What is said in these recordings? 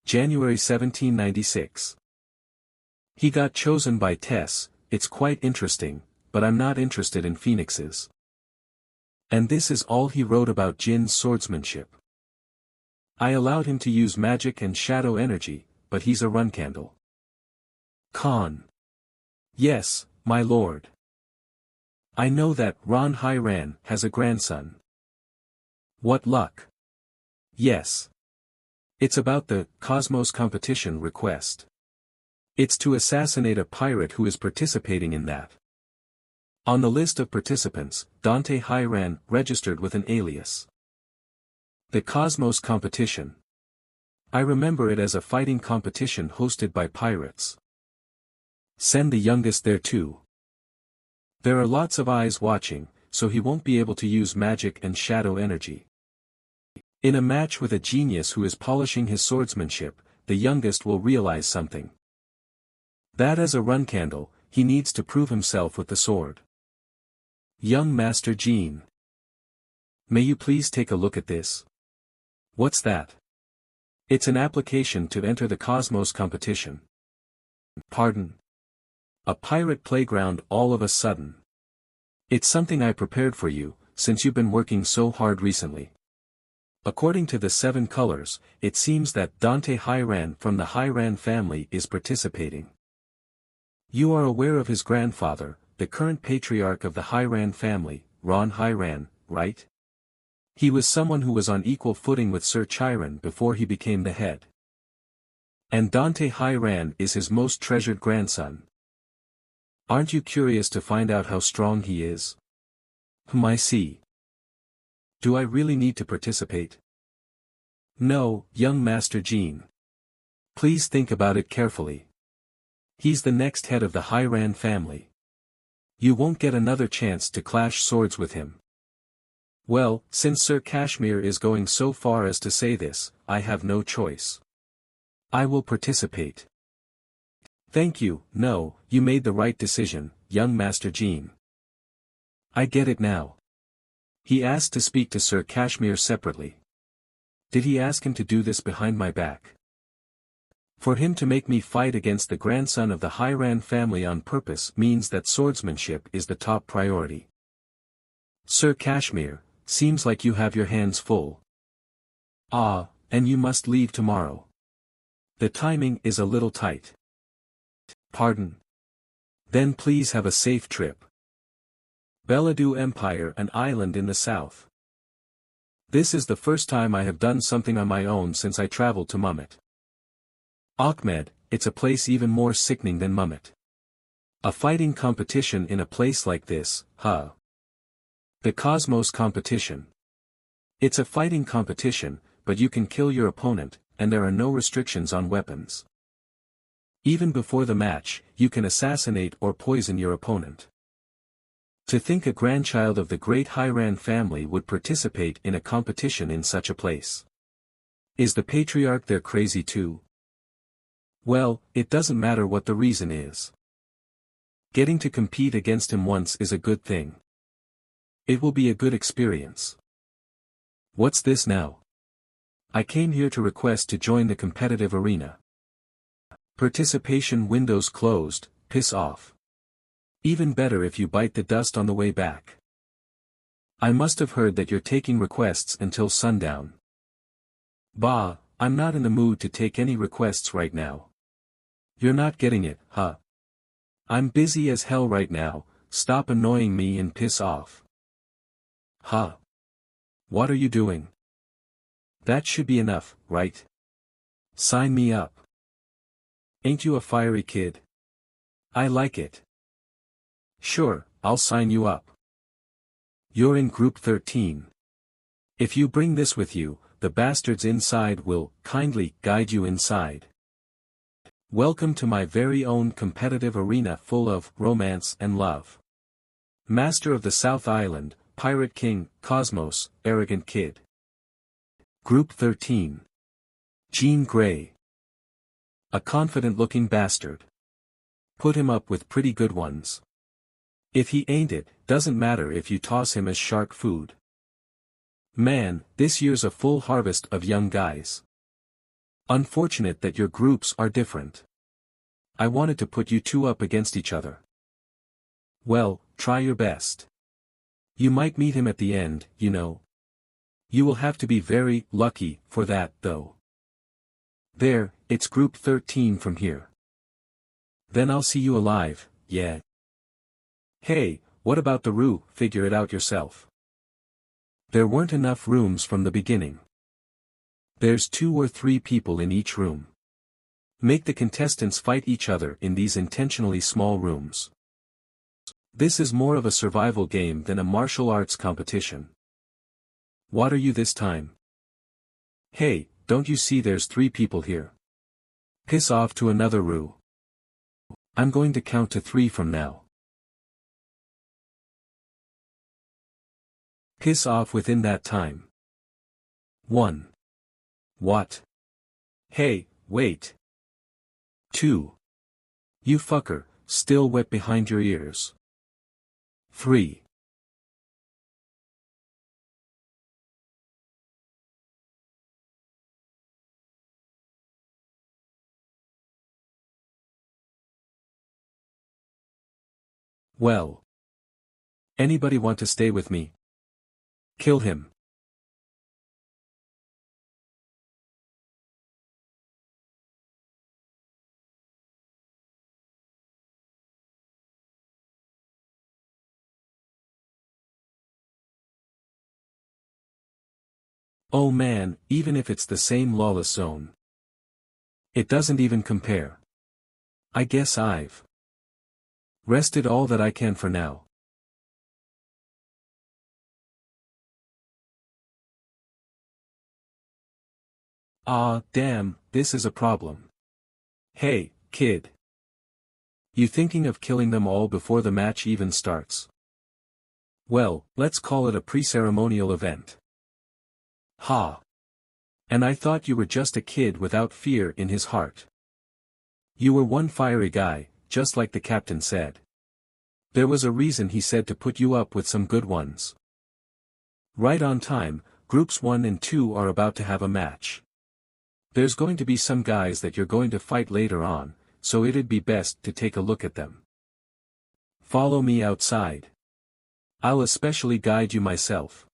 January 1796. He got chosen by Tess. It's quite interesting, but I'm not interested in phoenixes. And this is all he wrote about Jin's swordsmanship. I allowed him to use magic and shadow energy, but he's a run candle. Con. Yes, my lord. I know that Ron Hyran has a grandson. What luck. Yes. It's about the Cosmos competition request. It's to assassinate a pirate who is participating in that. On the list of participants, Dante Hyran registered with an alias. The Cosmos competition. I remember it as a fighting competition hosted by pirates. Send the youngest there too. There are lots of eyes watching, so he won't be able to use magic and shadow energy. In a match with a genius who is polishing his swordsmanship, the youngest will realize something. That as a run candle, he needs to prove himself with the sword. Young Master Jean. May you please take a look at this? What's that? It's an application to enter the Cosmos competition. Pardon? A pirate playground all of a sudden. It's something I prepared for you, since you've been working so hard recently. According to the 7 colors, it seems that Dante Hyran from the Hyran family is participating. You are aware of his grandfather, the current patriarch of the Hyran family, Ron Hyran, right? He was someone who was on equal footing with Sir Chiron before he became the head. And Dante Hyran is his most treasured grandson. Aren't you curious to find out how strong he is? I see. Do I really need to participate? No, young Master Jean. Please think about it carefully. He's the next head of the Hyran family. You won't get another chance to clash swords with him. Well, since Sir Kashmir is going so far as to say this, I have no choice. I will participate. Thank you. No, you made the right decision, young Master Jean. I get it now. He asked to speak to Sir Kashmir separately. Did he ask him to do this behind my back? For him to make me fight against the grandson of the Hyran family on purpose means that swordsmanship is the top priority. Sir Kashmir, seems like you have your hands full. Ah, and you must leave tomorrow. The timing is a little tight. Pardon. Then please have a safe trip. Beladu Empire, an island in the south. This is the first time I have done something on my own since I traveled to Mummet. Ahmed, it's a place even more sickening than Mummet. A fighting competition in a place like this, huh? The Cosmos competition. It's a fighting competition, but you can kill your opponent, and there are no restrictions on weapons. Even before the match, you can assassinate or poison your opponent. To think a grandchild of the great Hyran family would participate in a competition in such a place. Is the patriarch there crazy too? Well, it doesn't matter what the reason is. Getting to compete against him once is a good thing. It will be a good experience. What's this now? I came here to request to join the competitive arena. Participation windows closed, piss off. Even better if you bite the dust on the way back. I must have heard that you're taking requests until sundown. Bah, I'm not in the mood to take any requests right now. You're not getting it, huh? I'm busy as hell right now, stop annoying me and piss off. Huh? What are you doing? That should be enough, right? Sign me up. Ain't you a fiery kid? I like it. Sure, I'll sign you up. You're in group 13. If you bring this with you, the bastards inside will kindly guide you inside. Welcome to my very own competitive arena full of romance and love. Master of the South Island, Pirate King, Cosmos, Arrogant Kid. Group 13. Jean Grey. A confident-looking bastard. Put him up with pretty good ones. If he ain't it, doesn't matter if you toss him as shark food. Man, this year's a full harvest of young guys. Unfortunate that your groups are different. I wanted to put you two up against each other. Well, try your best. You might meet him at the end, you know. You will have to be very lucky for that, though. There, it's group 13 from here. Then I'll see you alive, yeah. Hey, what about the room? Figure it out yourself. There weren't enough rooms from the beginning. There's 2 or 3 people in each room. Make the contestants fight each other in these intentionally small rooms. This is more of a survival game than a martial arts competition. What are you this time? Hey, don't you see there's 3 people here? Piss off to another room. I'm going to count to 3 from now. Piss off within that time. 1. What? Hey, wait. 2. You fucker, still wet behind your ears. 3. Well. Anybody want to stay with me? Kill him. Oh man, even if it's the same lawless zone. It doesn't even compare. I guess I've rested all that I can for now. Ah, damn, this is a problem. Hey, kid. You thinking of killing them all before the match even starts? Well, let's call it a pre-ceremonial event. Ha! And I thought you were just a kid without fear in his heart. You were one fiery guy, just like the captain said. There was a reason he said to put you up with some good ones. Right on time, groups 1 and 2 are about to have a match. There's going to be some guys that you're going to fight later on, so it'd be best to take a look at them. Follow me outside. I'll especially guide you myself.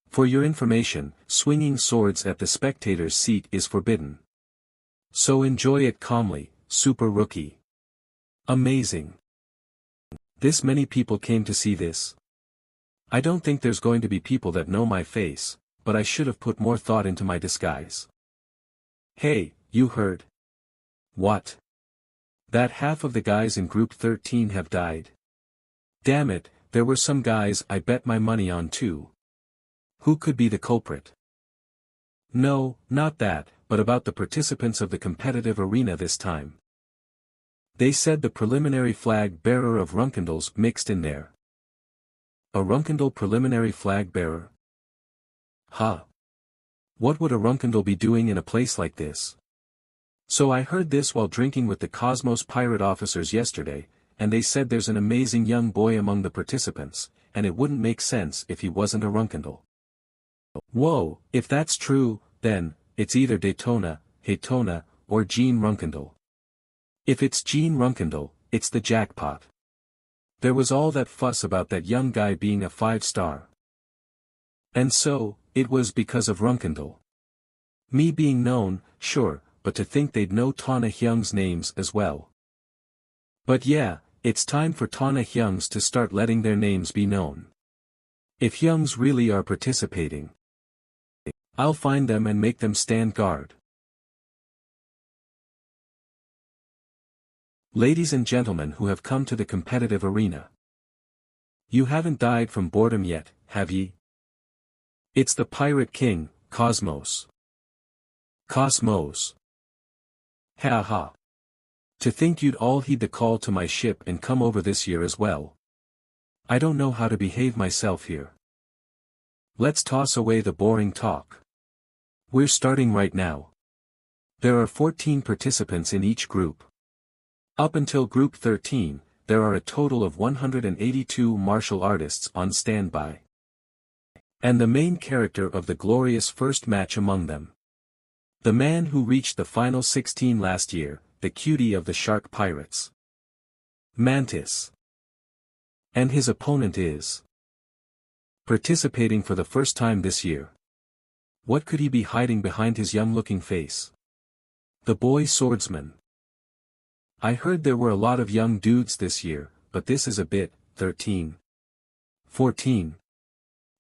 For your information, swinging swords at the spectator's seat is forbidden. So enjoy it calmly, super rookie. Amazing. This many people came to see this. I don't think there's going to be people that know my face, but I should have put more thought into my disguise. Hey, you heard? What? That half of the guys in group 13 have died. Damn it, there were some guys I bet my money on too. Who could be the culprit? No, not that, but about the participants of the competitive arena this time. They said the preliminary flag bearer of Runkendals mixed in there. A Runkendal preliminary flag bearer? Huh. What would a Runkendal be doing in a place like this? So I heard this while drinking with the Cosmos pirate officers yesterday, and they said there's an amazing young boy among the participants, and it wouldn't make sense if he wasn't a Runkendal. Whoa, if that's true, then, it's either Daytona, Haytona, or Gene Runkendal. If it's Gene Runkendal, it's the jackpot. There was all that fuss about that young guy being a 5-star. And so, it was because of Runkendal. Me being known, sure, but to think they'd know Tana Hyung's names as well. But yeah, it's time for Tana Hyungs to start letting their names be known. If Hyungs really are participating, I'll find them and make them stand guard. Ladies and gentlemen who have come to the competitive arena. You haven't died from boredom yet, have ye? It's the Pirate King, Cosmos. Cosmos. Ha ha. To think you'd all heed the call to my ship and come over this year as well. I don't know how to behave myself here. Let's toss away the boring talk. We're starting right now. There are 14 participants in each group. Up until group 13, there are a total of 182 martial artists on standby. And the main character of the glorious first match among them. The man who reached the final 16 last year, the cutie of the shark pirates. Mantis. And his opponent is participating for the first time this year. What could he be hiding behind his young-looking face? The boy swordsman. I heard there were a lot of young dudes this year, but this is a bit, 13. 14.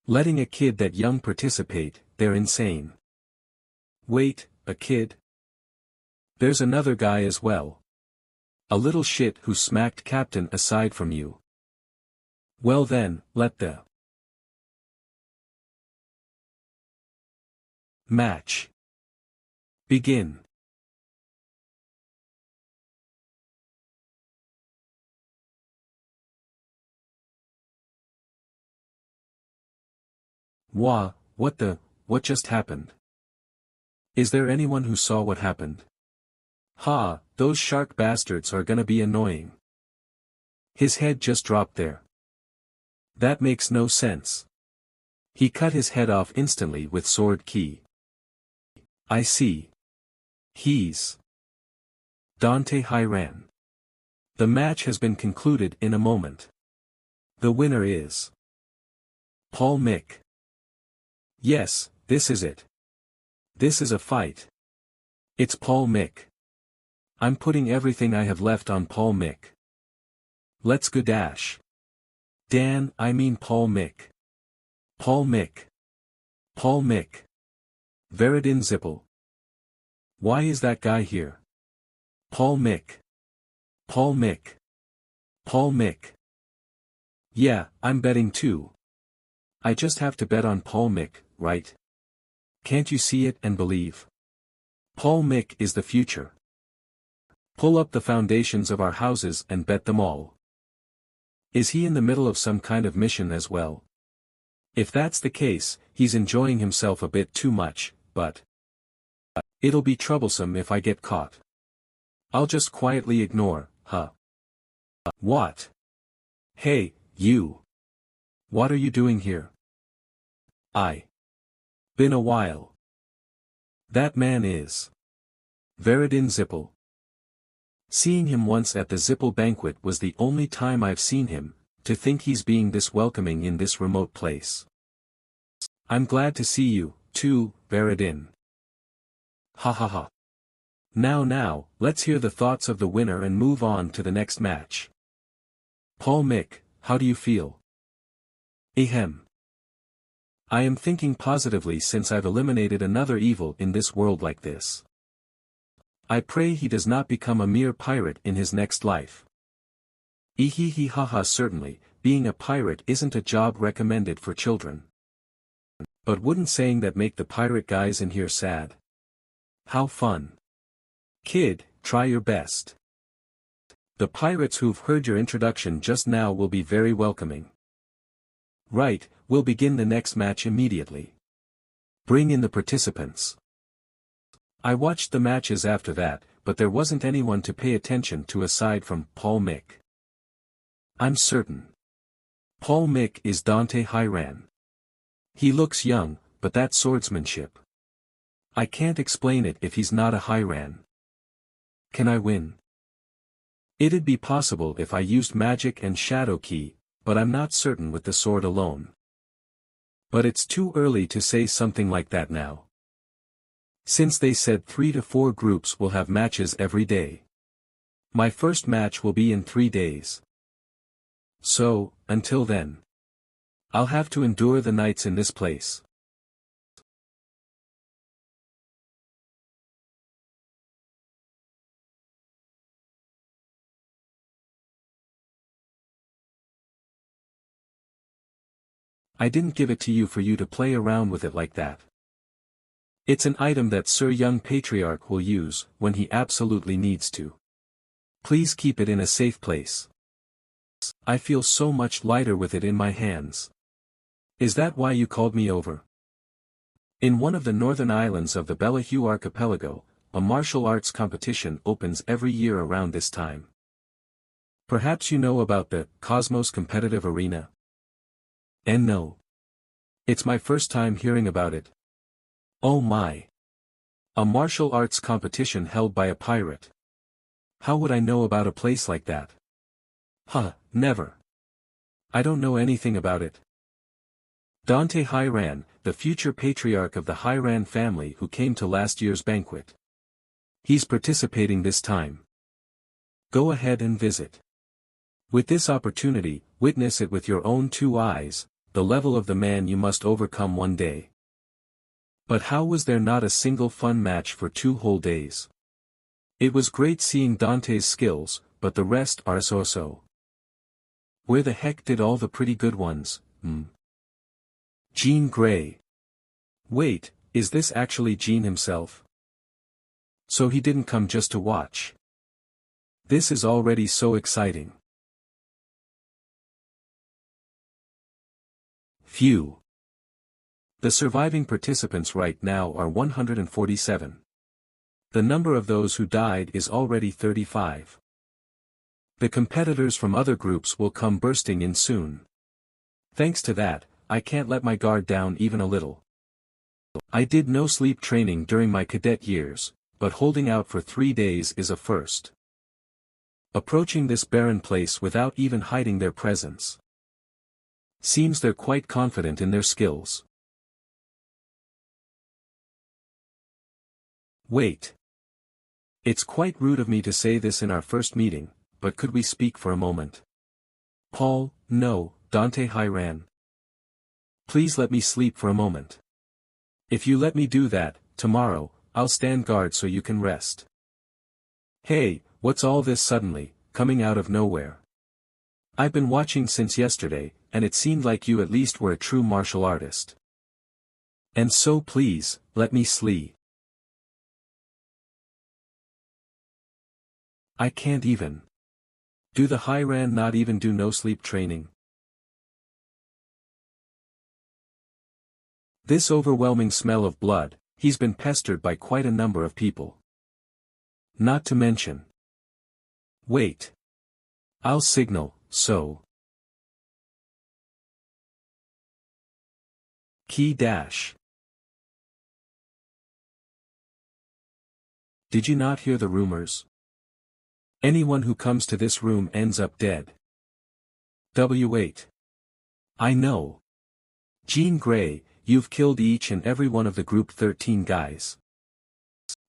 Letting a kid that young participate, they're insane. Wait, a kid? There's another guy as well. A little shit who smacked Captain aside from you. Well then, let the match begin. What just happened? Is there anyone who saw what happened? Ha, those shark bastards are gonna be annoying. His head just dropped there. That makes no sense. He cut his head off instantly with sword key. I see. He's Dante Hyran. The match has been concluded in a moment. The winner is Paul Mick. Yes, this is it. This is a fight. It's Paul Mick. I'm putting everything I have left on Paul Mick. Let's go dash. I mean Paul Mick. Paul Mick. Paul Mick. Veridin Zippel. Why is that guy here? Paul Mick. Paul Mick. Paul Mick. Yeah, I'm betting too. I just have to bet on Paul Mick, right? Can't you see it and believe? Paul Mick is the future. Pull up the foundations of our houses and bet them all. Is he in the middle of some kind of mission as well? If that's the case, he's enjoying himself a bit too much, but it'll be troublesome if I get caught. I'll just quietly ignore, huh? What? Hey, you. What are you doing here? Been a while. That man is Veridin Zippel. Seeing him once at the Zippel banquet was the only time I've seen him. To think he's being this welcoming in this remote place. I'm glad to see you, too, Veridin. Ha ha ha. Now, let's hear the thoughts of the winner and move on to the next match. Paul Mick, how do you feel? Ahem. I am thinking positively since I've eliminated another evil in this world like this. I pray he does not become a mere pirate in his next life. Ehehe haha, certainly, being a pirate isn't a job recommended for children. But wouldn't saying that make the pirate guys in here sad? How fun. Kid, try your best. The pirates who've heard your introduction just now will be very welcoming. Right, we'll begin the next match immediately. Bring in the participants. I watched the matches after that, but there wasn't anyone to pay attention to aside from Paul Mick. I'm certain. Paul Mick is Dante Hyran. He looks young, but that's swordsmanship. I can't explain it if he's not a Hyran. Can I win? It'd be possible if I used magic and shadow key, but I'm not certain with the sword alone. But it's too early to say something like that now. Since they said 3 to 4 groups will have matches every day. My first match will be in 3 days. So, until then, I'll have to endure the nights in this place. I didn't give it to you for you to play around with it like that. It's an item that Sir Young Patriarch will use when he absolutely needs to. Please keep it in a safe place. I feel so much lighter with it in my hands. Is that why you called me over? In one of the northern islands of the Bellahue archipelago, a martial arts competition opens every year around this time. Perhaps you know about the Cosmos Competitive Arena? And no. It's my first time hearing about it. Oh my. A martial arts competition held by a pirate. How would I know about a place like that? Huh, never. I don't know anything about it. Dante Hiran, the future patriarch of the Hiran family who came to last year's banquet. He's participating this time. Go ahead and visit. With this opportunity, witness it with your own two eyes, the level of the man you must overcome one day. But how was there not a single fun match for 2 whole days? It was great seeing Dante's skills, but the rest are so-so. Where the heck did all the pretty good ones, Jean Grey. Wait, is this actually Jean himself? So he didn't come just to watch. This is already so exciting. Phew. The surviving participants right now are 147. The number of those who died is already 35. The competitors from other groups will come bursting in soon. Thanks to that, I can't let my guard down even a little. I did no sleep training during my cadet years, but holding out for 3 days is a first. Approaching this barren place without even hiding their presence. Seems they're quite confident in their skills. Wait. It's quite rude of me to say this in our first meeting, but could we speak for a moment? Paul, no, Dante Hiran. Please let me sleep for a moment. If you let me do that, tomorrow, I'll stand guard so you can rest. Hey, what's all this suddenly, coming out of nowhere? I've been watching since yesterday, and it seemed like you at least were a true martial artist. And so please, let me sleep. I can't even. Do the Hiran not even do no sleep training? This overwhelming smell of blood, he's been pestered by quite a number of people. Not to mention. Wait. I'll signal, so. Key dash. Did you not hear the rumors? Anyone who comes to this room ends up dead. W8. I know. Jean Grey, you've killed each and every one of the group 13 guys.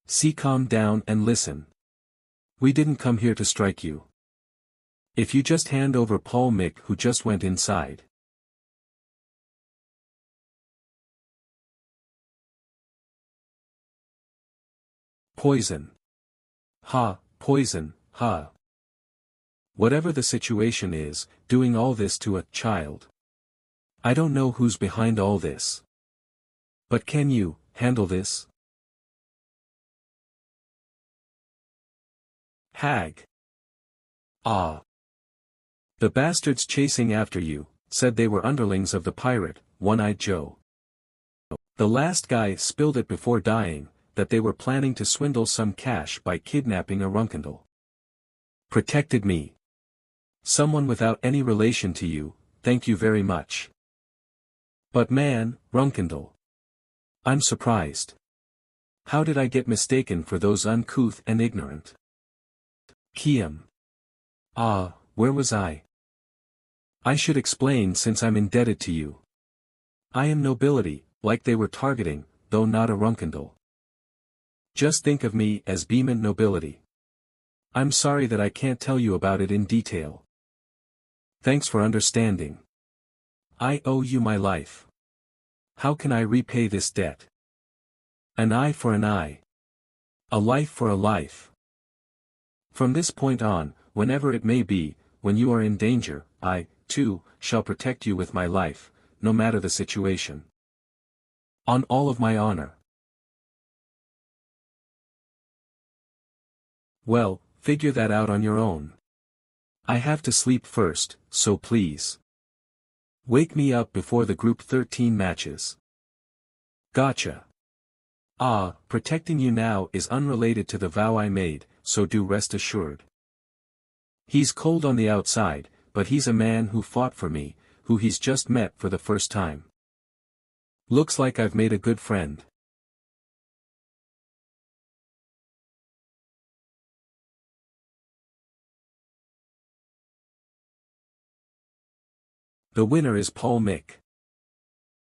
See, calm down and listen. We didn't come here to strike you. If you just hand over Paul Mick who just went inside. Poison. Ha, poison, ha. Whatever the situation is, doing all this to a child. I don't know who's behind all this. But can you handle this? Hag. Ah. The bastards chasing after you, said they were underlings of the pirate, One-Eyed Joe. The last guy spilled it before dying, that they were planning to swindle some cash by kidnapping a Runkindle. Protected me. Someone without any relation to you, thank you very much. But man, Runkindle. I'm surprised. How did I get mistaken for those uncouth and ignorant? Kiam. Ah, where was I? I should explain since I'm indebted to you. I am nobility, like they were targeting, though not a Runkindle. Just think of me as Beeman nobility. I'm sorry that I can't tell you about it in detail. Thanks for understanding. I owe you my life. How can I repay this debt? An eye for an eye. A life for a life. From this point on, whenever it may be, when you are in danger, I, too, shall protect you with my life, no matter the situation. On all of my honor. Well, figure that out on your own. I have to sleep first, so please. Wake me up before the group 13 matches. Gotcha. Ah, protecting you now is unrelated to the vow I made, so do rest assured. He's cold on the outside, but he's a man who fought for me, who he's just met for the first time. Looks like I've made a good friend. The winner is Paul Mick.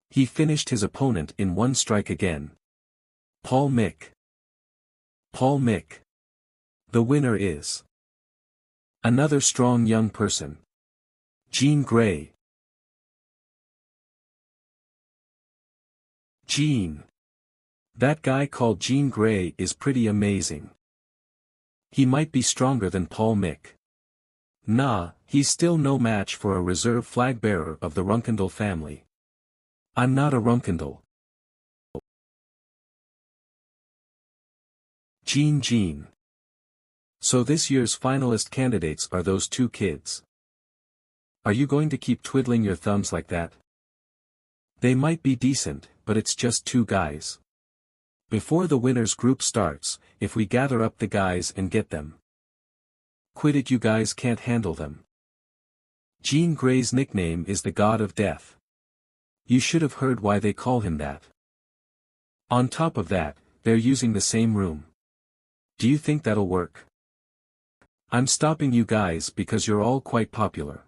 He finished his opponent in one strike again. Paul Mick. Paul Mick. The winner is another strong young person. Jean Grey. Jean. That guy called Jean Grey is pretty amazing. He might be stronger than Paul Mick. Nah, he's still no match for a reserve flag bearer of the Runkendall family. I'm not a Runkendall. Jean. So this year's finalist candidates are those two kids. Are you going to keep twiddling your thumbs like that? They might be decent, but it's just two guys. Before the winners group starts, if we gather up the guys and get them. Quit it, you guys can't handle them. Jean Grey's nickname is the God of Death. You should have heard why they call him that. On top of that, they're using the same room. Do you think that'll work? I'm stopping you guys because you're all quite popular.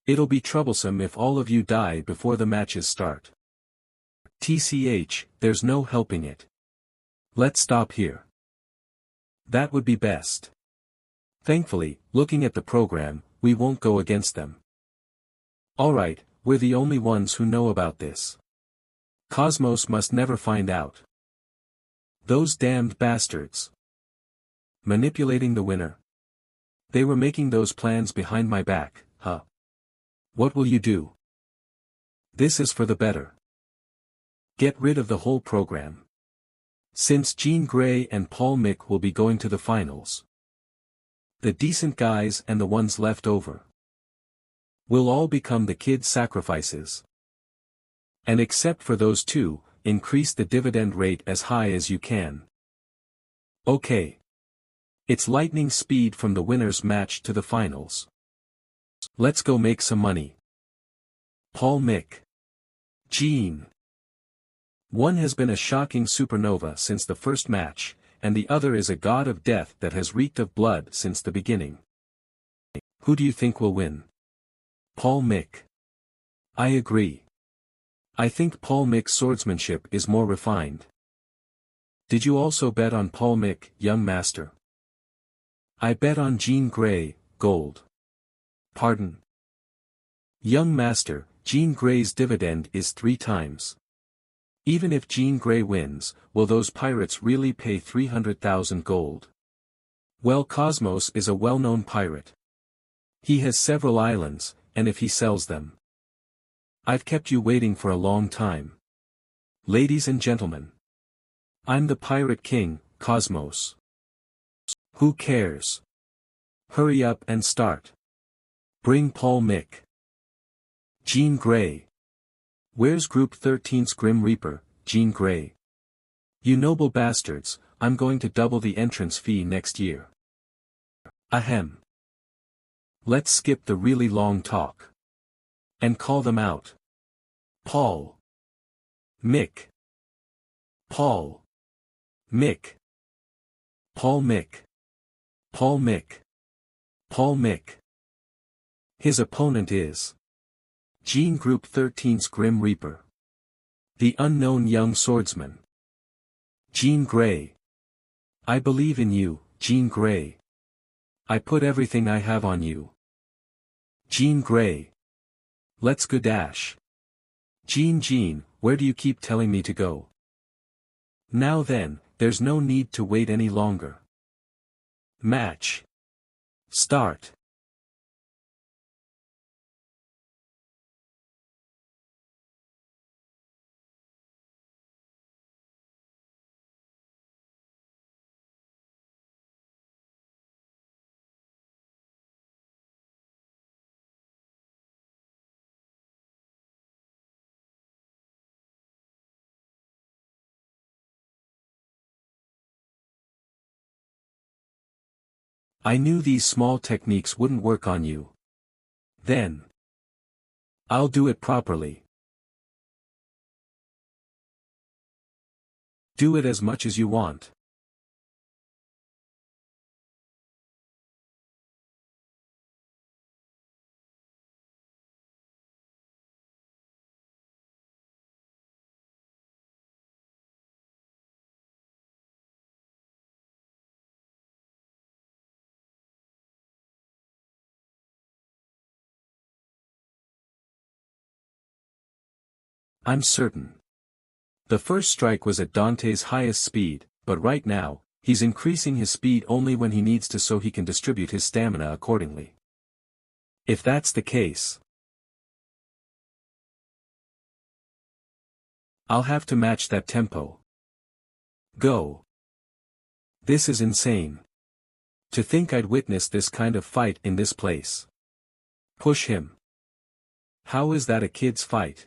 It'll be troublesome if all of you die before the matches start. TCH, there's no helping it. Let's stop here. That would be best. Thankfully, looking at the program, we won't go against them. Alright, we're the only ones who know about this. Cosmos must never find out. Those damned bastards. Manipulating the winner. They were making those plans behind my back, huh? What will you do? This is for the better. Get rid of the whole program. Since Jean Grey and Paul Mick will be going to the finals. The decent guys and the ones left over will all become the kids' sacrifices. And except for those two, increase the dividend rate as high as you can. Okay. It's lightning speed from the winners match to the finals. Let's go make some money. Paul Mick. Jean. One has been a shocking supernova since the first match, and the other is a god of death that has reeked of blood since the beginning. Who do you think will win? Paul Mick. I agree. I think Paul Mick's swordsmanship is more refined. Did you also bet on Paul Mick, young master? I bet on Jean Grey, gold. Pardon? Young master, Jean Grey's dividend is 3 times. Even if Jean Grey wins, will those pirates really pay 300,000 gold? Well, Cosmos is a well-known pirate. He has several islands, and if he sells them. I've kept you waiting for a long time. Ladies and gentlemen. I'm the Pirate King, Cosmos. Who cares? Hurry up and start. Bring Paul Mick. Jean Grey. Where's Group 13's Grim Reaper, Jean Grey? You noble bastards, I'm going to double the entrance fee next year. Ahem. Let's skip the really long talk. And call them out. Paul. Mick. Paul. Mick. Paul Mick. Paul Mick. Paul Mick. His opponent is Jean Group 13's Grim Reaper. The unknown young swordsman. Jean Grey. I believe in you, Jean Grey. I put everything I have on you. Jean Grey. Let's go dash. Jean, where do you keep telling me to go? Now then, there's no need to wait any longer. Match. Start. I knew these small techniques wouldn't work on you. Then. I'll do it properly. Do it as much as you want. I'm certain. The first strike was at Dante's highest speed, but right now, he's increasing his speed only when he needs to so he can distribute his stamina accordingly. If that's the case, I'll have to match that tempo. Go. This is insane. To think I'd witness this kind of fight in this place. Push him. How is that a kid's fight?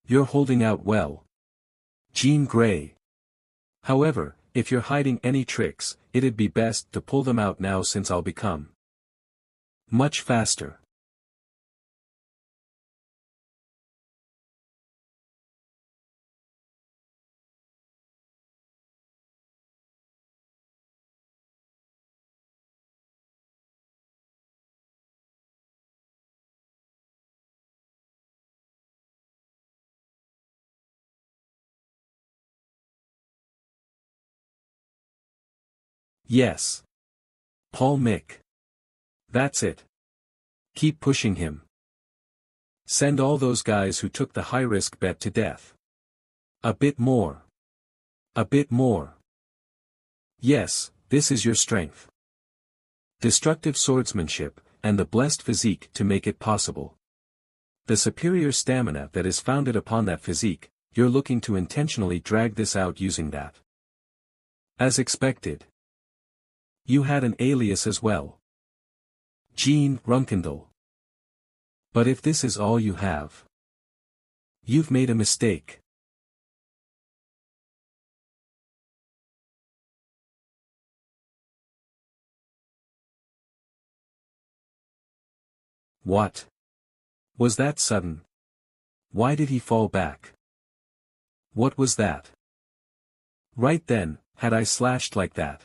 You're holding out well, Jean Grey. However, if you're hiding any tricks, it'd be best to pull them out now since I'll become much faster. Yes. Paul Mick. That's it. Keep pushing him. Send all those guys who took the high-risk bet to death. A bit more. A bit more. Yes, this is your strength. Destructive swordsmanship, and the blessed physique to make it possible. The superior stamina that is founded upon that physique, you're looking to intentionally drag this out using that. As expected. You had an alias as well. Jean Runkendall. But if this is all you have, you've made a mistake. What? Was that sudden? Why did he fall back? What was that? Right then, had I slashed like that,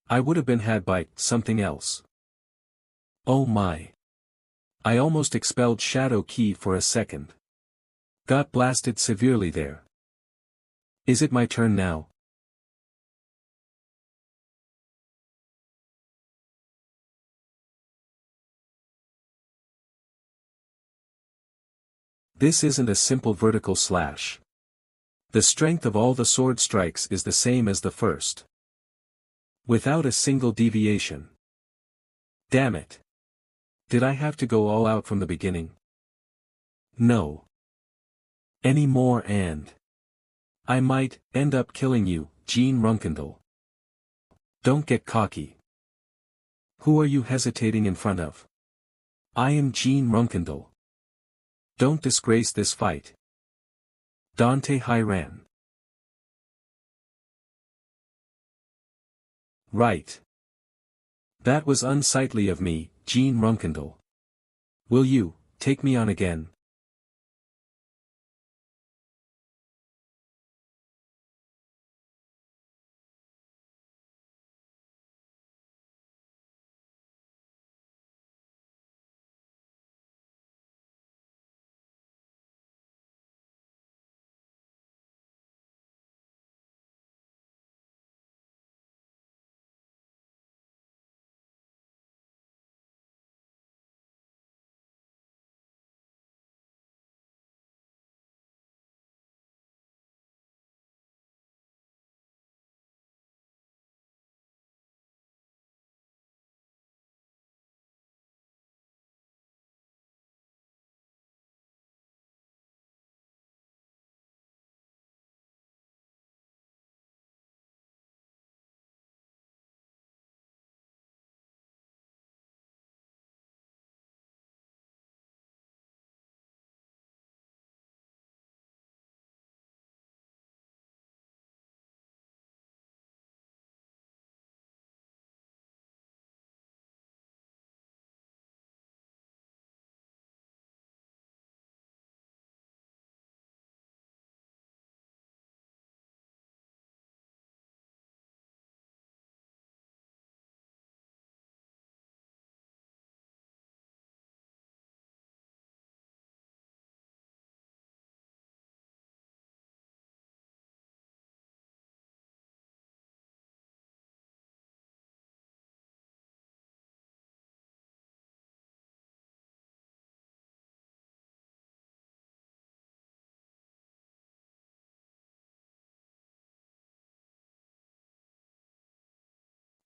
I would have been had by something else. Oh my. I almost expelled Shadow Key for a second. Got blasted severely there. Is it my turn now? This isn't a simple vertical slash. The strength of all the sword strikes is the same as the first. Without a single deviation. Damn it. Did I have to go all out from the beginning? No. Any more and I might end up killing you, Jean Runkendall. Don't get cocky. Who are you hesitating in front of? I am Jean Runkendall. Don't disgrace this fight. Dante Hyran. Right. That was unsightly of me, Jean Runkendall. Will you take me on again?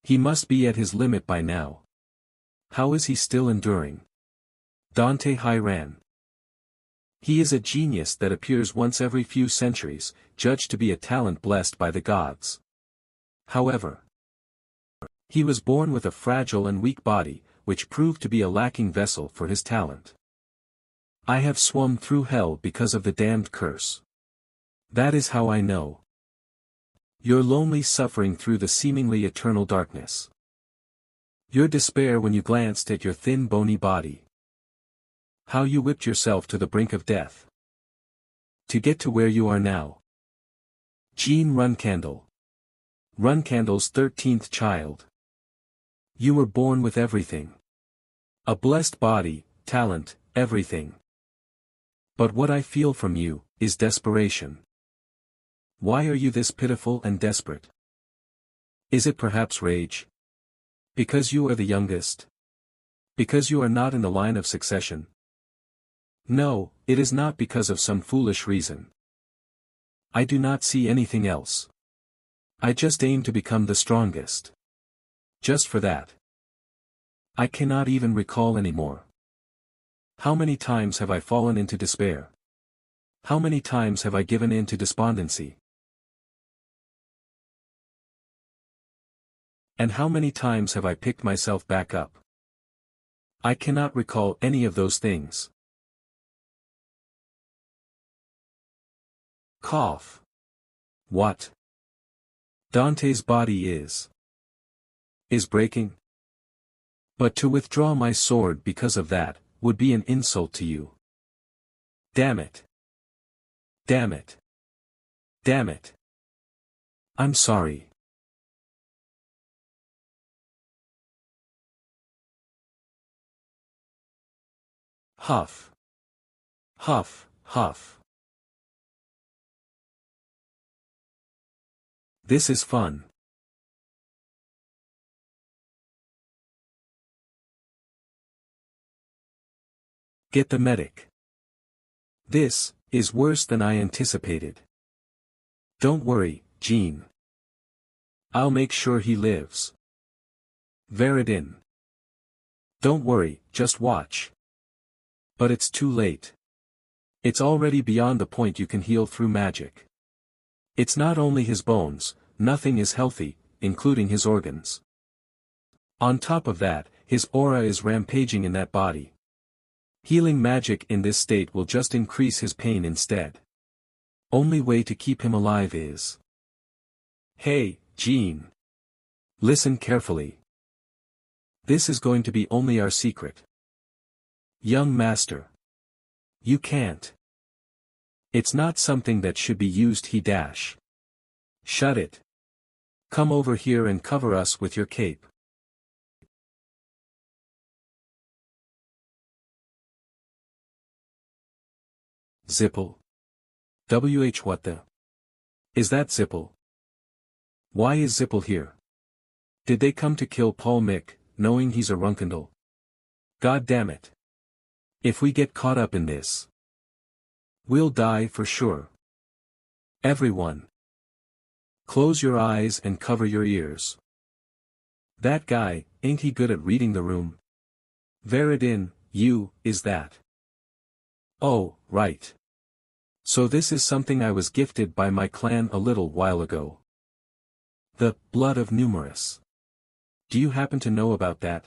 He must be at his limit by now. How is he still enduring? Dante Hiran. He is a genius that appears once every few centuries, judged to be a talent blessed by the gods. However, he was born with a fragile and weak body, which proved to be a lacking vessel for his talent. I have swum through hell because of the damned curse. That is how I know. Your lonely suffering through the seemingly eternal darkness. Your despair when you glanced at your thin bony body. How you whipped yourself to the brink of death. To get to where you are now. Jean Runcandle. Runcandle's 13th child. You were born with everything. A blessed body, talent, everything. But what I feel from you, is desperation. Why are you this pitiful and desperate? Is it perhaps rage? Because you are the youngest? Because you are not in the line of succession? No, it is not because of some foolish reason. I do not see anything else. I just aim to become the strongest. Just for that. I cannot even recall anymore. How many times have I fallen into despair? How many times have I given in to despondency? And how many times have I picked myself back up? I cannot recall any of those things. Cough. What? Dante's body is breaking? But to withdraw my sword because of that, would be an insult to you. Damn it. Damn it. Damn it. I'm sorry. Huff. Huff, huff. This is fun. Get the medic. This is worse than I anticipated. Don't worry, Jean. I'll make sure he lives. Veridin. Don't worry, just watch. But it's too late. It's already beyond the point you can heal through magic. It's not only his bones, nothing is healthy, including his organs. On top of that, his aura is rampaging in that body. Healing magic in this state will just increase his pain instead. Only way to keep him alive is... Hey, Jean. Listen carefully. This is going to be only our secret. Young master. You can't. It's not something that should be used. Shut it. Come over here and cover us with your cape. Zipple. What the? Is that Zipple? Why is Zipple here? Did they come to kill Paul Mick, knowing he's a Runcandle? God damn it. If we get caught up in this, we'll die for sure. Everyone. Close your eyes and cover your ears. That guy, ain't he good at reading the room? Veridin, is that? Oh, right. So this is something I was gifted by my clan a little while ago. The blood of Numerous. Do you happen to know about that?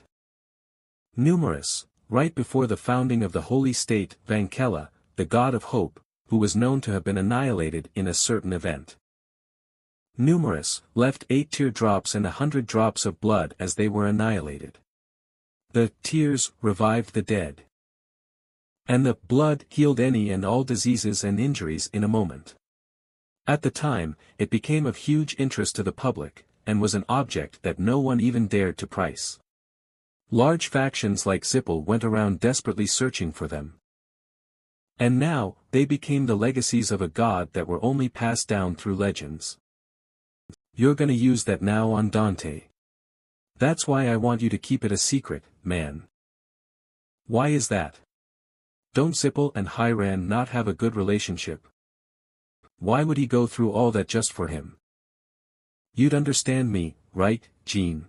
Numerous, right before the founding of the holy state, Vankella, the god of hope, who was known to have been annihilated in a certain event. Numerous left 8 teardrops and 100 drops of blood as they were annihilated. The tears revived the dead. And the blood healed any and all diseases and injuries in a moment. At the time, it became of huge interest to the public, and was an object that no one even dared to price. Large factions like Zipple went around desperately searching for them. And now, they became the legacies of a god that were only passed down through legends. You're gonna use that now on Dante. That's why I want you to keep it a secret, man. Why is that? Don't Zipple and Hiran not have a good relationship? Why would he go through all that just for him? You'd understand me, right, Jean?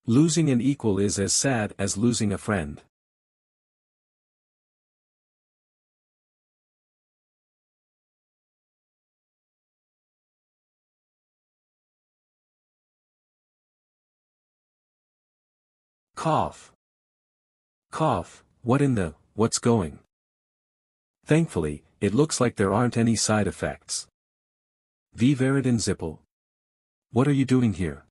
Losing an equal is as sad as losing a friend. Cough. Cough, what's going? Thankfully, it looks like there aren't any side effects. V. Veridin Zippel. What are you doing here?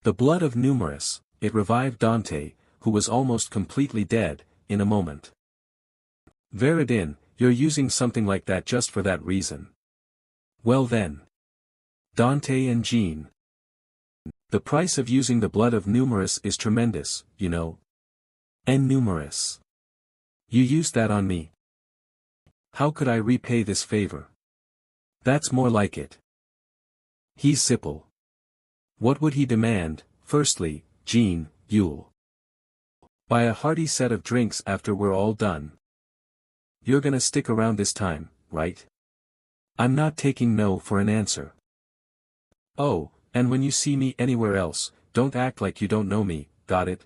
The blood of Numerous, it revived Dante, who was almost completely dead, in a moment. Veridin, you're using something like that just for that reason. Well then. Dante and Jean. The price of using the blood of Numerous is tremendous, you know. And Numerous. You used that on me. How could I repay this favor? That's more like it. He's Zippel. What would he demand? Firstly, Jean, you'll buy a hearty set of drinks after we're all done. You're gonna stick around this time, right? I'm not taking no for an answer. Oh, and when you see me anywhere else, don't act like you don't know me, got it?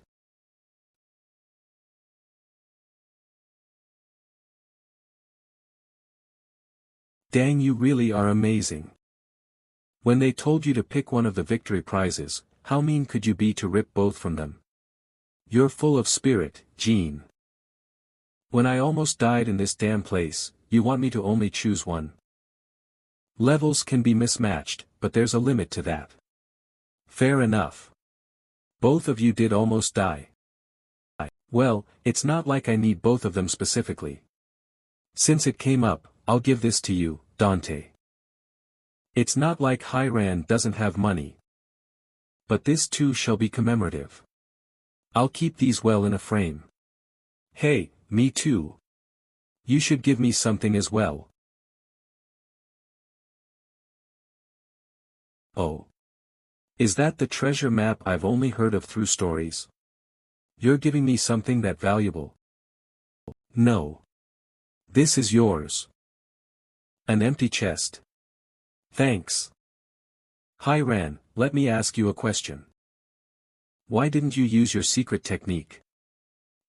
Dang, you really are amazing. When they told you to pick one of the victory prizes, how mean could you be to rip both from them? You're full of spirit, Jean. When I almost died in this damn place, you want me to only choose one. Levels can be mismatched, but there's a limit to that. Fair enough. Both of you did almost die. Well, it's not like I need both of them specifically. Since it came up, I'll give this to you, Dante. It's not like Hiran doesn't have money. But this too shall be commemorative. I'll keep these well in a frame. Hey, me too. You should give me something as well. Oh. Is that the treasure map I've only heard of through stories? You're giving me something that valuable? No. This is yours. An empty chest. Thanks. Hiran, let me ask you a question. Why didn't you use your secret technique?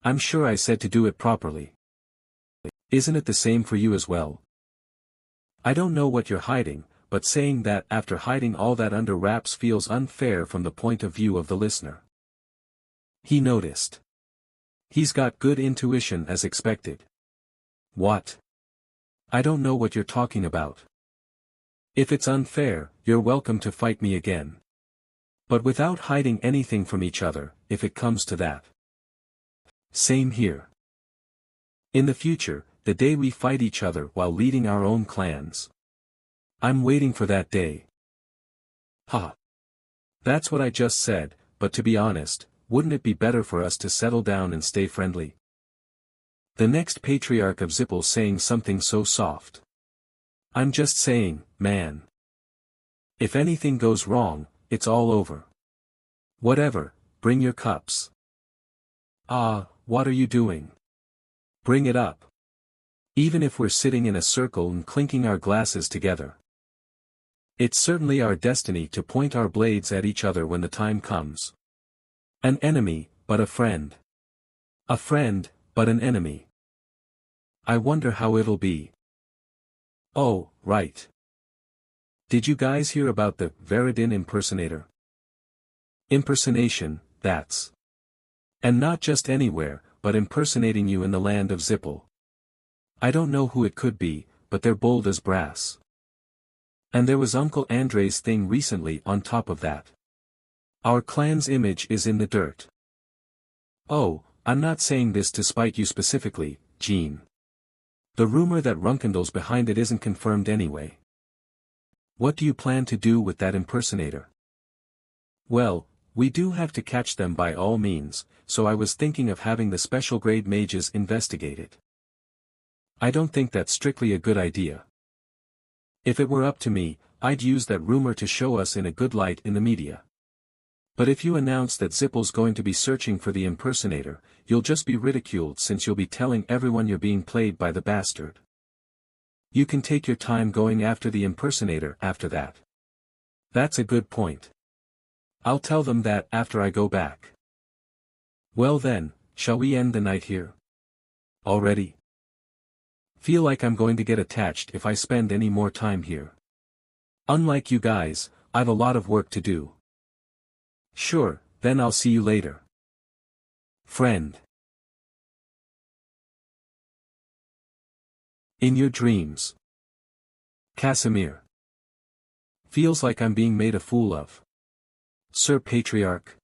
I'm sure I said to do it properly. Isn't it the same for you as well? I don't know what you're hiding, but saying that after hiding all that under wraps feels unfair from the point of view of the listener. He noticed. He's got good intuition as expected. What? I don't know what you're talking about. If it's unfair, you're welcome to fight me again. But without hiding anything from each other, if it comes to that. Same here. In the future, the day we fight each other while leading our own clans. I'm waiting for that day. Ha. That's what I just said, but to be honest, wouldn't it be better for us to settle down and stay friendly? The next patriarch of Zippel saying something so soft. I'm just saying, man. If anything goes wrong, it's all over. Whatever, bring your cups. Ah, what are you doing? Bring it up. Even if we're sitting in a circle and clinking our glasses together. It's certainly our destiny to point our blades at each other when the time comes. An enemy, but a friend. A friend, but an enemy. I wonder how it'll be. Oh, right. Did you guys hear about the Veridin impersonator? Impersonation, that's. And not just anywhere, but impersonating you in the land of Zippel. I don't know who it could be, but they're bold as brass. And there was Uncle Andre's thing recently on top of that. Our clan's image is in the dirt. Oh, I'm not saying this to spite you specifically, Jean. The rumor that Runkendel's behind it isn't confirmed anyway. What do you plan to do with that impersonator? Well, we do have to catch them by all means, so I was thinking of having the special grade mages investigate it. I don't think that's strictly a good idea. If it were up to me, I'd use that rumor to show us in a good light in the media. But if you announce that Zippel's going to be searching for the impersonator, you'll just be ridiculed since you'll be telling everyone you're being played by the bastard. You can take your time going after the impersonator after that. That's a good point. I'll tell them that after I go back. Well then, shall we end the night here? Already? Feel like I'm going to get attached if I spend any more time here. Unlike you guys, I've a lot of work to do. Sure, then I'll see you later. Friend. In your dreams. Casimir. Feels like I'm being made a fool of. Sir Patriarch.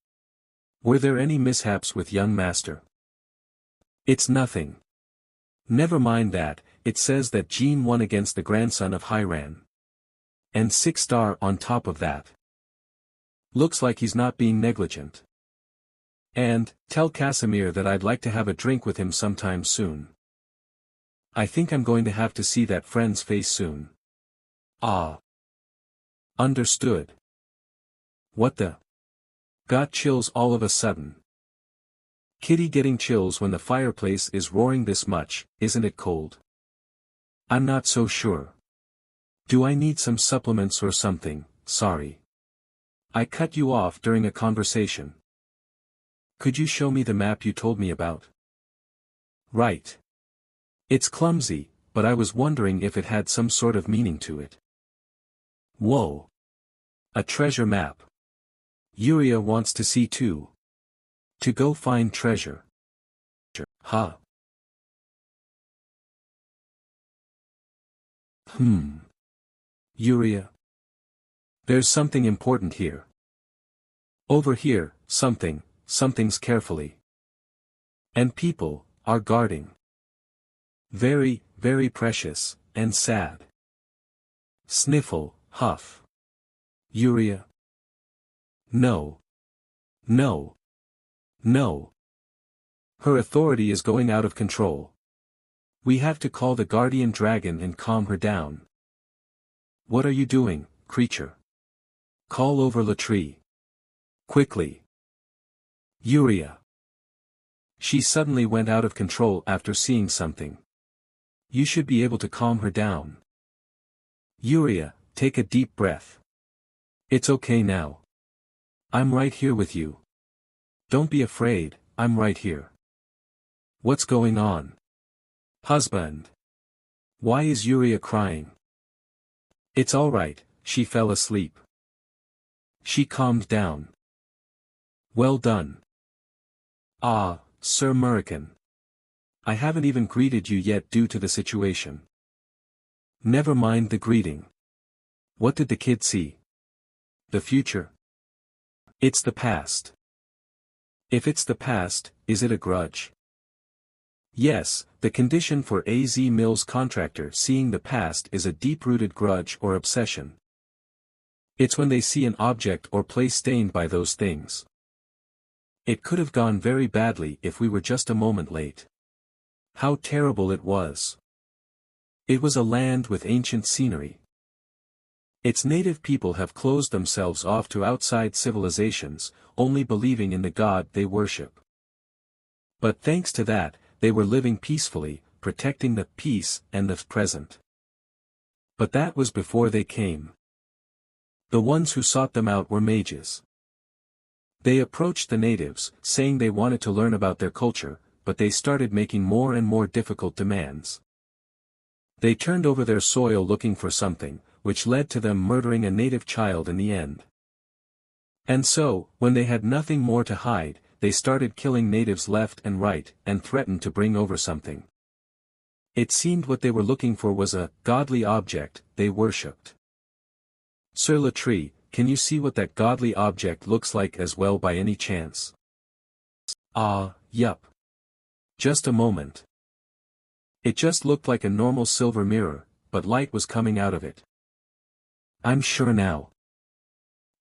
Were there any mishaps with young master? It's nothing. Never mind that, it says that Jean won against the grandson of Hiran. And 6-star on top of that. Looks like he's not being negligent. And, tell Casimir that I'd like to have a drink with him sometime soon. I think I'm going to have to see that friend's face soon. Ah. Understood. What the? Got chills all of a sudden. Kitty getting chills when the fireplace is roaring this much, isn't it cold? I'm not so sure. Do I need some supplements or something? Sorry. I cut you off during a conversation. Could you show me the map you told me about? Right. It's clumsy, but I was wondering if it had some sort of meaning to it. Whoa. A treasure map. Yuria wants to see too. To go find treasure. Huh. Yuria. There's something important here. Over here, something's carefully. And people, are guarding. Very, very precious, and sad. Sniffle, huff. Yuria. No. No. No. Her authority is going out of control. We have to call the guardian dragon and calm her down. What are you doing, creature? Call over Latrie. Quickly. Yuria. She suddenly went out of control after seeing something. You should be able to calm her down. Yuria, take a deep breath. It's okay now. I'm right here with you. Don't be afraid, I'm right here. What's going on? Husband. Why is Yuria crying? It's all right, she fell asleep. She calmed down. Well done. Ah, Sir Murican. I haven't even greeted you yet due to the situation. Never mind the greeting. What did the kid see? The future. It's the past. If it's the past, is it a grudge? Yes, the condition for AZ Mills contractor seeing the past is a deep-rooted grudge or obsession. It's when they see an object or place stained by those things. It could have gone very badly if we were just a moment late. How terrible it was. It was a land with ancient scenery. Its native people have closed themselves off to outside civilizations, only believing in the god they worship. But thanks to that, they were living peacefully, protecting the peace and the present. But that was before they came. The ones who sought them out were mages. They approached the natives, saying they wanted to learn about their culture, but they started making more and more difficult demands. They turned over their soil looking for something, which led to them murdering a native child in the end. And so, when they had nothing more to hide, they started killing natives left and right, and threatened to bring over something. It seemed what they were looking for was a godly object they worshipped. Sir Latrie, can you see what that godly object looks like as well by any chance? Ah, yup. Just a moment. It just looked like a normal silver mirror, but light was coming out of it. I'm sure now.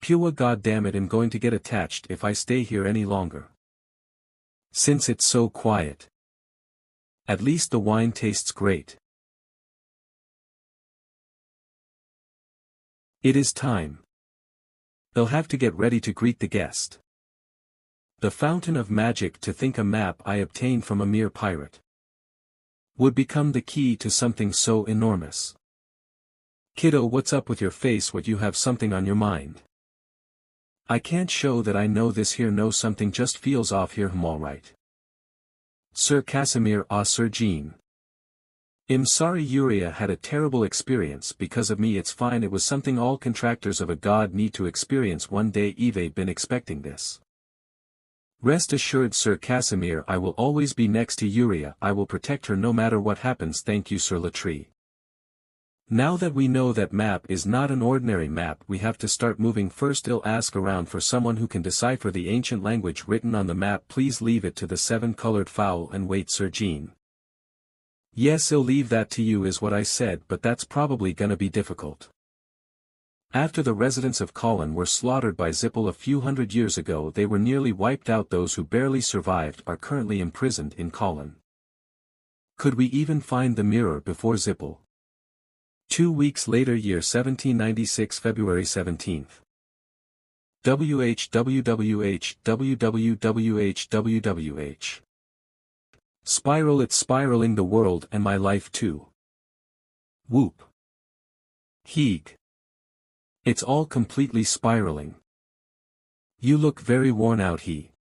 Pua, goddammit, I'm going to get attached if I stay here any longer. Since it's so quiet. At least the wine tastes great. It is time. They'll have to get ready to greet the guest. The fountain of magic, to think a map I obtained from a mere pirate would become the key to something so enormous. Kiddo, what's up with your face? What, you have something on your mind? I can't show that I know this here, know something just feels off here, alright. Sir Casimir, Sir Jean. I'm sorry Uria had a terrible experience because of me. It's fine, it was something all contractors of a god need to experience one day. Eve been expecting this. Rest assured Sir Casimir, I will always be next to Uria. I will protect her no matter what happens. Thank you Sir Latry. Now that we know that map is not an ordinary map, we have to start moving. First I'll ask around for someone who can decipher the ancient language written on the map. Please leave it to the 7-colored fowl and wait Sir Jean. Yes, I'll leave that to you is what I said, but that's probably gonna be difficult. After the residents of Colin were slaughtered by Zippel a few hundred years ago, they were nearly wiped out. Those who barely survived are currently imprisoned in Colin. Could we even find the mirror before Zippel? 2 weeks later, year 1796, February 17th. WHWWH. Spiral, it's spiraling, the world and my life too. Whoop. Heeg. It's all completely spiraling. You look very worn out, he.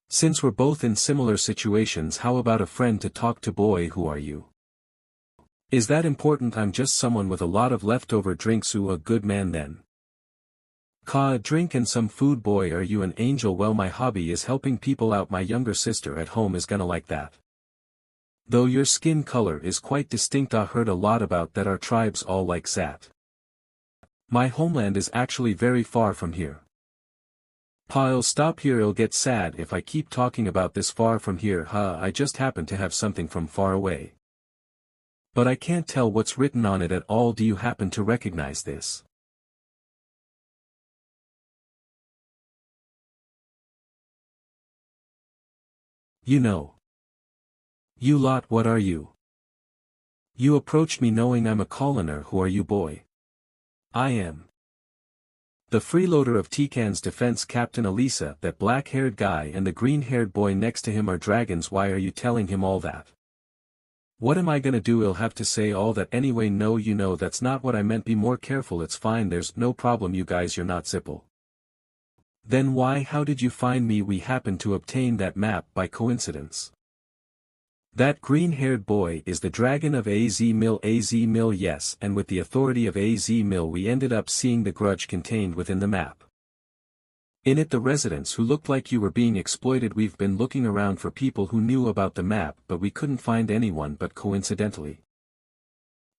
Since we're both in similar situations, how about a friend to talk to? Boy, who are you? Is that important? I'm just someone with a lot of leftover drinks. Ooh, a good man then. A drink and some food. Boy, are you an angel? Well, my hobby is helping people out. My younger sister at home is gonna like that. Though your skin color is quite distinct. I heard a lot about that. Our tribes all like that. My homeland is actually very far from here. I'll stop here. I'll get sad if I keep talking about this. Far from here, I just happen to have something from far away. But I can't tell what's written on it at all. Do you happen to recognize this? You know. You lot, what are you? You approached me knowing I'm a colonel. Who are you, boy? I am the freeloader of Tikan's defense, Captain Elisa. That black-haired guy and the green-haired boy next to him are dragons. Why are you telling him all that? What am I gonna do? I'll have to say all that anyway. No, you know that's not what I meant. Be more careful. It's fine, there's no problem. You guys, you're not Zippel. Then why, how did you find me? We happened to obtain that map by coincidence. That green-haired boy is the dragon of AZ Mill. AZ Mill, yes, and with the authority of AZ Mill we ended up seeing the grudge contained within the map. In it the residents who looked like you were being exploited. We've been looking around for people who knew about the map, but we couldn't find anyone. But coincidentally,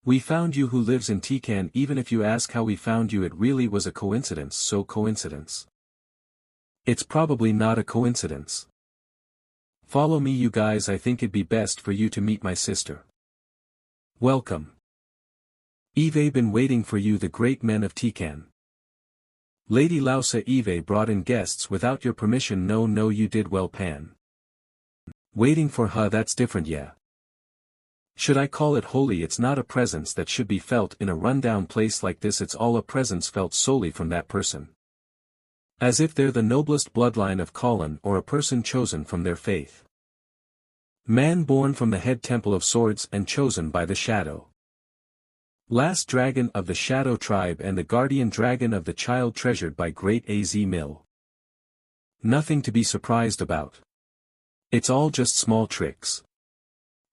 we found you, who lives in Tikan. Even if you ask how we found you, it really was a coincidence. So coincidence? It's probably not a coincidence. Follow me, you guys. I think it'd be best for you to meet my sister. Welcome. Eve been waiting for you, the great men of Tikan. Lady Lausa. Eve brought in guests without your permission. No, you did well, Pan. Waiting for her, that's different, yeah. Should I call it holy? It's not a presence that should be felt in a rundown place like this. It's all a presence felt solely from that person. As if they're the noblest bloodline of Colin, or a person chosen from their faith. Man born from the head temple of swords and chosen by the shadow. Last dragon of the shadow tribe and the guardian dragon of the child treasured by great AZ Mill. Nothing to be surprised about. It's all just small tricks.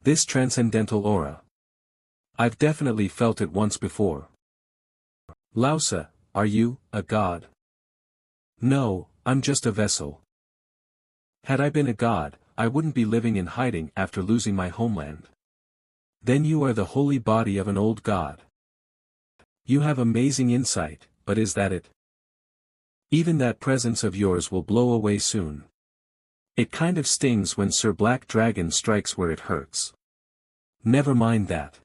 This transcendental aura. I've definitely felt it once before. Lausa, are you a god? No, I'm just a vessel. Had I been a god, I wouldn't be living in hiding after losing my homeland. Then you are the holy body of an old god. You have amazing insight, but is that it? Even that presence of yours will blow away soon. It kind of stings when Sir Black Dragon strikes where it hurts. Never mind that.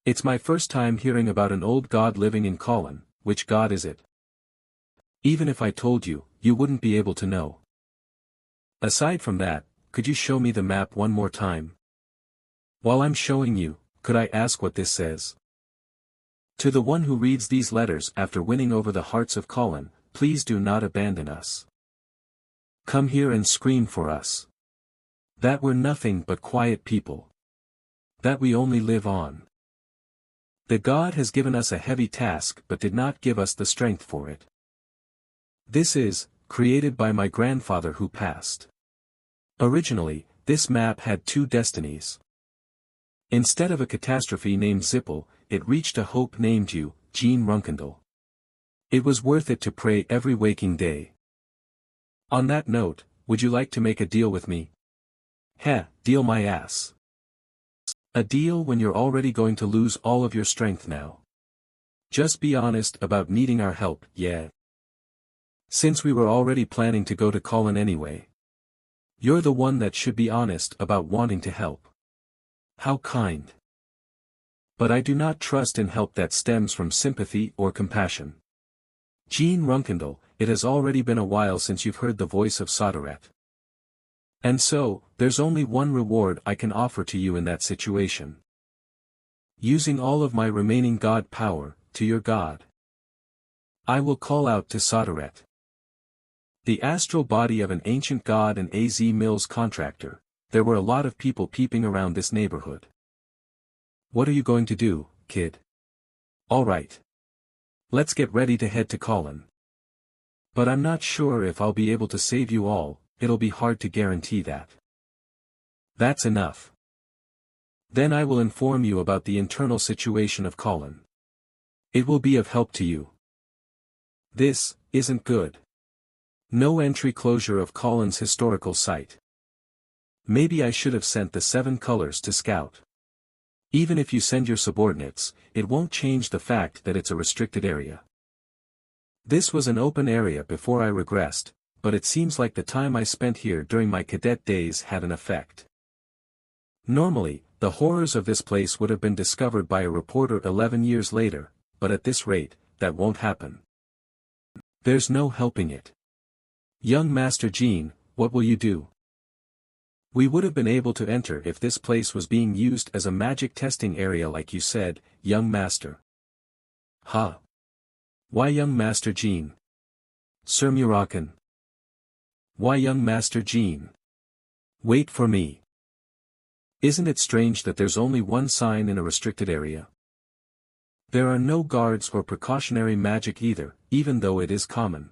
It's my first time hearing about an old god living in Colin. Which god is it? Even if I told you, you wouldn't be able to know. Aside from that, could you show me the map one more time? While I'm showing you, could I ask what this says? To the one who reads these letters after winning over the hearts of Colin, please do not abandon us. Come here and scream for us. That we're nothing but quiet people. That we only live on. The God has given us a heavy task but did not give us the strength for it. This is, created by my grandfather who passed. Originally, this map had two destinies. Instead of a catastrophe named Zippel, it reached a hope named you, Jean Runkendall. It was worth it to pray every waking day. On that note, would you like to make a deal with me? Heh, deal my ass. A deal when you're already going to lose all of your strength now. Just be honest about needing our help, yeah. Since we were already planning to go to Colin anyway. You're the one that should be honest about wanting to help. How kind. But I do not trust in help that stems from sympathy or compassion. Jean Runkendall, it has already been a while since you've heard the voice of Sodaret. And so, there's only one reward I can offer to you in that situation. Using all of my remaining God power, to your God. I will call out to Sodaret. The astral body of an ancient god and AZ Mills contractor. There were a lot of people peeping around this neighborhood. What are you going to do, kid? All right. Let's get ready to head to Colin. But I'm not sure if I'll be able to save you all, it'll be hard to guarantee that. That's enough. Then I will inform you about the internal situation of Colin. It will be of help to you. This isn't good. No entry closure of Colin's historical site. Maybe I should have sent the 7 colors to scout. Even if you send your subordinates, it won't change the fact that it's a restricted area. This was an open area before I regressed, but it seems like the time I spent here during my cadet days had an effect. Normally, the horrors of this place would have been discovered by a reporter 11 years later, but at this rate, that won't happen. There's no helping it. Young Master Jean, what will you do? We would have been able to enter if this place was being used as a magic testing area like you said, young master. Ha! Why young Master Jean? Sir Murakan. Why young Master Jean? Wait for me. Isn't it strange that there's only one sign in a restricted area? There are no guards or precautionary magic either, even though it is common.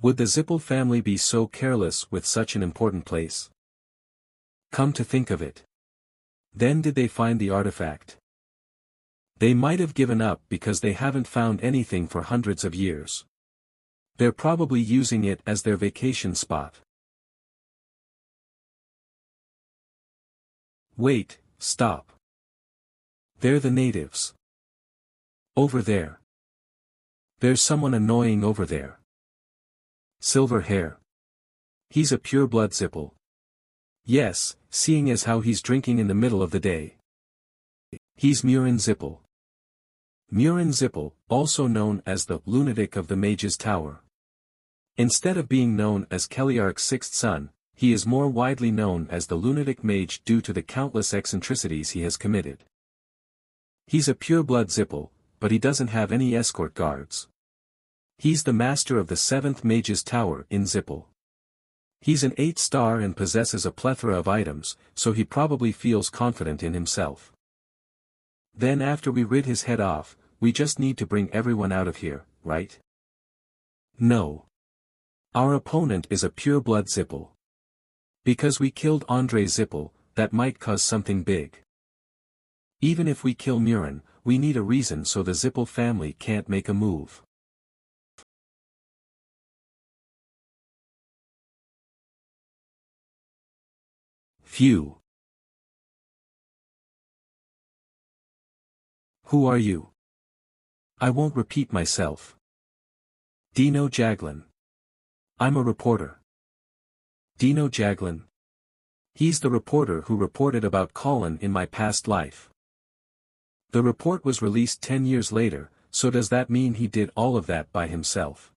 Would the Zippel family be so careless with such an important place? Come to think of it. Then did they find the artifact? They might have given up because they haven't found anything for hundreds of years. They're probably using it as their vacation spot. Wait, stop. They're the natives. Over there. There's someone annoying over there. Silver hair. He's a pure-blood Zippel. Yes, seeing as how he's drinking in the middle of the day. He's Murin Zippel. Murin Zippel, also known as the lunatic of the Mage's Tower. Instead of being known as Keliark's sixth son, he is more widely known as the lunatic mage due to the countless eccentricities he has committed. He's a pure-blood Zippel, but he doesn't have any escort guards. He's the master of the 7th Mage's Tower in Zippel. He's an 8-star and possesses a plethora of items, so he probably feels confident in himself. Then after we rid his head off, we just need to bring everyone out of here, right? No. Our opponent is a pure-blood Zippel. Because we killed Andre Zippel, that might cause something big. Even if we kill Murin, we need a reason so the Zippel family can't make a move. Phew. Who are you? I won't repeat myself. Dino Jaglin. I'm a reporter. Dino Jaglin. He's the reporter who reported about Colin in my past life. The report was released 10 years later, so does that mean he did all of that by himself?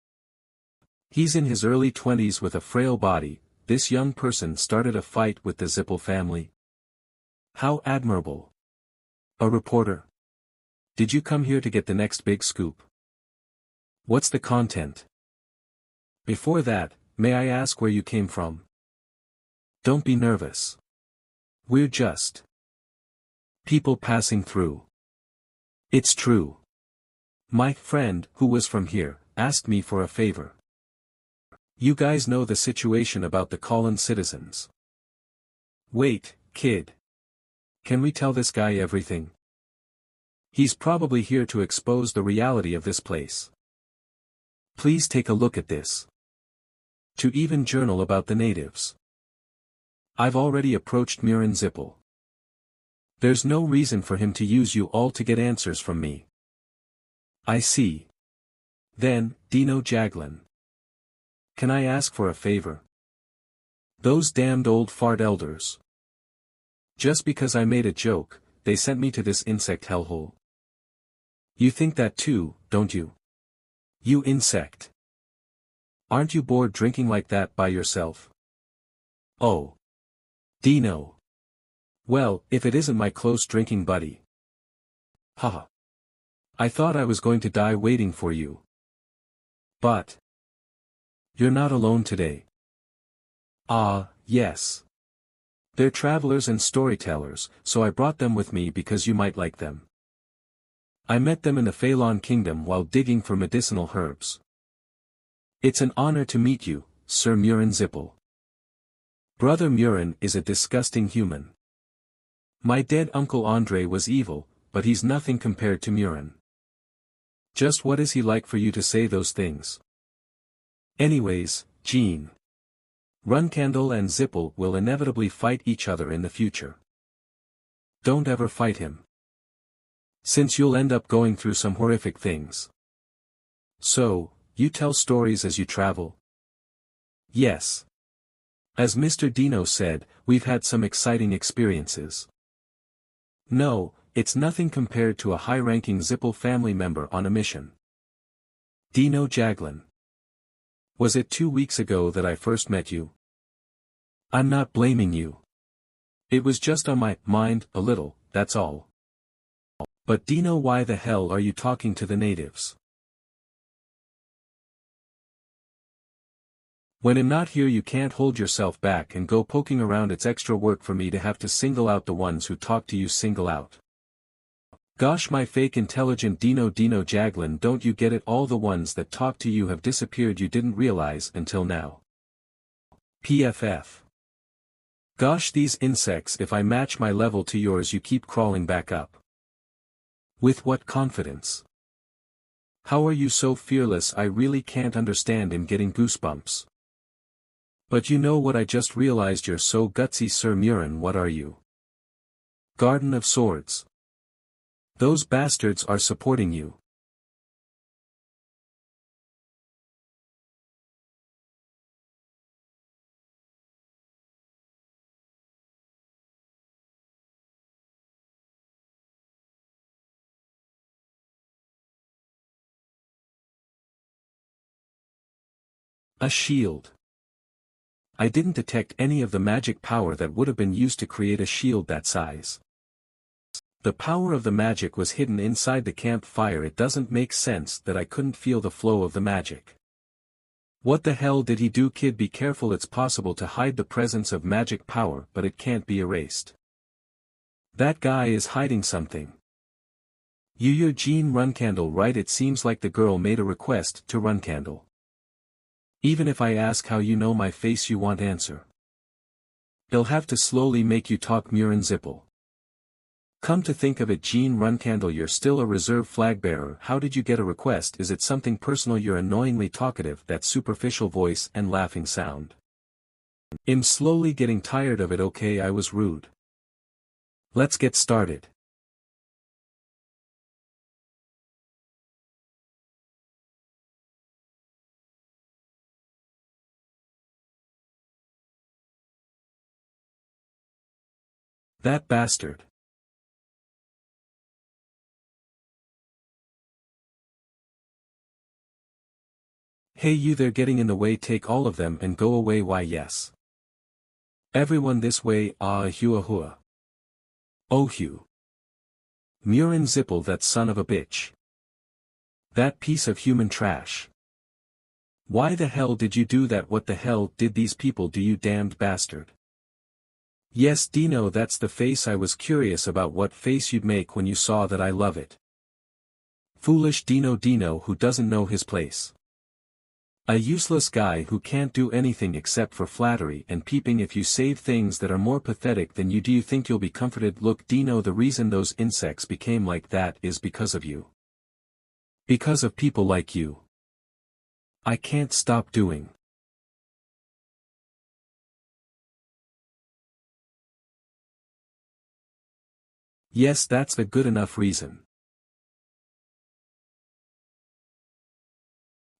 He's in his early 20s with a frail body. This young person started a fight with the Zippel family. How admirable. A reporter. Did you come here to get the next big scoop? What's the content? Before that, may I ask where you came from? Don't be nervous. We're just people passing through. It's true. My friend, who was from here, asked me for a favor. You guys know the situation about the Colin citizens. Wait, kid. Can we tell this guy everything? He's probably here to expose the reality of this place. Please take a look at this. To even journal about the natives. I've already approached Murin Zippel. There's no reason for him to use you all to get answers from me. I see. Then, Dino Jaglin. Can I ask for a favor? Those damned old fart elders. Just because I made a joke, they sent me to this insect hellhole. You think that too, don't you? You insect. Aren't you bored drinking like that by yourself? Oh. Dino. Well, if it isn't my close drinking buddy. Haha. I thought I was going to die waiting for you. But. You're not alone today. Ah, yes. They're travelers and storytellers, so I brought them with me because you might like them. I met them in the Phalon Kingdom while digging for medicinal herbs. It's an honor to meet you, Sir Murin Zippel. Brother Murin is a disgusting human. My dead Uncle Andre was evil, but he's nothing compared to Murin. Just what is he like for you to say those things? Anyways, Jean. Runcandle and Zippel will inevitably fight each other in the future. Don't ever fight him. Since you'll end up going through some horrific things. So, you tell stories as you travel? Yes. As Mr. Dino said, we've had some exciting experiences. No, it's nothing compared to a high-ranking Zippel family member on a mission. Dino Jaglin. Was it 2 weeks ago that I first met you? I'm not blaming you. It was just on my mind, a little, that's all. But Dino, why the hell are you talking to the natives? When I'm not here you can't hold yourself back and go poking around. It's extra work for me to have to single out the ones who talk to you. Single out. Gosh, my fake intelligent Dino Jaglin, don't you get it? All the ones that talk to you have disappeared. You didn't realize until now. PFF. Gosh, these insects, if I match my level to yours you keep crawling back up. With what confidence? How are you so fearless? I really can't understand. I'm getting goosebumps. But you know what I just realized? You're so gutsy, Sir Murin. What are you? Garden of Swords. Those bastards are supporting you. A shield. I didn't detect any of the magic power that would have been used to create a shield that size. The power of the magic was hidden inside the campfire. It doesn't make sense that I couldn't feel the flow of the magic. What the hell did he do? Kid, be careful. It's possible to hide the presence of magic power, but it can't be erased. That guy is hiding something. You're Jean Runcandle, right? It seems like the girl made a request to Runcandle. Even if I ask how you know my face, you won't answer. He'll have to slowly make you talk. Murin Zippel. Come to think of it, Jean Runcandle, you're still a reserve flag bearer. How did you get a request? Is it something personal? You're annoyingly talkative. That superficial voice and laughing sound. I'm slowly getting tired of it. Okay, I was rude. Let's get started. That bastard. Hey you, they're getting in the way. Take all of them and go away. Why yes. Everyone this way. Ahua. Oh Hugh. Murin Zippel, that son of a bitch. That piece of human trash. Why the hell did you do that? What the hell did these people do, you damned bastard? Yes Dino, that's the face. I was curious about what face you'd make when you saw that. I love it. Foolish Dino who doesn't know his place. A useless guy who can't do anything except for flattery and peeping if you save things that are more pathetic than you. Do you think you'll be comforted? Look, Dino, the reason those insects became like that is because of you. Because of people like you. I can't stop doing. Yes, that's a good enough reason.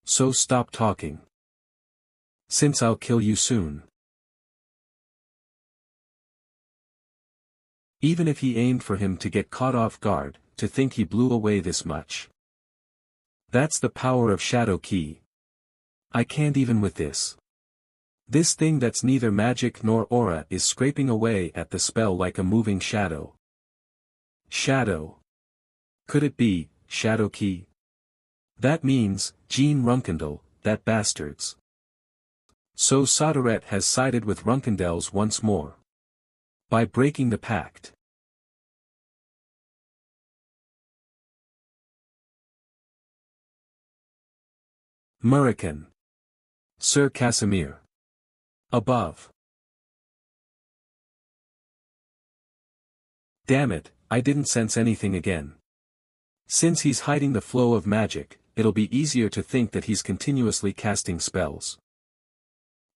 So stop talking. Since I'll kill you soon. Even if he aimed for him to get caught off guard, to think he blew away this much. That's the power of Shadow Key. I can't even with this. This thing that's neither magic nor aura is scraping away at the spell like a moving shadow. Shadow. Could it be, Shadow Key? That means, Jean Runkendel, that bastards. So Soderette has sided with Runkendels once more. By breaking the pact. Murican. Sir Casimir. Above. Damn it, I didn't sense anything again. Since he's hiding the flow of magic, it'll be easier to think that he's continuously casting spells.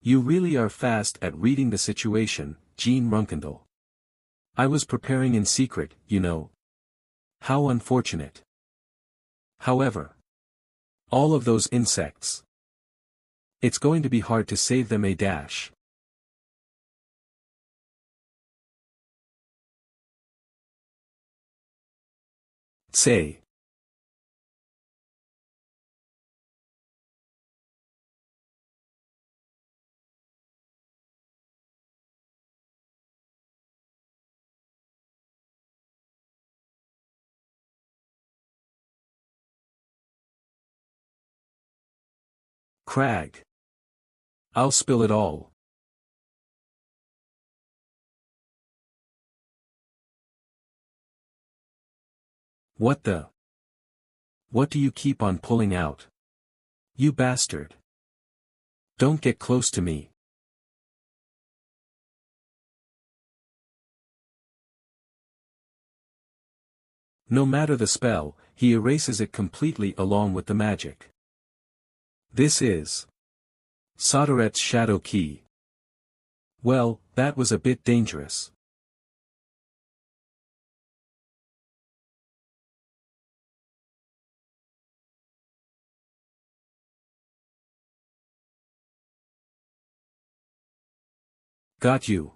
You really are fast at reading the situation, Jean Runkendel. I was preparing in secret, you know. How unfortunate. However. All of those insects. It's going to be hard to save them. Say. Crag. I'll spill it all. What the? What do you keep on pulling out? You bastard. Don't get close to me. No matter the spell, he erases it completely along with the magic. This is Soderette's Shadow Key. Well, that was a bit dangerous. Got you.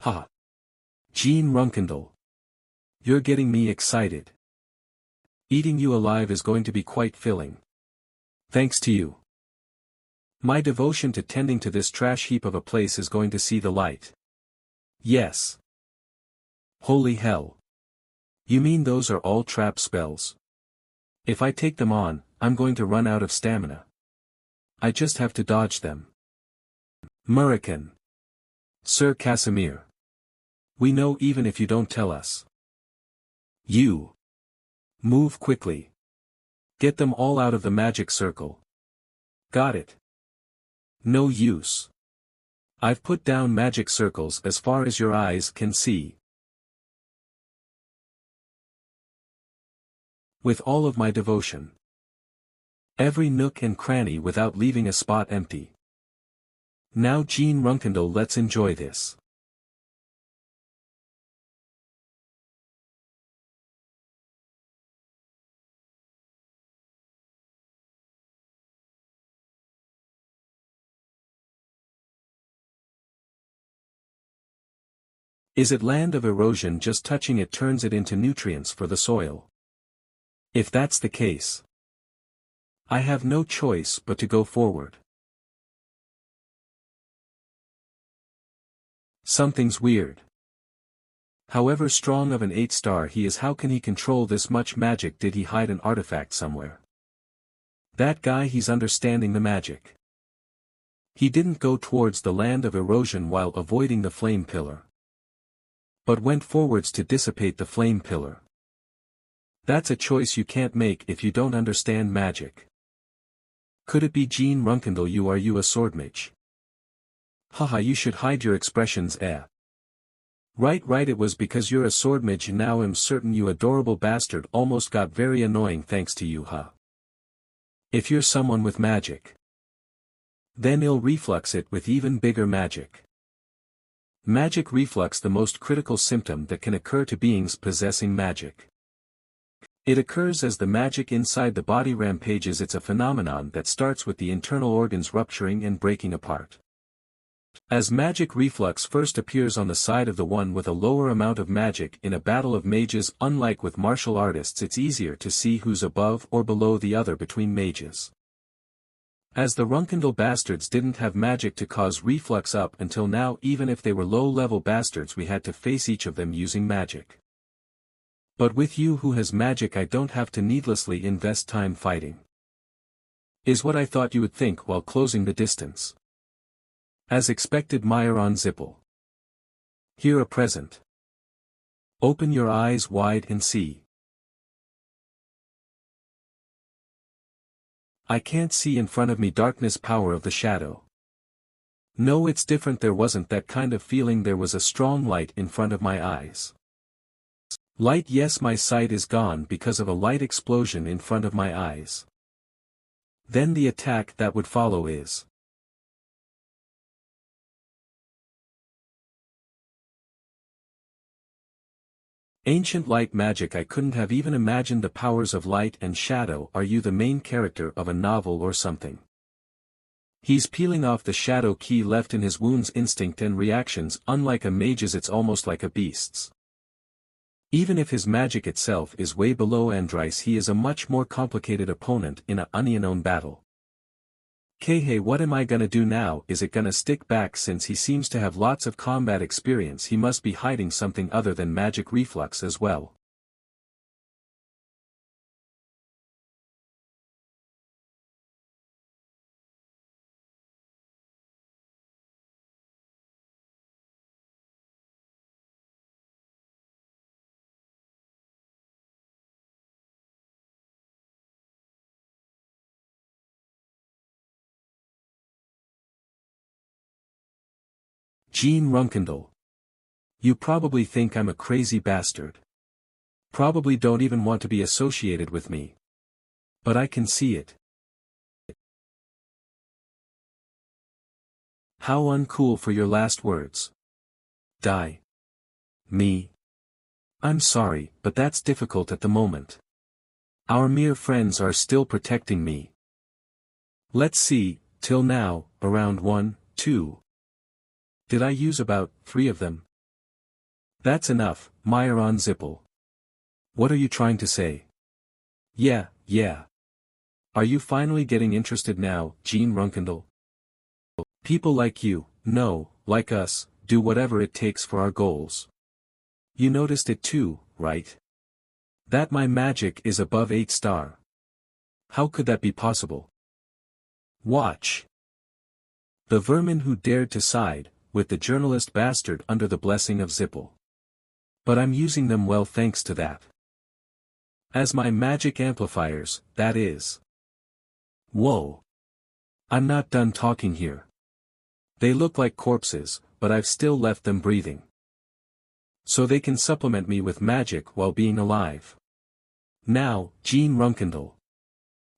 Ha. Jean Runkendel. You're getting me excited. Eating you alive is going to be quite filling. Thanks to you. My devotion to tending to this trash heap of a place is going to see the light. Yes. Holy hell. You mean those are all trap spells? If I take them on, I'm going to run out of stamina. I just have to dodge them. Murican. Sir Casimir. We know even if you don't tell us. You. Move quickly. Get them all out of the magic circle. Got it. No use. I've put down magic circles as far as your eyes can see. With all of my devotion. Every nook and cranny without leaving a spot empty. Now Jean Runkendel, let's enjoy this. Is it land of erosion? Just touching it turns it into nutrients for the soil. If that's the case, I have no choice but to go forward. Something's weird. However strong of an 8-star he is, how can he control this much magic? Did he hide an artifact somewhere? That guy, he's understanding the magic. He didn't go towards the land of erosion while avoiding the flame pillar, but went forwards to dissipate the flame pillar. That's a choice you can't make if you don't understand magic. Could it be Jean Runkindle? You a sword mage? Haha, you should hide your expressions, eh? Right, it was because you're a sword mage. Now I'm certain you adorable bastard almost got very annoying thanks to you, huh? If you're someone with magic, then I'll reflux it with even bigger magic. Magic reflux, the most critical symptom that can occur to beings possessing magic. It occurs as the magic inside the body rampages. It's a phenomenon that starts with the internal organs rupturing and breaking apart. As magic reflux first appears on the side of the one with a lower amount of magic in a battle of mages, unlike with martial artists, it's easier to see who's above or below the other between mages. As the Runkindle bastards didn't have magic to cause reflux up until now, even if they were low-level bastards, we had to face each of them using magic. But with you who has magic, I don't have to needlessly invest time fighting. Is what I thought you would think while closing the distance. As expected, Myron Zipple. Here a present. Open your eyes wide and see. I can't see in front of me. Darkness, power of the shadow. No, it's different. There wasn't that kind of feeling. There was a strong light in front of my eyes. Light, yes, my sight is gone because of a light explosion in front of my eyes. Then the attack that would follow is. Ancient light magic. I couldn't have even imagined the powers of light and shadow. Are you the main character of a novel or something? He's peeling off the shadow key left in his wounds. Instinct and reactions, unlike a mage's, it's almost like a beast's. Even if his magic itself is way below Andrice, he is a much more complicated opponent in a unknown battle. Hey, what am I gonna do now? Is it gonna stick back? Since he seems to have lots of combat experience, he must be hiding something other than magic reflux as well. Jean Runkindle. You probably think I'm a crazy bastard. Probably don't even want to be associated with me. But I can see it. How uncool for your last words. Die. Me. I'm sorry, but that's difficult at the moment. Our mere friends are still protecting me. Let's see, till now, around 1, 2. Did I use about 3 of them? That's enough, Myron Zipple. What are you trying to say? Yeah. Are you finally getting interested now, Jean Runkindle? People like you, no, like us, do whatever it takes for our goals. You noticed it too, right? That my magic is above 8-star. How could that be possible? Watch. The vermin who dared to side with the journalist bastard under the blessing of Zipple. But I'm using them well thanks to that. As my magic amplifiers, that is. Whoa. I'm not done talking here. They look like corpses, but I've still left them breathing. So they can supplement me with magic while being alive. Now, Jean Runkindle.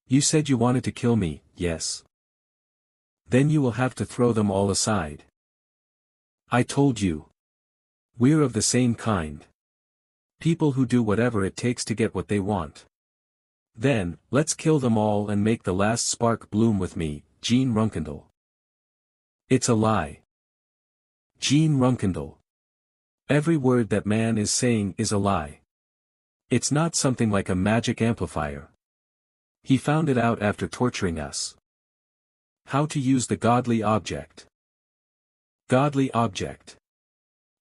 You said you wanted to kill me, yes? Then you will have to throw them all aside. I told you. We're of the same kind. People who do whatever it takes to get what they want. Then, let's kill them all and make the last spark bloom with me, Jean Runkindle. It's a lie. Jean Runkindle. Every word that man is saying is a lie. It's not something like a magic amplifier. He found it out after torturing us. How to use the godly object. Godly object.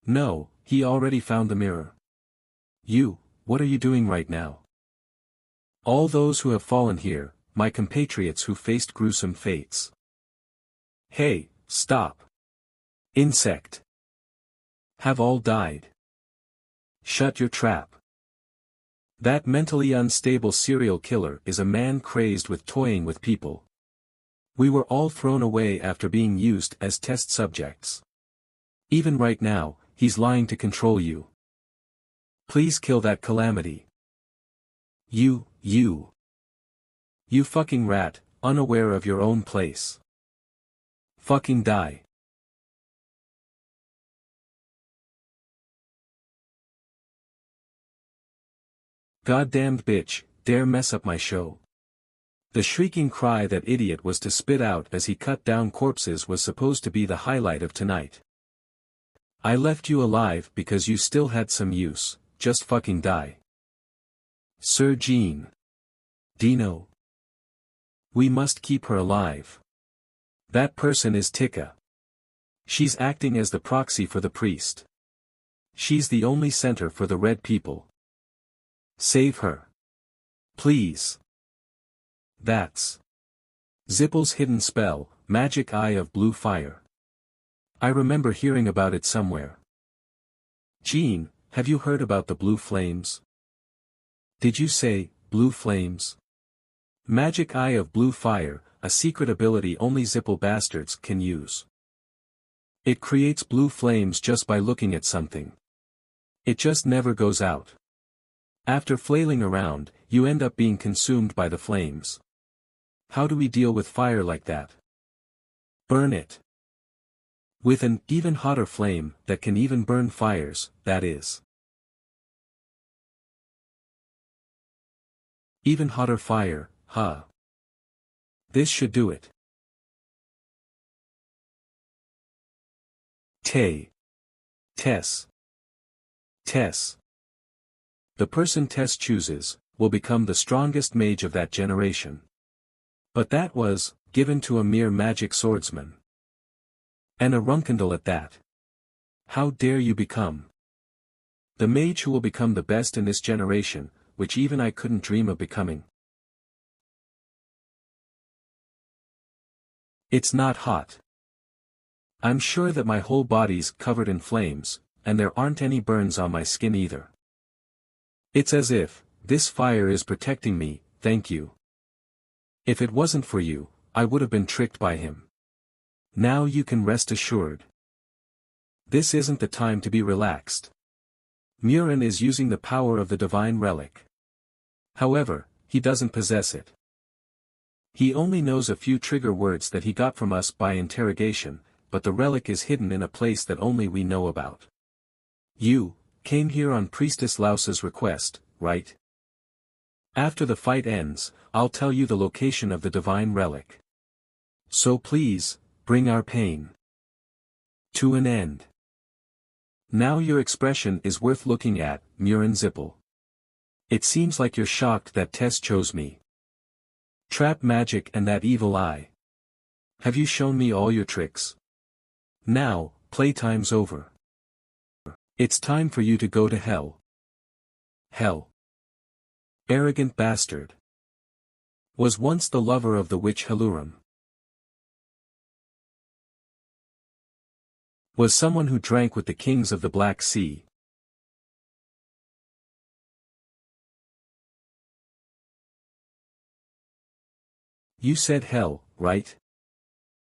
No, he already found the mirror. You, what are you doing right now? All those who have fallen here, my compatriots who faced gruesome fates. Hey, stop. Insect. Have all died. Shut your trap. That mentally unstable serial killer is a man crazed with toying with people. We were all thrown away after being used as test subjects. Even right now, he's lying to control you. Please kill that calamity. You fucking rat, unaware of your own place. Fucking die. Goddamned bitch, dare mess up my show. The shrieking cry that idiot was to spit out as he cut down corpses was supposed to be the highlight of tonight. I left you alive because you still had some use, just fucking die. Sir Jean. Dino. We must keep her alive. That person is Tika. She's acting as the proxy for the priest. She's the only center for the red people. Save her. Please. That's Zippel's hidden spell, Magic Eye of Blue Fire. I remember hearing about it somewhere. Jean, have you heard about the blue flames? Did you say, blue flames? Magic Eye of Blue Fire, a secret ability only Zippel bastards can use. It creates blue flames just by looking at something. It just never goes out. After flailing around, you end up being consumed by the flames. How do we deal with fire like that? Burn it. With an even hotter flame that can even burn fires, that is. Even hotter fire, huh? This should do it. Tess. The person Tess chooses, will become the strongest mage of that generation. But that was, given to a mere magic swordsman. And a Runkendal at that. How dare you become the mage who will become the best in this generation, which even I couldn't dream of becoming. It's not hot. I'm sure that my whole body's covered in flames, and there aren't any burns on my skin either. It's as if, this fire is protecting me, thank you. If it wasn't for you, I would have been tricked by him. Now you can rest assured. This isn't the time to be relaxed. Murin is using the power of the divine relic. However, he doesn't possess it. He only knows a few trigger words that he got from us by interrogation, but the relic is hidden in a place that only we know about. You came here on Priestess Laus's request, right? After the fight ends, I'll tell you the location of the divine relic. So please, bring our pain to an end. Now your expression is worth looking at, Murin Zippel. It seems like you're shocked that Tess chose me. Trap magic and that evil eye. Have you shown me all your tricks? Now, playtime's over. It's time for you to go to hell. Hell. Arrogant bastard. Was once the lover of the witch Haluram. Was someone who drank with the kings of the Black Sea. You said hell, right?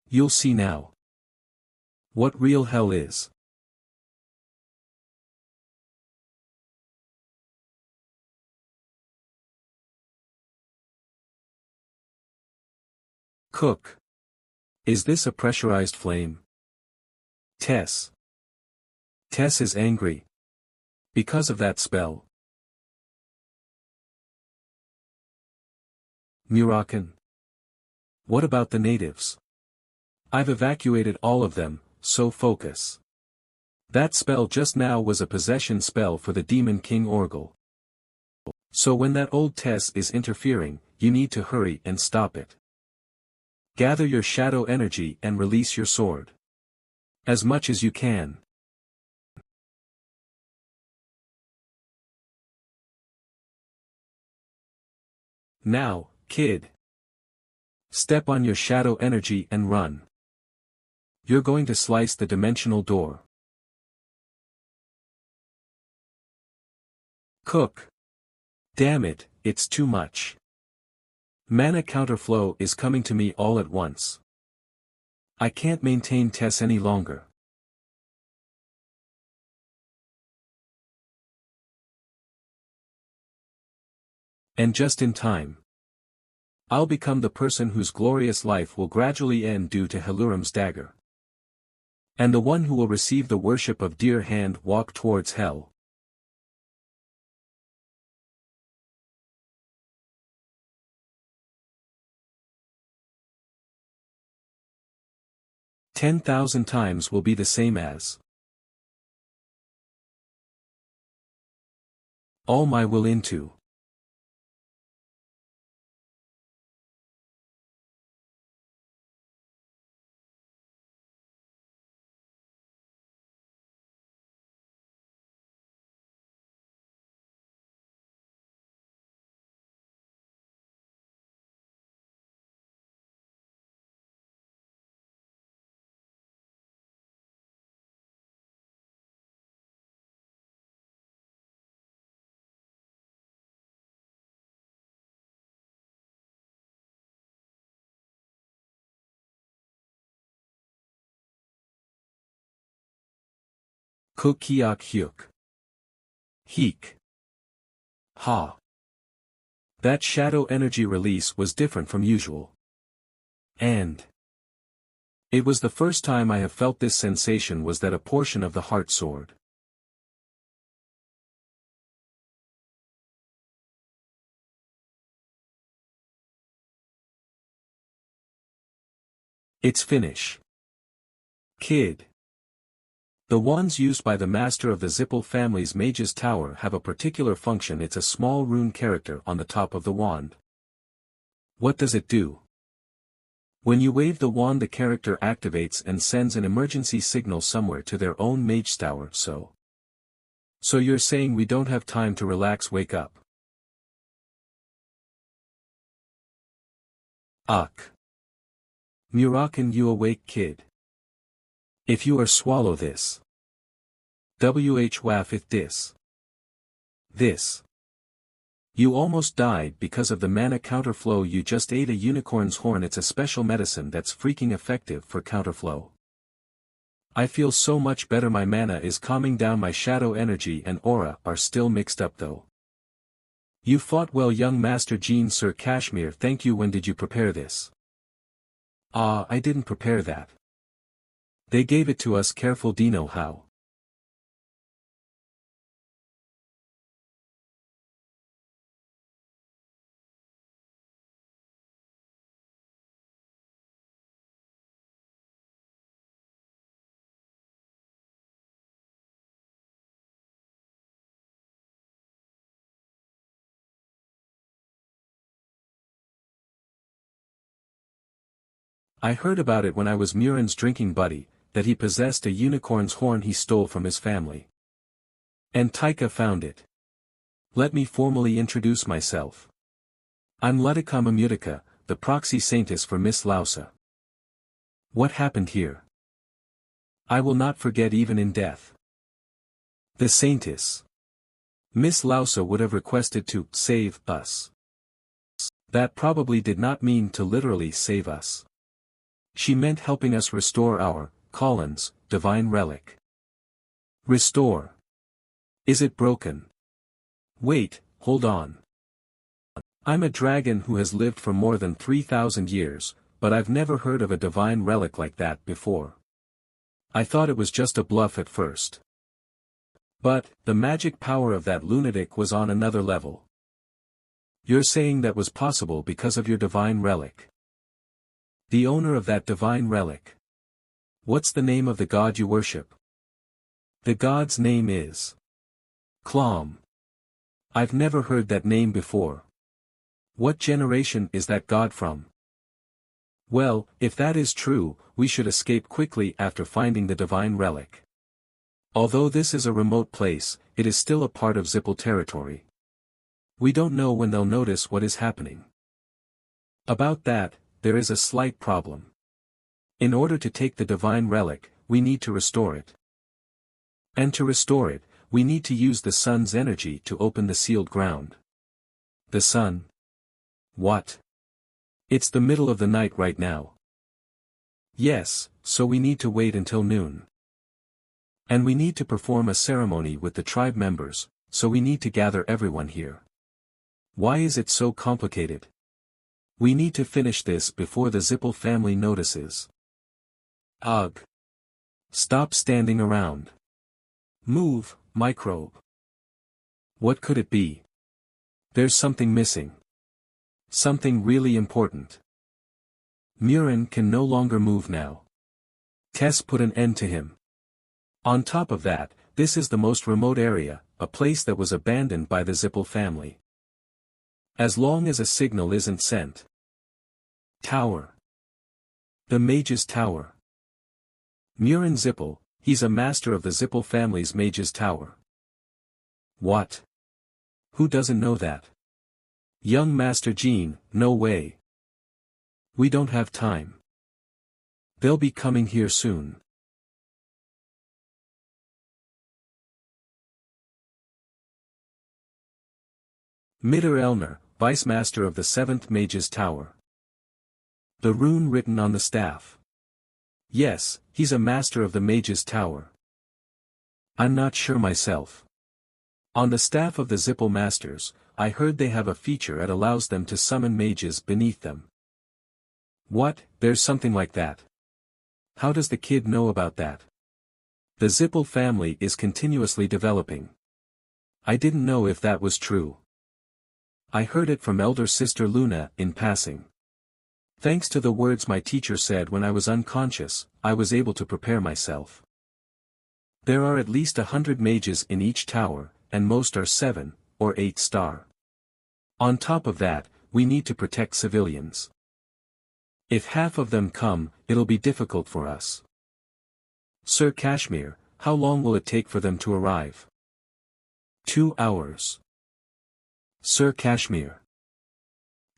You'll see now. What real hell is. Cook. Is this a pressurized flame? Tess. Tess is angry. Because of that spell. Murakan. What about the natives? I've evacuated all of them, so focus. That spell just now was a possession spell for the Demon King Orgel. So when that old Tess is interfering, you need to hurry and stop it. Gather your shadow energy and release your sword. As much as you can. Now, kid. Step on your shadow energy and run. You're going to slice the dimensional door. Cook. Damn it, it's too much. Mana counterflow is coming to me all at once. I can't maintain Tess any longer. And just in time. I'll become the person whose glorious life will gradually end due to Heluram's dagger. And the one who will receive the worship of Dear Hand walk towards hell. "10,000 times will be the same as all my will into." Kukiak hyuk. Heek. Ha. That shadow energy release was different from usual. And it was the first time I have felt this sensation was that a portion of the heart soared. It's finish. Kid. The wands used by the master of the Zippel family's mage's tower have a particular function. It's a small rune character on the top of the wand. What does it do? When you wave the wand, the character activates and sends an emergency signal somewhere to their own mage tower. So you're saying we don't have time to relax, wake up? Uk. Murakan, you awake, kid? If you are, swallow this. WH waff it this. You almost died because of the mana counterflow. You just ate a unicorn's horn. It's a special medicine that's freaking effective for counterflow. I feel so much better. My mana is calming down. My shadow energy and aura are still mixed up though. You fought well, young Master Jean. Sir Kashmir, thank you. When did you prepare this? I didn't prepare that. They gave it to us. Careful, Dino. How? I heard about it when I was Murin's drinking buddy, that he possessed a unicorn's horn he stole from his family. And Taika found it. Let me formally introduce myself. I'm Ludicama Mutica, the proxy saintess for Miss Lausa. What happened here? I will not forget even in death. The saintess. Miss Lausa would have requested to save us. That probably did not mean to literally save us. She meant helping us restore our, Collins, divine relic. Restore. Is it broken? Wait, hold on. I'm a dragon who has lived for more than 3,000 years, but I've never heard of a divine relic like that before. I thought it was just a bluff at first. But, the magic power of that lunatic was on another level. You're saying that was possible because of your divine relic? The owner of that divine relic. What's the name of the god you worship? The god's name is Clom. I've never heard that name before. What generation is that god from? Well, if that is true, we should escape quickly after finding the divine relic. Although this is a remote place, it is still a part of Zippel territory. We don't know when they'll notice what is happening. About that, there is a slight problem. In order to take the divine relic, we need to restore it. And to restore it, we need to use the sun's energy to open the sealed ground. The sun? What? It's the middle of the night right now. Yes, so we need to wait until noon. And we need to perform a ceremony with the tribe members, so we need to gather everyone here. Why is it so complicated? We need to finish this before the Zippel family notices. Ugh. Stop standing around. Move, microbe. What could it be? There's something missing. Something really important. Murin can no longer move now. Tess put an end to him. On top of that, this is the most remote area, a place that was abandoned by the Zippel family. As long as a signal isn't sent. Tower. The Mage's Tower. Murin Zippel, he's a master of the Zippel family's Mage's Tower. What? Who doesn't know that? Young Master Jean, no way. We don't have time. They'll be coming here soon. Mitter Elner, Vice Master of the 7th Mage's Tower. The rune written on the staff. Yes, he's a master of the Mage's Tower. I'm not sure myself. On the staff of the Zippel Masters, I heard they have a feature that allows them to summon mages beneath them. What, there's something like that? How does the kid know about that? The Zippel family is continuously developing. I didn't know if that was true. I heard it from elder sister Luna in passing. Thanks to the words my teacher said when I was unconscious, I was able to prepare myself. There are at least 100 mages in each tower, and most are 7 or 8 star. On top of that, we need to protect civilians. If half of them come, it'll be difficult for us. Sir Kashmir, how long will it take for them to arrive? 2 hours. Sir Kashmir.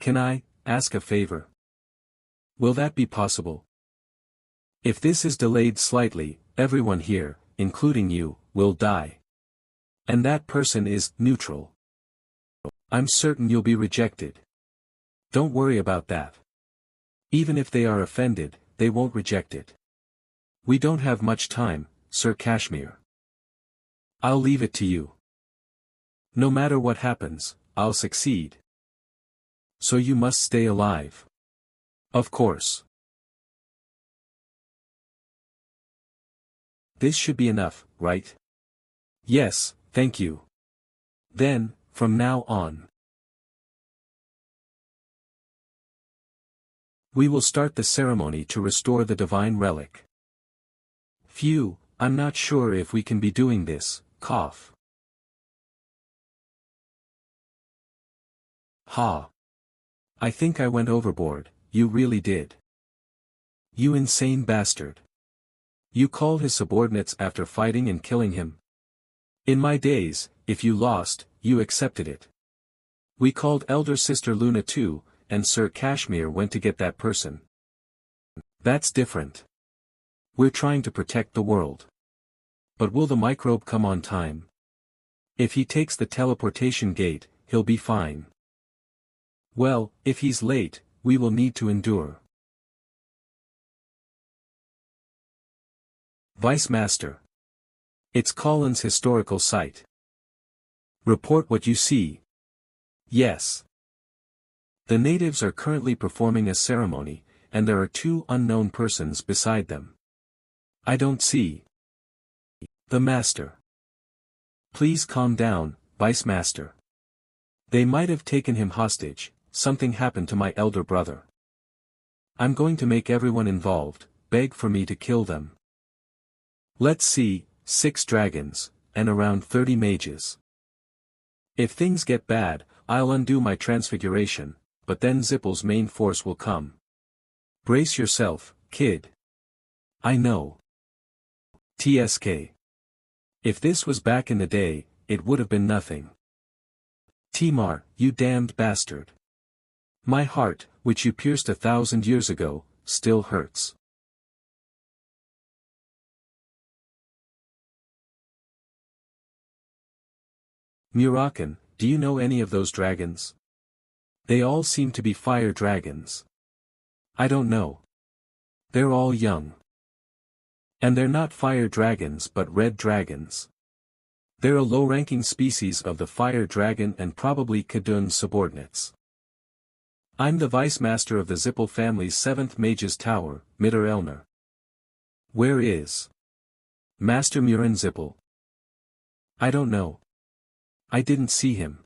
Can I ask a favor? Will that be possible? If this is delayed slightly, everyone here, including you, will die. And that person is neutral. I'm certain you'll be rejected. Don't worry about that. Even if they are offended, they won't reject it. We don't have much time, Sir Kashmir. I'll leave it to you. No matter what happens, I'll succeed. So you must stay alive. Of course. This should be enough, right? Yes, thank you. Then, from now on, we will start the ceremony to restore the divine relic. Phew, I'm not sure if we can be doing this, cough. Ha. I think I went overboard, you really did. You insane bastard. You called his subordinates after fighting and killing him. In my days, if you lost, you accepted it. We called elder sister Luna too, and Sir Kashmir went to get that person. That's different. We're trying to protect the world. But will the microbe come on time? If he takes the teleportation gate, he'll be fine. Well, if he's late, we will need to endure. Vice Master. It's Colin's historical site. Report what you see. Yes. The natives are currently performing a ceremony, and there are 2 unknown persons beside them. I don't see. The Master. Please calm down, Vice Master. They might have taken him hostage. Something happened to my elder brother. I'm going to make everyone involved beg for me to kill them. Let's see, 6 dragons, and around 30 mages. If things get bad, I'll undo my transfiguration, but then Zippel's main force will come. Brace yourself, kid. I know. TSK. If this was back in the day, it would have been nothing. Timar, you damned bastard. My heart, which you pierced 1,000 years ago, still hurts. Murakan, do you know any of those dragons? They all seem to be fire dragons. I don't know. They're all young. And they're not fire dragons but red dragons. They're a low-ranking species of the fire dragon and probably Kadun's subordinates. I'm the vice master of the Zippel family's 7th Mage's Tower, Mitter Elner. Where is Master Murin Zippel? I don't know. I didn't see him.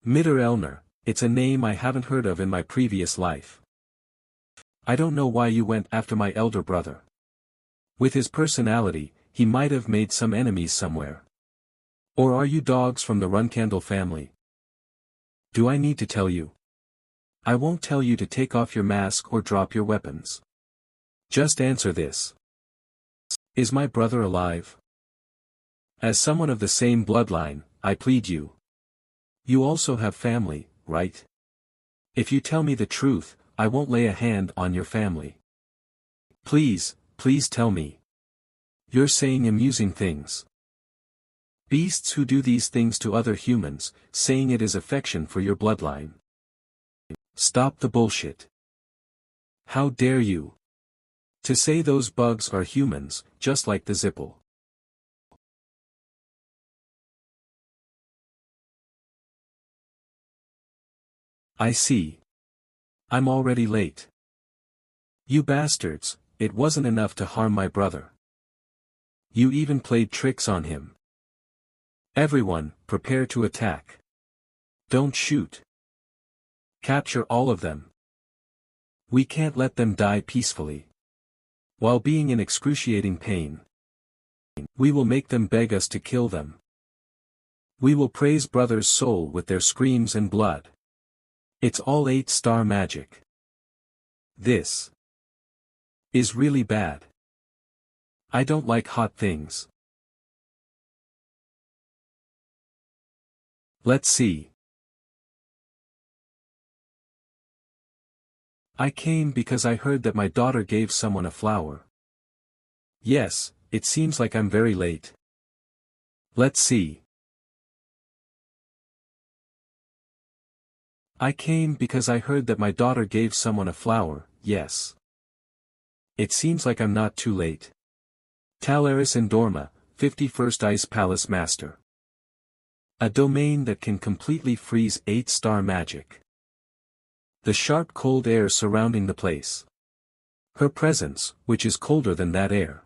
Mitter Elner, it's a name I haven't heard of in my previous life. I don't know why you went after my elder brother. With his personality, he might have made some enemies somewhere. Or are you dogs from the Runcandle family? Do I need to tell you? I won't tell you to take off your mask or drop your weapons. Just answer this. Is my brother alive? As someone of the same bloodline, I plead you. You also have family, right? If you tell me the truth, I won't lay a hand on your family. Please, please tell me. You're saying amusing things. Beasts who do these things to other humans, saying it is affection for your bloodline. Stop the bullshit. How dare you? To say those bugs are humans, just like the Zippel. I see. I'm already late. You bastards, it wasn't enough to harm my brother. You even played tricks on him. Everyone, prepare to attack. Don't shoot. Capture all of them. We can't let them die peacefully. While being in excruciating pain. We will make them beg us to kill them. We will praise brother's soul with their screams and blood. It's all 8-star magic. This is really bad. I don't like hot things. Let's see. I came because I heard that my daughter gave someone a flower. Yes, it seems like I'm very late. Let's see. I came because I heard that my daughter gave someone a flower, yes. It seems like I'm not too late. Talaris Endorma, 51st Ice Palace Master. A domain that can completely freeze 8-star magic. The sharp cold air surrounding the place. Her presence, which is colder than that air.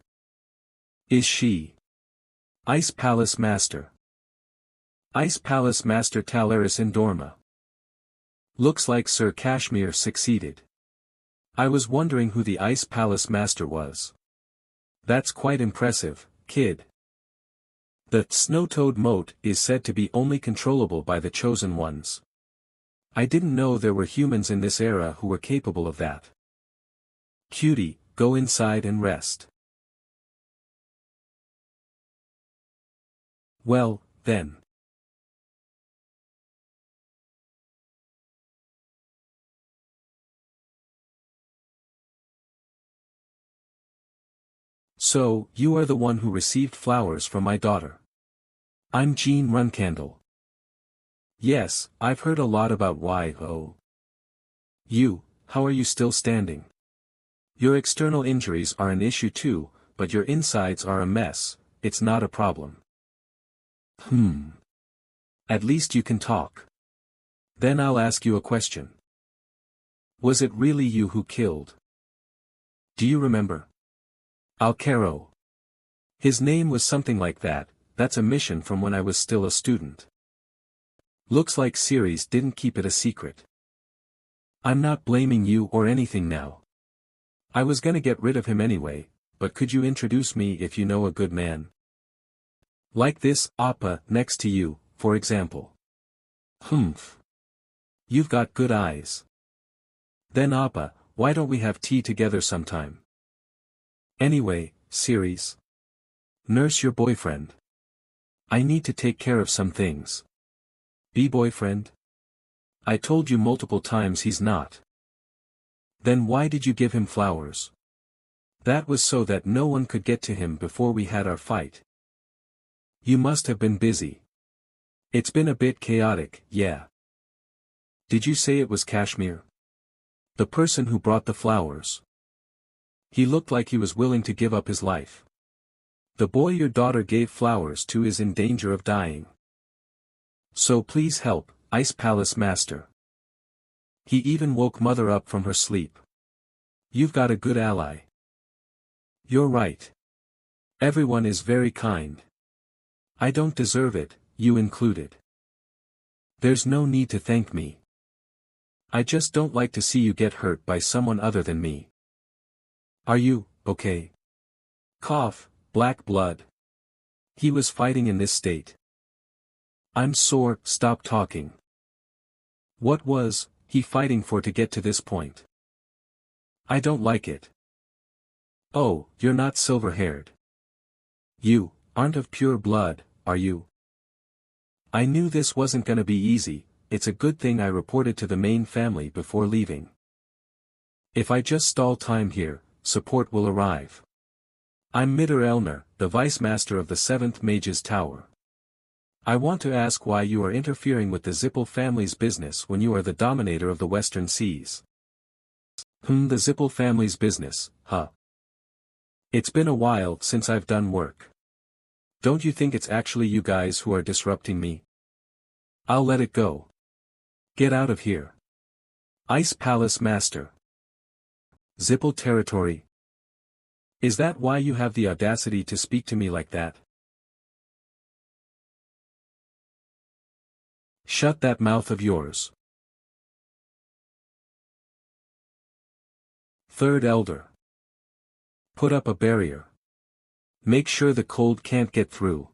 Is she? Ice Palace Master. Ice Palace Master Talaris Endorma. Looks like Sir Kashmir succeeded. I was wondering who the Ice Palace Master was. That's quite impressive, kid. The Snow-Toad Moat is said to be only controllable by the Chosen Ones. I didn't know there were humans in this era who were capable of that. Cutie, go inside and rest. Well, then. So, you are the one who received flowers from my daughter. I'm Jean Runcandle. Yes, I've heard a lot about why. You, how are you still standing? Your external injuries are an issue too, but your insides are a mess, it's not a problem. At least you can talk. Then I'll ask you a question. Was it really you who killed? Do you remember? Alcaro. His name was something like that, that's a mission from when I was still a student. Looks like Ceres didn't keep it a secret. I'm not blaming you or anything now. I was gonna get rid of him anyway, but could you introduce me if you know a good man? Like this Appa next to you, for example. You've got good eyes. Then Appa, why don't we have tea together sometime? Anyway, Ceres. Nurse your boyfriend. I need to take care of some things. Be boyfriend? I told you multiple times he's not. Then why did you give him flowers? That was so that no one could get to him before we had our fight. You must have been busy. It's been a bit chaotic, yeah. Did you say it was Kashmir? The person who brought the flowers. He looked like he was willing to give up his life. The boy your daughter gave flowers to is in danger of dying. So please help, Ice Palace Master. He even woke Mother up from her sleep. You've got a good ally. You're right. Everyone is very kind. I don't deserve it, you included. There's no need to thank me. I just don't like to see you get hurt by someone other than me. Are you, okay? Cough, black blood. He was fighting in this state. I'm sore, stop talking. What was he fighting for to get to this point? I don't like it. Oh, you're not silver-haired. You aren't of pure blood, are you? I knew this wasn't gonna be easy. It's a good thing I reported to the main family before leaving. If I just stall time here, support will arrive. I'm Midder Elner, the Vice Master of the 7th Mage's Tower. I want to ask why you are interfering with the Zippel family's business when you are the dominator of the Western Seas. The Zippel family's business, huh? It's been a while since I've done work. Don't you think it's actually you guys who are disrupting me? I'll let it go. Get out of here. Ice Palace Master. Zippel territory. Is that why you have the audacity to speak to me like that? Shut that mouth of yours. Third Elder. Put up a barrier. Make sure the cold can't get through.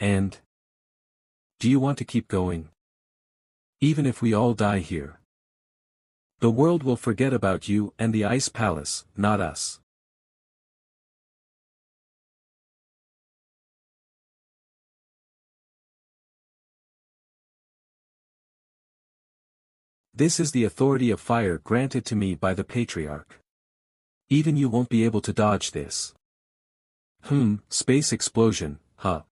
And? Do you want to keep going? Even if we all die here. The world will forget about you and the Ice Palace, not us. This is the authority of fire granted to me by the Patriarch. Even you won't be able to dodge this. Space explosion, huh?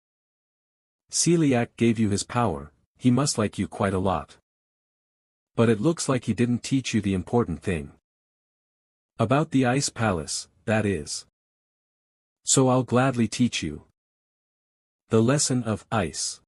Celiac gave you his power, he must like you quite a lot. But it looks like he didn't teach you the important thing. About the Ice Palace, that is. So I'll gladly teach you. The lesson of ice.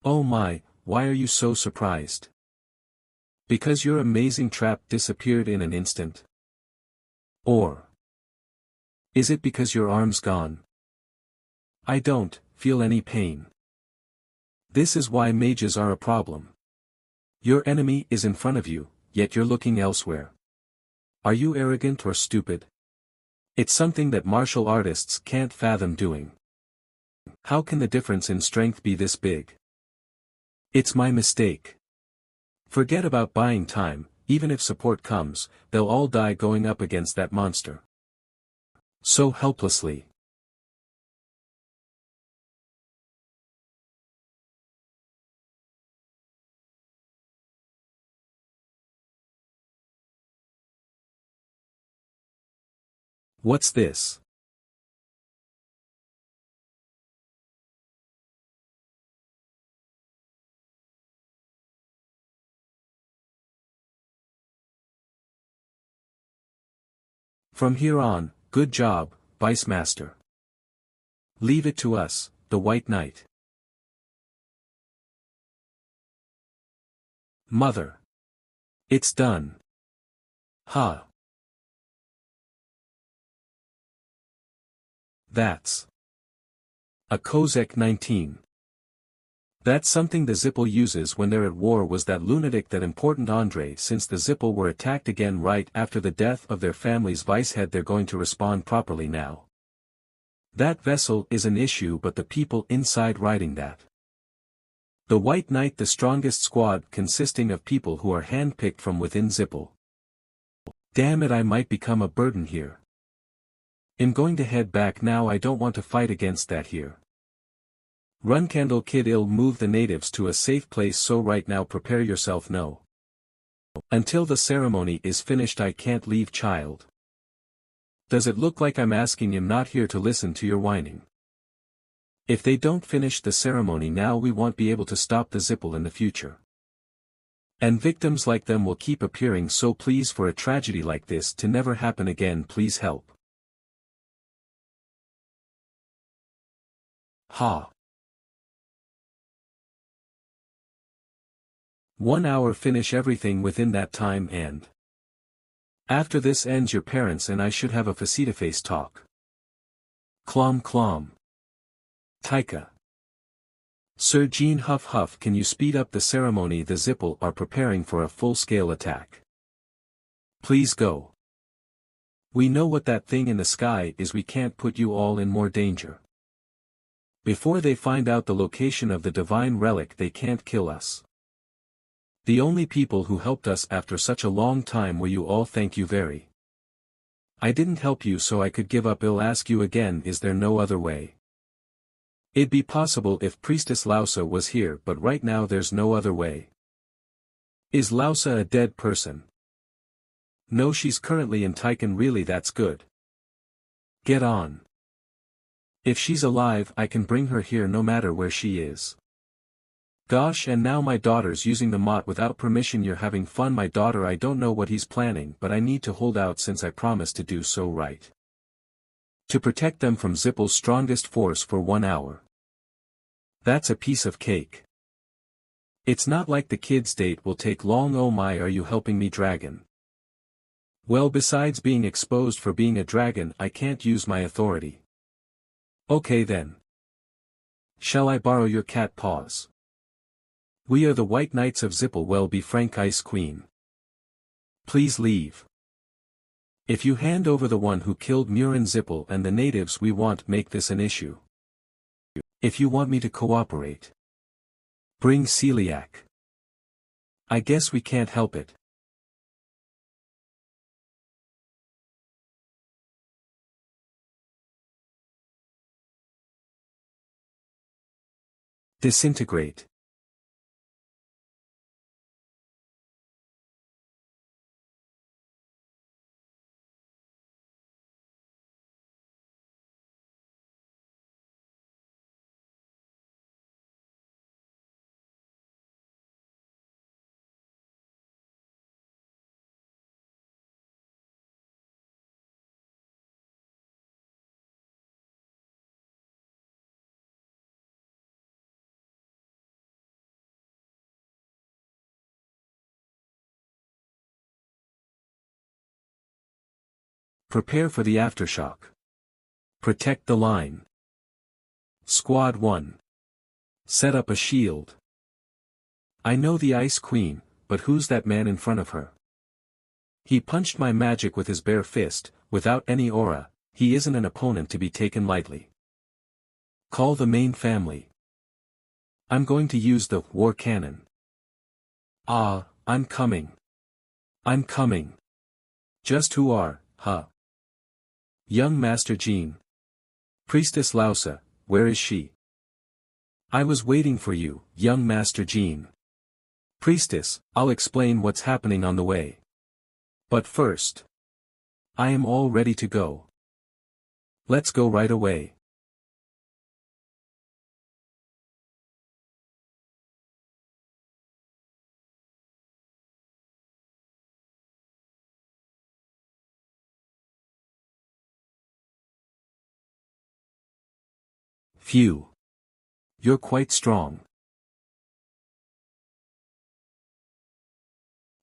Oh my, why are you so surprised? Because your amazing trap disappeared in an instant? Or is it because your arm's gone? I don't feel any pain. This is why mages are a problem. Your enemy is in front of you, yet you're looking elsewhere. Are you arrogant or stupid? It's something that martial artists can't fathom doing. How can the difference in strength be this big? It's my mistake. Forget about buying time, even if support comes, they'll all die going up against that monster. So helplessly. What's this? From here on, good job, Vice Master. Leave it to us, the White Knight. Mother. It's done. Ha. That's a Kozek 19. That's something the Zippel uses when they're at war. Was that lunatic that important Andre? Since the Zippel were attacked again right after the death of their family's vicehead, they're going to respond properly now. That vessel is an issue, but the people inside riding that. The White Knight, the strongest squad consisting of people who are handpicked from within Zippel. Damn it, I might become a burden here. I'm going to head back now, I don't want to fight against that here. Run Candle Kid, I'll move the natives to a safe place, so right now prepare yourself, no. Until the ceremony is finished I can't leave, child. Does it look like I'm asking? I'm not here to listen to your whining. If they don't finish the ceremony now we won't be able to stop the Zippel in the future. And victims like them will keep appearing, so please, for a tragedy like this to never happen again, please help. Ha. 1 hour, finish everything within that time, and after this ends your parents and I should have a face-to-face talk. Clom clom. Taika. Sir Jean Huff Huff, can you speed up the ceremony? The Zippel are preparing for a full-scale attack. Please go. We know what that thing in the sky is, we can't put you all in more danger. Before they find out the location of the divine relic they can't kill us. The only people who helped us after such a long time were you all, thank you very. I didn't help you so I could give up. I'll ask you again, is there no other way? It'd be possible if Priestess Lausa was here, but right now there's no other way. Is Lausa a dead person? No, she's currently in Tychon. Really, that's good. Get on. If she's alive I can bring her here no matter where she is. Gosh, and now my daughter's using the mott without permission. You're having fun, my daughter. I don't know what he's planning, but I need to hold out since I promised to do so, right? To protect them from Zippel's strongest force for 1 hour. That's a piece of cake. It's not like the kid's date will take long. Oh my, are you helping me, dragon? Well, besides being exposed for being a dragon I can't use my authority. Okay then. Shall I borrow your cat paws? We are the White Knights of Zippel. Well, be frank, Ice Queen. Please leave. If you hand over the one who killed Murin Zippel and the natives we won't make this an issue. If you want me to cooperate. Bring Celiac. I guess we can't help it. Disintegrate. Prepare for the aftershock. Protect the line. Squad 1. Set up a shield. I know the Ice Queen, but who's that man in front of her? He punched my magic with his bare fist, without any aura. He isn't an opponent to be taken lightly. Call the main family. I'm going to use the war cannon. Ah, I'm coming. I'm coming. Just who are, huh? Young Master Jean. Priestess Lausa, where is she? I was waiting for you, young Master Jean. Priestess, I'll explain what's happening on the way. But first. I am all ready to go. Let's go right away. Phew. You're quite strong.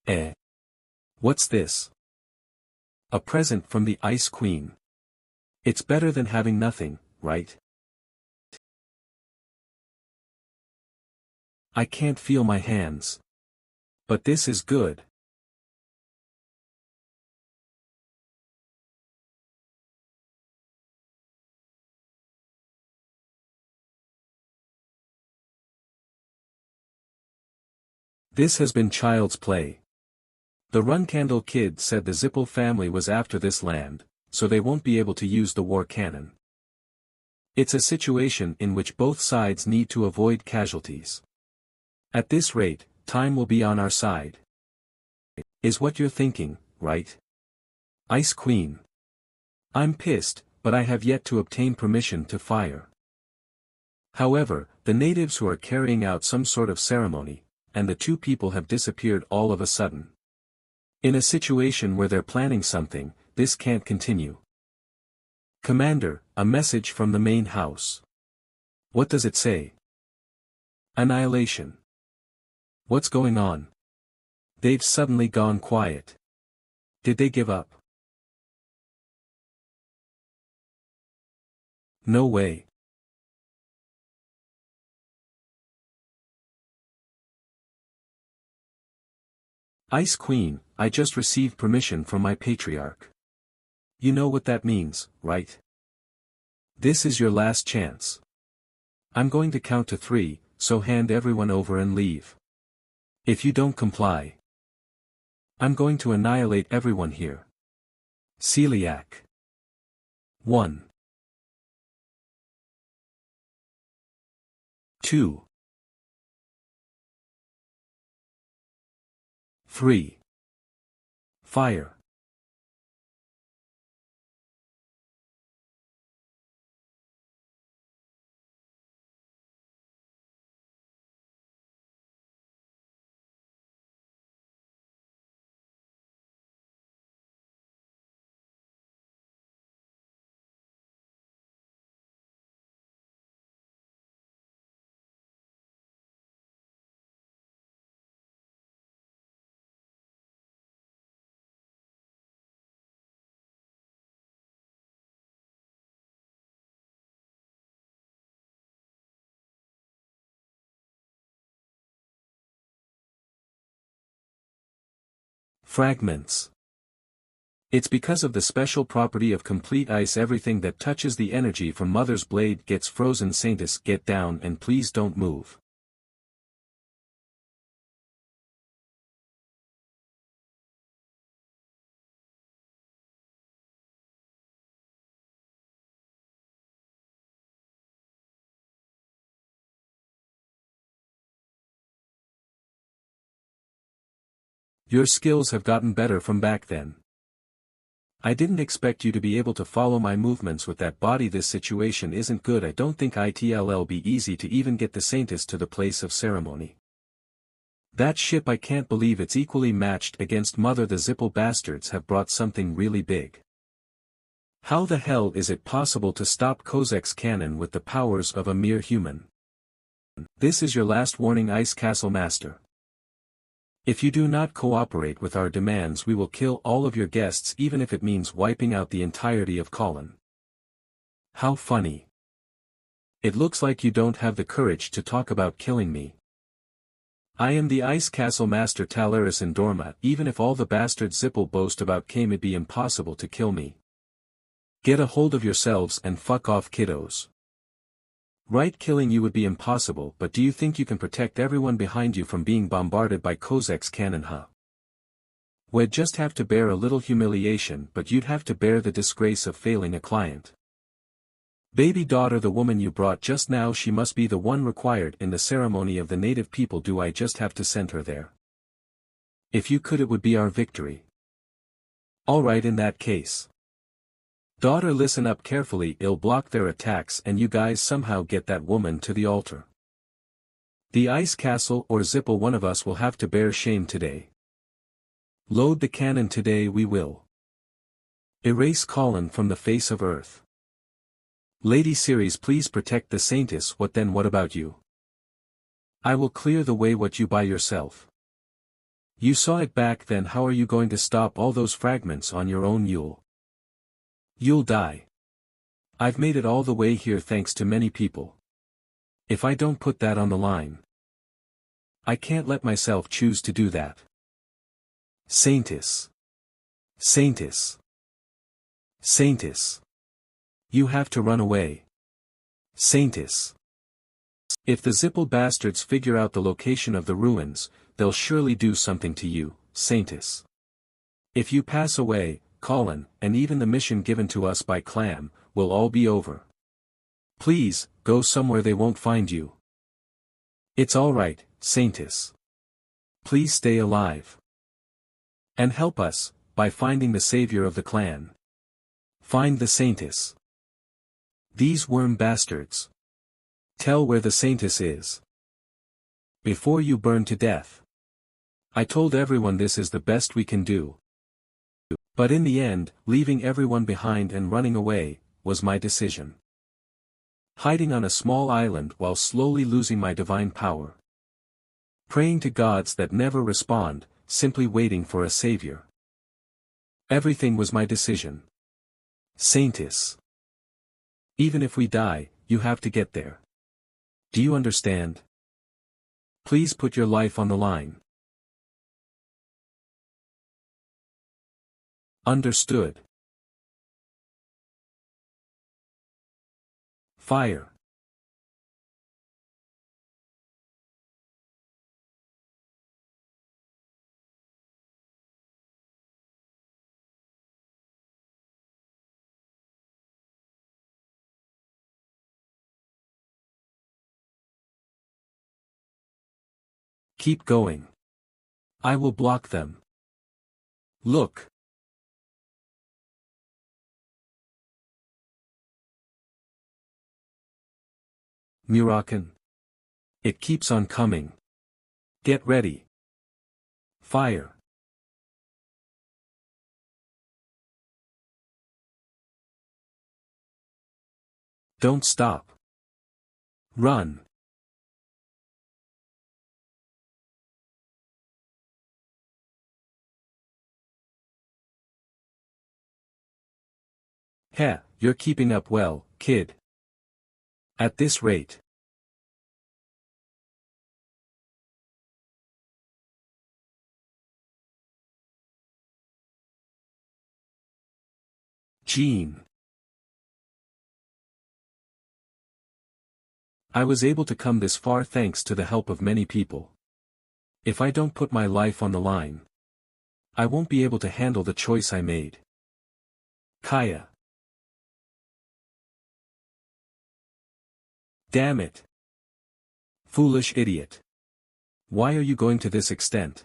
Eh? What's this? A present from the Ice Queen. It's better than having nothing, right? I can't feel my hands. But this is good. This has been child's play. The Runcandle kid said the Zipple family was after this land, so they won't be able to use the war cannon. It's a situation in which both sides need to avoid casualties. At this rate, time will be on our side. Is what you're thinking, right? Ice Queen. I'm pissed, but I have yet to obtain permission to fire. However, the natives who are carrying out some sort of ceremony, and the two people have disappeared all of a sudden. In a situation where they're planning something, this can't continue. Commander, a message from the main house. What does it say? Annihilation. What's going on? They've suddenly gone quiet. Did they give up? No way. Ice Queen, I just received permission from my patriarch. You know what that means, right? This is your last chance. I'm going to count to 3, so hand everyone over and leave. If you don't comply, I'm going to annihilate everyone here. Celiac. 1. 2. 3. Fire. Fragments. It's because of the special property of complete ice everything that touches the energy from Mother's blade gets frozen. Saints, get down and please don't move. Your skills have gotten better from back then. I didn't expect you to be able to follow my movements with that body. This situation isn't good. I don't think it'll be easy to even get the Saintess to the place of ceremony. That ship, I can't believe it's equally matched against Mother. The Zipple bastards have brought something really big. How the hell is it possible to stop Kozek's cannon with the powers of a mere human? This is your last warning, Ice Castle Master. If you do not cooperate with our demands, we will kill all of your guests, even if it means wiping out the entirety of Colin. How funny. It looks like you don't have the courage to talk about killing me. I am the Ice Castle Master Talaris and Dorma. Even if all the bastards Zipple boast about came, it'd be impossible to kill me. Get a hold of yourselves and fuck off, kiddos. Right, killing you would be impossible, but do you think you can protect everyone behind you from being bombarded by Kozek's cannon, huh? We'd just have to bear a little humiliation, but you'd have to bear the disgrace of failing a client. Baby daughter, the woman you brought just now, she must be the one required in the ceremony of the native people. Do I just have to send her there? If you could, it would be our victory. Alright, in that case. Daughter, listen up carefully. I'll block their attacks and you guys somehow get that woman to the altar. The Ice Castle or Zipple, one of us will have to bear shame today. Load the cannon today, we will. Erase Colin from the face of Earth. Lady Ceres, please protect the Saintess. What then? What about you? I will clear the way. What, you by yourself? You saw it back then. How are you going to stop all those fragments on your own? You'll die. I've made it all the way here thanks to many people. If I don't put that on the line, I can't let myself choose to do that. Saintess. Saintess. Saintess. You have to run away. Saintess. If the Zipple bastards figure out the location of the ruins, they'll surely do something to you, Saintess. If you pass away, Colin, and even the mission given to us by Clam, will all be over. Please, go somewhere they won't find you. It's all right, Saintess. Please stay alive. And help us, by finding the savior of the clan. Find the Saintess. These worm bastards. Tell where the Saintess is. Before you burn to death. I told everyone this is the best we can do. But in the end, leaving everyone behind and running away, was my decision. Hiding on a small island while slowly losing my divine power. Praying to gods that never respond, simply waiting for a savior. Everything was my decision. Saintess. Even if we die, you have to get there. Do you understand? Please put your life on the line. Understood. Fire. Keep going. I will block them. Look. Murakan. It keeps on coming. Get ready. Fire. Don't stop. Run. Heh, you're keeping up well, kid. At this rate. Jean. I was able to come this far thanks to the help of many people. If I don't put my life on the line, I won't be able to handle the choice I made. Kaya. Damn it. Foolish idiot. Why are you going to this extent?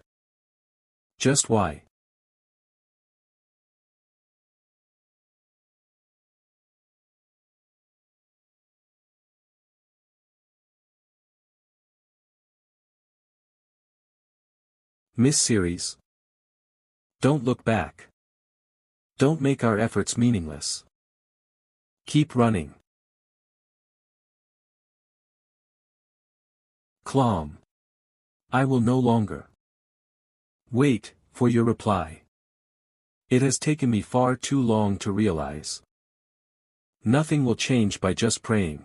Just why? Miss Series. Don't look back. Don't make our efforts meaningless. Keep running. Clom. I will no longer wait for your reply. It has taken me far too long to realize. Nothing will change by just praying.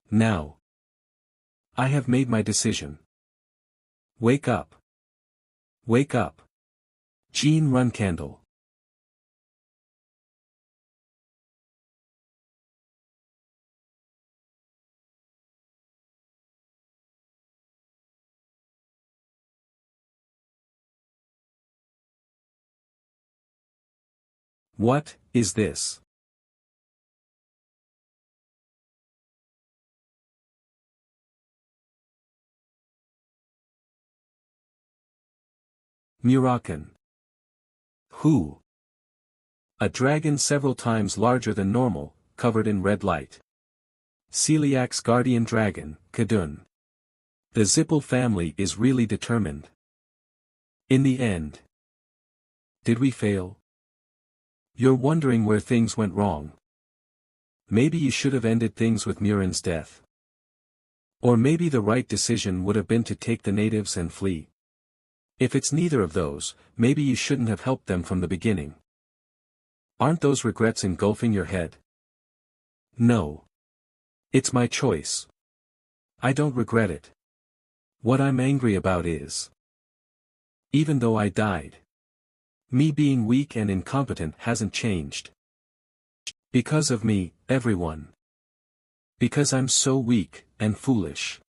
Now. I have made my decision. Wake up. Wake up. Jean Runcandle. What is this? Murakan. Who? A dragon several times larger than normal, covered in red light. Celiac's guardian dragon, Kadun. The Zippel family is really determined. In the end. Did we fail? You're wondering where things went wrong. Maybe you should have ended things with Murin's death. Or maybe the right decision would have been to take the natives and flee. If it's neither of those, maybe you shouldn't have helped them from the beginning. Aren't those regrets engulfing your head? No. It's my choice. I don't regret it. What I'm angry about is, even though I died, me being weak and incompetent hasn't changed. Because of me, everyone. Because I'm so weak and foolish.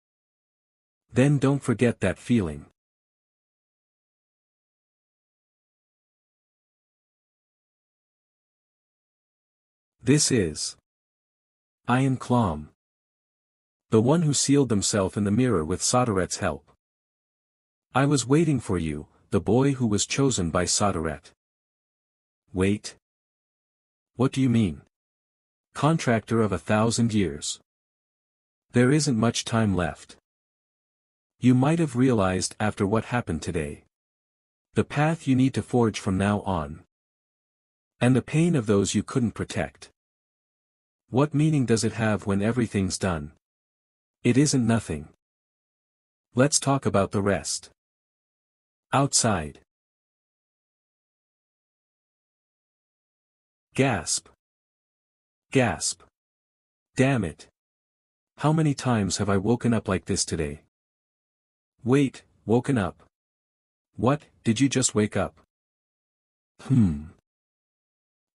Then don't forget that feeling. This is Ian Klom, the one who sealed themselves in the mirror with Sodaret's help. I was waiting for you, the boy who was chosen by Sodaret. Wait. What do you mean? Contractor of 1,000 years. There isn't much time left. You might have realized after what happened today. The path you need to forge from now on. And the pain of those you couldn't protect. What meaning does it have when everything's done? It isn't nothing. Let's talk about the rest. Outside. Gasp. Gasp. Damn it. How many times have I woken up like this today? Wait, woken up? What, did you just wake up?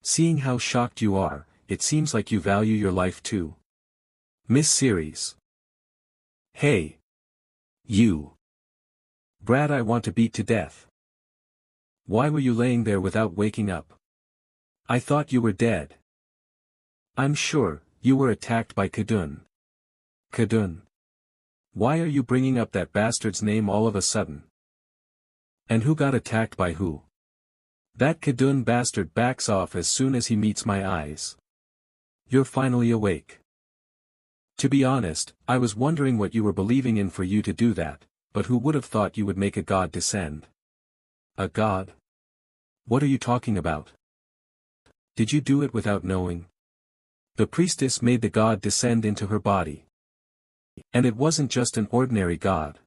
Seeing how shocked you are, it seems like you value your life too. Miss Series. Hey. You. Brad, I want to beat to death. Why were you laying there without waking up? I thought you were dead. I'm sure, you were attacked by Kadun. Kadun. Why are you bringing up that bastard's name all of a sudden? And who got attacked by who? That Kadun bastard backs off as soon as he meets my eyes. You're finally awake. To be honest, I was wondering what you were believing in for you to do that, but who would have thought you would make a god descend? A god? What are you talking about? Did you do it without knowing? The priestess made the god descend into her body. And it wasn't just an ordinary god.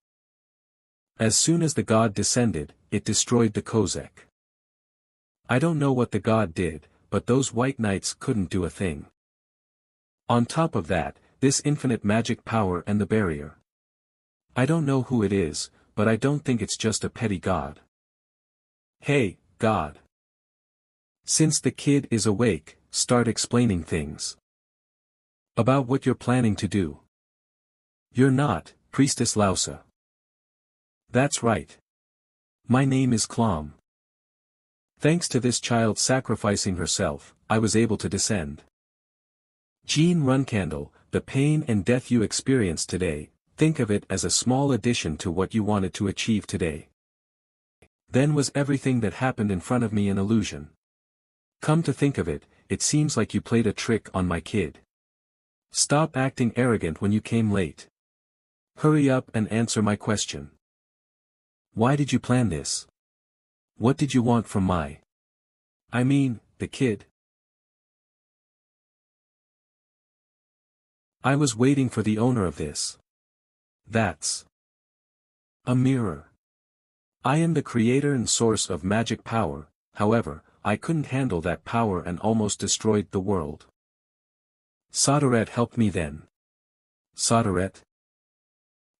As soon as the god descended, it destroyed the Kozak. I don't know what the god did, but those white knights couldn't do a thing. On top of that, this infinite magic power and the barrier. I don't know who it is, but I don't think it's just a petty god. Hey, God. Since the kid is awake, start explaining things. About what you're planning to do. You're not, Priestess Lausa. That's right. My name is Klom. Thanks to this child sacrificing herself, I was able to descend. Jean Runcandle, the pain and death you experienced today, think of it as a small addition to what you wanted to achieve today. Then was everything that happened in front of me an illusion? Come to think of it, it seems like you played a trick on my kid. Stop acting arrogant when you came late. Hurry up and answer my question. Why did you plan this? What did you want from the kid? I was waiting for the owner of this. That's a mirror. I am the creator and source of magic power, however, I couldn't handle that power and almost destroyed the world. Sodaret helped me then. Sodaret?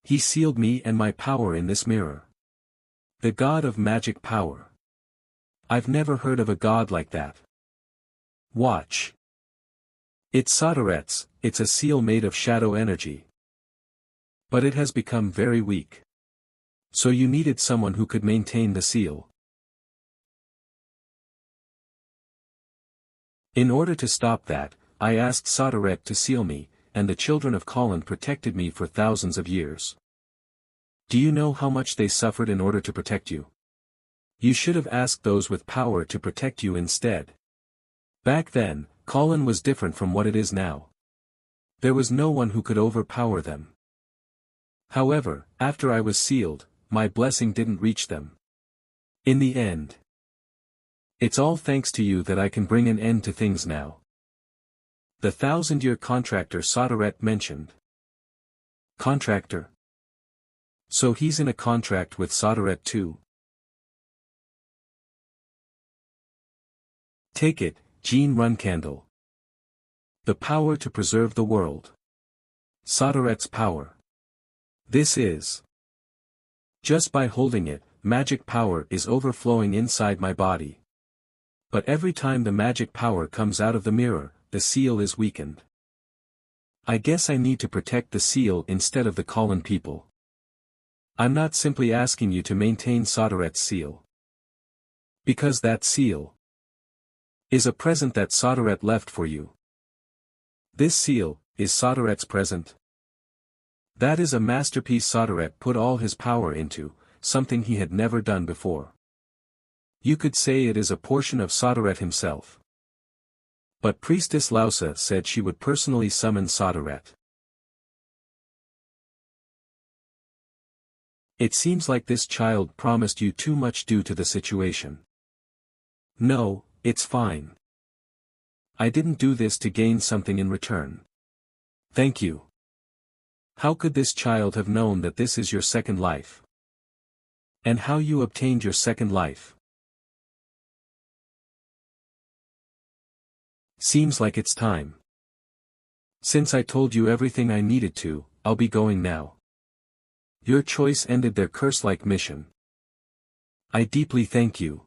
He sealed me and my power in this mirror. The god of magic power. I've never heard of a god like that. Watch. It's Sodaret's, it's a seal made of shadow energy. But it has become very weak. So you needed someone who could maintain the seal. In order to stop that, I asked Sodaret to seal me, and the children of Colin protected me for thousands of years. Do you know how much they suffered in order to protect you? You should have asked those with power to protect you instead. Back then, Colin was different from what it is now. There was no one who could overpower them. However, after I was sealed, my blessing didn't reach them. In the end, it's all thanks to you that I can bring an end to things now. The 1,000-year contractor Sodaret mentioned. Contractor? So he's in a contract with Sodaret too. Take it, Jean Runcandle. The power to preserve the world. Sodaret's power. This is. Just by holding it, magic power is overflowing inside my body. But every time the magic power comes out of the mirror, the seal is weakened. I guess I need to protect the seal instead of the Colin people. I'm not simply asking you to maintain Sodaret's seal. Because that seal is a present that Sodaret left for you. This seal, is Soderet's present? That is a masterpiece Soderet put all his power into, something he had never done before. You could say it is a portion of Soderet himself. But Priestess Lausa said she would personally summon Soderet. It seems like this child promised you too much due to the situation. No, it's fine. I didn't do this to gain something in return. Thank you. How could this child have known that this is your second life? And how you obtained your second life? Seems like it's time. Since I told you everything I needed to, I'll be going now. Your choice ended their curse-like mission. I deeply thank you.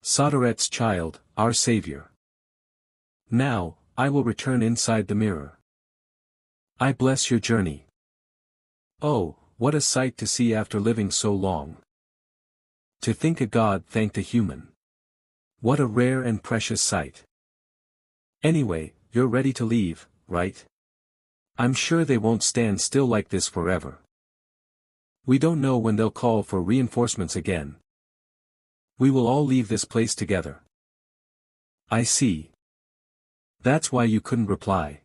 Soderet's child, our savior. Now, I will return inside the mirror. I bless your journey. Oh, what a sight to see after living so long. To think a god thanked a human. What a rare and precious sight. Anyway, you're ready to leave, right? I'm sure they won't stand still like this forever. We don't know when they'll call for reinforcements again. We will all leave this place together. I see. That's why you couldn't reply.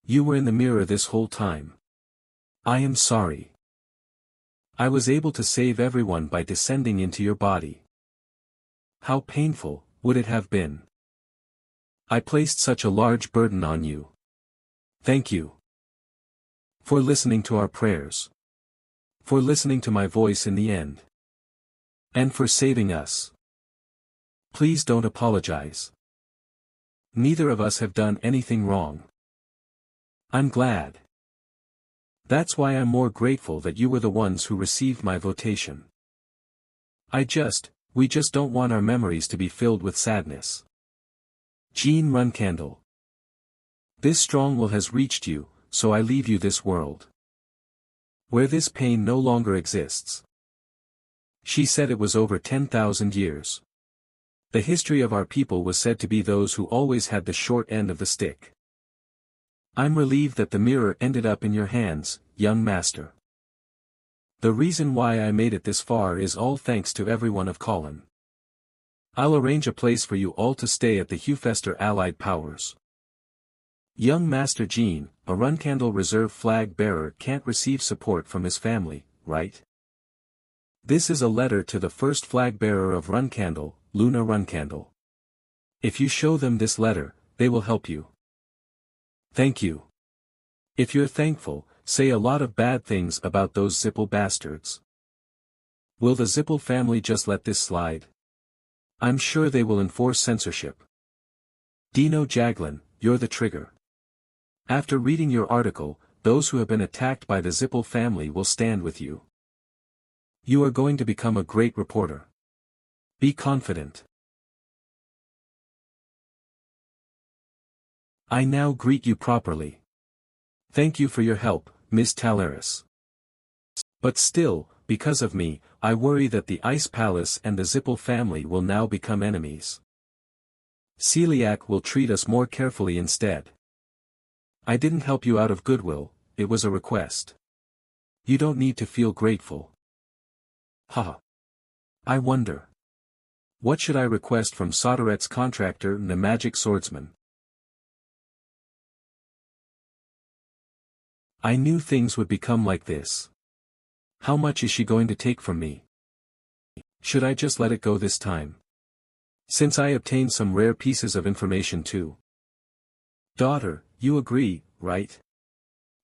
You were in the mirror this whole time. I am sorry. I was able to save everyone by descending into your body. How painful would it have been? I placed such a large burden on you. Thank you. For listening to our prayers. For listening to my voice in the end. And for saving us. Please don't apologize. Neither of us have done anything wrong. I'm glad. That's why I'm more grateful that you were the ones who received my votation. We just don't want our memories to be filled with sadness. Jean Runcandle. This strong will has reached you, so I leave you this world. Where this pain no longer exists. She said it was over 10,000 years. The history of our people was said to be those who always had the short end of the stick. I'm relieved that the mirror ended up in your hands, young master. The reason why I made it this far is all thanks to everyone of Colin. I'll arrange a place for you all to stay at the Hufester Allied Powers. Young Master Jean, a Runcandle Reserve flag bearer can't receive support from his family, right? This is a letter to the first flag bearer of Runcandle, Luna Runcandle. If you show them this letter, they will help you. Thank you. If you're thankful, say a lot of bad things about those Zippel bastards. Will the Zippel family just let this slide? I'm sure they will enforce censorship. Dino Jaglin, you're the trigger. After reading your article, those who have been attacked by the Zippel family will stand with you. You are going to become a great reporter. Be confident. I now greet you properly. Thank you for your help, Miss Talaris. But still, because of me, I worry that the Ice Palace and the Zippel family will now become enemies. Celiac will treat us more carefully instead. I didn't help you out of goodwill, it was a request. You don't need to feel grateful. Haha. I wonder. What should I request from Soderet's contractor, the magic swordsman? I knew things would become like this. How much is she going to take from me? Should I just let it go this time? Since I obtained some rare pieces of information too. Daughter, you agree, right?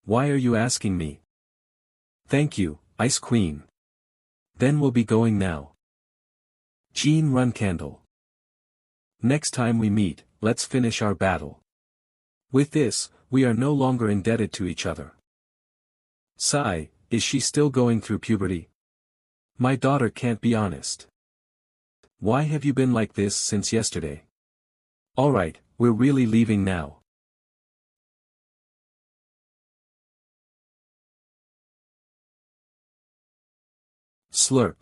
Why are you asking me? Thank you, Ice Queen. Then we'll be going now. Jean Runcandle. Next time we meet, let's finish our battle. With this, we are no longer indebted to each other. Sigh, is she still going through puberty? My daughter can't be honest. Why have you been like this since yesterday? Alright, we're really leaving now. Slurp.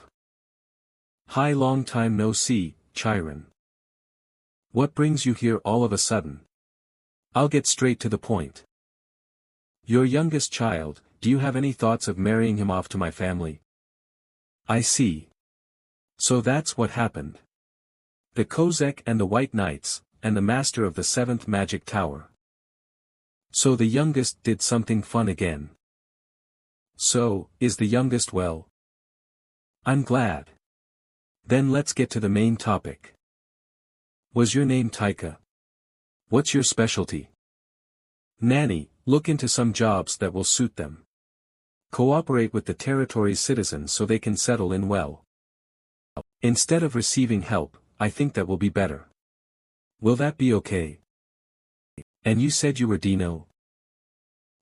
Hi, long time no see, Chiron. What brings you here all of a sudden? I'll get straight to the point. Your youngest child, do you have any thoughts of marrying him off to my family? I see. So that's what happened. The Kozak and the White Knights, and the master of the 7th magic tower. So the youngest did something fun again. So, is the youngest well? I'm glad. Then let's get to the main topic. Was your name Taika? What's your specialty? Nanny, look into some jobs that will suit them. Cooperate with the territory's citizens so they can settle in well. Instead of receiving help, I think that will be better. Will that be okay? And you said you were Dino?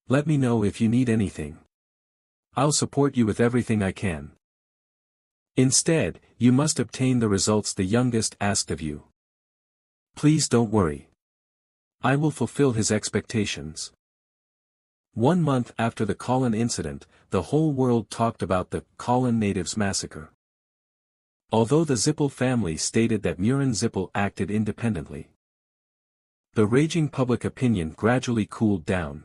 Let me know if you need anything. I'll support you with everything I can. Instead, you must obtain the results the youngest asked of you. Please don't worry. I will fulfill his expectations. 1 month after the Colin incident, the whole world talked about the Colin natives massacre. Although the Zippel family stated that Murin Zippel acted independently, the raging public opinion gradually cooled down.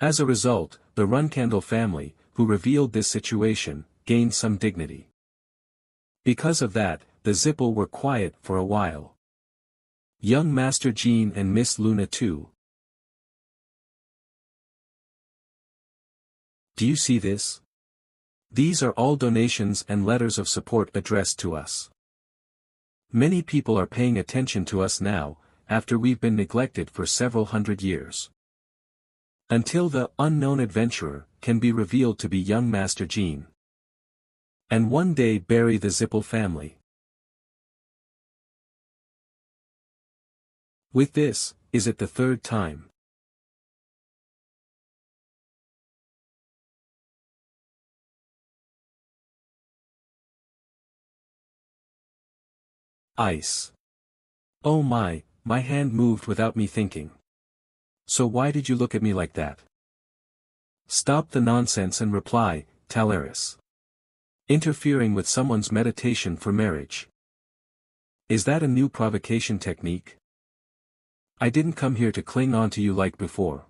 As a result, the Runkandel family, who revealed this situation, gained some dignity. Because of that, the Zippel were quiet for a while. Young Master Jean and Miss Luna too. Do you see this? These are all donations and letters of support addressed to us. Many people are paying attention to us now, after we've been neglected for several hundred years. Until the unknown adventurer can be revealed to be young Master Jean. And one day bury the Zippel family. With this, is it the 3rd time? Ice. Oh my hand moved without me thinking. So why did you look at me like that? Stop the nonsense and reply, Talaris. Interfering with someone's meditation for marriage. Is that a new provocation technique? I didn't come here to cling on to you like before.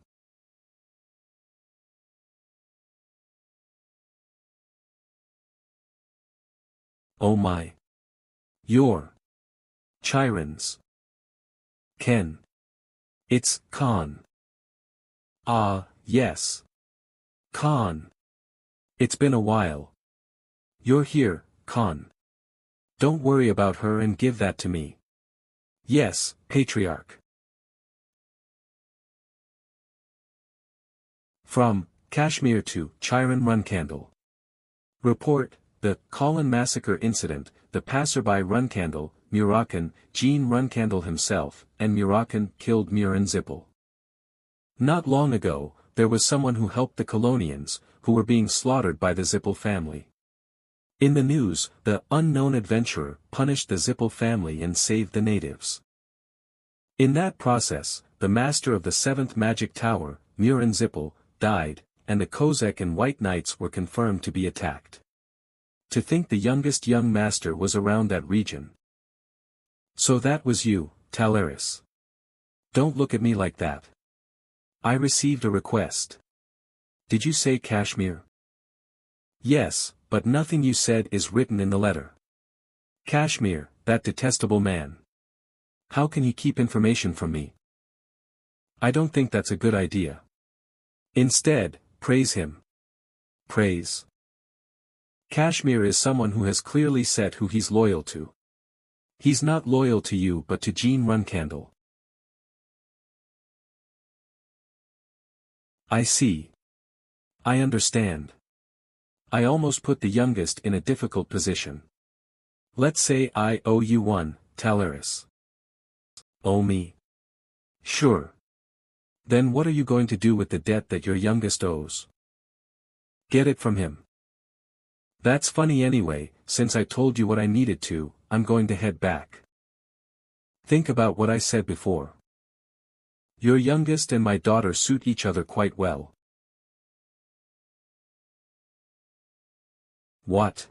Oh my. You're Chirons. Ken. It's Khan. Ah, yes. Khan. It's been a while. You're here, Khan. Don't worry about her and give that to me. Yes, Patriarch. From Kashmir to Chiron Runkandel. Report, the Colin massacre incident, the passerby Runkandel, Murakan, Jean Runkandel himself, and Murakan killed Murin Zippel. Not long ago, there was someone who helped the Colonians, who were being slaughtered by the Zippel family. In the news, the unknown adventurer punished the Zippel family and saved the natives. In that process, the master of the 7th magic tower, Murin Zippel, died, and the Kozak and White Knights were confirmed to be attacked. To think the youngest young master was around that region. So that was you, Talaris. Don't look at me like that. I received a request. Did you say Kashmir? Yes, but nothing you said is written in the letter. Kashmir, that detestable man. How can he keep information from me? I don't think that's a good idea. Instead, praise him. Praise. Kashmir is someone who has clearly said who he's loyal to. He's not loyal to you but to Jean Runkandel. I see. I understand. I almost put the youngest in a difficult position. Let's say I owe you one, Talaris. Owe me? Sure. Then what are you going to do with the debt that your youngest owes? Get it from him. That's funny anyway, since I told you what I needed to, I'm going to head back. Think about what I said before. Your youngest and my daughter suit each other quite well. What?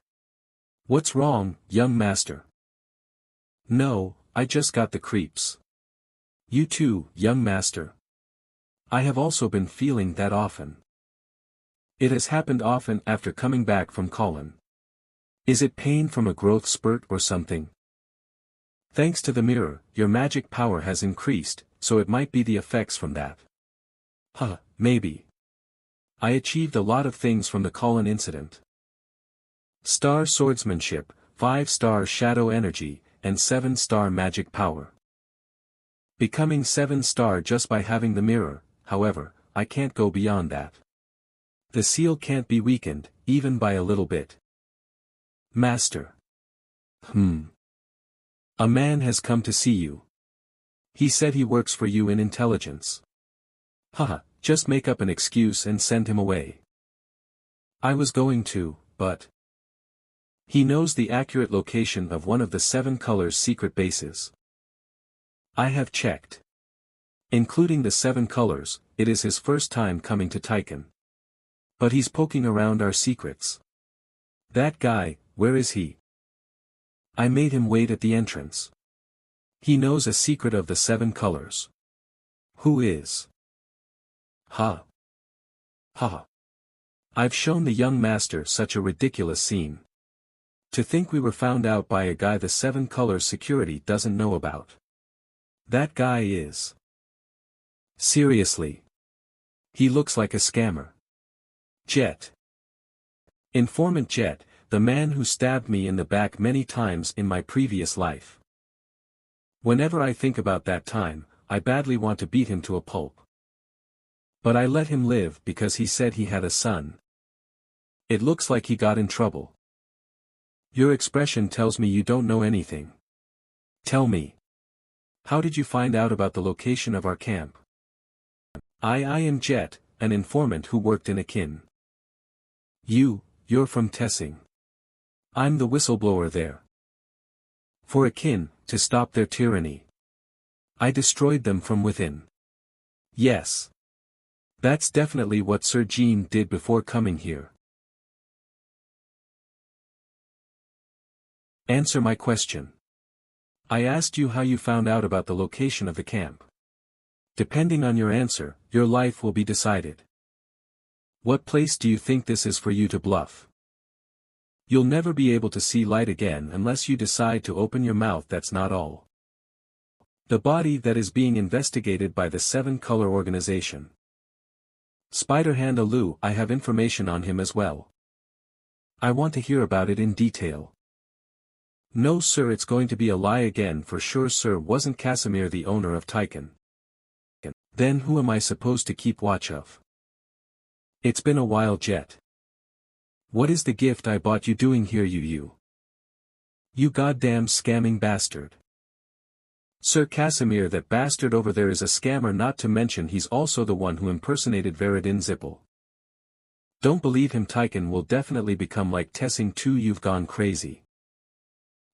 What's wrong, young master? No, I just got the creeps. You too, young master. I have also been feeling that often. It has happened often after coming back from Colin. Is it pain from a growth spurt or something? Thanks to the mirror, your magic power has increased, so it might be the effects from that. Huh, maybe. I achieved a lot of things from the Colin incident. Star swordsmanship, 5-star shadow energy, and 7-star magic power. Becoming 7-star just by having the mirror, however, I can't go beyond that. The seal can't be weakened, even by a little bit. Master. A man has come to see you. He said he works for you in intelligence. Haha, just make up an excuse and send him away. I was going to, but... He knows the accurate location of one of the 7 colors' secret bases. I have checked. Including the 7 colors, it is his first time coming to Tychon. But he's poking around our secrets. That guy, where is he? I made him wait at the entrance. He knows a secret of the 7 colors. Who is? Ha. Ha. I've shown the young master such a ridiculous scene. To think we were found out by a guy the 7 colors security doesn't know about. That guy is. Seriously. He looks like a scammer. Jet. Informant Jet, the man who stabbed me in the back many times in my previous life. Whenever I think about that time, I badly want to beat him to a pulp. But I let him live because he said he had a son. It looks like he got in trouble. Your expression tells me you don't know anything. Tell me. How did you find out about the location of our camp? I am Jet, an informant who worked in Akin. You're from Tessing. I'm the whistleblower there. For Akin, to stop their tyranny. I destroyed them from within. Yes. That's definitely what Sir Jean did before coming here. Answer my question. I asked you how you found out about the location of the camp. Depending on your answer, your life will be decided. What place do you think this is for you to bluff? You'll never be able to see light again unless you decide to open your mouth. That's not all. The body that is being investigated by the 7-color organization. Spider-Hand Alu, I have information on him as well. I want to hear about it in detail. No sir, it's going to be a lie again for sure. Sir, wasn't Casimir the owner of Tychon? Then who am I supposed to keep watch of? It's been a while, Jet. What is the gift I bought you doing here, you goddamn scamming bastard. Sir Casimir, that bastard over there is a scammer, not to mention he's also the one who impersonated Veridin Zippel. Don't believe him. Tychon will definitely become like Tessing too. You've gone crazy.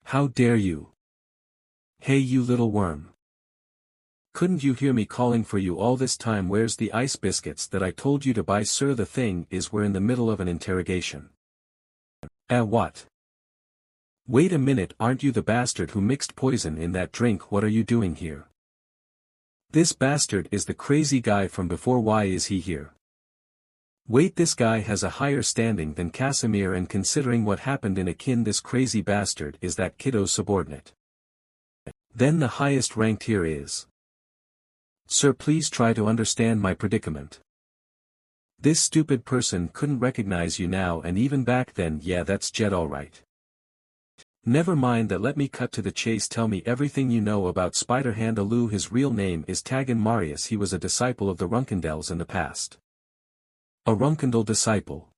How dare you? Hey you little worm. Couldn't you hear me calling for you all this time? Where's the ice biscuits that I told you to buy? Sir, the thing is we're in the middle of an interrogation. What? Wait a minute, aren't you the bastard who mixed poison in that drink? What are you doing here? This bastard is the crazy guy from before. Why is he here? Wait, this guy has a higher standing than Casimir, and considering what happened in Akin, this crazy bastard is that kiddo's subordinate. Then the highest ranked here is. Sir, please try to understand my predicament. This stupid person couldn't recognize you now, and even back then. Yeah, that's Jet alright. Never mind that, let me cut to the chase. Tell me everything you know about Spider-Hand Alu. His real name is Tagan Marius. He was a disciple of the Runkendels in the past. A Runkendel disciple.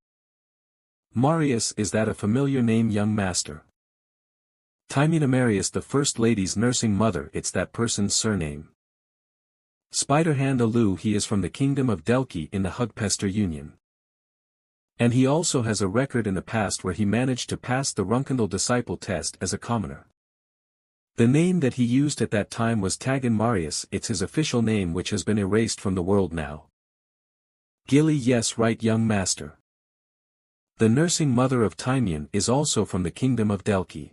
Marius, is that a familiar name, young master? Timina Marius, the First Lady's nursing mother, it's that person's surname. Spider-Hand Alu, he is from the kingdom of Delki in the Hugpester Union. And he also has a record in the past where he managed to pass the Runkendel disciple test as a commoner. The name that he used at that time was Tagan Marius. It's his official name, which has been erased from the world now. Gilly, yes right young master. The nursing mother of Timian is also from the kingdom of Delki.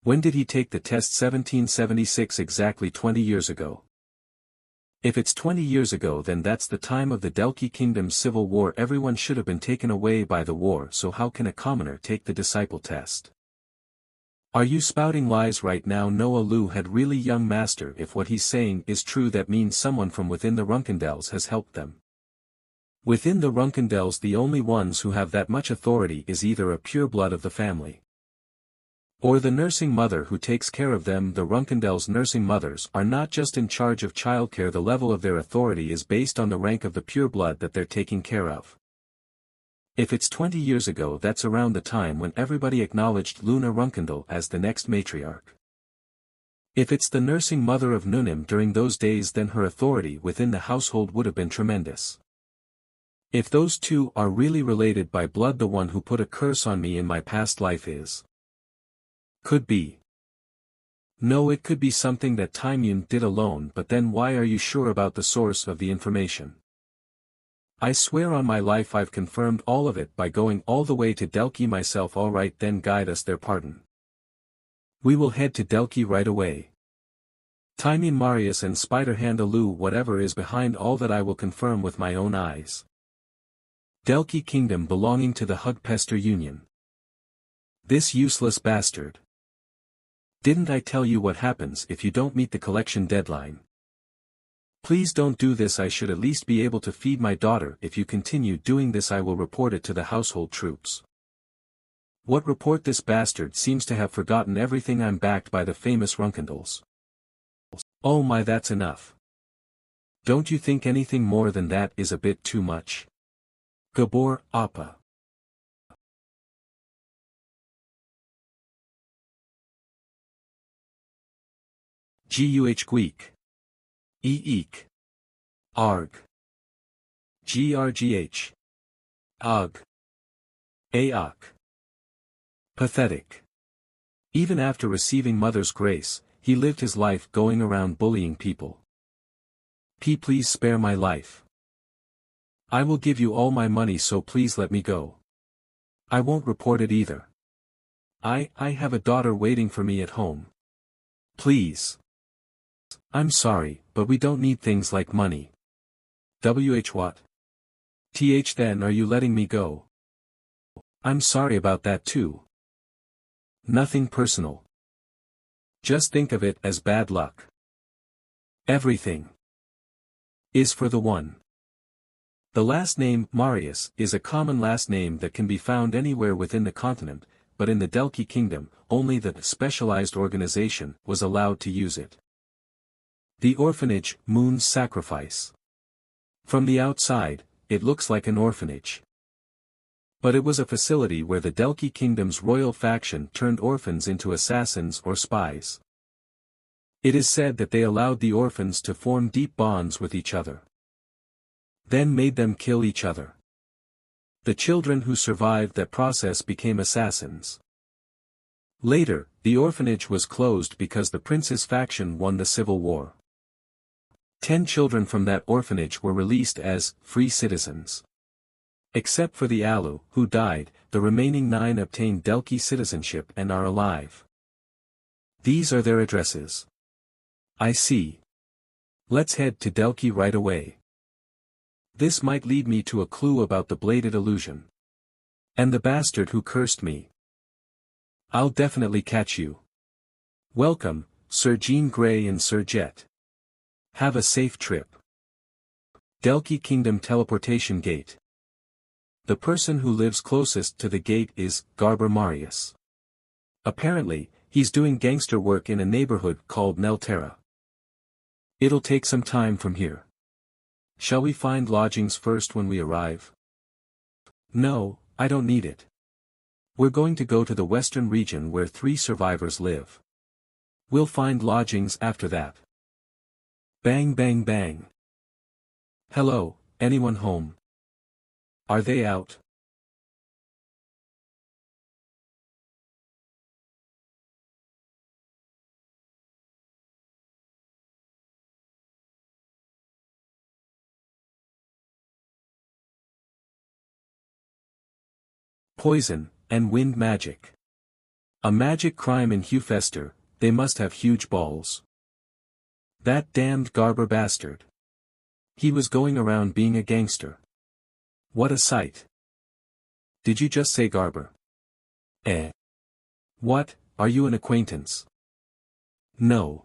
When did he take the test? 1776, exactly 20 years ago. If it's 20 years ago, then that's the time of the Delki Kingdom's civil war. Everyone should have been taken away by the war, so how can a commoner take the disciple test? Are you spouting lies right now? Noah Lu had really young master. If what he's saying is true, that means someone from within the Runkendels has helped them. Within the Runkendels, the only ones who have that much authority is either a pureblood of the family, or the nursing mother who takes care of them. The Runkendels' nursing mothers are not just in charge of childcare. The level of their authority is based on the rank of the pureblood that they're taking care of. If it's 20 years ago, that's around the time when everybody acknowledged Luna Runkendel as the next matriarch. If it's the nursing mother of Nunim during those days, then her authority within the household would have been tremendous. If those two are really related by blood, the one who put a curse on me in my past life is. Could be. No, it could be something that Taimyun did alone, but then why are you sure about the source of the information? I swear on my life I've confirmed all of it by going all the way to Delki myself. Alright, then guide us there. Pardon. We will head to Delki right away. Taimyun Marius and Spider-Hand Alu, whatever is behind all that I will confirm with my own eyes. Delki Kingdom belonging to the Hugpester Union. This useless bastard. Didn't I tell you what happens if you don't meet the collection deadline? Please don't do this. I should at least be able to feed my daughter. If you continue doing this, I will report it to the household troops. What report? This bastard seems to have forgotten everything. I'm backed by the famous Runkendels. Oh my, that's enough. Don't you think anything more than that is a bit too much? Gabor, Appa. Guh Gweek. Eek. Arg. Grgh. Ugh. Aok. Pathetic. Even after receiving Mother's grace, he lived his life going around bullying people. Please spare my life. I will give you all my money, so please let me go. I won't report it either. I have a daughter waiting for me at home. Please. I'm sorry, but we don't need things like money. What? Then are you letting me go? I'm sorry about that too. Nothing personal. Just think of it as bad luck. Everything is for the one. The last name, Marius, is a common last name that can be found anywhere within the continent, but in the Delki Kingdom, only the specialized organization was allowed to use it. The orphanage, Moon's Sacrifice. From the outside, it looks like an orphanage. But it was a facility where the Delki Kingdom's royal faction turned orphans into assassins or spies. It is said that they allowed the orphans to form deep bonds with each other, then made them kill each other. The children who survived that process became assassins. Later, the orphanage was closed because the prince's faction won the civil war. 10 children from that orphanage were released as free citizens. Except for the Alu, who died, the remaining 9 obtained Delki citizenship and are alive. These are their addresses. I see. Let's head to Delki right away. This might lead me to a clue about the bladed illusion. And the bastard who cursed me. I'll definitely catch you. Welcome, Sir Jean Grey and Sir Jet. Have a safe trip. Delki Kingdom Teleportation Gate. The person who lives closest to the gate is Garber Marius. Apparently, he's doing gangster work in a neighborhood called Nelterra. It'll take some time from here. Shall we find lodgings first when we arrive? No, I don't need it. We're going to go to the western region where 3 survivors live. We'll find lodgings after that. Bang bang bang. Hello, anyone home? Are they out? Poison, and wind magic. A magic crime in Hugfester, they must have huge balls. That damned Garber bastard. He was going around being a gangster. What a sight. Did you just say Garber? Eh? What, are you an acquaintance? No.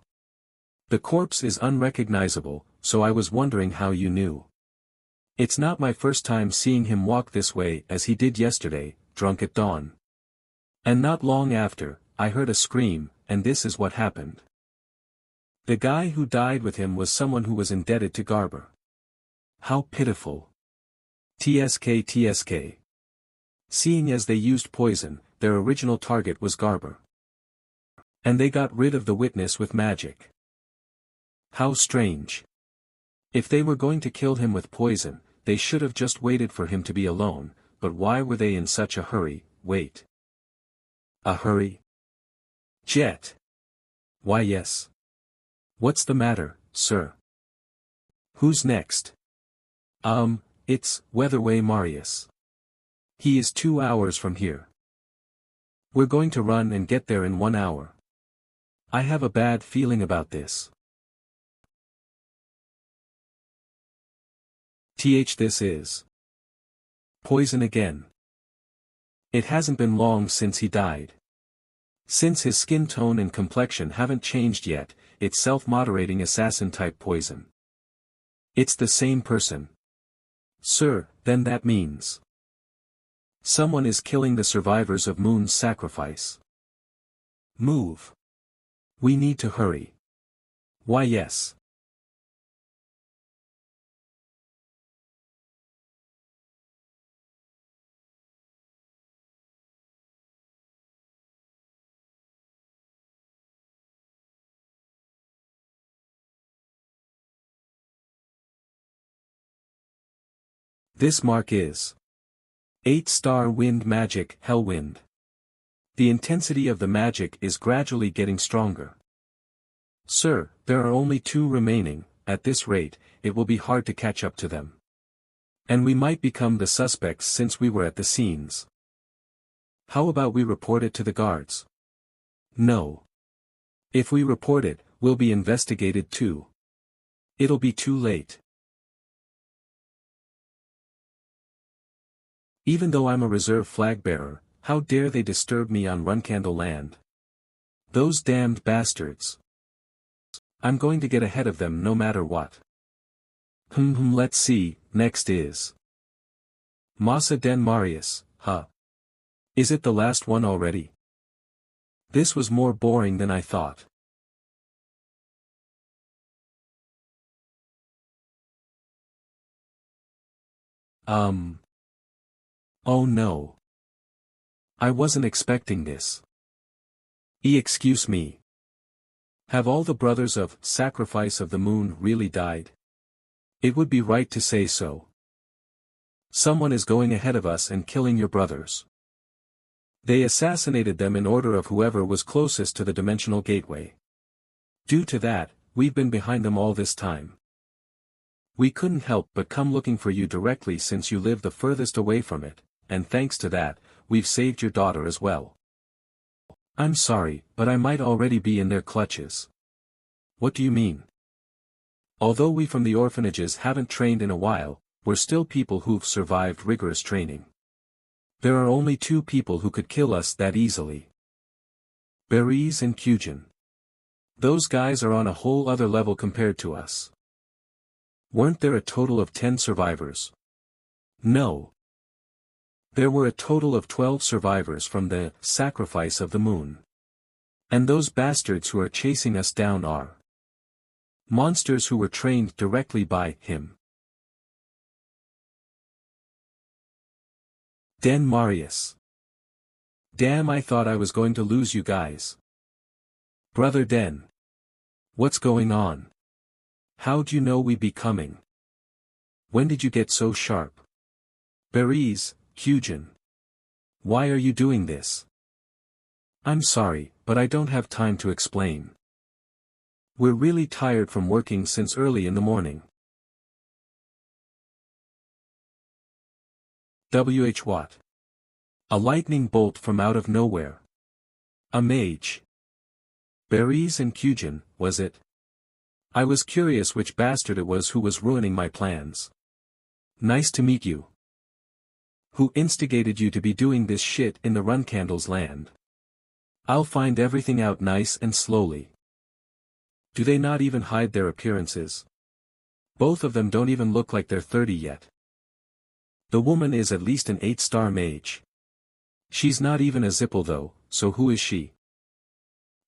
The corpse is unrecognizable, so I was wondering how you knew. It's not my first time seeing him walk this way as he did yesterday, drunk at dawn. And not long after, I heard a scream, and this is what happened. The guy who died with him was someone who was indebted to Garber. How pitiful. TSK. Seeing as they used poison, their original target was Garber. And they got rid of the witness with magic. How strange. If they were going to kill him with poison, they should have just waited for him to be alone, but why were they in such a hurry? Wait. A hurry? Jet. Why yes. What's the matter, sir? Who's next? It's Weatherway Marius. He is 2 hours from here. We're going to run and get there in 1 hour. I have a bad feeling about this. This is poison again. It hasn't been long since he died. Since his skin tone and complexion haven't changed yet, it's self-moderating assassin-type poison. It's the same person. Sir, then that means someone is killing the survivors of Moon's sacrifice. Move. We need to hurry. Why yes. This mark is 8-star wind magic, Hellwind. The intensity of the magic is gradually getting stronger. Sir, there are only 2 remaining. At this rate, it will be hard to catch up to them. And we might become the suspects since we were at the scenes. How about we report it to the guards? No. If we report it, we'll be investigated too. It'll be too late. Even though I'm a reserve flag bearer, how dare they disturb me on Runcandle land? Those damned bastards. I'm going to get ahead of them no matter what. Let's see, next is Massa den Marius, huh? Is it the last one already? This was more boring than I thought. Oh no. I wasn't expecting this. Excuse me. Have all the brothers of Sacrifice of the Moon really died? It would be right to say so. Someone is going ahead of us and killing your brothers. They assassinated them in order of whoever was closest to the dimensional gateway. Due to that, we've been behind them all this time. We couldn't help but come looking for you directly since you live the furthest away from it, and thanks to that, we've saved your daughter as well. I'm sorry, but I might already be in their clutches. What do you mean? Although we from the orphanages haven't trained in a while, we're still people who've survived rigorous training. There are only 2 people who could kill us that easily. Beres and Kujin. Those guys are on a whole other level compared to us. Weren't there a total of 10 survivors? No. There were a total of 12 survivors from the Sacrifice of the Moon. And those bastards who are chasing us down are monsters who were trained directly by him. Den Marius. Damn, I thought I was going to lose you guys. Brother Den. What's going on? How'd you know we'd be coming? When did you get so sharp? Beres, Kujin. Why are you doing this? I'm sorry, but I don't have time to explain. We're really tired from working since early in the morning. What? A lightning bolt from out of nowhere. A mage. Beres and Kujin, was it? I was curious which bastard it was who was ruining my plans. Nice to meet you. Who instigated you to be doing this shit in the Runcandles land? I'll find everything out nice and slowly. Do they not even hide their appearances? Both of them don't even look like they're 30 yet. The woman is at least an 8-star mage. She's not even a Zippel though, so who is she?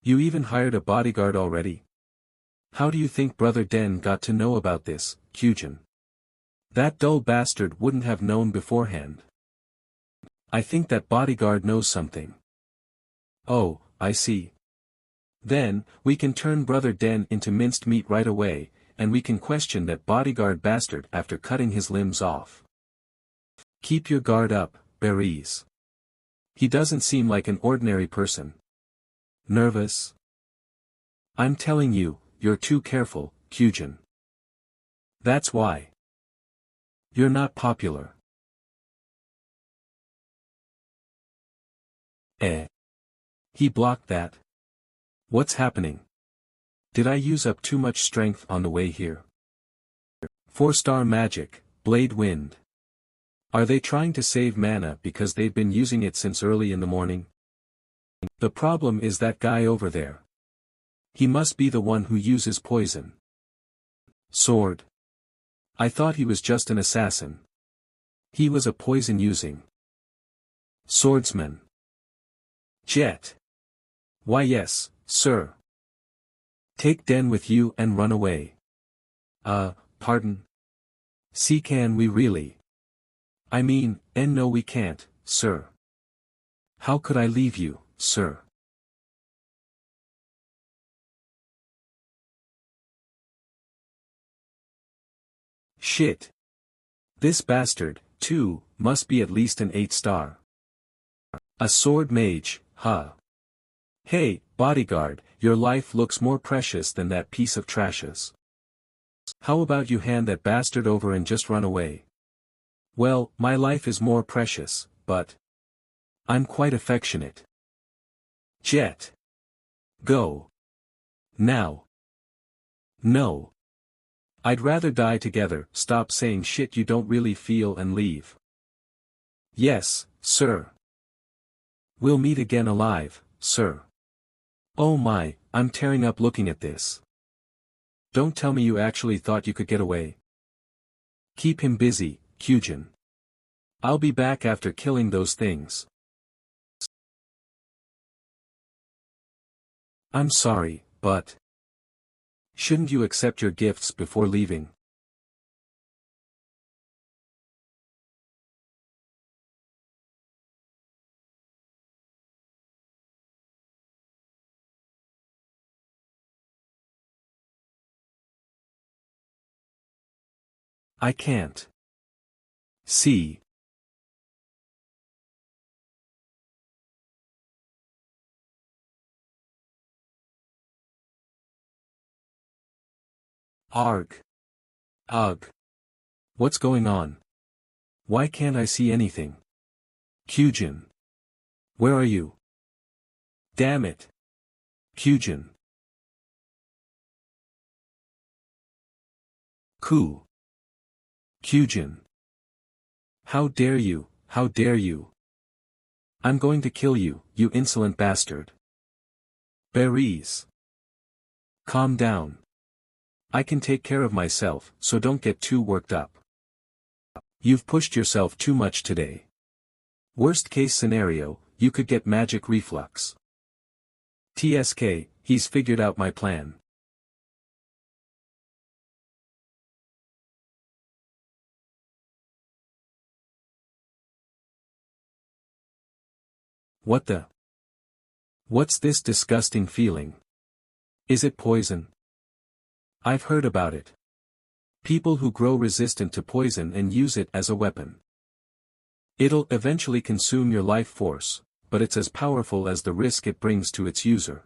You even hired a bodyguard already? How do you think Brother Den got to know about this, Kyujin? That dull bastard wouldn't have known beforehand. I think that bodyguard knows something. Oh, I see. Then, we can turn Brother Den into minced meat right away, and we can question that bodyguard bastard after cutting his limbs off. Keep your guard up, Berries. He doesn't seem like an ordinary person. Nervous? I'm telling you, you're too careful, Kyujin. That's why. You're not popular. He blocked that. What's happening? Did I use up too much strength on the way here? 4-star magic, Blade Wind. Are they trying to save mana because they've been using it since early in the morning? The problem is that guy over there. He must be the one who uses poison. Sword. I thought he was just an assassin. He was a poison-using swordsman. Jet. Why yes, sir. Take Den with you and run away. Pardon? See, can we really? I mean, no we can't, sir. How could I leave you, sir? Shit. This bastard, too, must be at least an 8-star. A sword mage, huh? Hey, bodyguard, your life looks more precious than that piece of trashes. How about you hand that bastard over and just run away? Well, my life is more precious, but I'm quite affectionate. Jet. Go. Now. No. I'd rather die together. Stop saying shit you don't really feel and leave. Yes, sir. We'll meet again alive, sir. Oh my, I'm tearing up looking at this. Don't tell me you actually thought you could get away. Keep him busy, Kyujin. I'll be back after killing those things. I'm sorry, but shouldn't you accept your gifts before leaving? I can't. See. Arg. Ugh. What's going on? Why can't I see anything? Kyujin. Where are you? Damn it. Kyujin. Ku. Kyujin. How dare you, how dare you? I'm going to kill you, you insolent bastard. Berries. Calm down. I can take care of myself, so don't get too worked up. You've pushed yourself too much today. Worst case scenario, you could get magic reflux. TSK, he's figured out my plan. What the? What's this disgusting feeling? Is it poison? I've heard about it. People who grow resistant to poison and use it as a weapon. It'll eventually consume your life force, but it's as powerful as the risk it brings to its user.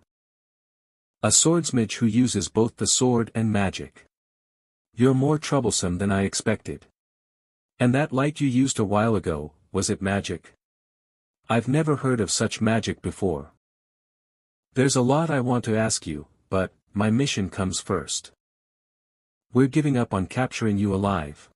A swordsmage who uses both the sword and magic. You're more troublesome than I expected. And that light you used a while ago, was it magic? I've never heard of such magic before. There's a lot I want to ask you, but my mission comes first. We're giving up on capturing you alive.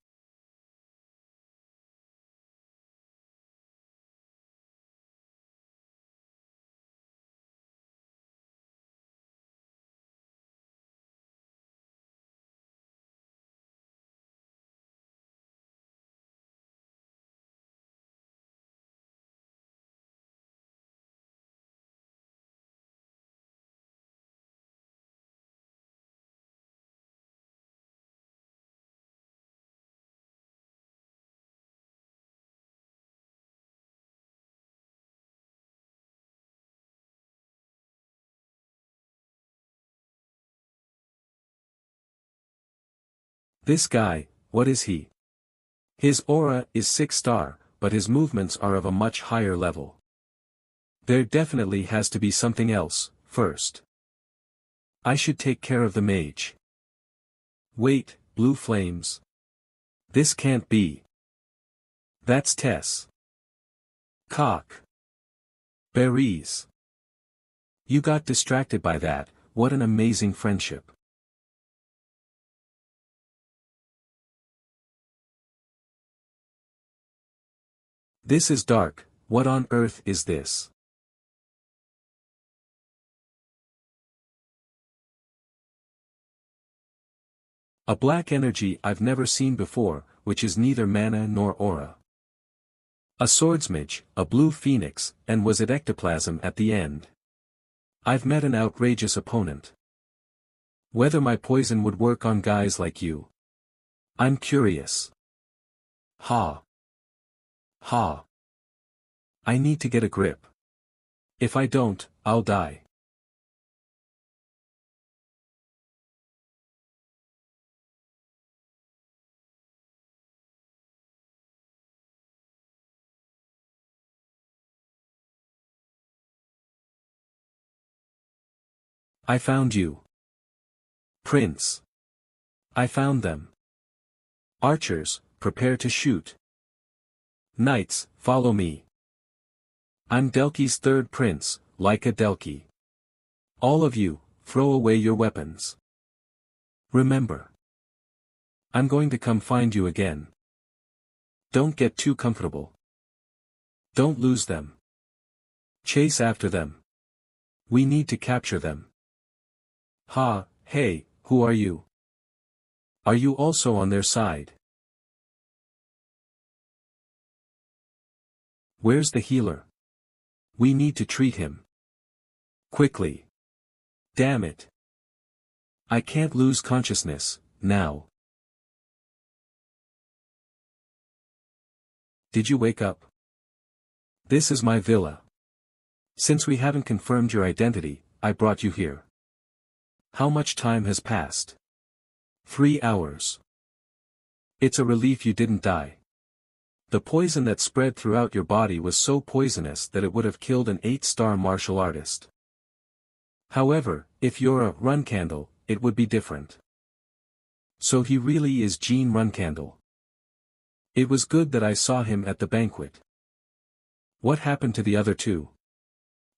This guy, what is he? His aura is 6-star, but his movements are of a much higher level. There definitely has to be something else, first. I should take care of the mage. Wait, blue flames. This can't be. That's Tess. Cock. Berries. You got distracted by that, what an amazing friendship. This is dark, what on earth is this? A black energy I've never seen before, which is neither mana nor aura. A swordsmage, a blue phoenix, and was it ectoplasm at the end? I've met an outrageous opponent. Whether my poison would work on guys like you. I'm curious. Ha. Ha. I need to get a grip. If I don't, I'll die. I found you. Prince. I found them. Archers, prepare to shoot. Knights, follow me. I'm Delki's third prince, like a Delki. All of you, throw away your weapons. Remember. I'm going to come find you again. Don't get too comfortable. Don't lose them. Chase after them. We need to capture them. Ha, hey, who are you? Are you also on their side? Where's the healer? We need to treat him. Quickly. Damn it. I can't lose consciousness, now. Did you wake up? This is my villa. Since we haven't confirmed your identity, I brought you here. How much time has passed? 3 hours. It's a relief you didn't die. The poison that spread throughout your body was so poisonous that it would have killed an 8-star martial artist. However, if you're a Runcandle, it would be different. So he really is Gene Runcandle. It was good that I saw him at the banquet. What happened to the other two?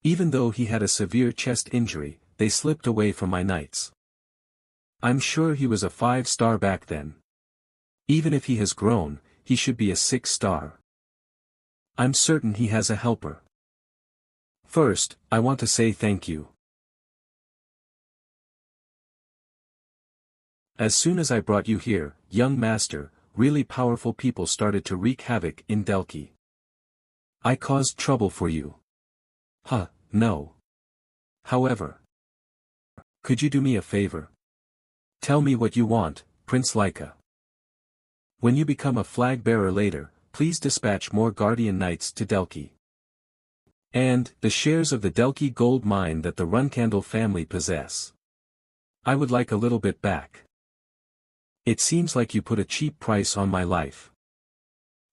Even though he had a severe chest injury, they slipped away from my knights. I'm sure he was a 5-star back then. Even if he has grown, he should be a 6-star. I'm certain he has a helper. First, I want to say thank you. As soon as I brought you here, young master, really powerful people started to wreak havoc in Delki. I caused trouble for you. Huh, no. However, could you do me a favor? Tell me what you want, Prince Laika. When you become a flag bearer later, please dispatch more guardian knights to Delki. And, the shares of the Delki gold mine that the Runcandle family possess. I would like a little bit back. It seems like you put a cheap price on my life.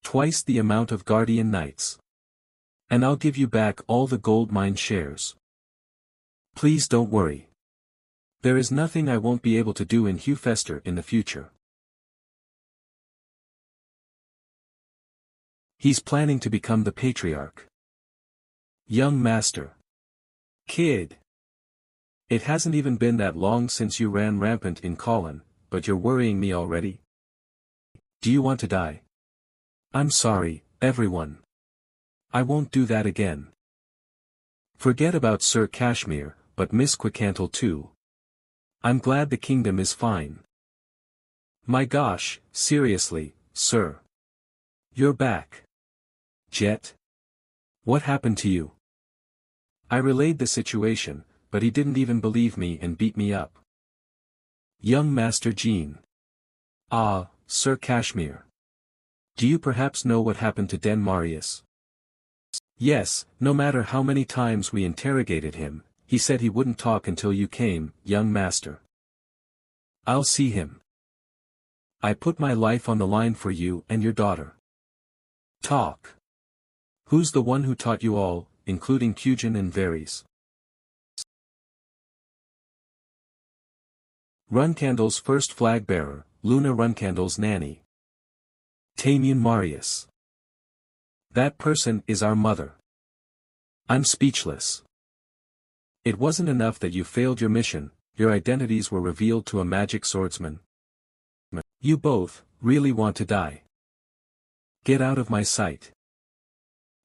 Twice the amount of guardian knights. And I'll give you back all the gold mine shares. Please don't worry. There is nothing I won't be able to do in Hewfester in the future. He's planning to become the patriarch. Young master. Kid. It hasn't even been that long since you ran rampant in Colin, but you're worrying me already. Do you want to die? I'm sorry, everyone. I won't do that again. Forget about Sir Kashmir, but Miss Quicantle too. I'm glad the kingdom is fine. My gosh, seriously, sir. You're back. Jet? What happened to you? I relayed the situation, but he didn't even believe me and beat me up. Young Master Jean. Ah, Sir Kashmir. Do you perhaps know what happened to Den Marius? Yes, no matter how many times we interrogated him, he said he wouldn't talk until you came, young master. I'll see him. I put my life on the line for you and your daughter. Talk. Who's the one who taught you all, including Kyujin and Varys? Runcandle's first flag bearer, Luna Runcandle's nanny. Tamian Marius. That person is our mother. I'm speechless. It wasn't enough that you failed your mission, your identities were revealed to a magic swordsman. You both, really want to die. Get out of my sight.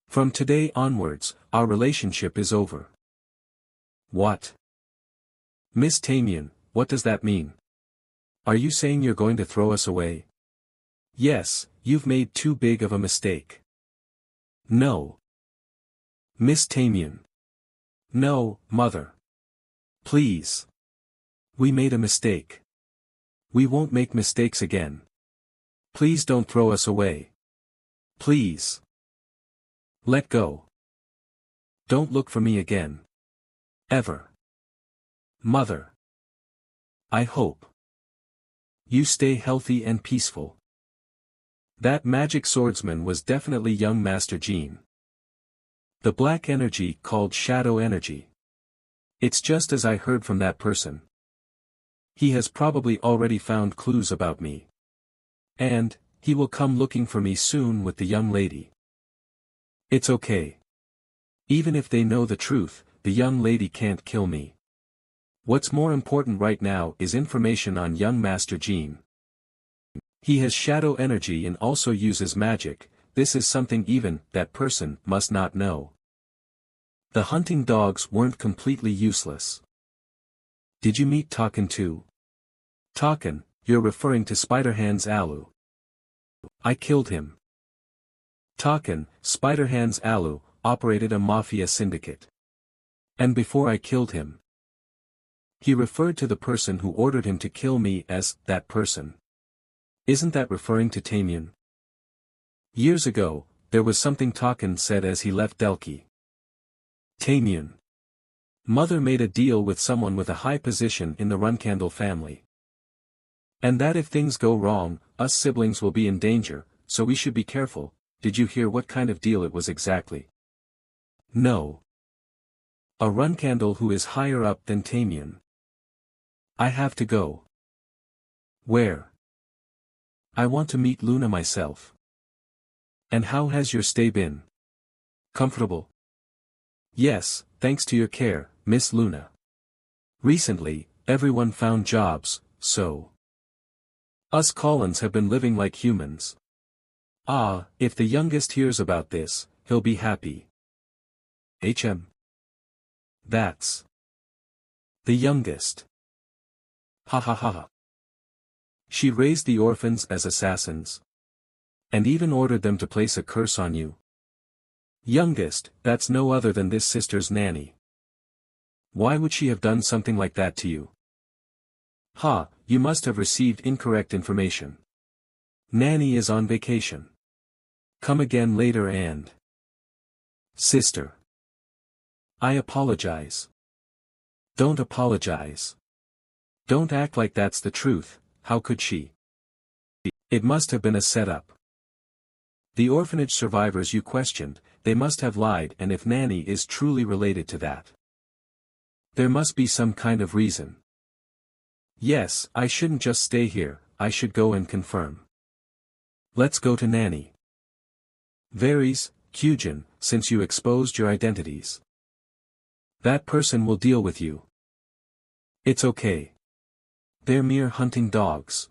From today onwards, our relationship is over. What? Miss Tamian, what does that mean? Are you saying you're going to throw us away? Yes, you've made too big of a mistake. No. Miss Tamian. No, mother. Please. We made a mistake. We won't make mistakes again. Please don't throw us away. Please. Let go. Don't look for me again. Ever. Mother. I hope you stay healthy and peaceful. That magic swordsman was definitely young Master Jean. The black energy called shadow energy. It's just as I heard from that person. He has probably already found clues about me. And, he will come looking for me soon with the young lady. It's okay. Even if they know the truth, the young lady can't kill me. What's more important right now is information on young Master Jean. He has shadow energy and also uses magic. This is something even that person must not know. The hunting dogs weren't completely useless. Did you meet Taken too? Taken, you're referring to Spiderhand's Alu. I killed him. Taken, Spiderhand's Alu, operated a mafia syndicate. And before I killed him, he referred to the person who ordered him to kill me as that person. Isn't that referring to Tamian? Years ago, there was something Taken said as he left Delki. Tamian. Mother made a deal with someone with a high position in the Runcandle family. And that if things go wrong, us siblings will be in danger, so we should be careful. Did you hear what kind of deal it was exactly? No. A Runcandle who is higher up than Tamian. I have to go. Where? I want to meet Luna myself. And how has your stay been? Comfortable? Yes, thanks to your care, Miss Luna. Recently, everyone found jobs, so us Collins have been living like humans. Ah, if the youngest hears about this, he'll be happy. That's the youngest. Ha ha ha ha. She raised the orphans as assassins. And even ordered them to place a curse on you. Youngest, that's no other than this sister's nanny. Why would she have done something like that to you? Ha, you must have received incorrect information. Nanny is on vacation. Come again later and... Sister. I apologize. Don't apologize. Don't act like that's the truth, how could she? It must have been a setup. The orphanage survivors you questioned, they must have lied, and if Nanny is truly related to that, there must be some kind of reason. Yes, I shouldn't just stay here, I should go and confirm. Let's go to Nanny. Varys, Kyujin, since you exposed your identities. That person will deal with you. It's okay. They're mere hunting dogs.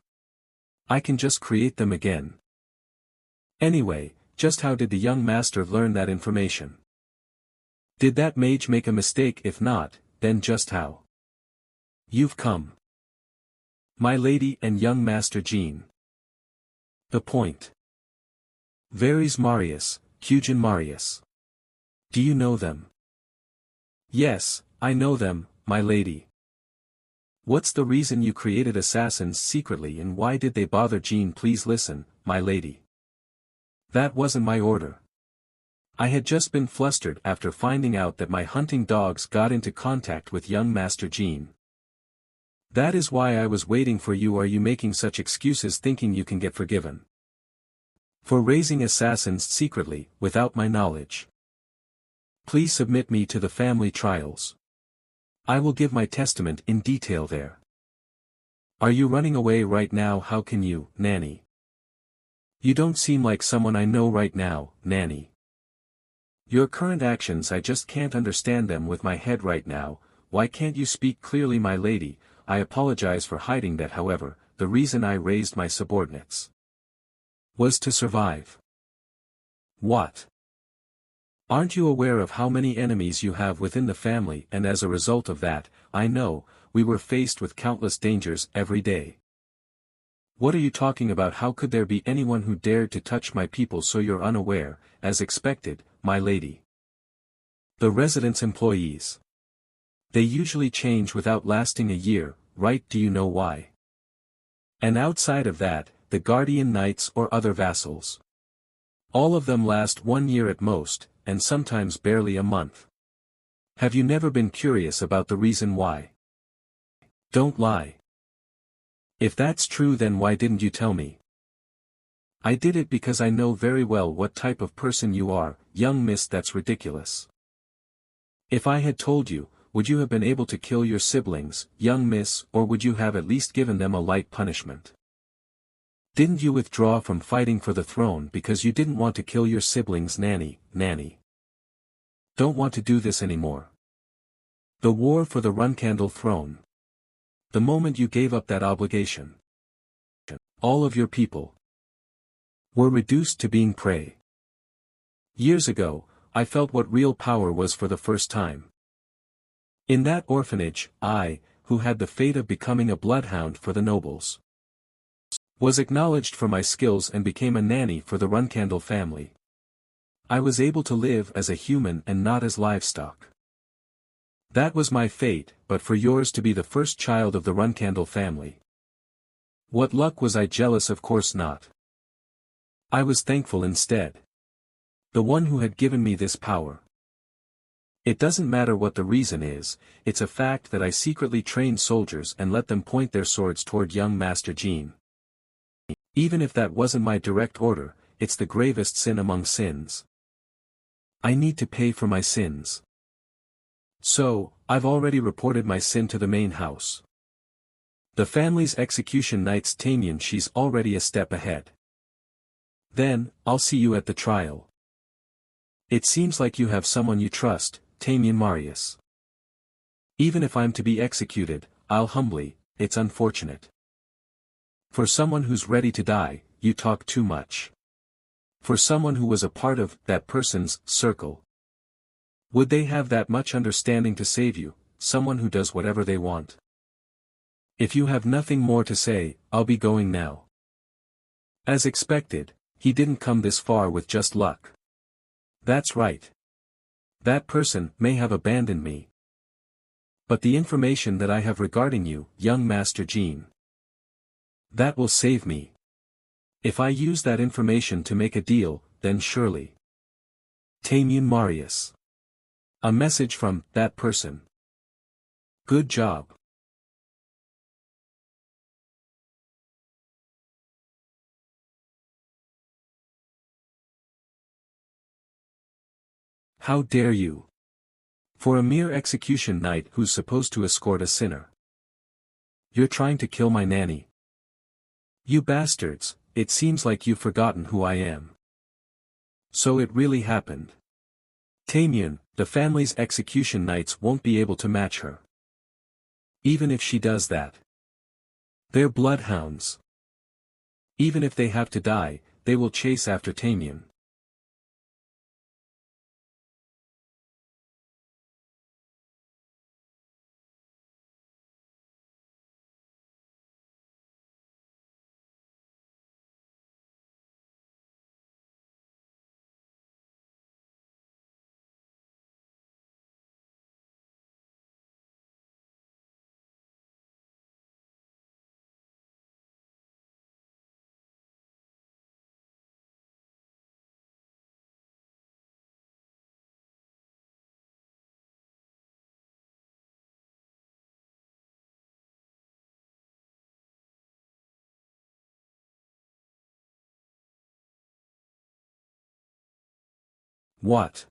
I can just create them again. Anyway, just how did the young master learn that information? Did that mage make a mistake? If not, then just how? You've come. My lady and young master Jean. The point. Varys Marius, Cugin Marius. Do you know them? Yes, I know them, my lady. What's the reason you created assassins secretly and why did they bother Jean? Please listen, my lady. That wasn't my order. I had just been flustered after finding out that my hunting dogs got into contact with young Master Jean. That is why I was waiting for you. Are you making such excuses thinking you can get forgiven? For raising assassins secretly, without my knowledge. Please submit me to the family trials. I will give my testament in detail there. Are you running away right now? How can you, Nanny? You don't seem like someone I know right now, Nanny. Your current actions, I just can't understand them with my head right now. Why can't you speak clearly, my lady? I apologize for hiding that. However, the reason I raised my subordinates was to survive. What? Aren't you aware of how many enemies you have within the family? And as a result of that, I know, we were faced with countless dangers every day. What are you talking about? How could there be anyone who dared to touch my people? So you're unaware, as expected, my lady. The residence employees. They usually change without lasting a year, right? Do you know why? And outside of that, the guardian knights or other vassals. All of them last 1 year at most, and sometimes barely a month. Have you never been curious about the reason why? Don't lie. If that's true, then why didn't you tell me? I did it because I know very well what type of person you are, young miss. That's ridiculous. If I had told you, would you have been able to kill your siblings, young miss, or would you have at least given them a light punishment? Didn't you withdraw from fighting for the throne because you didn't want to kill your siblings? Nanny? Don't want to do this anymore. The war for the Runcandle throne. The moment you gave up that obligation, all of your people were reduced to being prey. Years ago, I felt what real power was for the first time. In that orphanage, I, who had the fate of becoming a bloodhound for the nobles, was acknowledged for my skills and became a nanny for the Runcandle family. I was able to live as a human and not as livestock. That was my fate, but for yours to be the first child of the Runcandle family. What luck! Was I jealous? Of course not. I was thankful instead. The one who had given me this power. It doesn't matter what the reason is, it's a fact that I secretly trained soldiers and let them point their swords toward young Master Jean. Even if that wasn't my direct order, it's the gravest sin among sins. I need to pay for my sins. So, I've already reported my sin to the main house. The family's execution knights Tamian. She's already a step ahead. Then, I'll see you at the trial. It seems like you have someone you trust, Tamian Marius. Even if I'm to be executed, I'll humbly. It's unfortunate. For someone who's ready to die, you talk too much. For someone who was a part of that person's circle. Would they have that much understanding to save you, someone who does whatever they want? If you have nothing more to say, I'll be going now. As expected, he didn't come this far with just luck. That's right. That person may have abandoned me. But the information that I have regarding you, young Master Jean, that will save me. If I use that information to make a deal, then surely. Tamian Marius. A message from that person. Good job. How dare you? For a mere execution knight who's supposed to escort a sinner. You're trying to kill my nanny. You bastards, it seems like you've forgotten who I am. So it really happened. Tamian, the family's execution knights won't be able to match her. Even if she does that. They're bloodhounds. Even if they have to die, they will chase after Tamian. What?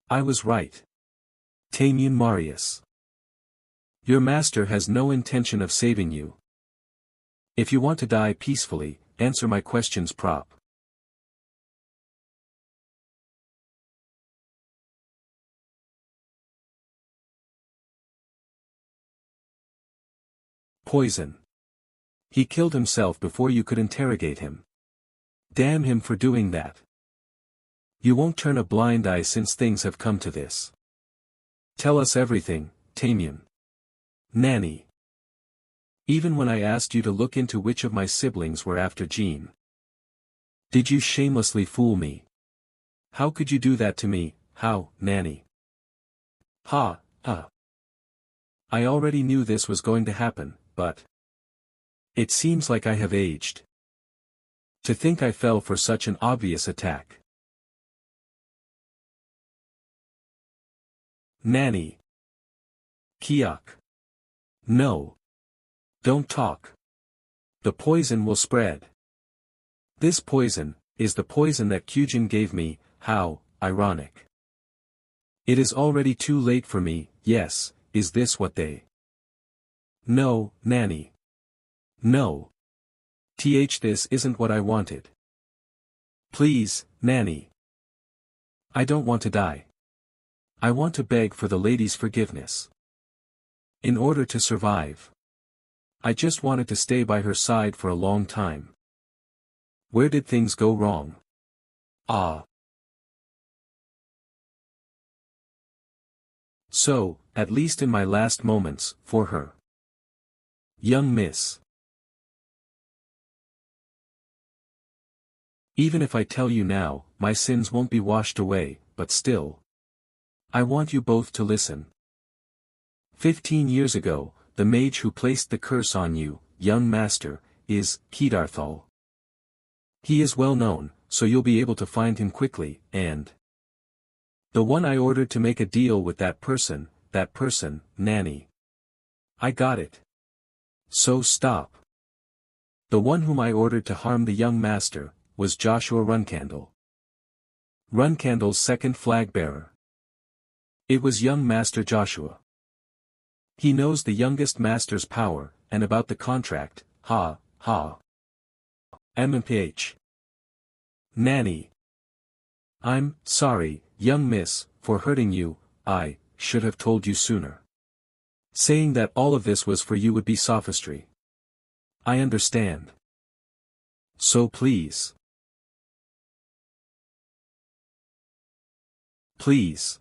I was right. Tamian Marius. Your master has no intention of saving you. If you want to die peacefully, answer my questions prop. Poison. He killed himself before you could interrogate him. Damn him for doing that. You won't turn a blind eye since things have come to this. Tell us everything, Tamian. Nanny. Even when I asked you to look into which of my siblings were after Jean. Did you shamelessly fool me? How could you do that to me? How, Nanny? Ha. I already knew this was going to happen, but it seems like I have aged. To think I fell for such an obvious attack. Nanny. Kiak. No. Don't talk. The poison will spread. This poison is the poison that Kyujin gave me. How ironic. It is already too late for me. Yes, is this what they? No, Nanny. No. This isn't what I wanted. Please, Nanny. I don't want to die. I want to beg for the lady's forgiveness. In order to survive. I just wanted to stay by her side for a long time. Where did things go wrong? Ah. So, at least in my last moments, for her. Young miss. Even if I tell you now, my sins won't be washed away, but still. I want you both to listen. 15 years ago, the mage who placed the curse on you, young master, is Kedarthal. He is well known, so you'll be able to find him quickly, and the one I ordered to make a deal with that person, Nanny. I got it. So stop. The one whom I ordered to harm the young master, was Joshua Runcandle. Runcandle's second flag bearer. It was young Master Joshua. He knows the youngest master's power, and about the contract, MPH. Nanny. I'm sorry, young miss, for hurting you. I should have told you sooner. Saying that all of this was for you would be sophistry. I understand. So please. Please.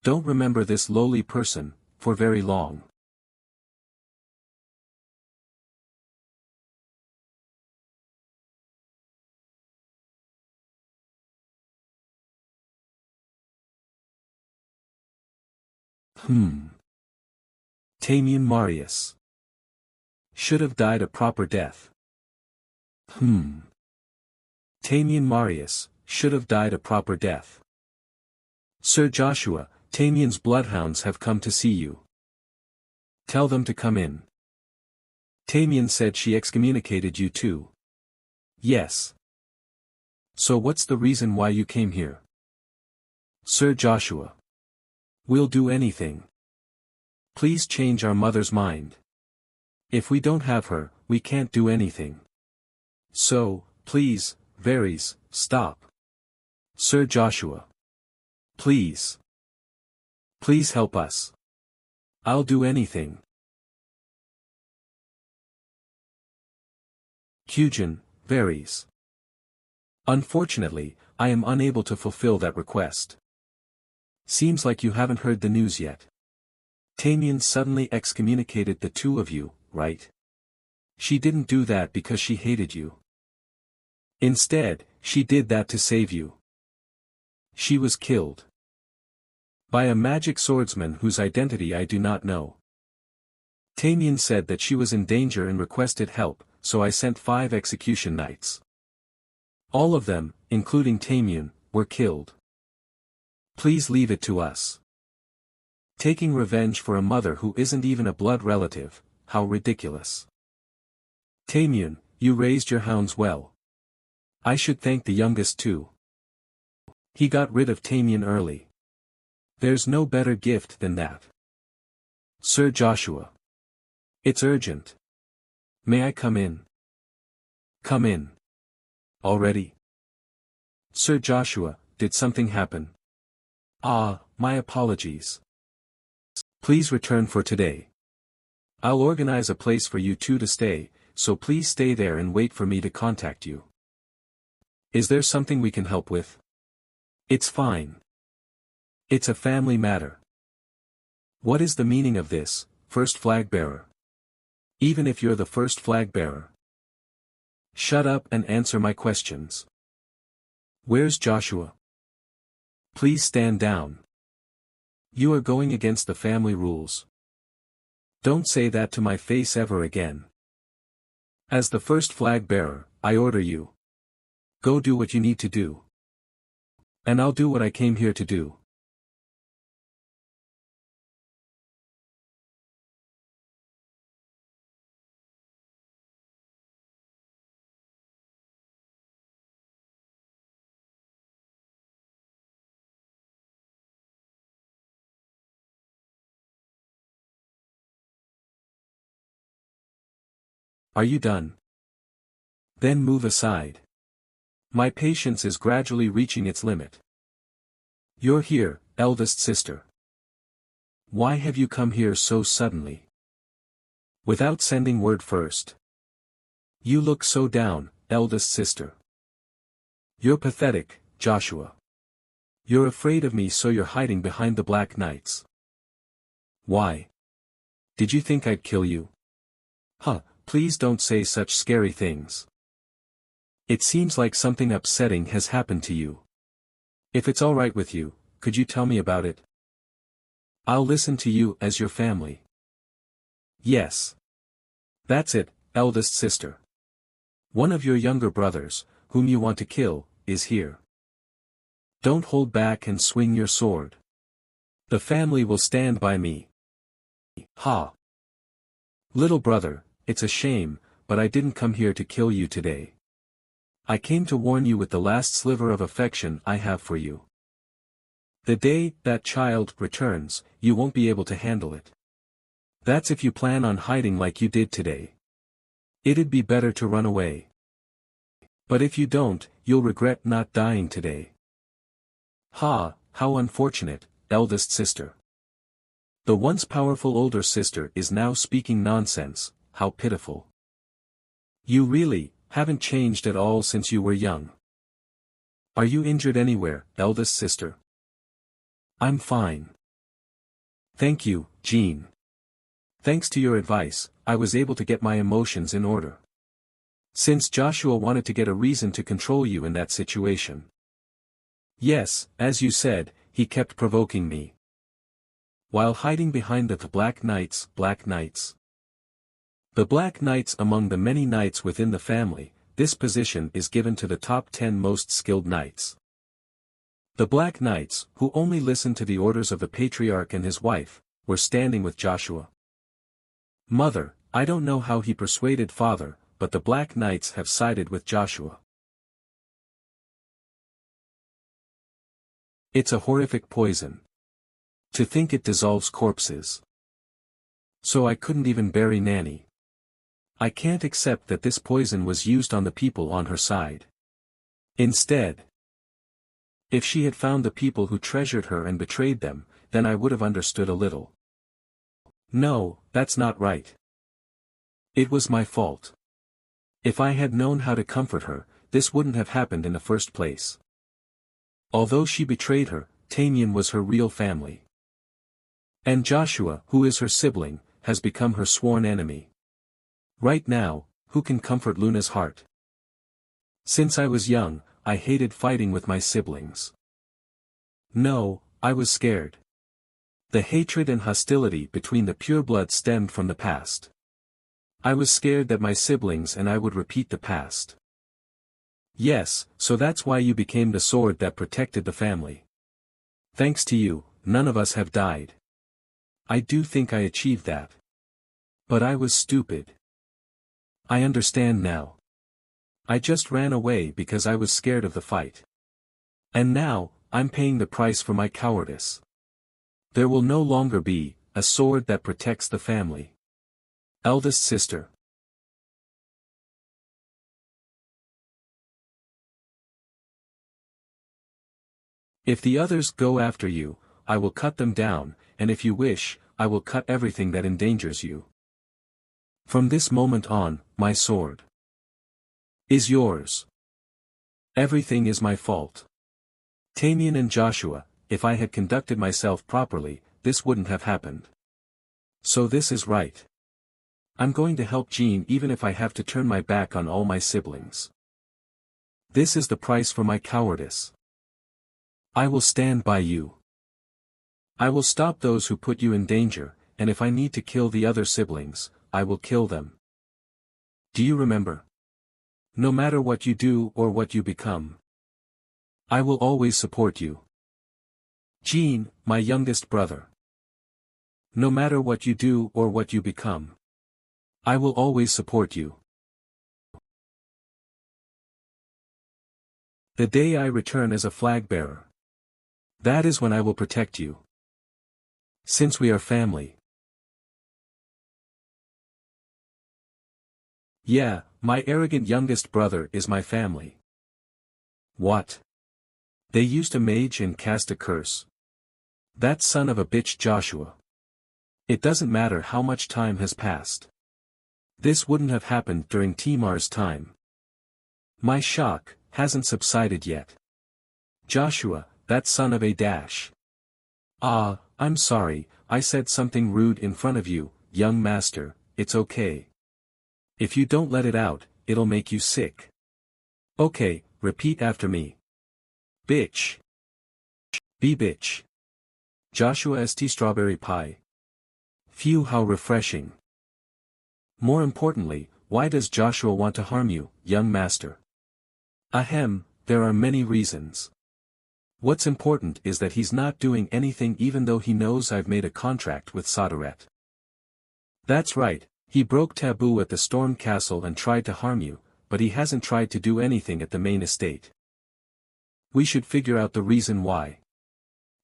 Don't remember this lowly person, for very long. Tamian Marius. Should have died a proper death. Tamian Marius, should have died a proper death. Sir Joshua, Tamian's bloodhounds have come to see you. Tell them to come in. Tamian said she excommunicated you too. Yes. So what's the reason why you came here? Sir Joshua. We'll do anything. Please change our mother's mind. If we don't have her, we can't do anything. So, please, Varys, stop. Sir Joshua. Please. Please help us. I'll do anything. Cugin, Varys. Unfortunately, I am unable to fulfill that request. Seems like you haven't heard the news yet. Tamian suddenly excommunicated the two of you, right? She didn't do that because she hated you. Instead, she did that to save you. She was killed by a magic swordsman whose identity I do not know. Tamian said that she was in danger and requested help, so I sent 5 execution knights. All of them, including Tamian, were killed. Please leave it to us. Taking revenge for a mother who isn't even a blood relative, how ridiculous. Tamian, you raised your hounds well. I should thank the youngest too. He got rid of Tamian early. There's no better gift than that. Sir Joshua. It's urgent. May I come in? Come in. Already? Sir Joshua, did something happen? Ah, my apologies. Please return for today. I'll organize a place for you two to stay, so please stay there and wait for me to contact you. Is there something we can help with? It's fine. It's a family matter. What is the meaning of this, first flag bearer? Even if you're the first flag bearer. Shut up and answer my questions. Where's Joshua? Please stand down. You are going against the family rules. Don't say that to my face ever again. As the first flag bearer, I order you. Go do what you need to do. And I'll do what I came here to do. Are you done? Then move aside. My patience is gradually reaching its limit. You're here, eldest sister. Why have you come here so suddenly? Without sending word first. You look so down, eldest sister. You're pathetic, Joshua. You're afraid of me, so you're hiding behind the Black Knights. Why? Did you think I'd kill you? Huh, please don't say such scary things. It seems like something upsetting has happened to you. If it's all right with you, could you tell me about it? I'll listen to you as your family. Yes. That's it, eldest sister. One of your younger brothers, whom you want to kill, is here. Don't hold back and swing your sword. The family will stand by me. Ha! Little brother, it's a shame, but I didn't come here to kill you today. I came to warn you with the last sliver of affection I have for you. The day that child returns, you won't be able to handle it. That's if you plan on hiding like you did today. It'd be better to run away. But if you don't, you'll regret not dying today. Ha, how unfortunate, eldest sister. The once powerful older sister is now speaking nonsense, how pitiful. You really haven't changed at all since you were young. Are you injured anywhere, eldest sister? I'm fine. Thank you, Jean. Thanks to your advice, I was able to get my emotions in order. Since Joshua wanted to get a reason to control you in that situation. Yes, as you said, he kept provoking me. While hiding behind the Black Knights, The Black Knights among the many knights within the family, this position is given to the top 10 most skilled knights. The Black Knights, who only listened to the orders of the patriarch and his wife, were standing with Joshua. Mother, I don't know how he persuaded father, but the Black Knights have sided with Joshua. It's a horrific poison. To think it dissolves corpses. So I couldn't even bury Nanny. I can't accept that this poison was used on the people on her side. Instead, if she had found the people who treasured her and betrayed them, then I would have understood a little. No, that's not right. It was my fault. If I had known how to comfort her, this wouldn't have happened in the first place. Although she betrayed her, Tamian was her real family. And Joshua, who is her sibling, has become her sworn enemy. Right now, who can comfort Luna's heart? Since I was young, I hated fighting with my siblings. No, I was scared. The hatred and hostility between the pureblood stemmed from the past. I was scared that my siblings and I would repeat the past. Yes, so that's why you became the sword that protected the family. Thanks to you, none of us have died. I do think I achieved that. But I was stupid. I understand now. I just ran away because I was scared of the fight. And now, I'm paying the price for my cowardice. There will no longer be a sword that protects the family. Eldest sister. If the others go after you, I will cut them down, and if you wish, I will cut everything that endangers you. From this moment on, my sword is yours. Everything is my fault. Tamian and Joshua, if I had conducted myself properly, this wouldn't have happened. So this is right. I'm going to help Jean even if I have to turn my back on all my siblings. This is the price for my cowardice. I will stand by you. I will stop those who put you in danger, and if I need to kill the other siblings, I will kill them. Do you remember? No matter what you do or what you become, I will always support you. Jean, my youngest brother. No matter what you do or what you become, I will always support you. The day I return as a flag bearer, that is when I will protect you. Since we are family. Yeah, my arrogant youngest brother is my family. What? They used a mage and cast a curse. That son of a bitch Joshua. It doesn't matter how much time has passed. This wouldn't have happened during Timar's time. My shock hasn't subsided yet. Joshua, that son of a dash. Ah, I'm sorry, I said something rude in front of you, young master, it's okay. If you don't let it out, it'll make you sick. Okay, repeat after me. Bitch. Be bitch. Joshua St. Strawberry Pie. Phew, how refreshing. More importantly, why does Joshua want to harm you, young master? Ahem, there are many reasons. What's important is that he's not doing anything even though he knows I've made a contract with Sodaret. That's right, he broke taboo at the Storm Castle and tried to harm you, but he hasn't tried to do anything at the main estate. We should figure out the reason why.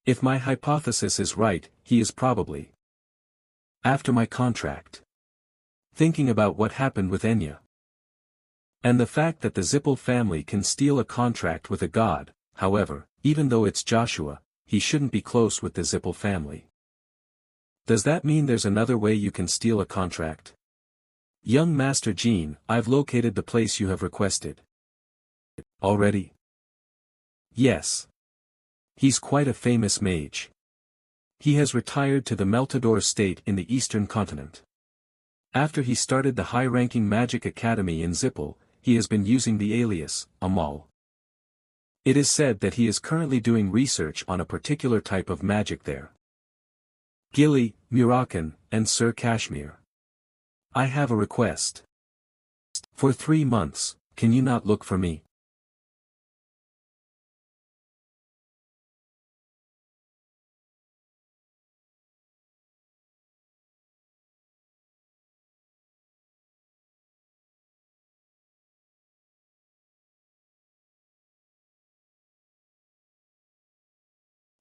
If my hypothesis is right, he is probably after my contract. Thinking about what happened with Enya. And the fact that the Zippel family can steal a contract with a god, however, even though it's Joshua, he shouldn't be close with the Zippel family. Does that mean there's another way you can steal a contract? Young Master Jean, I've located the place you have requested. Already? Yes. He's quite a famous mage. He has retired to the Meltador state in the eastern continent. After he started the high-ranking magic academy in Zippel, he has been using the alias, Amal. It is said that he is currently doing research on a particular type of magic there. Gilly, Murakan, and Sir Kashmir. I have a request. For 3 months, can you not look for me?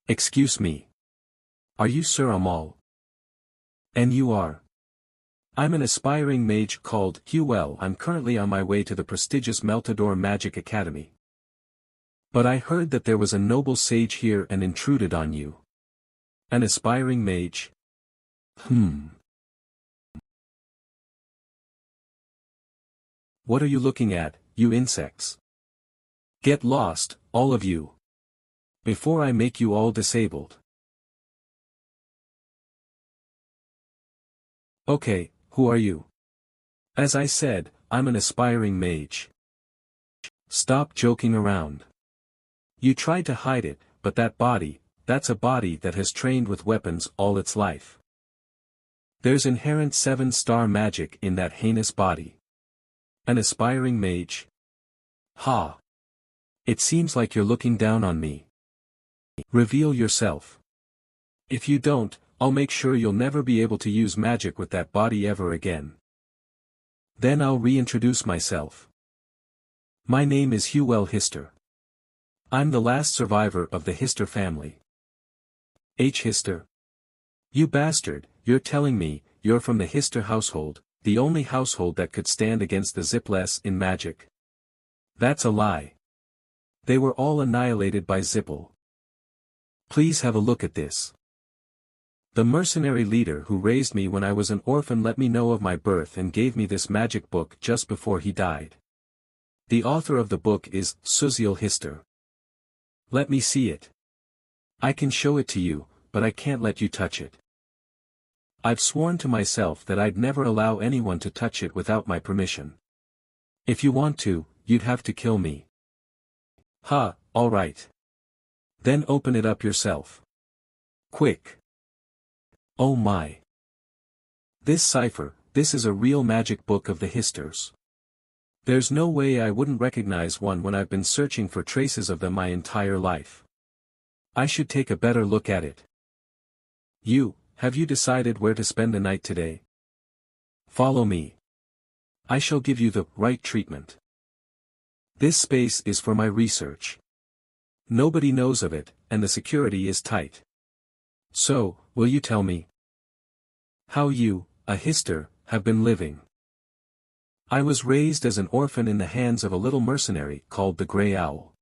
Excuse me. Are you Sir Amal? And you are? I'm an aspiring mage called Huel. I'm currently on my way to the prestigious Meltador Magic Academy. But I heard that there was a noble sage here and intruded on you. An aspiring mage? What are you looking at, you insects? Get lost, all of you. Before I make you all disabled. Okay, who are you? As I said, I'm an aspiring mage. Stop joking around. You tried to hide it, but that's a body that has trained with weapons all its life. There's inherent 7-star magic in that heinous body. An aspiring mage? Ha! It seems like you're looking down on me. Reveal yourself. If you don't, I'll make sure you'll never be able to use magic with that body ever again. Then I'll reintroduce myself. My name is Huel Hister. I'm the last survivor of the Hister family. H. Hister. You bastard, you're telling me, you're from the Hister household, the only household that could stand against the Zipless in magic? That's a lie. They were all annihilated by Zippel. Please have a look at this. The mercenary leader who raised me when I was an orphan let me know of my birth and gave me this magic book just before he died. The author of the book is Suziel Hister. Let me see it. I can show it to you, but I can't let you touch it. I've sworn to myself that I'd never allow anyone to touch it without my permission. If you want to, you'd have to kill me. Ha, all right. Then open it up yourself. Quick. Oh my. This cipher, this is a real magic book of the Histers. There's no way I wouldn't recognize one when I've been searching for traces of them my entire life. I should take a better look at it. Have you decided where to spend the night today? Follow me. I shall give you the right treatment. This space is for my research. Nobody knows of it, and the security is tight. So, will you tell me how you, a Hister, have been living? I was raised as an orphan in the hands of a little mercenary called the Grey Owl.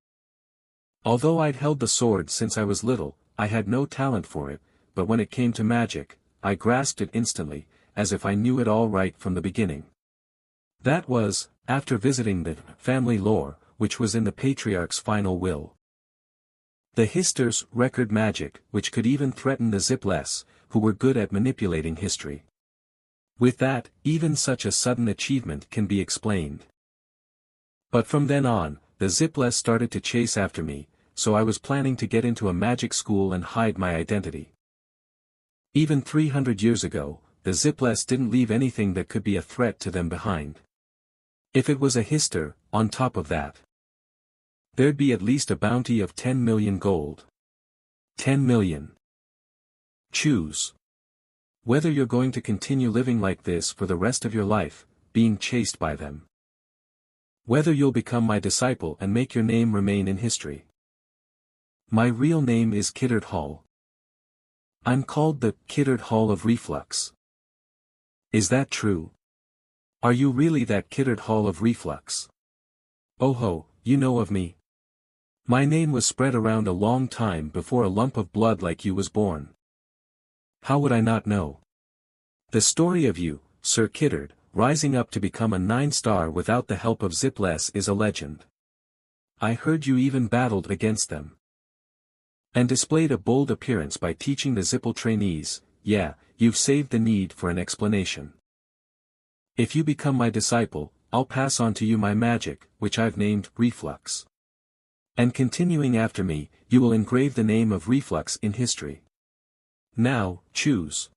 Although I'd held the sword since I was little, I had no talent for it, but when it came to magic, I grasped it instantly, as if I knew it all right from the beginning. That was, after visiting the family lore, which was in the patriarch's final will. The Histers record magic, which could even threaten the Zipless, who were good at manipulating history. With that, even such a sudden achievement can be explained. But from then on, the Zipless started to chase after me, so I was planning to get into a magic school and hide my identity. Even 300 years ago, the Zipless didn't leave anything that could be a threat to them behind. If it was a Hister, on top of that, there'd be at least a bounty of 10 million gold. 10 million. Choose. Whether you're going to continue living like this for the rest of your life, being chased by them. Whether you'll become my disciple and make your name remain in history. My real name is Kiddard Hall. I'm called the Kiddard Hall of Reflux. Is that true? Are you really that Kiddard Hall of Reflux? Oh ho, you know of me. My name was spread around a long time before a lump of blood like you was born. How would I not know? The story of you, Sir Kiddard, rising up to become a 9-star without the help of Zipless is a legend. I heard you even battled against them. And displayed a bold appearance by teaching the Zippel trainees. Yeah, you've saved the need for an explanation. If you become my disciple, I'll pass on to you my magic, which I've named Reflux. And continuing after me, you will engrave the name of Reflux in history. Now, choose.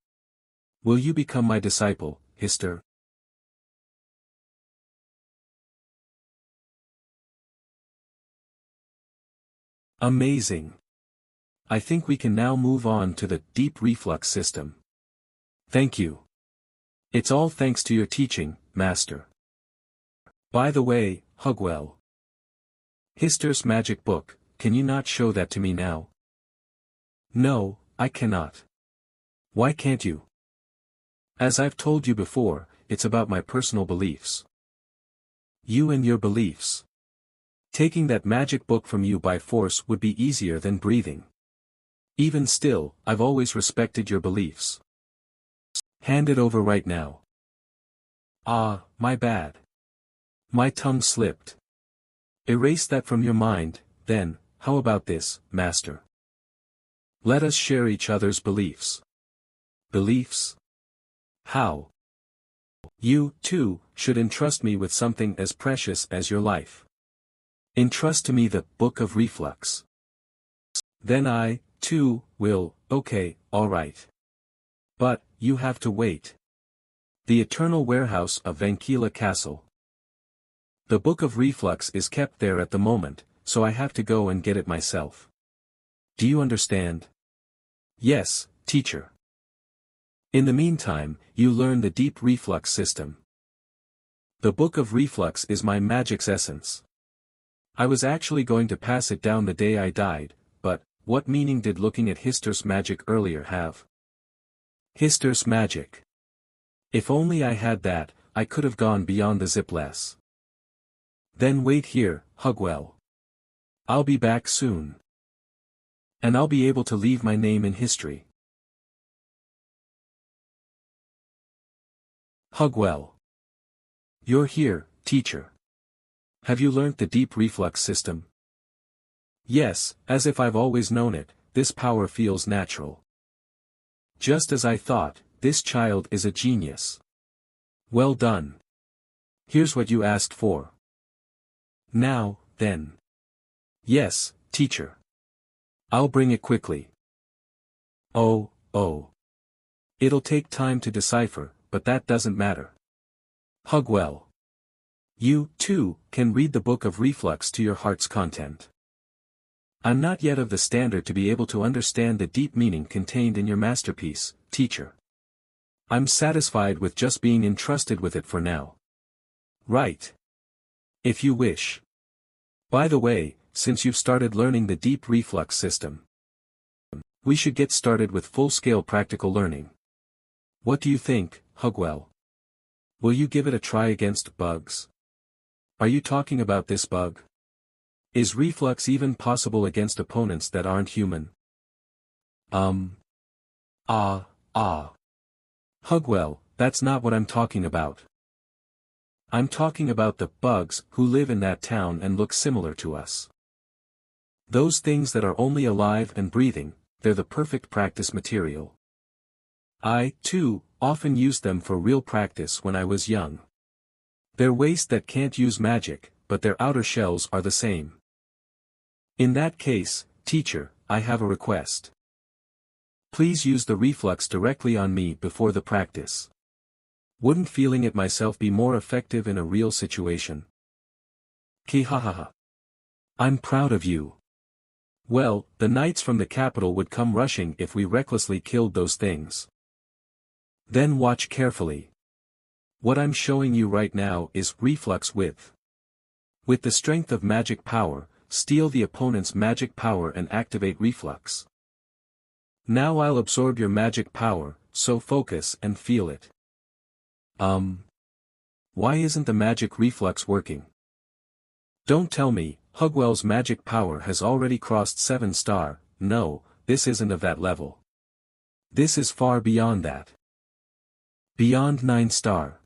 Will you become my disciple, Hister? Amazing. I think we can now move on to the deep reflux system. Thank you. It's all thanks to your teaching, Master. By the way, Hugwell. Hister's magic book, can you not show that to me now? No, I cannot. Why can't you? As I've told you before, it's about my personal beliefs. You and your beliefs. Taking that magic book from you by force would be easier than breathing. Even still, I've always respected your beliefs. Hand it over right now. Ah, my bad. My tongue slipped. Erase that from your mind, then. How about this, Master? Let us share each other's beliefs. Beliefs? How? You, too, should entrust me with something as precious as your life. Entrust to me the Book of Reflux. Then I, too, will. Okay, all right. But, you have to wait. The eternal warehouse of Vankila Castle. The Book of Reflux is kept there at the moment, so I have to go and get it myself. Do you understand? Yes, teacher. In the meantime, you learn the deep reflux system. The Book of Reflux is my magic's essence. I was actually going to pass it down the day I died, but, what meaning did looking at Hister's magic earlier have? Hister's magic. If only I had that, I could have gone beyond the zipless. Then wait here, Hugwell. I'll be back soon. And I'll be able to leave my name in history. Hugwell. You're here, teacher. Have you learnt the deep reflux system? Yes, as if I've always known it, this power feels natural. Just as I thought, this child is a genius. Well done. Here's what you asked for. Now, then. Yes, teacher. I'll bring it quickly. Oh. It'll take time to decipher, but that doesn't matter. Hugwell. You, too, can read the Book of Reflux to your heart's content. I'm not yet of the standard to be able to understand the deep meaning contained in your masterpiece, teacher. I'm satisfied with just being entrusted with it for now. Right. If you wish. By the way, since you've started learning the deep reflux system, we should get started with full-scale practical learning. What do you think, Hugwell? Will you give it a try against bugs? Are you talking about this bug? Is reflux even possible against opponents that aren't human? Hugwell, that's not what I'm talking about. I'm talking about the bugs who live in that town and look similar to us. Those things that are only alive and breathing, they're the perfect practice material. I, too, often used them for real practice when I was young. They're waste that can't use magic, but their outer shells are the same. In that case, teacher, I have a request. Please use the reflux directly on me before the practice. Wouldn't feeling it myself be more effective in a real situation? Kihahaha. I'm proud of you. Well, the knights from the capital would come rushing if we recklessly killed those things. Then watch carefully. What I'm showing you right now is reflux with. With the strength of magic power, steal the opponent's magic power and activate reflux. Now I'll absorb your magic power, so focus and feel it. Why isn't the magic reflux working? Don't tell me, Hugwell's magic power has already crossed 7-star, no, this isn't of that level. This is far beyond that. Beyond 9-star.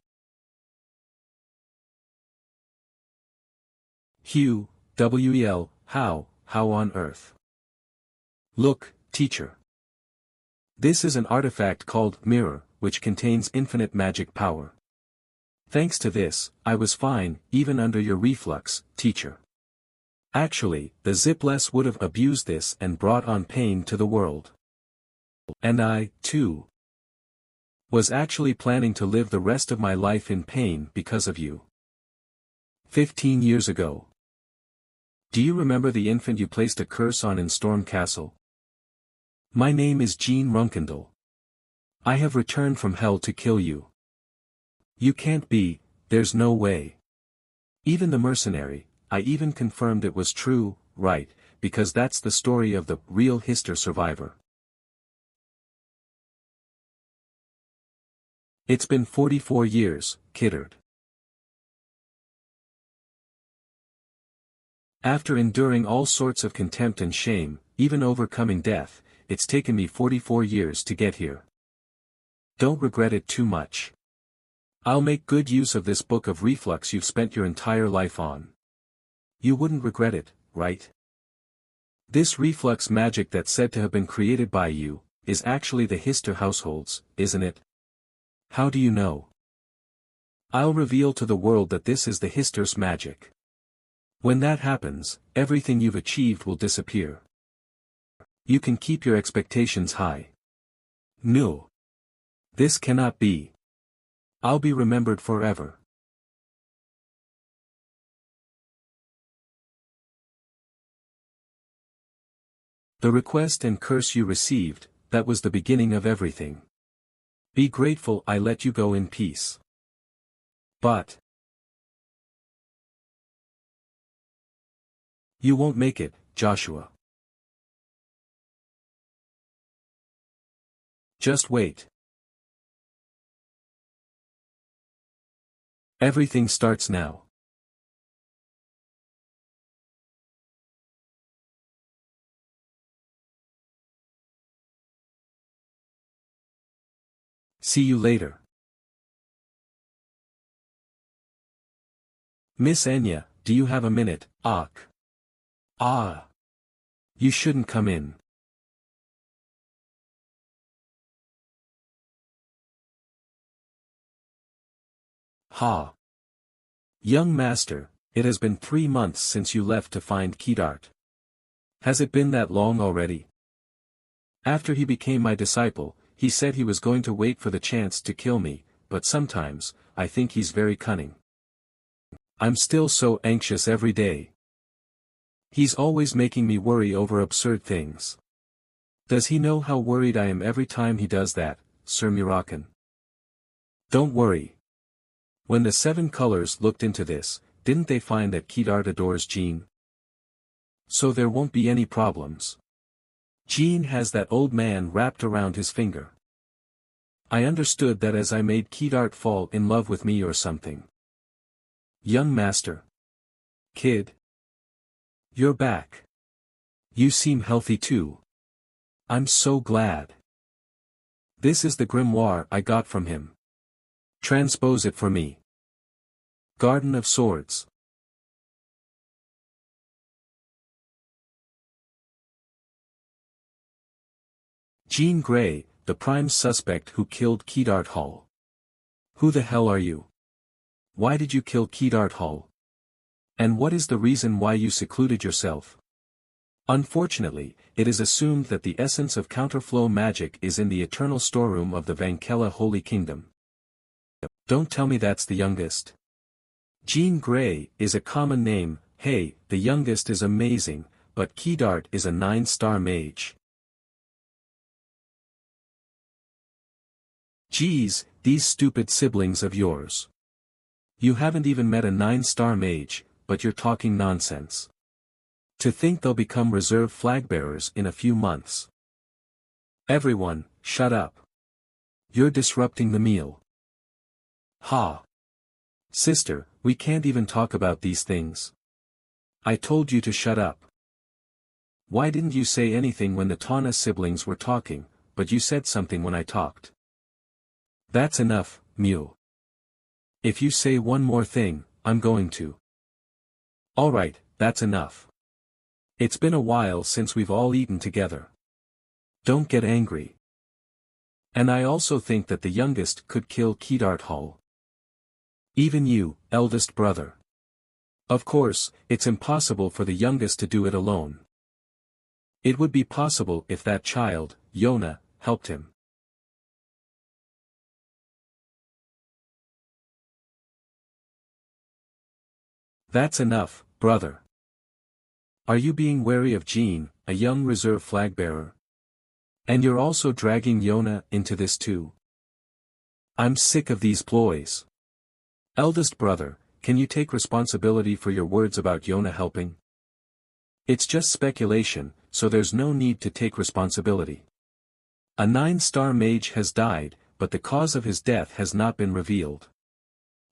Hugh, W.E.L., how on earth? Look, teacher. This is an artifact called Mirror, which contains infinite magic power. Thanks to this, I was fine, even under your reflux, teacher. Actually, the Zipless would have abused this and brought on pain to the world. And I, too, was actually planning to live the rest of my life in pain because of you. 15 years ago. Do you remember the infant you placed a curse on in Storm Castle? My name is Jean Runkendall. I have returned from hell to kill you. You can't be, there's no way. Even the mercenary, I even confirmed it was true, right, because that's the story of the real Hister survivor. It's been 44 years, Kiddard. After enduring all sorts of contempt and shame, even overcoming death, it's taken me 44 years to get here. Don't regret it too much. I'll make good use of this book of reflux you've spent your entire life on. You wouldn't regret it, right? This reflux magic that's said to have been created by you, is actually the Hister households, isn't it? How do you know? I'll reveal to the world that this is the Hister's magic. When that happens, everything you've achieved will disappear. You can keep your expectations high. No. This cannot be. I'll be remembered forever. The request and curse you received, that was the beginning of everything. Be grateful I let you go in peace. But you won't make it, Joshua. Just wait. Everything starts now. See you later. Miss Enya, do you have a minute? Ah. You shouldn't come in. Ha. Young master, it has been 3 months since you left to find Kiddard. Has it been that long already? After he became my disciple, he said he was going to wait for the chance to kill me, but sometimes, I think he's very cunning. I'm still so anxious every day. He's always making me worry over absurd things. Does he know how worried I am every time he does that, Sir Murakan? Don't worry. When the 7 colors looked into this, didn't they find that Kiddard adores Jean? So there won't be any problems. Jean has that old man wrapped around his finger. I understood that as I made Kiddard fall in love with me or something. Young master. Kid. You're back. You seem healthy too. I'm so glad. This is the grimoire I got from him. Transpose it for me. Garden of Swords. Jean Grey, the prime suspect who killed Kiddard Hall. Who the hell are you? Why did you kill Kiddard Hall? And what is the reason why you secluded yourself? Unfortunately, it is assumed that the essence of counterflow magic is in the eternal storeroom of the Vankella Holy Kingdom. Don't tell me that's the youngest. Jean Grey is a common name. Hey, the youngest is amazing, but Kiddard is a 9-star mage. Geez, these stupid siblings of yours. You haven't even met a 9-star mage, but you're talking nonsense. To think they'll become reserve flagbearers in a few months. Everyone, shut up. You're disrupting the meal. Ha. Sister, we can't even talk about these things. I told you to shut up. Why didn't you say anything when the Tawna siblings were talking, but you said something when I talked? That's enough, Mew. If you say one more thing, I'm going to. Alright, that's enough. It's been a while since we've all eaten together. Don't get angry. And I also think that the youngest could kill Kiddard Hall. Even you, eldest brother. Of course, it's impossible for the youngest to do it alone. It would be possible if that child, Yona, helped him. That's enough, brother. Are you being wary of Jean, a young reserve flagbearer? And you're also dragging Yona into this too? I'm sick of these ploys. Eldest brother, can you take responsibility for your words about Yona helping? It's just speculation, so there's no need to take responsibility. A 9-star mage has died, but the cause of his death has not been revealed.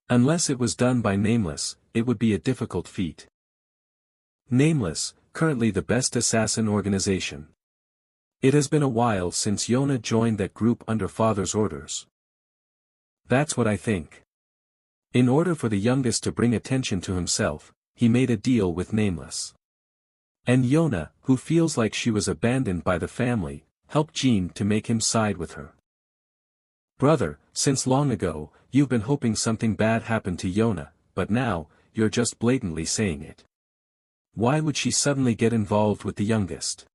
Unless it was done by Nameless, it would be a difficult feat. Nameless, currently the best assassin organization. It has been a while since Yona joined that group under father's orders. That's what I think. In order for the youngest to bring attention to himself, he made a deal with Nameless. And Yona, who feels like she was abandoned by the family, helped Jean to make him side with her. Brother, since long ago, you've been hoping something bad happened to Yona, but now, you're just blatantly saying it. Why would she suddenly get involved with the youngest?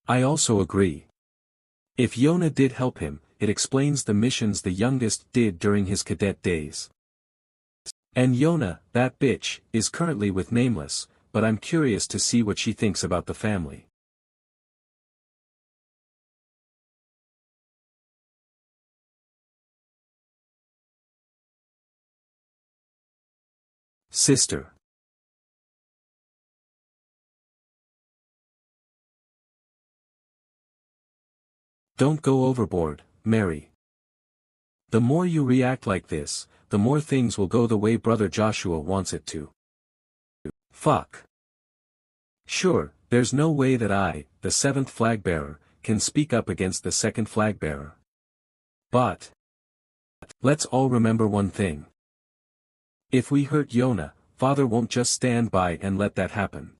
I also agree. If Yona did help him, it explains the missions the youngest did during his cadet days. And Yona, that bitch, is currently with Nameless, but I'm curious to see what she thinks about the family. Sister. Don't go overboard, Mary. The more you react like this, the more things will go the way Brother Joshua wants it to. Fuck. Sure, there's no way that I, the seventh flag bearer, can speak up against the second flag bearer. But let's all remember one thing. If we hurt Yona, Father won't just stand by and let that happen.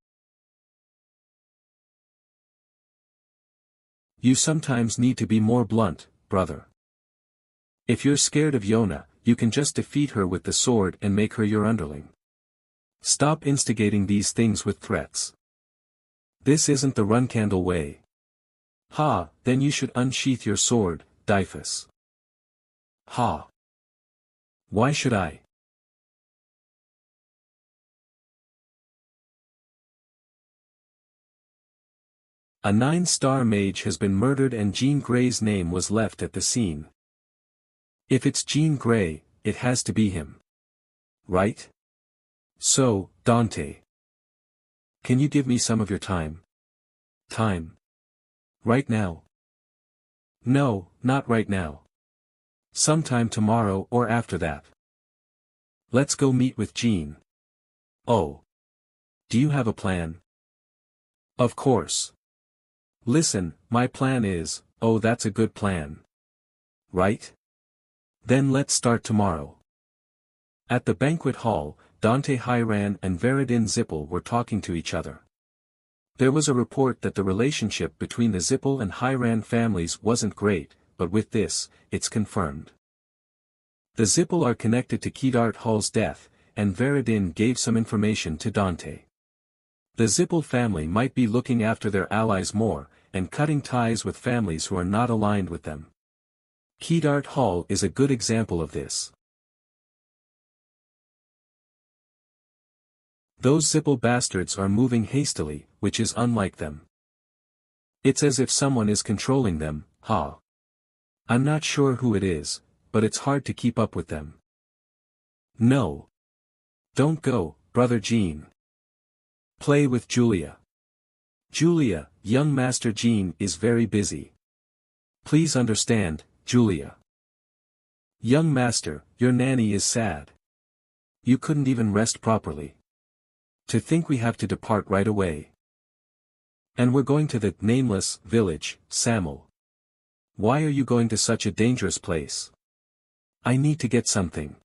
You sometimes need to be more blunt, brother. If you're scared of Yona, you can just defeat her with the sword and make her your underling. Stop instigating these things with threats. This isn't the run candle way. Ha, then you should unsheath your sword, Dyphus. Ha. Why should I? A 9-star mage has been murdered and Jean Grey's name was left at the scene. If it's Jean Grey, it has to be him. Right? So, Dante. Can you give me some of your time? Time? Right now? No, not right now. Sometime tomorrow or after that. Let's go meet with Jean. Oh. Do you have a plan? Of course. Listen, my plan is, oh that's a good plan. Right? Then let's start tomorrow. At the banquet hall, Dante Hyran and Veridin Zippel were talking to each other. There was a report that the relationship between the Zippel and Hyran families wasn't great, but with this, it's confirmed. The Zippel are connected to Kedart Hall's death, and Veridin gave some information to Dante. The Zippel family might be looking after their allies more, and cutting ties with families who are not aligned with them. Kedart Hall is a good example of this. Those Zippel bastards are moving hastily, which is unlike them. It's as if someone is controlling them, ha. I'm not sure who it is, but it's hard to keep up with them. No. Don't go, Brother Jean. Play with Julia. Julia, young Master Jean is very busy. Please understand, Julia. Young Master, your nanny is sad. You couldn't even rest properly. To think we have to depart right away. And we're going to the nameless village, Samel. Why are you going to such a dangerous place? I need to get something.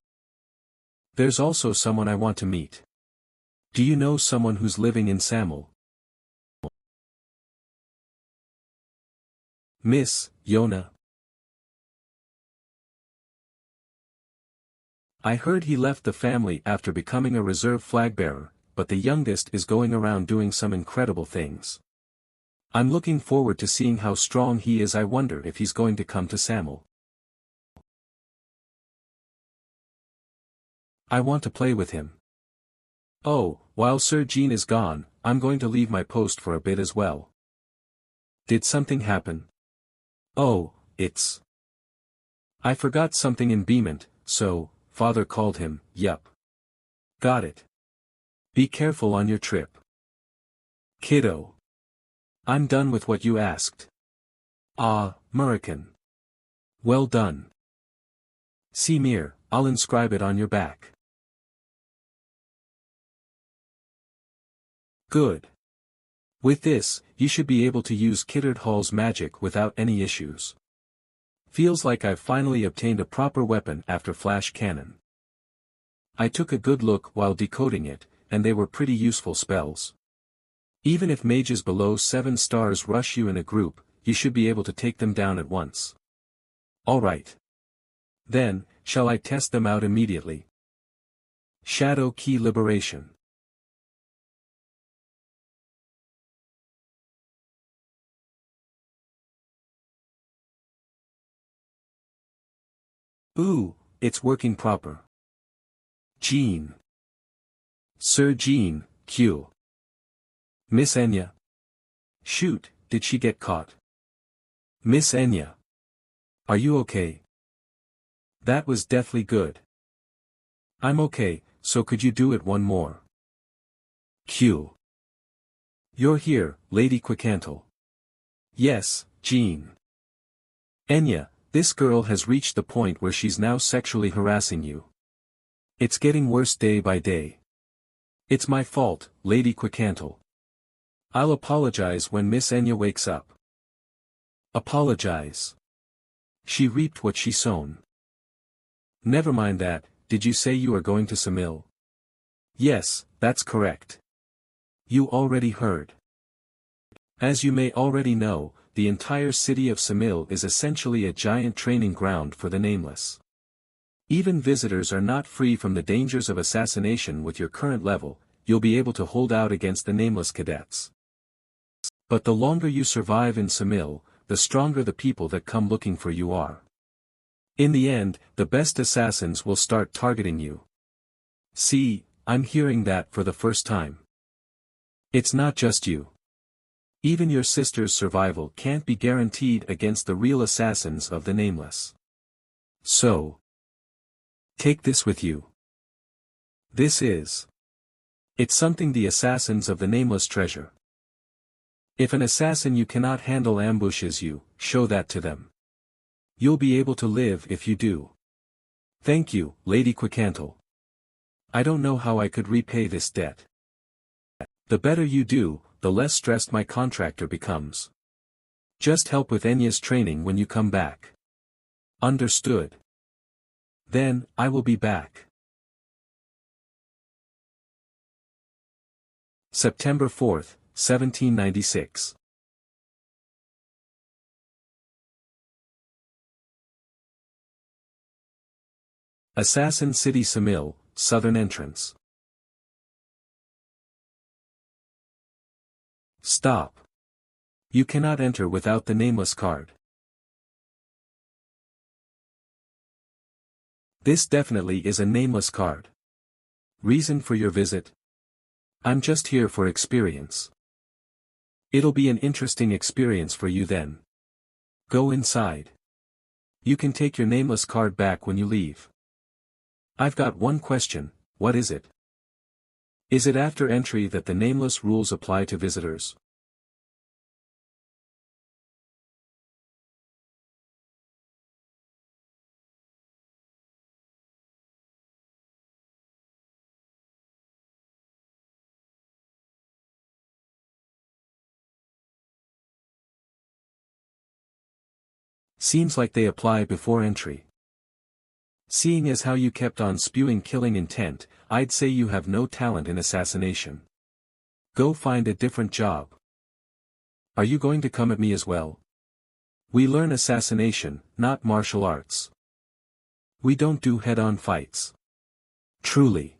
There's also someone I want to meet. Do you know someone who's living in Samel? Miss, Yona. I heard he left the family after becoming a reserve flag bearer, but the youngest is going around doing some incredible things. I'm looking forward to seeing how strong he is. I wonder if he's going to come to Samel. I want to play with him. Oh, while Sir Jean is gone, I'm going to leave my post for a bit as well. Did something happen? Oh, it's... I forgot something in Beement, so, Father called him, yup. Got it. Be careful on your trip. Kiddo. I'm done with what you asked. Ah, Murican. Well done. See Mir, I'll inscribe it on your back. Good. With this, you should be able to use Kiddard Hall's magic without any issues. Feels like I've finally obtained a proper weapon after flash cannon. I took a good look while decoding it, and they were pretty useful spells. Even if mages below 7 stars rush you in a group, you should be able to take them down at once. Alright. Then, shall I test them out immediately? Shadow Key Liberation. Ooh, it's working proper. Jean. Sir Jean, Q. Miss Enya. Shoot, did she get caught? Miss Enya. Are you okay? That was deathly good. I'm okay, so could you do it one more? Q. You're here, Lady Quicantle. Yes, Jean. Enya, this girl has reached the point where she's now sexually harassing you. It's getting worse day by day. It's my fault, Lady Quicantle. I'll apologize when Miss Enya wakes up. Apologize. She reaped what she sown. Never mind that, did you say you are going to Samil? Yes, that's correct. You already heard. As you may already know, the entire city of Samil is essentially a giant training ground for the Nameless. Even visitors are not free from the dangers of assassination. With your current level, you'll be able to hold out against the Nameless cadets. But the longer you survive in Samil, the stronger the people that come looking for you are. In the end, the best assassins will start targeting you. See, I'm hearing that for the first time. It's not just you. Even your sister's survival can't be guaranteed against the real assassins of the Nameless. So, take this with you. It's something the assassins of the Nameless treasure. If an assassin you cannot handle ambushes you, show that to them. You'll be able to live if you do. Thank you, Lady Quicantle. I don't know how I could repay this debt. The better you do, the less stressed my contractor becomes. Just help with Enya's training when you come back. Understood. Then, I will be back. September 4th, 1796. Assassin City Samil, Southern Entrance. Stop. You cannot enter without the Nameless card. This definitely is a Nameless card. Reason for your visit? I'm just here for experience. It'll be an interesting experience for you then. Go inside. You can take your Nameless card back when you leave. I've got one question, what is it? Is it after entry that the Nameless rules apply to visitors? Seems like they apply before entry. Seeing as how you kept on spewing killing intent, I'd say you have no talent in assassination. Go find a different job. Are you going to come at me as well? We learn assassination, not martial arts. We don't do head-on fights. Truly.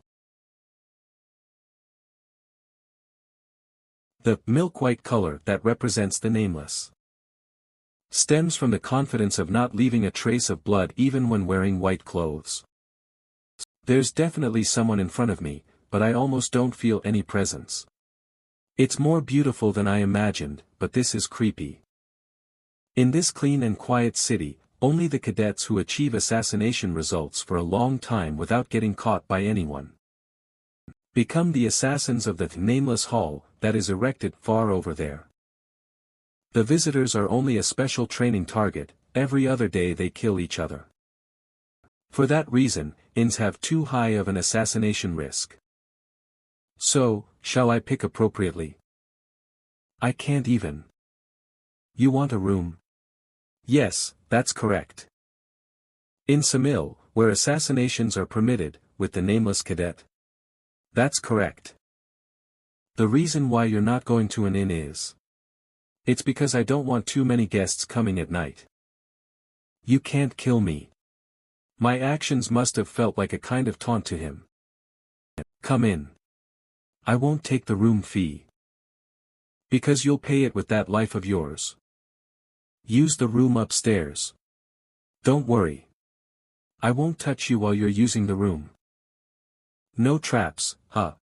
The milk-white color that represents the Nameless stems from the confidence of not leaving a trace of blood even when wearing white clothes. There's definitely someone in front of me, but I almost don't feel any presence. It's more beautiful than I imagined, but this is creepy. In this clean and quiet city, only the cadets who achieve assassination results for a long time without getting caught by anyone become the assassins of the Nameless Hall that is erected far over there. The visitors are only a special training target, every other day they kill each other. For that reason, INs have too high of an assassination risk. So, shall I pick appropriately? I can't even. You want a room? Yes, that's correct. In Samil, where assassinations are permitted, with the nameless cadet. That's correct. The reason why you're not going to an inn is. It's because I don't want too many guests coming at night. You can't kill me. My actions must have felt like a kind of taunt to him. Come in. I won't take the room fee. Because you'll pay it with that life of yours. Use the room upstairs. Don't worry. I won't touch you while you're using the room. No traps, huh?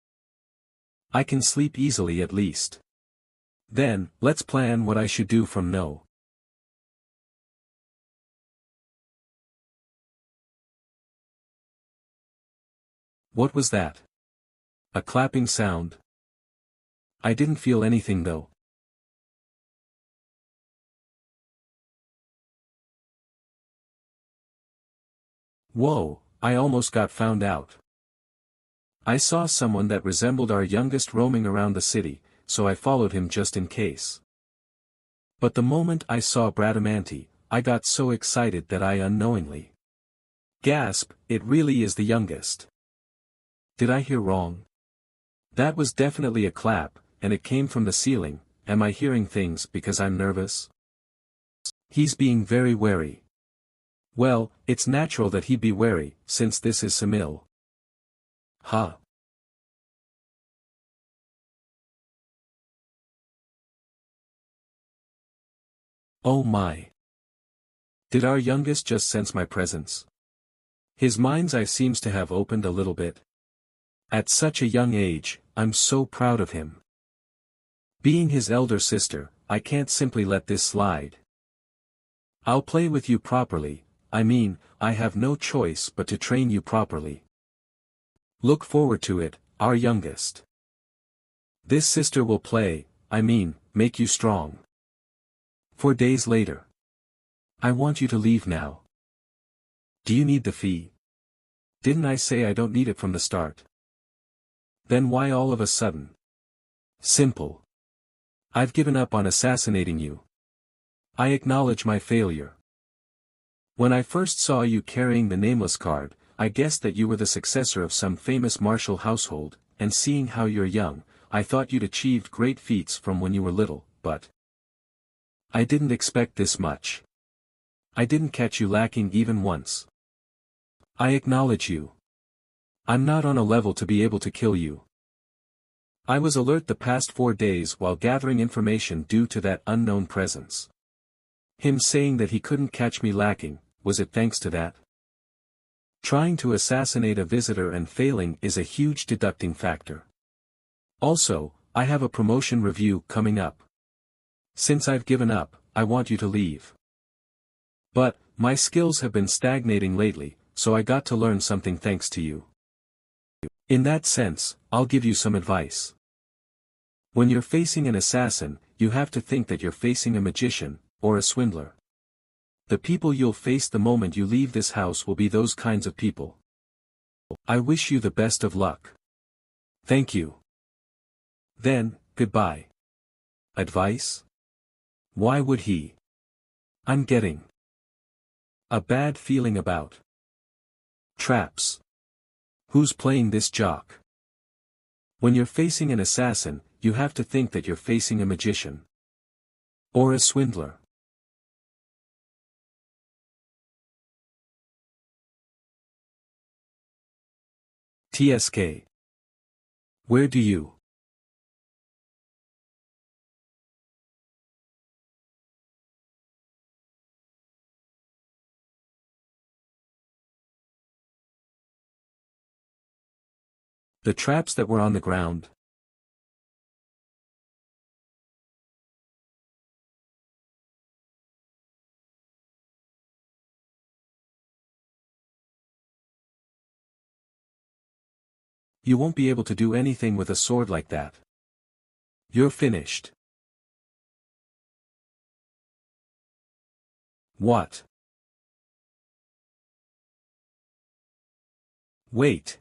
I can sleep easily at least. Then, let's plan what I should do from now. What was that? A clapping sound? I didn't feel anything though. Whoa, I almost got found out. I saw someone that resembled our youngest roaming around the city, so I followed him just in case. But the moment I saw Bradamanti, I got so excited that I unknowingly gasped, it really is the youngest. Did I hear wrong? That was definitely a clap, and it came from the ceiling. Am I hearing things because I'm nervous? He's being very wary. Well, it's natural that he'd be wary, since this is Samil. Huh. Oh my. Did our youngest just sense my presence? His mind's eye seems to have opened a little bit. At such a young age, I'm so proud of him. Being his elder sister, I can't simply let this slide. I'll play with you properly, I mean, I have no choice but to train you properly. Look forward to it, our youngest. This sister will play, I mean, make you strong. 4 days later. I want you to leave now. Do you need the fee? Didn't I say I don't need it from the start? Then why all of a sudden? Simple. I've given up on assassinating you. I acknowledge my failure. When I first saw you carrying the nameless card, I guessed that you were the successor of some famous martial household, and seeing how you're young, I thought you'd achieved great feats from when you were little, but I didn't expect this much. I didn't catch you lacking even once. I acknowledge you. I'm not on a level to be able to kill you. I was alert the past 4 days while gathering information due to that unknown presence. Him saying that he couldn't catch me lacking, was it thanks to that? Trying to assassinate a visitor and failing is a huge deducting factor. Also, I have a promotion review coming up. Since I've given up, I want you to leave. But, my skills have been stagnating lately, so I got to learn something thanks to you. In that sense, I'll give you some advice. When you're facing an assassin, you have to think that you're facing a magician, or a swindler. The people you'll face the moment you leave this house will be those kinds of people. I wish you the best of luck. Thank you. Then, goodbye. Advice? Why would he? I'm getting a bad feeling about traps. Who's playing this jock? When you're facing an assassin, you have to think that you're facing a magician. Or a swindler. TSK. Where do you? The traps that were on the ground. You won't be able to do anything with a sword like that. You're finished. What? Wait.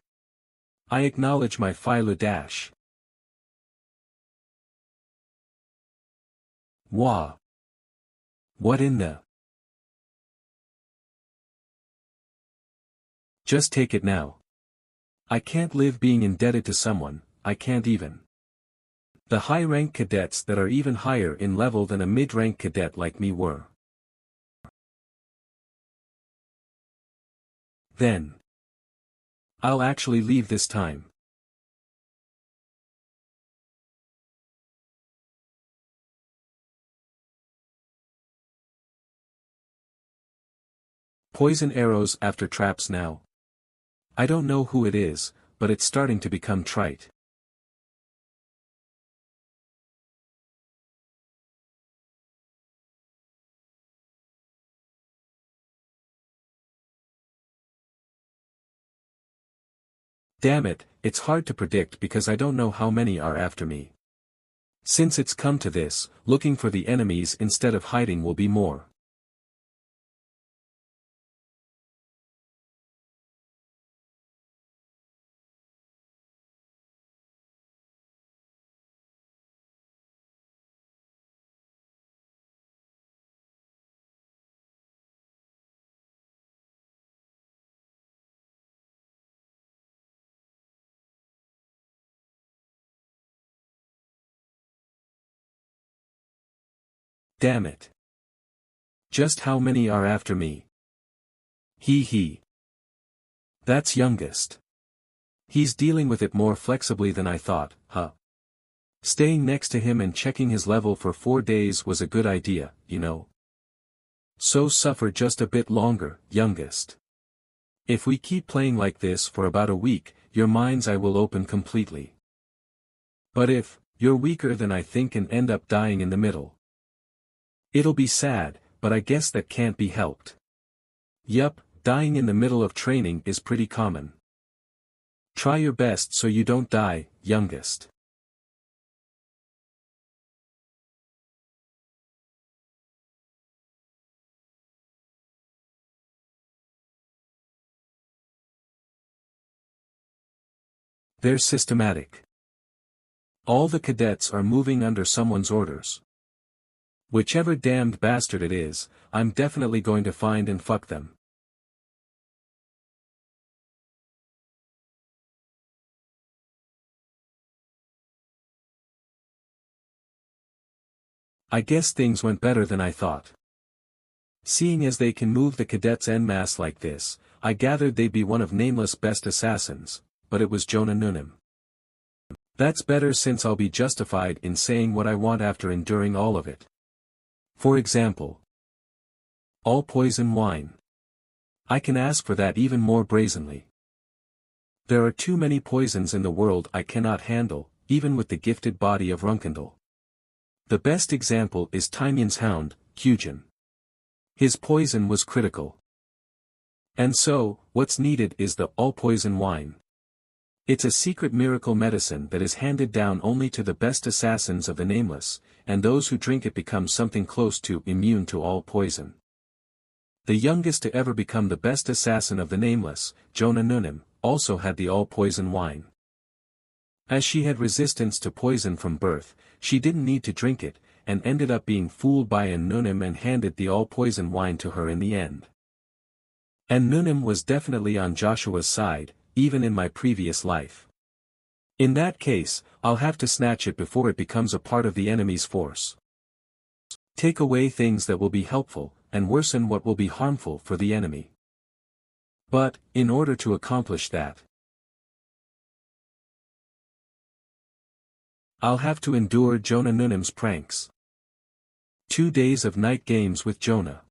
I acknowledge my philo dash. Wah. What in the? Just take it now. I can't live being indebted to someone, I can't even. The high-rank cadets that are even higher in level than a mid-rank cadet like me were. Then. I'll actually leave this time. Poison arrows after traps now. I don't know who it is, but it's starting to become trite. Damn it, it's hard to predict because I don't know how many are after me. Since it's come to this, looking for the enemies instead of hiding will be more. Damn it. Just how many are after me? He. That's youngest. He's dealing with it more flexibly than I thought, huh? Staying next to him and checking his level for 4 days was a good idea, you know. So suffer just a bit longer, youngest. If we keep playing like this for about a week, your mind's eye will open completely. But if, you're weaker than I think and end up dying in the middle. It'll be sad, but I guess that can't be helped. Yup, dying in the middle of training is pretty common. Try your best so you don't die, youngest. They're systematic. All the cadets are moving under someone's orders. Whichever damned bastard it is, I'm definitely going to find and fuck them. I guess things went better than I thought. Seeing as they can move the cadets en masse like this, I gathered they'd be one of Nameless' best assassins, but it was Jonah Noonan. That's better since I'll be justified in saying what I want after enduring all of it. For example, all poison wine. I can ask for that even more brazenly. There are too many poisons in the world I cannot handle, even with the gifted body of Runkendal. The best example is Tymion's hound, Cugin. His poison was critical. And so, what's needed is the all-poison wine. It's a secret miracle medicine that is handed down only to the best assassins of the Nameless, and those who drink it become something close to immune to all poison. The youngest to ever become the best assassin of the Nameless, Jonah Noonan, also had the all-poison wine. As she had resistance to poison from birth, she didn't need to drink it, and ended up being fooled by Noonan and handed the all-poison wine to her in the end. And Noonan was definitely on Joshua's side, even in my previous life. In that case, I'll have to snatch it before it becomes a part of the enemy's force. Take away things that will be helpful, and worsen what will be harmful for the enemy. But, in order to accomplish that, I'll have to endure Jonah Noonan's pranks. 2 days of night games with Jonah.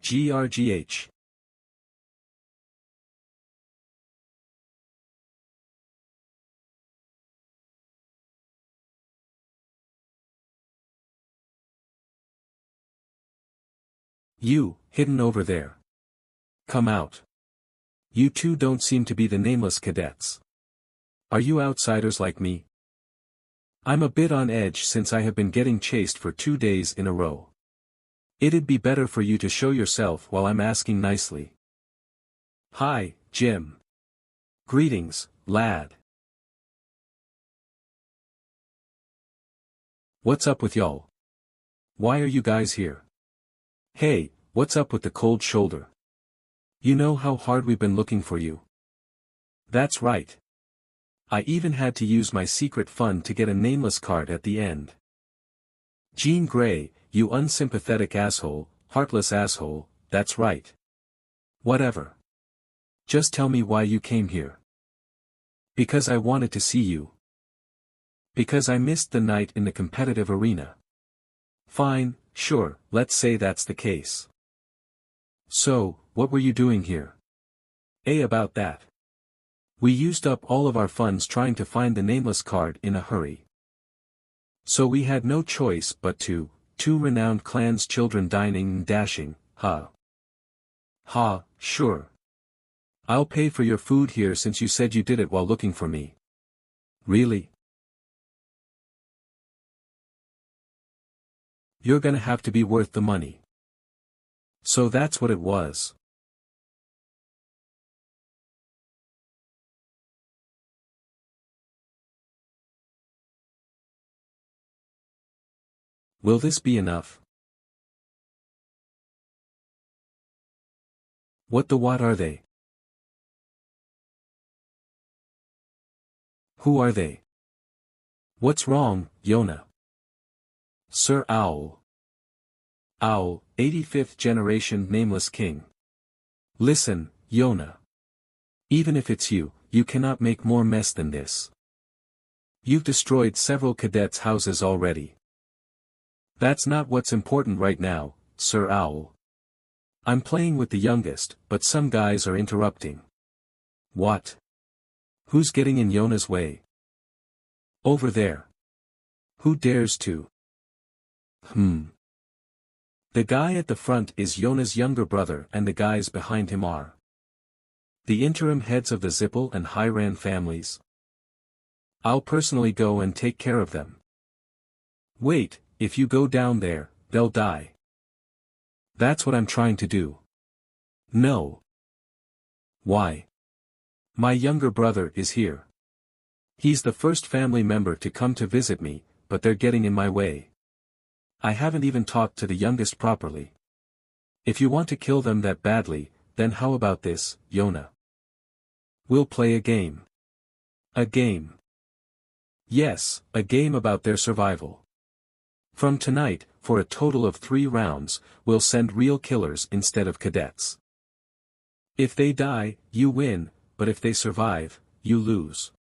grgh. You, hidden over there. Come out. You two don't seem to be the nameless cadets. Are you outsiders like me? I'm a bit on edge since I have been getting chased for 2 days in a row. It'd be better for you to show yourself while I'm asking nicely. Hi, Jim. Greetings, lad. What's up with y'all? Why are you guys here? Hey, what's up with the cold shoulder? You know how hard we've been looking for you. That's right. I even had to use my secret fund to get a nameless card at the end. Jean Grey, you unsympathetic asshole, heartless asshole, that's right. Whatever. Just tell me why you came here. Because I wanted to see you. Because I missed the night in the competitive arena. Fine, sure, let's say that's the case. So, what were you doing here? About that. We used up all of our funds trying to find the nameless card in a hurry. So we had no choice but to, two renowned clans' children dining and dashing, huh? Ha, sure. I'll pay for your food here since you said you did it while looking for me. Really? You're gonna have to be worth the money. So that's what it was. Will this be enough? What are they? Who are they? What's wrong, Yona? Sir Owl. Owl, 85th generation nameless king. Listen, Yona. Even if it's you, you cannot make more mess than this. You've destroyed several cadets' houses already. That's not what's important right now, Sir Owl. I'm playing with the youngest, but some guys are interrupting. What? Who's getting in Yona's way? Over there. Who dares to? The guy at the front is Yona's younger brother and the guys behind him are the interim heads of the Zippel and Hyran families. I'll personally go and take care of them. Wait, if you go down there, they'll die. That's what I'm trying to do. No. Why? My younger brother is here. He's the first family member to come to visit me, but they're getting in my way. I haven't even talked to the youngest properly. If you want to kill them that badly, then how about this, Yona? We'll play a game. A game. Yes, a game about their survival. From tonight, for a total of 3 rounds, we'll send real killers instead of cadets. If they die, you win, but if they survive, you lose.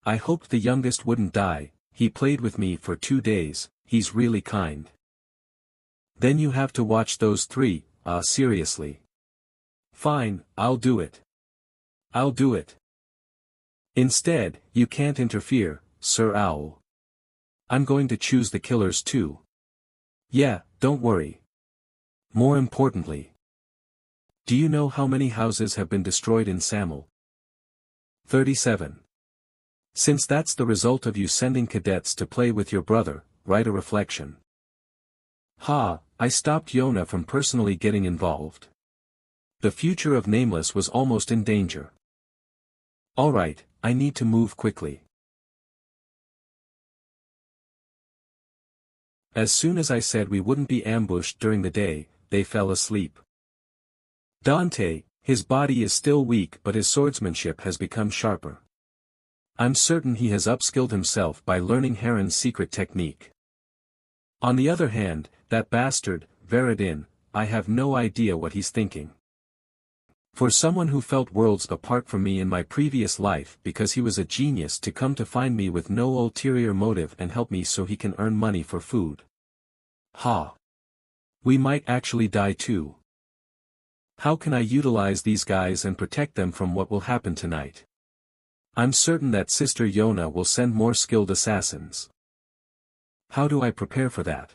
I hoped the youngest wouldn't die, he played with me for 2 days, he's really kind. Then you have to watch those 3, seriously. Fine, I'll do it. I'll do it. Instead, you can't interfere, Sir Owl. I'm going to choose the killers too. Yeah, don't worry. More importantly. Do you know how many houses have been destroyed in Samel? 37. Since that's the result of you sending cadets to play with your brother, write a reflection. Ha, I stopped Yona from personally getting involved. The future of Nameless was almost in danger. Alright, I need to move quickly. As soon as I said we wouldn't be ambushed during the day, they fell asleep. Dante, his body is still weak but his swordsmanship has become sharper. I'm certain he has upskilled himself by learning Heron's secret technique. On the other hand, that bastard, Veridin, I have no idea what he's thinking. For someone who felt worlds apart from me in my previous life because he was a genius to come to find me with no ulterior motive and help me so he can earn money for food. Ha! We might actually die too. How can I utilize these guys and protect them from what will happen tonight? I'm certain that Sister Yona will send more skilled assassins. How do I prepare for that?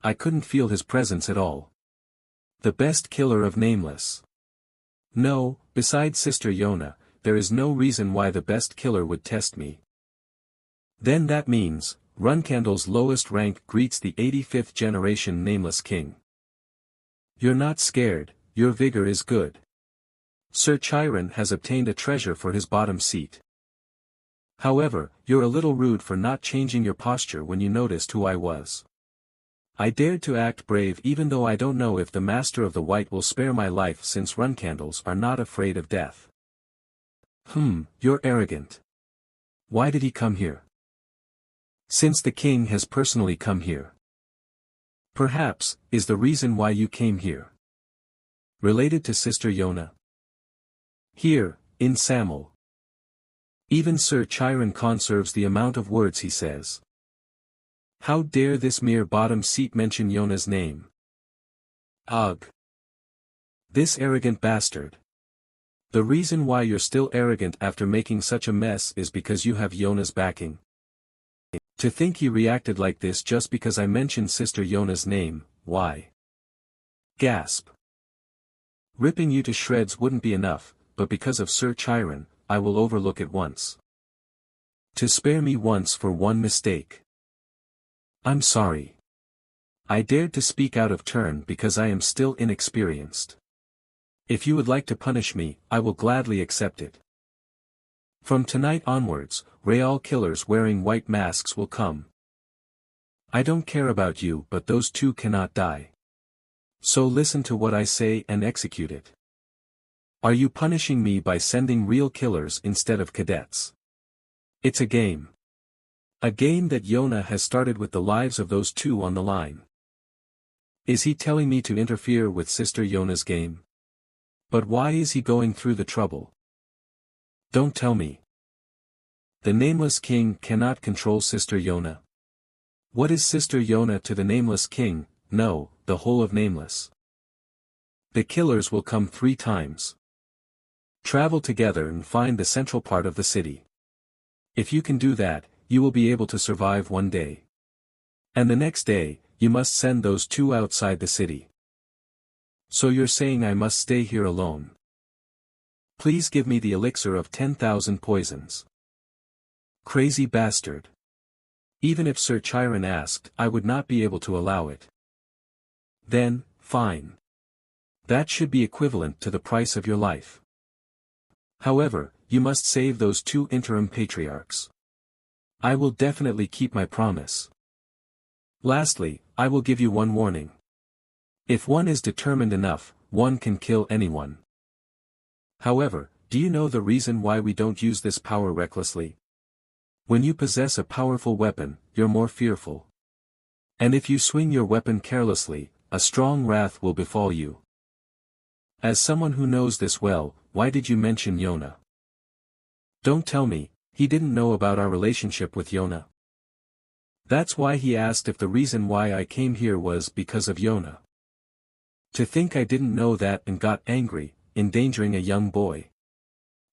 I couldn't feel his presence at all. The best killer of Nameless. No, besides Sister Yona, there is no reason why the best killer would test me. Then that means, Runcandle's lowest rank greets the 85th generation Nameless King. You're not scared, your vigor is good. Sir Chiron has obtained a treasure for his bottom seat. However, you're a little rude for not changing your posture when you noticed who I was. I dared to act brave even though I don't know if the Master of the White will spare my life since Runcandles are not afraid of death. You're arrogant. Why did he come here? Since the king has personally come here. Perhaps, is the reason why you came here. Related to Sister Yona. Here, in Samel. Even Sir Chiron conserves the amount of words he says. How dare this mere bottom seat mention Yona's name? Ugh. This arrogant bastard. The reason why you're still arrogant after making such a mess is because you have Yona's backing. To think he reacted like this just because I mentioned Sister Yona's name, why? Gasp. Ripping you to shreds wouldn't be enough, but because of Sir Chiron, I will overlook it once. To spare me once for one mistake. I'm sorry. I dared to speak out of turn because I am still inexperienced. If you would like to punish me, I will gladly accept it. From tonight onwards, Real killers wearing white masks will come. I don't care about you, but those two cannot die. So listen to what I say and execute it. Are you punishing me by sending real killers instead of cadets? It's a game. A game that Yona has started with the lives of those two on the line. Is he telling me to interfere with Sister Yona's game? But why is he going through the trouble? Don't tell me. The Nameless King cannot control Sister Yona. What is Sister Yona to the Nameless King? No, the whole of Nameless. The killers will come 3 times. Travel together and find the central part of the city. If you can do that, you will be able to survive one day. And the next day, you must send those 2 outside the city. So you're saying I must stay here alone? Please give me the elixir of 10,000 poisons. Crazy bastard. Even if Sir Chiron asked, I would not be able to allow it. Then, fine. That should be equivalent to the price of your life. However, you must save those 2 interim patriarchs. I will definitely keep my promise. Lastly, I will give you one warning. If one is determined enough, one can kill anyone. However, do you know the reason why we don't use this power recklessly? When you possess a powerful weapon, you're more fearful. And if you swing your weapon carelessly, a strong wrath will befall you. As someone who knows this well, why did you mention Yona? Don't tell me, he didn't know about our relationship with Yona. That's why he asked if the reason why I came here was because of Yona. To think I didn't know that and got angry, endangering a young boy.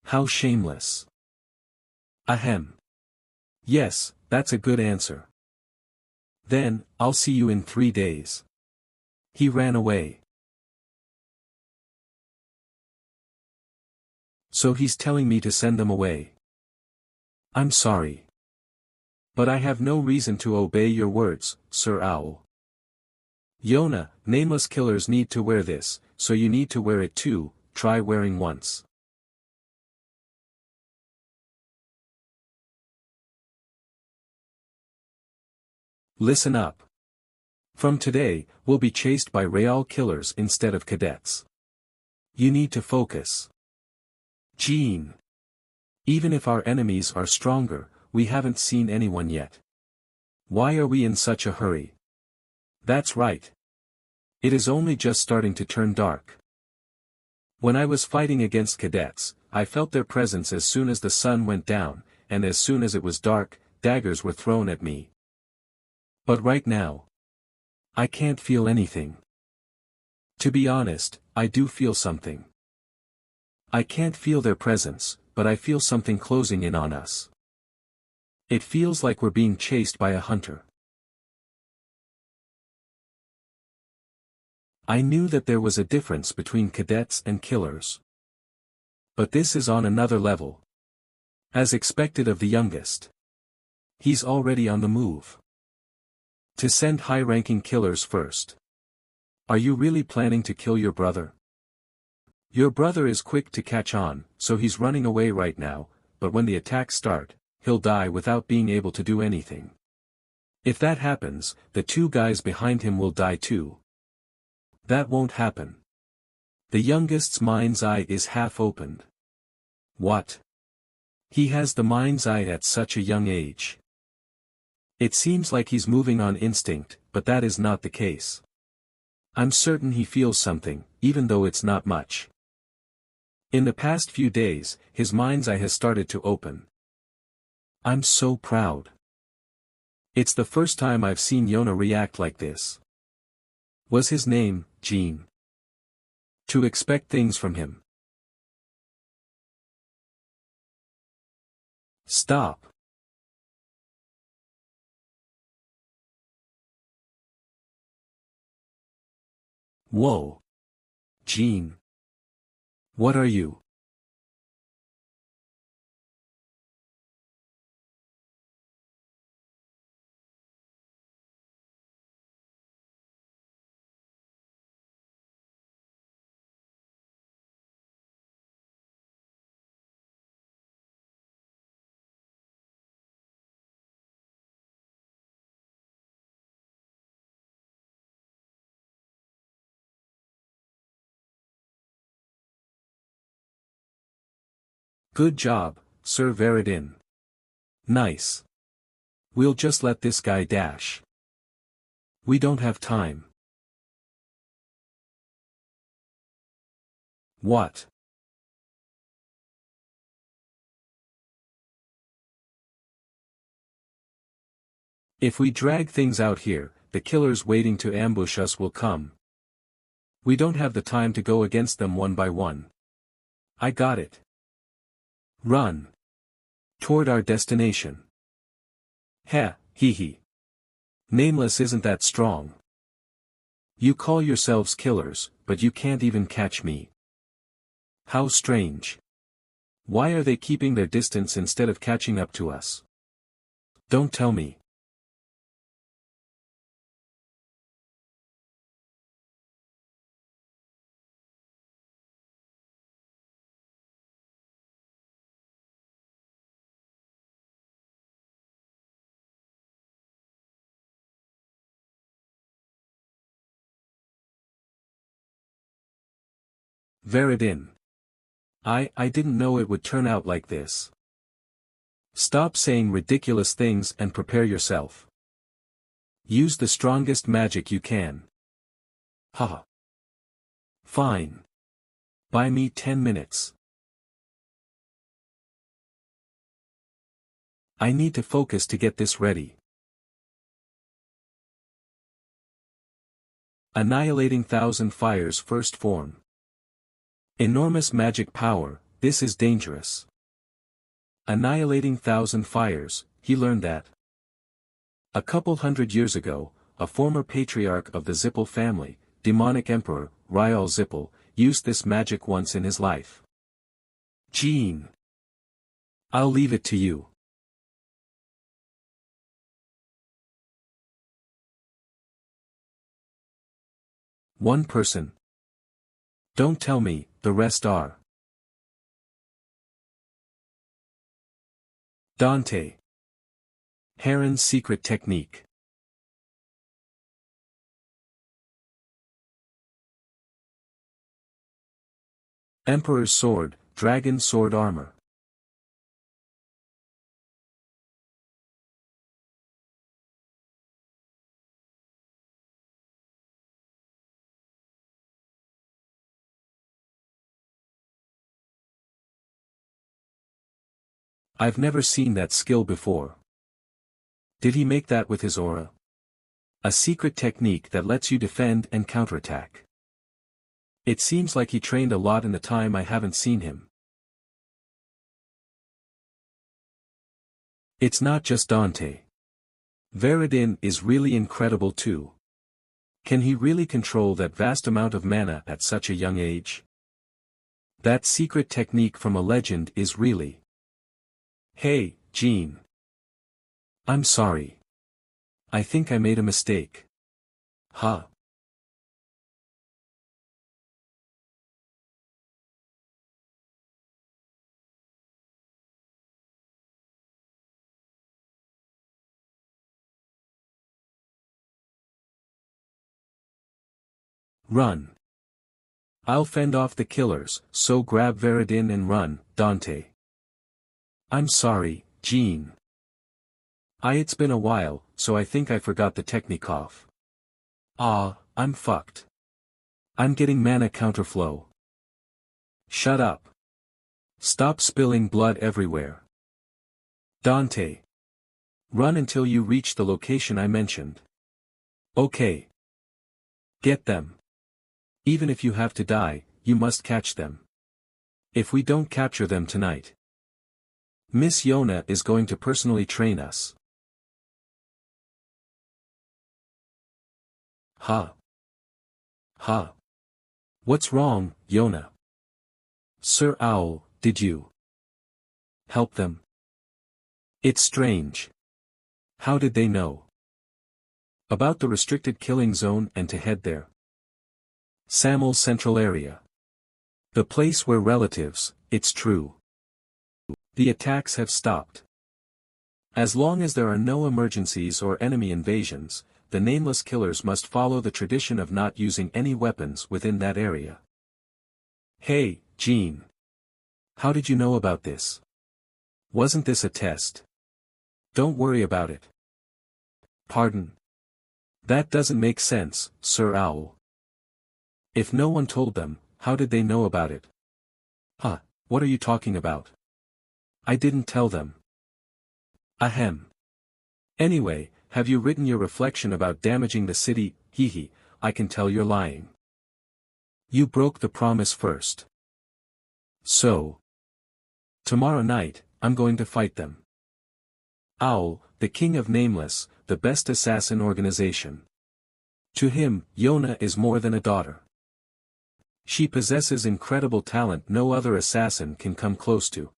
How shameless. Ahem. Yes, that's a good answer. Then, I'll see you in 3 days. He ran away. So he's telling me to send them away. I'm sorry. But I have no reason to obey your words, Sir Owl. Yona, Nameless killers need to wear this, so you need to wear it too, try wearing once. Listen up. From today, we'll be chased by Real killers instead of cadets. You need to focus. Gene. Even if our enemies are stronger, we haven't seen anyone yet. Why are we in such a hurry? That's right. It is only just starting to turn dark. When I was fighting against cadets, I felt their presence as soon as the sun went down, and as soon as it was dark, daggers were thrown at me. But right now, I can't feel anything. To be honest, I do feel something. I can't feel their presence, but I feel something closing in on us. It feels like we're being chased by a hunter. I knew that there was a difference between cadets and killers. But this is on another level. As expected of the youngest. He's already on the move. To send high-ranking killers first. Are you really planning to kill your brother? Your brother is quick to catch on, so he's running away right now, but when the attacks start, he'll die without being able to do anything. If that happens, the two guys behind him will die too. That won't happen. The youngest's mind's eye is half opened. What? He has the mind's eye at such a young age. It seems like he's moving on instinct, but that is not the case. I'm certain he feels something, even though it's not much. In the past few days, his mind's eye has started to open. I'm so proud. It's the first time I've seen Yona react like this. Was his name, Gene? To expect things from him. Stop. Whoa. Gene. What are you? Good job, Sir Veridin. Nice. We'll just let this guy dash. We don't have time. What? If we drag things out here, the killers waiting to ambush us will come. We don't have the time to go against them one by one. I got it. Run. Toward our destination. Heh, hee hee. Nameless isn't that strong. You call yourselves killers, but you can't even catch me. How strange. Why are they keeping their distance instead of catching up to us? Don't tell me. Veridin. I didn't know it would turn out like this. Stop saying ridiculous things and prepare yourself. Use the strongest magic you can. Haha. Fine. Buy me 10 minutes. I need to focus to get this ready. Annihilating Thousand Fires first form. Enormous magic power, this is dangerous. Annihilating Thousand Fires, he learned that. A couple hundred years ago, a former patriarch of the Zippel family, demonic emperor, Ryal Zippel, used this magic once in his life. Gene. I'll leave it to you. One person. Don't tell me, the rest are. Dante. Heron's secret technique. Emperor's sword, dragon sword armor. I've never seen that skill before. Did he make that with his aura? A secret technique that lets you defend and counterattack. It seems like he trained a lot in the time I haven't seen him. It's not just Dante. Veridin is really incredible too. Can he really control that vast amount of mana at such a young age? That secret technique from a legend is really... Hey, Jean. I'm sorry. I think I made a mistake. Huh. Run. I'll fend off the killers, so grab Veridin and run, Dante. I'm sorry, Jean. It's been a while, so I think I forgot the Technikov. I'm fucked. I'm getting mana counterflow. Shut up. Stop spilling blood everywhere. Dante. Run until you reach the location I mentioned. Okay. Get them. Even if you have to die, you must catch them. If we don't capture them tonight, Miss Yona is going to personally train us. Huh. Huh. What's wrong, Yona? Sir Owl, did you help them? It's strange. How did they know about the restricted killing zone and to head there? Samuel's central area. The place where relatives, it's true. The attacks have stopped. As long as there are no emergencies or enemy invasions, the nameless killers must follow the tradition of not using any weapons within that area. Hey, Jean. How did you know about this? Wasn't this a test? Don't worry about it. Pardon? That doesn't make sense, Sir Owl. If no one told them, how did they know about it? Huh, what are you talking about? I didn't tell them. Ahem. Anyway, have you written your reflection about damaging the city? Hehe, I can tell you're lying. You broke the promise first. So. Tomorrow night, I'm going to fight them. Owl, the king of Nameless, the best assassin organization. To him, Yona is more than a daughter. She possesses incredible talent no other assassin can come close to.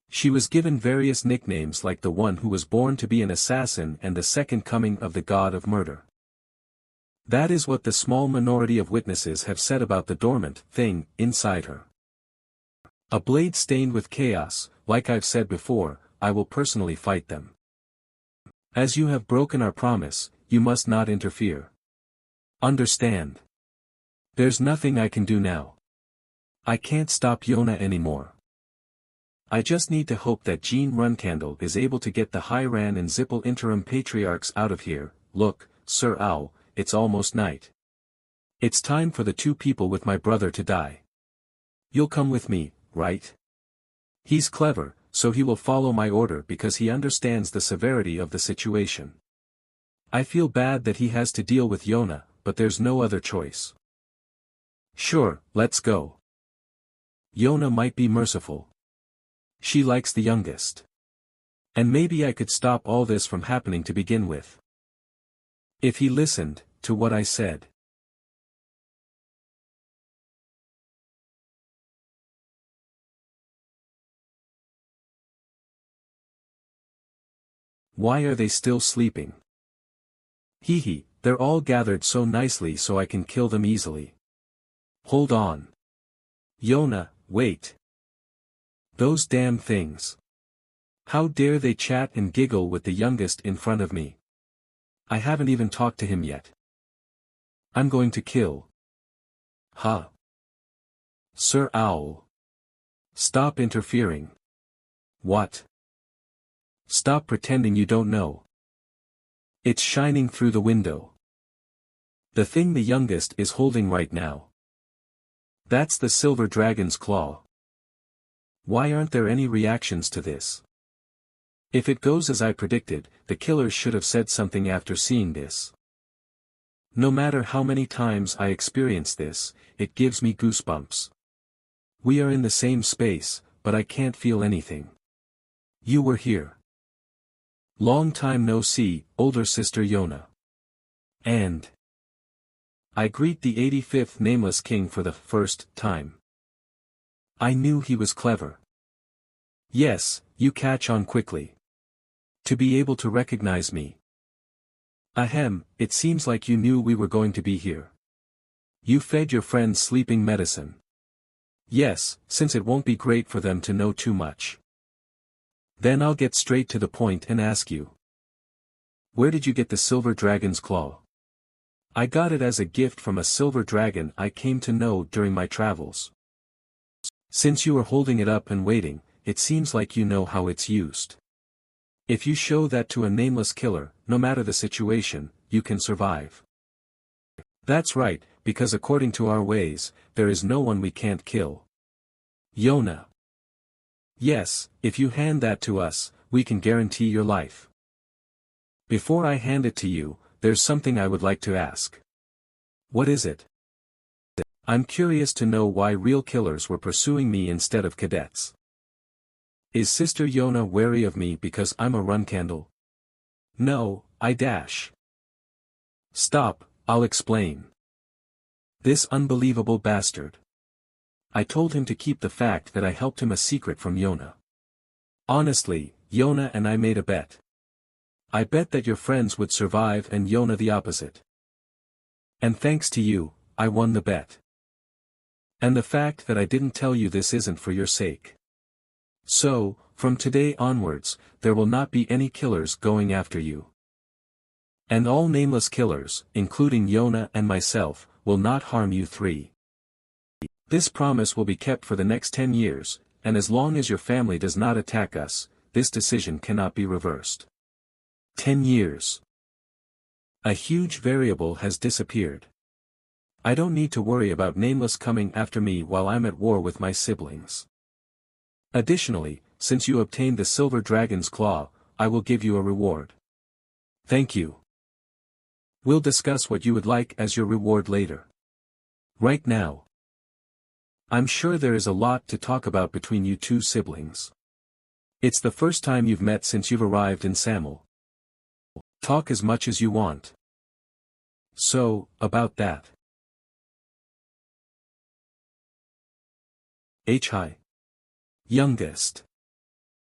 She was given various nicknames like the one who was born to be an assassin and the second coming of the god of murder. That is what the small minority of witnesses have said about the dormant thing inside her. A blade stained with chaos, like I've said before, I will personally fight them. As you have broken our promise, you must not interfere. Understand? There's nothing I can do now. I can't stop Yona anymore. I just need to hope that Jean Runcandle is able to get the Hyran and Zippel interim patriarchs out of here. Look, Sir Owl, it's almost night. It's time for the two people with my brother to die. You'll come with me, right? He's clever, so he will follow my order because he understands the severity of the situation. I feel bad that he has to deal with Yona, but there's no other choice. Sure, let's go. Yona might be merciful. She likes the youngest. And maybe I could stop all this from happening to begin with. If he listened to what I said. Why are they still sleeping? Hehe, they're all gathered so nicely so I can kill them easily. Hold on. Yona, wait. Those damn things. How dare they chat and giggle with the youngest in front of me? I haven't even talked to him yet. I'm going to kill. Huh. Sir Owl. Stop interfering. What? Stop pretending you don't know. It's shining through the window. The thing the youngest is holding right now. That's the silver dragon's claw. Why aren't there any reactions to this? If it goes as I predicted, the killers should have said something after seeing this. No matter how many times I experience this, it gives me goosebumps. We are in the same space, but I can't feel anything. You were here. Long time no see, older sister Yona. And I greet the 85th nameless king for the first time. I knew he was clever. Yes, you catch on quickly. To be able to recognize me. Ahem, it seems like you knew we were going to be here. You fed your friends sleeping medicine. Yes, since it won't be great for them to know too much. Then I'll get straight to the point and ask you. Where did you get the silver dragon's claw? I got it as a gift from a silver dragon I came to know during my travels. Since you are holding it up and waiting, it seems like you know how it's used. If you show that to a nameless killer, no matter the situation, you can survive. That's right, because according to our ways, there is no one we can't kill. Yona. Yes, if you hand that to us, we can guarantee your life. Before I hand it to you, there's something I would like to ask. What is it? I'm curious to know why real killers were pursuing me instead of cadets. Is Sister Yona wary of me because I'm a run candle? No, I dash. Stop, I'll explain. This unbelievable bastard. I told him to keep the fact that I helped him a secret from Yona. Honestly, Yona and I made a bet. I bet that your friends would survive and Yona the opposite. And thanks to you, I won the bet. And the fact that I didn't tell you this isn't for your sake. So, from today onwards, there will not be any killers going after you. And all nameless killers, including Yona and myself, will not harm you three. This promise will be kept for the next 10 years, and as long as your family does not attack us, this decision cannot be reversed. 10 years. A huge variable has disappeared. I don't need to worry about nameless coming after me while I'm at war with my siblings. Additionally, since you obtained the silver dragon's claw, I will give you a reward. Thank you. We'll discuss what you would like as your reward later. Right now. I'm sure there is a lot to talk about between you two siblings. It's the first time you've met since you've arrived in Samel. Talk as much as you want. So, about that. Hi. Youngest.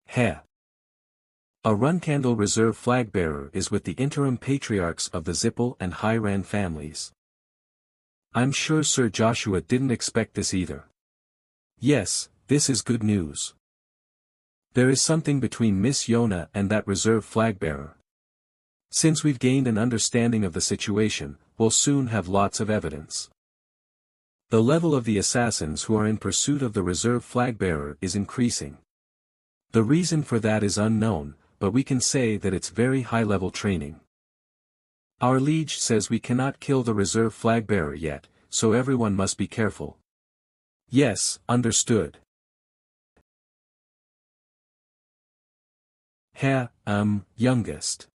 Heh. A Runcandle Reserve flag-bearer is with the interim patriarchs of the Zippel and Hiran families. I'm sure Sir Joshua didn't expect this either. Yes, this is good news. There is something between Miss Yona and that reserve flag-bearer. Since we've gained an understanding of the situation, we'll soon have lots of evidence. The level of the assassins who are in pursuit of the reserve flag-bearer is increasing. The reason for that is unknown, but we can say that it's very high-level training. Our liege says we cannot kill the reserve flag-bearer yet, so everyone must be careful. Yes, understood. Youngest.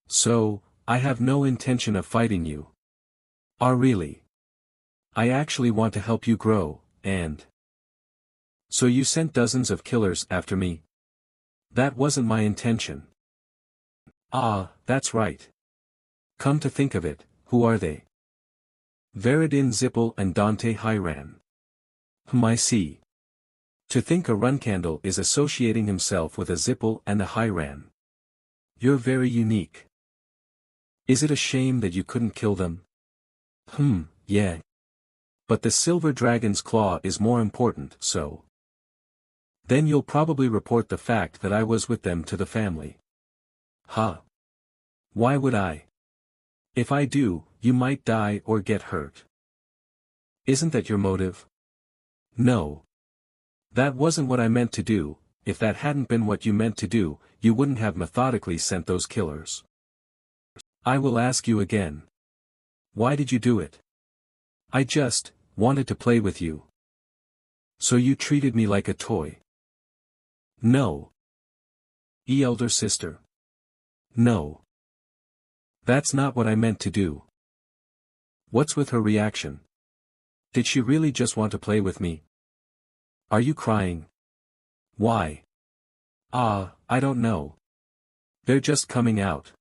So, I have no intention of fighting you. Really? I actually want to help you grow, and... So you sent dozens of killers after me? That wasn't my intention. That's right. Come to think of it, who are they? Veridin Zippel and Dante Hiran. I see. To think a Runcandle is associating himself with a Zippel and a Hiran. You're very unique. Is it a shame that you couldn't kill them? Yeah. But the silver dragon's claw is more important, so. Then you'll probably report the fact that I was with them to the family. Why would I? If I do, you might die or get hurt. Isn't that your motive? No. That wasn't what I meant to do. If that hadn't been what you meant to do, you wouldn't have methodically sent those killers. I will ask you again. Why did you do it? I just wanted to play with you. So you treated me like a toy? No. Elder sister. No. That's not what I meant to do. What's with her reaction? Did she really just want to play with me? Are you crying? Why? I don't know. They're just coming out.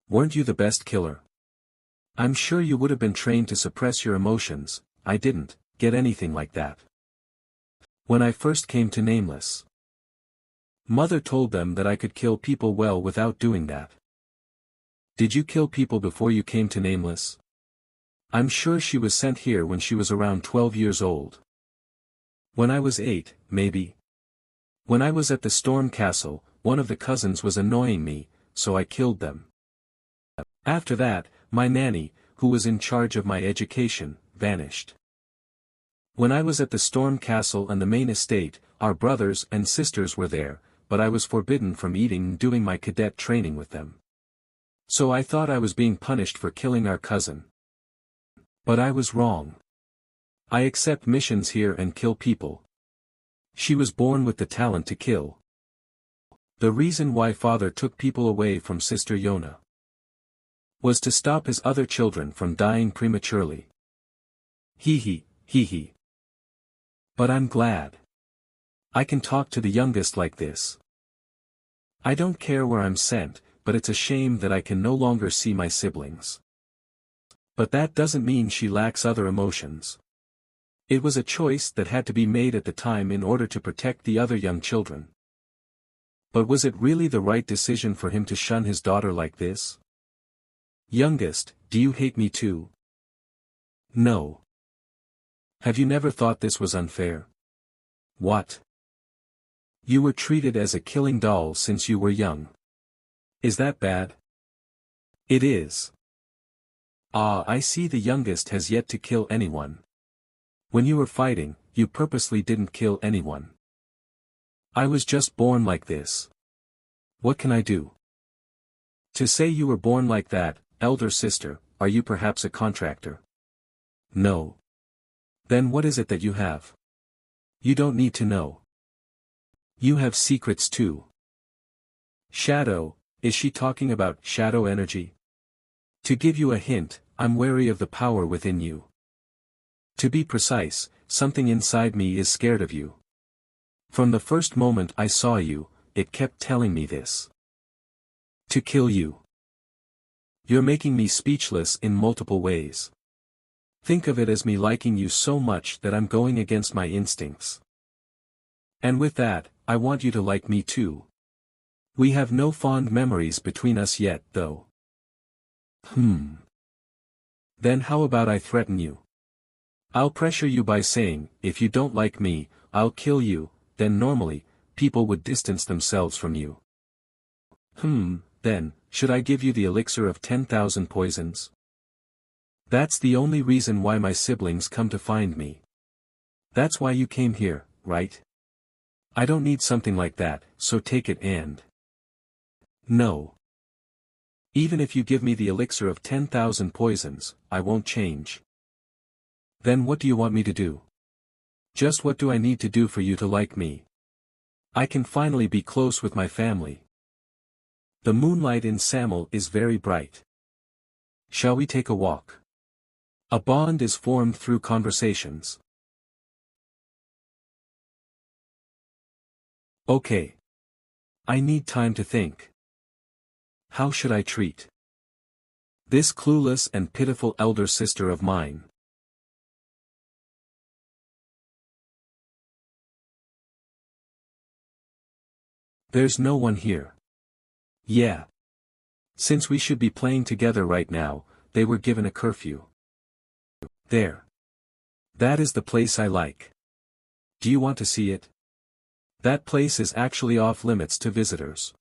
Weren't you the best killer? I'm sure you would have been trained to suppress your emotions. I didn't get anything like that. When I first came to Nameless, Mother told them that I could kill people well without doing that. Did you kill people before you came to Nameless? I'm sure she was sent here when she was around 12 years old. When I was 8, maybe. When I was at the Storm Castle, one of the cousins was annoying me, so I killed them. After that, my nanny, who was in charge of my education, vanished. When I was at the Storm Castle and the main estate, our brothers and sisters were there, but I was forbidden from eating and doing my cadet training with them. So I thought I was being punished for killing our cousin. But I was wrong. I accept missions here and kill people. She was born with the talent to kill. The reason why father took people away from Sister Yona was to stop his other children from dying prematurely. Hee hee. But I'm glad I can talk to the youngest like this. I don't care where I'm sent, but it's a shame that I can no longer see my siblings. But that doesn't mean she lacks other emotions. It was a choice that had to be made at the time in order to protect the other young children. But was it really the right decision for him to shun his daughter like this? Youngest, do you hate me too? No. Have you never thought this was unfair? What? You were treated as a killing doll since you were young. Is that bad? It is. I see the youngest has yet to kill anyone. When you were fighting, you purposely didn't kill anyone. I was just born like this. What can I do? To say you were born like that, elder sister, are you perhaps a contractor? No. Then what is it that you have? You don't need to know. You have secrets too. Shadow, is she talking about shadow energy? To give you a hint, I'm wary of the power within you. To be precise, something inside me is scared of you. From the first moment I saw you, it kept telling me this. To kill you. You're making me speechless in multiple ways. Think of it as me liking you so much that I'm going against my instincts. And with that, I want you to like me too. We have no fond memories between us yet, though. Then how about I threaten you? I'll pressure you by saying, if you don't like me, I'll kill you. Then normally, people would distance themselves from you. Then, should I give you the elixir of 10,000 poisons? That's the only reason why my siblings come to find me. That's why you came here, right? I don't need something like that, so take it and... No. Even if you give me the elixir of 10,000 poisons, I won't change. Then what do you want me to do? Just what do I need to do for you to like me? I can finally be close with my family. The moonlight in Samel is very bright. Shall we take a walk? A bond is formed through conversations. Okay. I need time to think. How should I treat this clueless and pitiful elder sister of mine? There's no one here. Yeah. Since we should be playing together right now, they were given a curfew. There. That is the place I like. Do you want to see it? That place is actually off limits to visitors.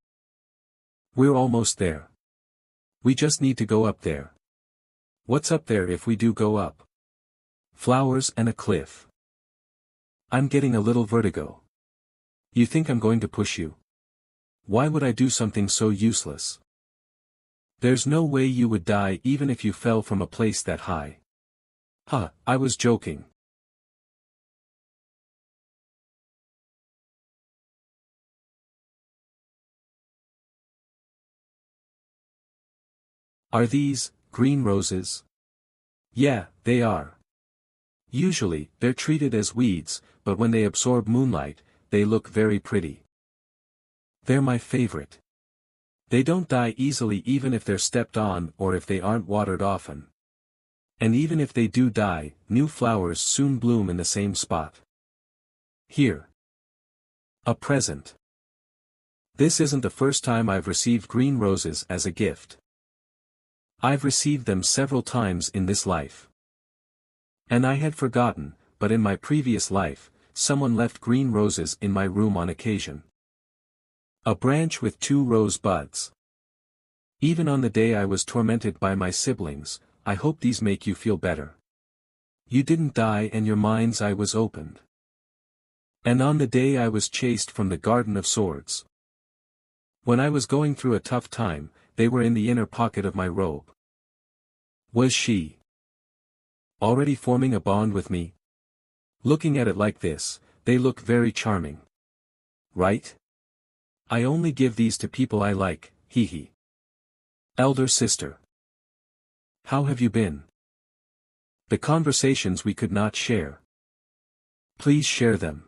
We're almost there. We just need to go up there. What's up there if we do go up? Flowers and a cliff. I'm getting a little vertigo. You think I'm going to push you? Why would I do something so useless? There's no way you would die even if you fell from a place that high. I was joking. Are these green roses? Yeah, they are. Usually, they're treated as weeds, but when they absorb moonlight, they look very pretty. They're my favorite. They don't die easily even if they're stepped on or if they aren't watered often. And even if they do die, new flowers soon bloom in the same spot. Here. A present. This isn't the first time I've received green roses as a gift. I've received them several times in this life. And I had forgotten, but in my previous life, someone left green roses in my room on occasion. A branch with 2 rose buds. Even on the day I was tormented by my siblings, I hope these make you feel better. You didn't die and your mind's eye was opened. And on the day I was chased from the Garden of Swords. When I was going through a tough time, they were in the inner pocket of my robe. Was she already forming a bond with me? Looking at it like this, they look very charming. Right? I only give these to people I like, hee hee. Elder sister. How have you been? The conversations we could not share. Please share them.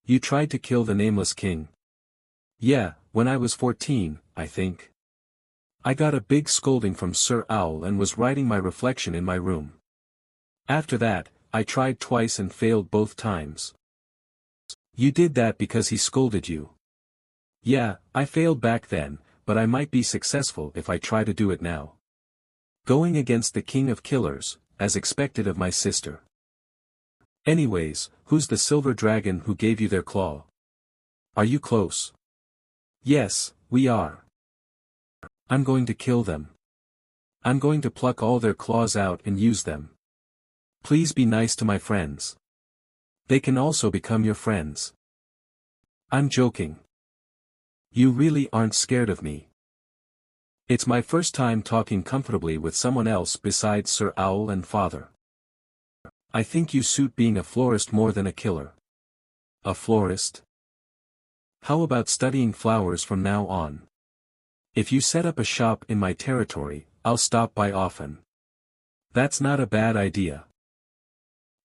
You tried to kill the nameless king. Yeah, when I was 14, I think. I got a big scolding from Sir Owl and was writing my reflection in my room. After that, I tried twice and failed both times. You did that because he scolded you. Yeah, I failed back then, but I might be successful if I try to do it now. Going against the king of killers, as expected of my sister. Anyways, who's the silver dragon who gave you their claw? Are you close? Yes, we are. I'm going to kill them. I'm going to pluck all their claws out and use them. Please be nice to my friends. They can also become your friends. I'm joking. You really aren't scared of me. It's my first time talking comfortably with someone else besides Sir Owl and Father. I think you suit being a florist more than a killer. A florist? How about studying flowers from now on? If you set up a shop in my territory, I'll stop by often. That's not a bad idea.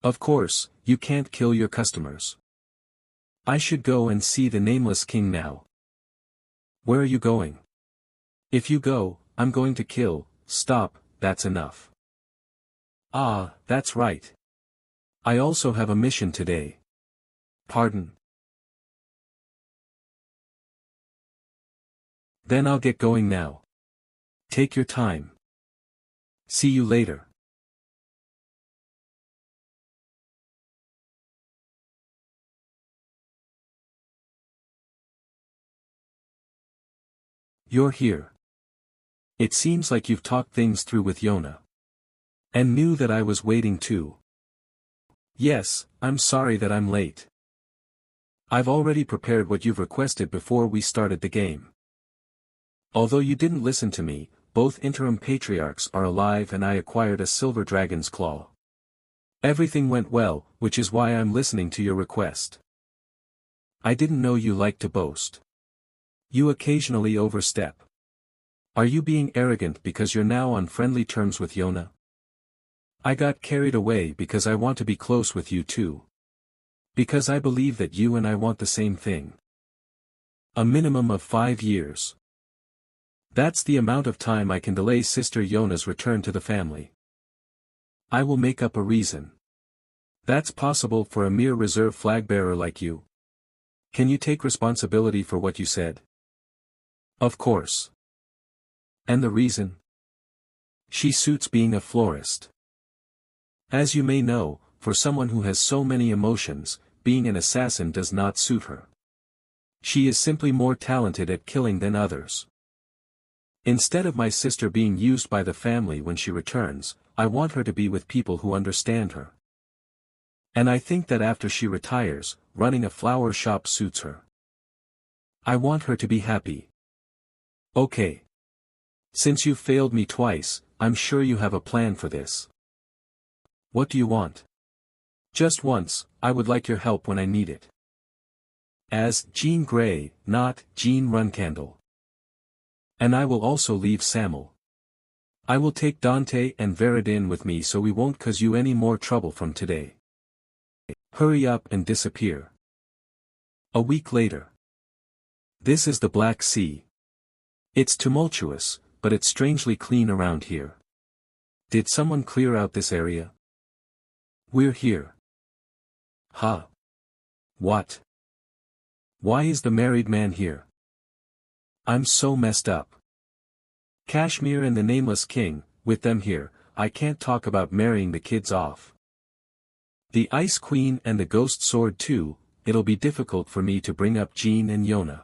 Of course, you can't kill your customers. I should go and see the nameless king now. Where are you going? If you go, I'm going to kill. Stop, that's enough. Ah, that's right. I also have a mission today. Pardon? Then I'll get going now. Take your time. See you later. You're here. It seems like you've talked things through with Yona. And knew that I was waiting too. Yes, I'm sorry that I'm late. I've already prepared what you've requested before we started the game. Although you didn't listen to me, both interim patriarchs are alive and I acquired a silver dragon's claw. Everything went well, which is why I'm listening to your request. I didn't know you liked to boast. You occasionally overstep. Are you being arrogant because you're now on friendly terms with Yona? I got carried away because I want to be close with you too. Because I believe that you and I want the same thing. A minimum of 5 years. That's the amount of time I can delay Sister Yona's return to the family. I will make up a reason. That's possible for a mere reserve flag-bearer like you. Can you take responsibility for what you said? Of course. And the reason? She suits being a florist. As you may know, for someone who has so many emotions, being an assassin does not suit her. She is simply more talented at killing than others. Instead of my sister being used by the family when she returns, I want her to be with people who understand her. And I think that after she retires, running a flower shop suits her. I want her to be happy. Okay. Since you've failed me twice, I'm sure you have a plan for this. What do you want? Just once, I would like your help when I need it. As Jean Grey, not Jean Runcandle. And I will also leave Samuel. I will take Dante and Veridin with me so we won't cause you any more trouble from today. Hurry up and disappear. A week later. This is the Black Sea. It's tumultuous, but it's strangely clean around here. Did someone clear out this area? We're here. Huh? What? Why is the married man here? I'm so messed up. Kashmir and the Nameless King, with them here, I can't talk about marrying the kids off. The Ice Queen and the Ghost Sword too, it'll be difficult for me to bring up Jean and Yona.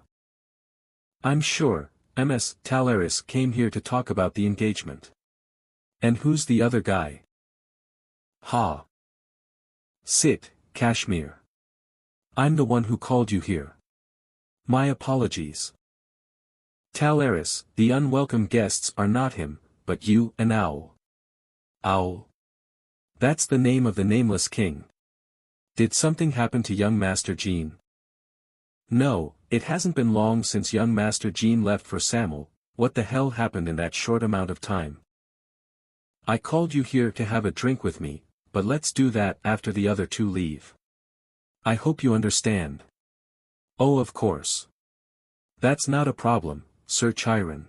I'm sure, Ms. Talaris came here to talk about the engagement. And who's the other guy? Ha. Sit, Kashmir. I'm the one who called you here. My apologies. Talaris, the unwelcome guests are not him, but you and Owl. Owl. That's the name of the Nameless King. Did something happen to young Master Jean? No, it hasn't been long since young Master Jean left for Samel. What the hell happened in that short amount of time? I called you here to have a drink with me, but let's do that after the other two leave. I hope you understand. Oh, of course. That's not a problem, Sir Chiron.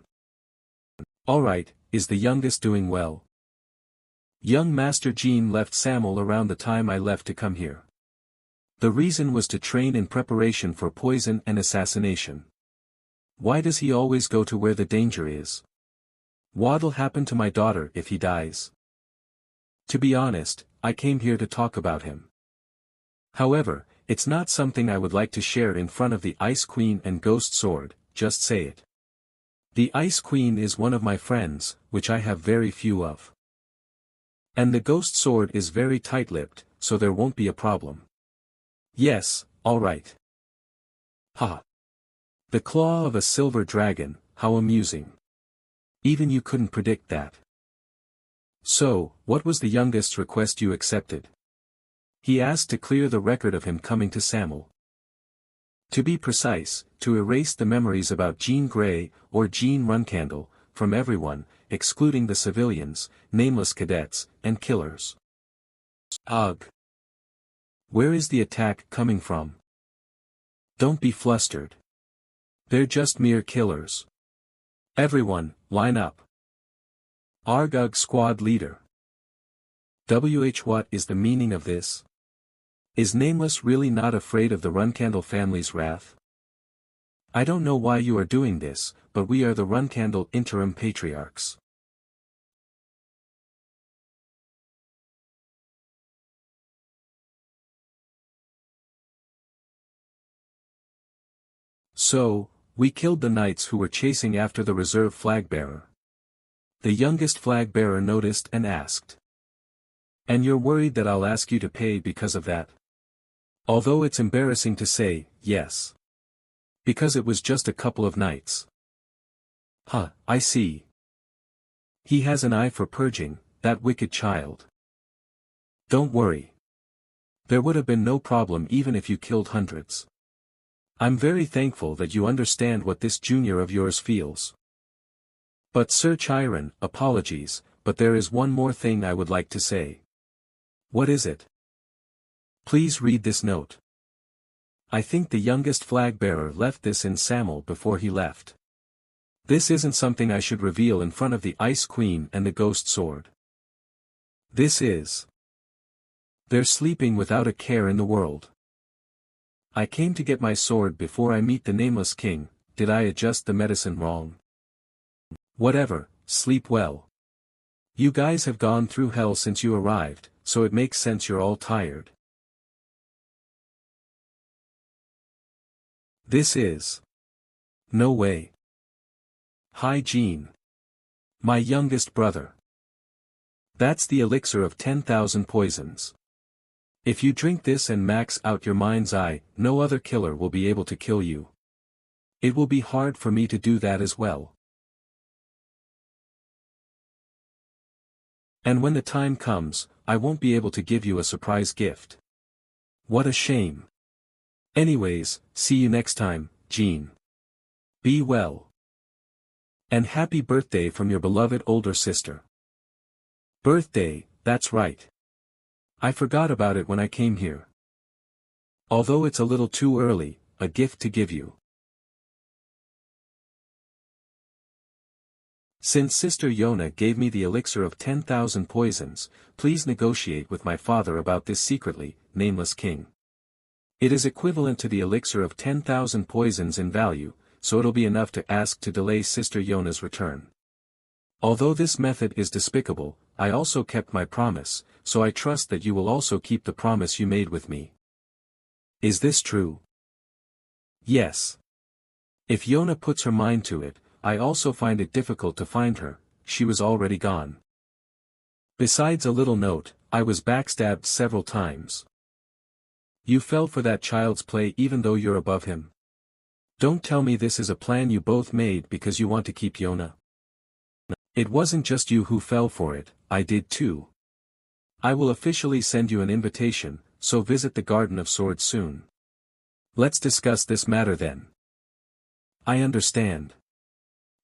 Alright, is the youngest doing well? Young Master Jean left Samel around the time I left to come here. The reason was to train in preparation for poison and assassination. Why does he always go to where the danger is? What'll happen to my daughter if he dies? To be honest, I came here to talk about him. However, it's not something I would like to share in front of the Ice Queen and Ghost Sword, just say it. The Ice Queen is one of my friends, which I have very few of. And the Ghost Sword is very tight-lipped, so there won't be a problem. Yes, alright. Ha. The claw of a silver dragon, how amusing. Even you couldn't predict that. So, what was the youngest's request you accepted? He asked to clear the record of him coming to Samel. To be precise, to erase the memories about Jean Grey, or Jean Runcandle, from everyone, excluding the civilians, nameless cadets, and killers. Ugh. Where is the attack coming from? Don't be flustered. They're just mere killers. Everyone, line up. Argug Squad Leader. What is the meaning of this? Is Nameless really not afraid of the Runcandle family's wrath? I don't know why you are doing this, but we are the Runcandle interim patriarchs. So, we killed the knights who were chasing after the reserve flag-bearer. The youngest flag-bearer noticed and asked. And you're worried that I'll ask you to pay because of that? Although it's embarrassing to say, yes. Because it was just a couple of nights. Huh, I see. He has an eye for purging, that wicked child. Don't worry. There would have been no problem even if you killed hundreds. I'm very thankful that you understand what this junior of yours feels. But Sir Chiron, apologies, but there is one more thing I would like to say. What is it? Please read this note. I think the youngest flag-bearer left this in Samel before he left. This isn't something I should reveal in front of the Ice Queen and the Ghost Sword. This is. They're sleeping without a care in the world. I came to get my sword before I meet the Nameless King. Did I adjust the medicine wrong? Whatever, sleep well. You guys have gone through hell since you arrived, so it makes sense you're all tired. This is. No way. Hi Jean. My youngest brother. That's the elixir of 10,000 poisons. If you drink this and max out your mind's eye, no other killer will be able to kill you. It will be hard for me to do that as well. And when the time comes, I won't be able to give you a surprise gift. What a shame. Anyways, see you next time, Jean. Be well. And happy birthday from your beloved older sister. Birthday, that's right. I forgot about it when I came here. Although it's a little too early, a gift to give you. Since Sister Yona gave me the elixir of 10,000 poisons, please negotiate with my father about this secretly, nameless king. It is equivalent to the elixir of 10,000 poisons in value, so it'll be enough to ask to delay Sister Yona's return. Although this method is despicable, I also kept my promise, so I trust that you will also keep the promise you made with me. Is this true? Yes. If Yona puts her mind to it, I also find it difficult to find her, she was already gone. Besides a little note, I was backstabbed several times. You fell for that child's play even though you're above him. Don't tell me this is a plan you both made because you want to keep Yona. It wasn't just you who fell for it, I did too. I will officially send you an invitation, so visit the Garden of Swords soon. Let's discuss this matter then. I understand.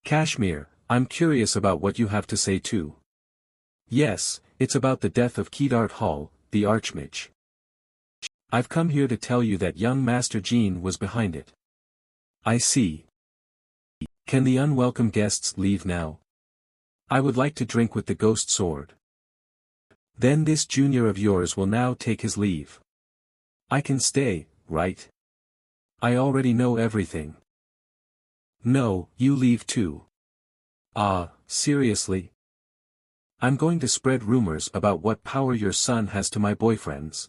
Kashmir, I'm curious about what you have to say too. Yes, it's about the death of Kedart Hall, the Archmage. I've come here to tell you that young Master Jean was behind it. I see. Can the unwelcome guests leave now? I would like to drink with the ghost sword. Then this junior of yours will now take his leave. I can stay, right? I already know everything. No, you leave too. Ah, seriously? I'm going to spread rumors about what power your son has to my boyfriends.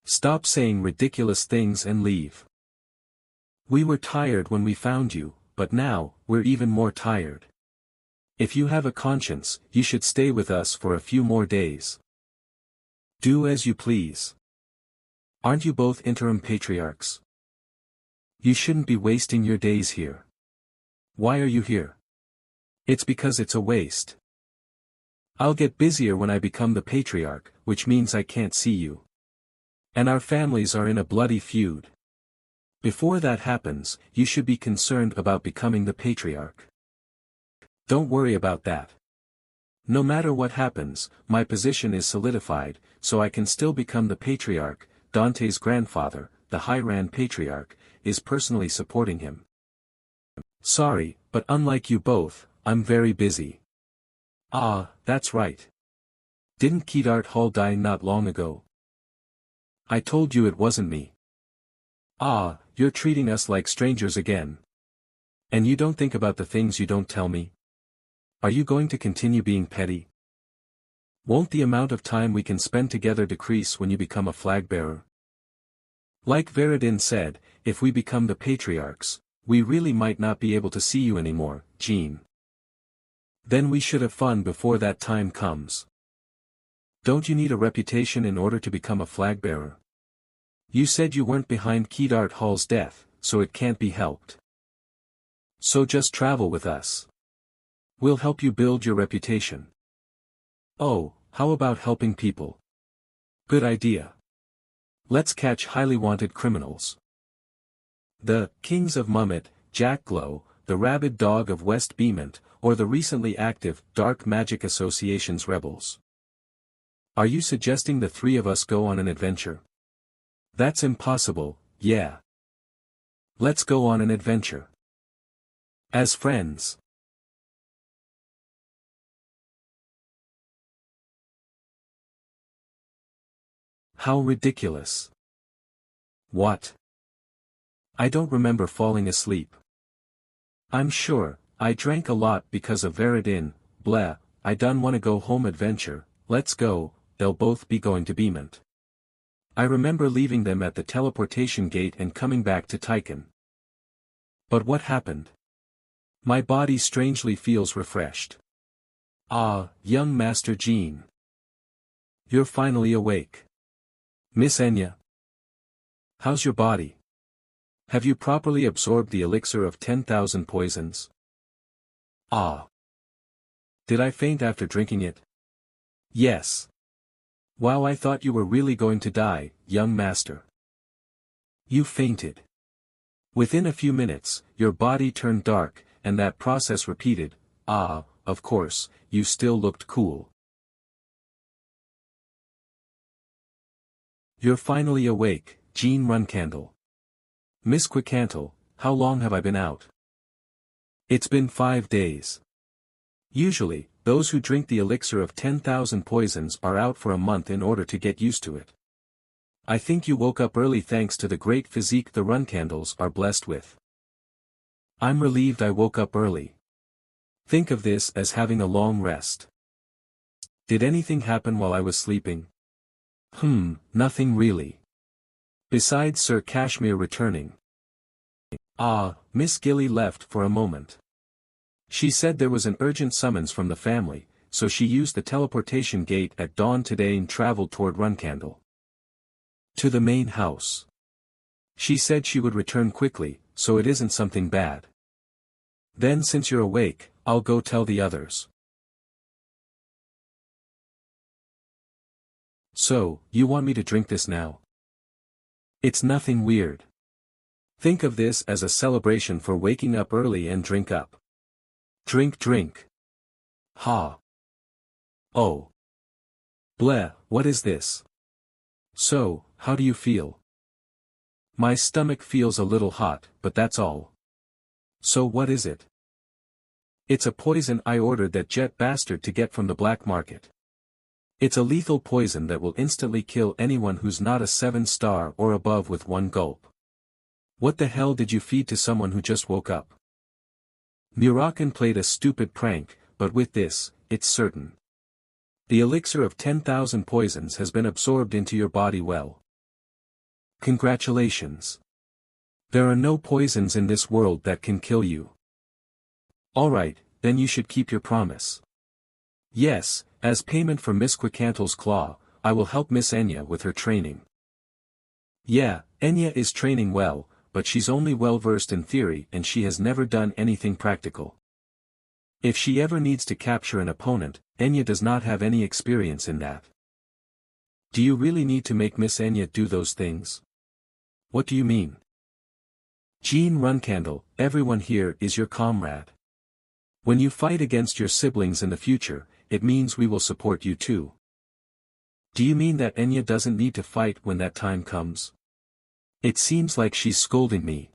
Stop saying ridiculous things and leave. We were tired when we found you, but now, we're even more tired. If you have a conscience, you should stay with us for a few more days. Do as you please. Aren't you both interim patriarchs? You shouldn't be wasting your days here. Why are you here? It's because it's a waste. I'll get busier when I become the patriarch, which means I can't see you. And our families are in a bloody feud. Before that happens, you should be concerned about becoming the patriarch. Don't worry about that. No matter what happens, my position is solidified, so I can still become the patriarch. Dante's grandfather, the Hiran patriarch, is personally supporting him. Sorry, but unlike you both, I'm very busy. Ah, that's right. Didn't Kedart Hall die not long ago? I told you it wasn't me. Ah, you're treating us like strangers again. And you don't think about the things you don't tell me? Are you going to continue being petty? Won't the amount of time we can spend together decrease when you become a flag bearer? Like Veridin said, if we become the patriarchs, we really might not be able to see you anymore, Jean. Then we should have fun before that time comes. Don't you need a reputation in order to become a flag bearer? You said you weren't behind Kedart Hall's death, so it can't be helped. So just travel with us. We'll help you build your reputation. Oh, how about helping people? Good idea. Let's catch highly wanted criminals. The Kings of Mummet, Jack Glow, the rabid dog of West Beemont, or the recently active Dark Magic Association's rebels. Are you suggesting the three of us go on an adventure? That's impossible, yeah. Let's go on an adventure. As friends. How ridiculous. What? I don't remember falling asleep. I'm sure, I drank a lot because of Veridin, bleh, I done wanna go home adventure, let's go, they'll both be going to Beemont. I remember leaving them at the teleportation gate and coming back to Tychon. But what happened? My body strangely feels refreshed. Ah, young Master Jean. You're finally awake. Miss Enya. How's your body? Have you properly absorbed the elixir of 10,000 poisons? Ah. Did I faint after drinking it? Yes. Wow, I thought you were really going to die, young master. You fainted. Within a few minutes, your body turned dark, and that process repeated. Ah, of course, you still looked cool. You're finally awake, Jean Runcandle. Miss Quicantle, how long have I been out? It's been 5 days. Usually, those who drink the elixir of 10,000 poisons are out for a month in order to get used to it. I think you woke up early thanks to the great physique the Runcandles are blessed with. I'm relieved I woke up early. Think of this as having a long rest. Did anything happen while I was sleeping? Nothing really. Besides Sir Kashmir returning. Ah, Miss Gilly left for a moment. She said there was an urgent summons from the family, so she used the teleportation gate at dawn today and traveled toward Runcandle. To the main house. She said she would return quickly, so it isn't something bad. Then since you're awake, I'll go tell the others. So, you want me to drink this now? It's nothing weird. Think of this as a celebration for waking up early and drink up. Drink. Ha. Oh. Bleh, what is this? So, how do you feel? My stomach feels a little hot, but that's all. So what is it? It's a poison I ordered that jet bastard to get from the black market. It's a lethal poison that will instantly kill anyone who's not a 7-star or above with one gulp. What the hell did you feed to someone who just woke up? Murakan played a stupid prank, but with this, it's certain. The elixir of 10,000 poisons has been absorbed into your body well. Congratulations. There are no poisons in this world that can kill you. Alright, then you should keep your promise. Yes, as payment for Miss Quicantle's claw, I will help Miss Enya with her training. Yeah, Enya is training well, but she's only well versed in theory and she has never done anything practical. If she ever needs to capture an opponent, Enya does not have any experience in that. Do you really need to make Miss Enya do those things? What do you mean? Jean Runcandle, everyone here is your comrade. When you fight against your siblings in the future, it means we will support you too. Do you mean that Enya doesn't need to fight when that time comes? It seems like she's scolding me.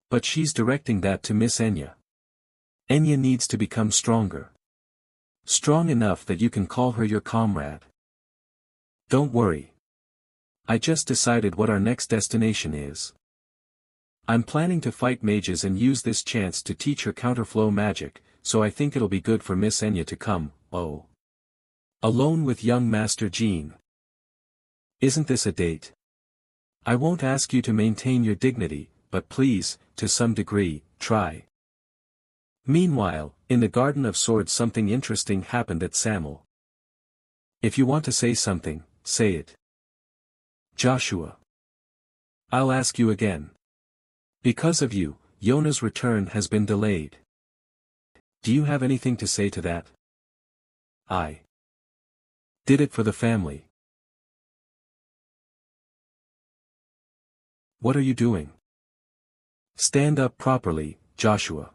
But she's directing that to Miss Enya. Enya needs to become stronger. Strong enough that you can call her your comrade. Don't worry. I just decided what our next destination is. I'm planning to fight mages and use this chance to teach her counterflow magic, so I think it'll be good for Miss Enya to come, alone with young Master Jean. Isn't this a date? I won't ask you to maintain your dignity, but please, to some degree, try. Meanwhile, in the Garden of Swords something interesting happened at Samel. If you want to say something, say it. Joshua. I'll ask you again. Because of you, Yona's return has been delayed. Do you have anything to say to that? I did it for the family. What are you doing? Stand up properly, Joshua.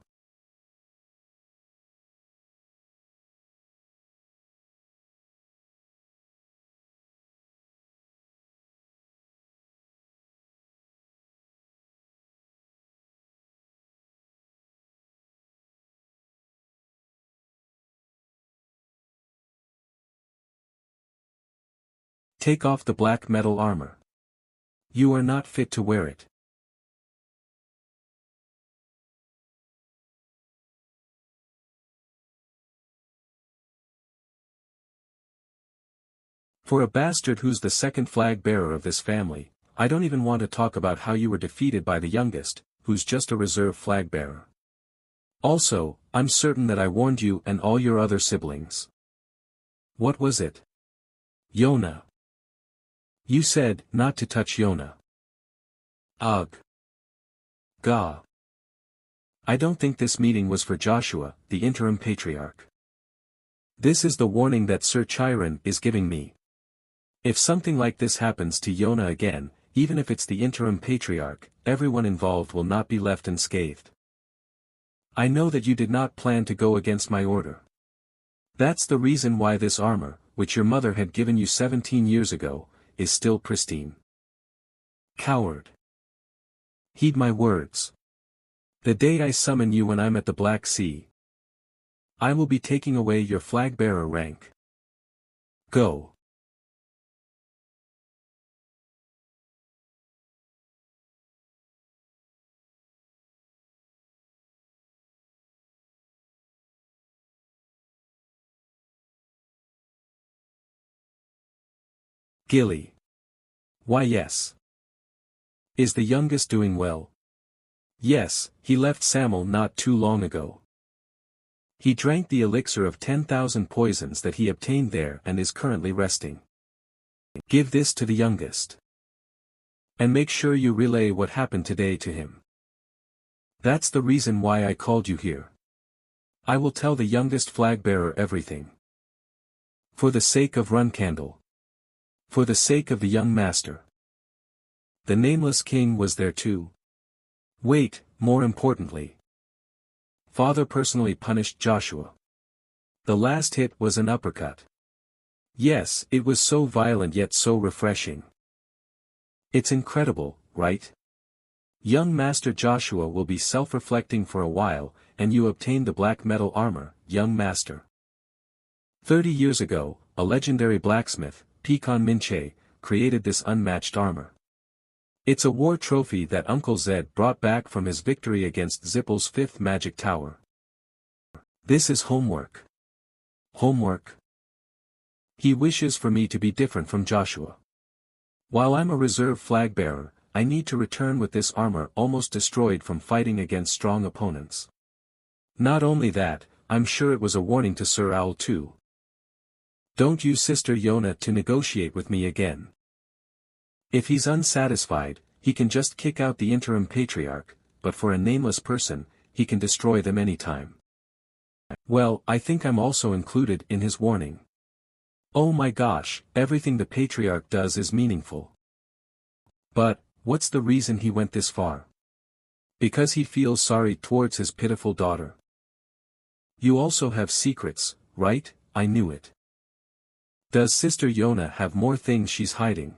Take off the black metal armor. You are not fit to wear it. For a bastard who's the second flag bearer of this family, I don't even want to talk about how you were defeated by the youngest, who's just a reserve flag bearer. Also, I'm certain that I warned you and all your other siblings. What was it? Yona. You said, not to touch Yona. Ugh. Gah. I don't think this meeting was for Joshua, the interim patriarch. This is the warning that Sir Chiron is giving me. If something like this happens to Yona again, even if it's the interim patriarch, everyone involved will not be left unscathed. I know that you did not plan to go against my order. That's the reason why this armor, which your mother had given you 17 years ago, is still pristine. Coward. Heed my words. The day I summon you when I'm at the Black Sea, I will be taking away your flag-bearer rank. Go. Gilly. Why yes. Is the youngest doing well? Yes, he left Samuel not too long ago. He drank the elixir of 10,000 poisons that he obtained there and is currently resting. Give this to the youngest. And make sure you relay what happened today to him. That's the reason why I called you here. I will tell the youngest flag-bearer everything. For the sake of Runcandle. For the sake of the young master. The nameless king was there too. Wait, more importantly. Father personally punished Joshua. The last hit was an uppercut. Yes, it was so violent yet so refreshing. It's incredible, right? Young Master Joshua will be self-reflecting for a while, and you obtain the black metal armor, young master. 30 years ago, a legendary blacksmith, Pekan Minche, created this unmatched armor. It's a war trophy that Uncle Zed brought back from his victory against Zippel's 5th magic tower. This is homework. Homework? He wishes for me to be different from Joshua. While I'm a reserve flag bearer, I need to return with this armor almost destroyed from fighting against strong opponents. Not only that, I'm sure it was a warning to Sir Owl too. Don't use Sister Yona to negotiate with me again. If he's unsatisfied, he can just kick out the interim patriarch, but for a nameless person, he can destroy them anytime. Well, I think I'm also included in his warning. Oh my gosh, everything the patriarch does is meaningful. But, what's the reason he went this far? Because he feels sorry towards his pitiful daughter. You also have secrets, right? I knew it. Does Sister Yona have more things she's hiding?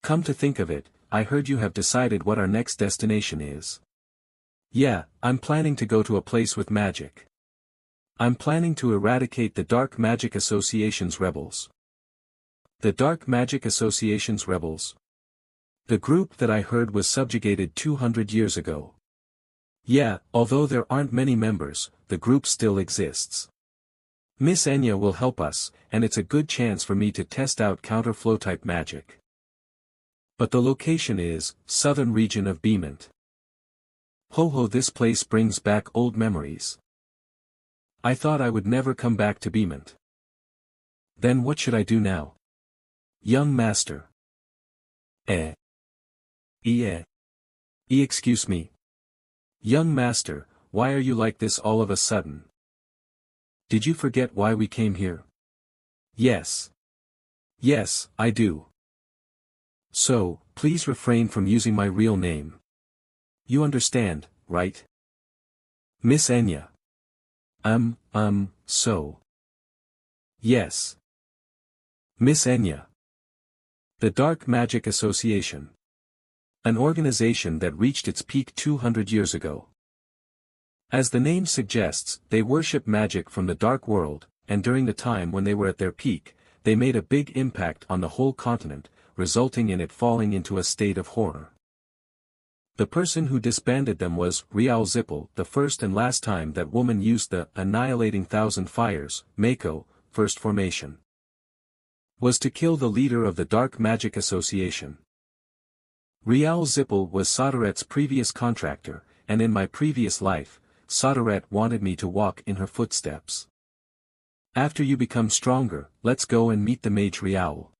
Come to think of it, I heard you have decided what our next destination is. Yeah, I'm planning to go to a place with magic. I'm planning to eradicate the Dark Magic Association's rebels. The Dark Magic Association's rebels? The group that I heard was subjugated 200 years ago. Yeah, although there aren't many members, the group still exists. Miss Enya will help us, and it's a good chance for me to test out counter-flow-type magic. But the location is, southern region of Beemont. Ho, this place brings back old memories. I thought I would never come back to Beemont. Then what should I do now? Young master. Excuse me. Young master, why are you like this all of a sudden? Did you forget why we came here? Yes. Yes, I do. So, please refrain from using my real name. You understand, right? Miss Enya. So. Yes. Miss Enya. The Dark Magic Association. An organization that reached its peak 200 years ago. As the name suggests, they worship magic from the dark world, and during the time when they were at their peak, they made a big impact on the whole continent, resulting in it falling into a state of horror. The person who disbanded them was Rial Zippel, the first and last time that woman used the Annihilating Thousand Fires, Mako, first formation. Was to kill the leader of the Dark Magic Association. Rial Zippel was Soderet's previous contractor, and in my previous life, Soderet wanted me to walk in her footsteps. After you become stronger, let's go and meet the Mage Rial.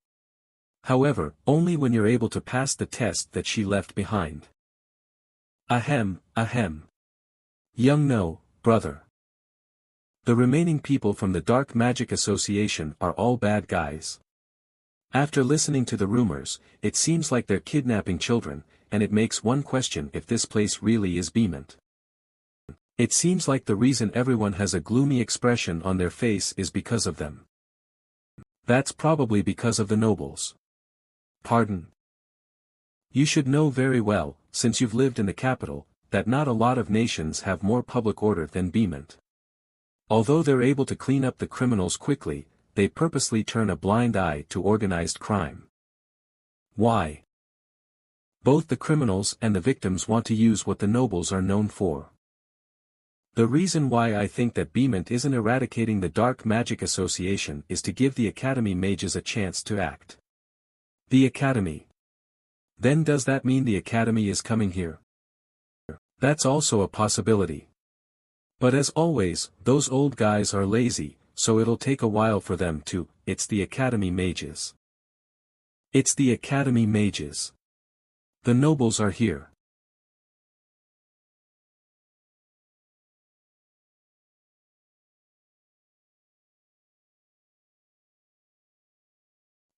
However, only when you're able to pass the test that she left behind. Ahem. Young no, brother. The remaining people from the Dark Magic Association are all bad guys. After listening to the rumors, it seems like they're kidnapping children, and it makes one question if this place really is Beemont. It seems like the reason everyone has a gloomy expression on their face is because of them. That's probably because of the nobles. Pardon? You should know very well, since you've lived in the capital, that not a lot of nations have more public order than Beement. Although they're able to clean up the criminals quickly, they purposely turn a blind eye to organized crime. Why? Both the criminals and the victims want to use what the nobles are known for. The reason why I think that Beement isn't eradicating the Dark Magic Association is to give the Academy mages a chance to act. The Academy. Then does that mean the Academy is coming here? That's also a possibility. But as always, those old guys are lazy, so it'll take a while for them to. It's the Academy mages. It's the Academy mages. The nobles are here.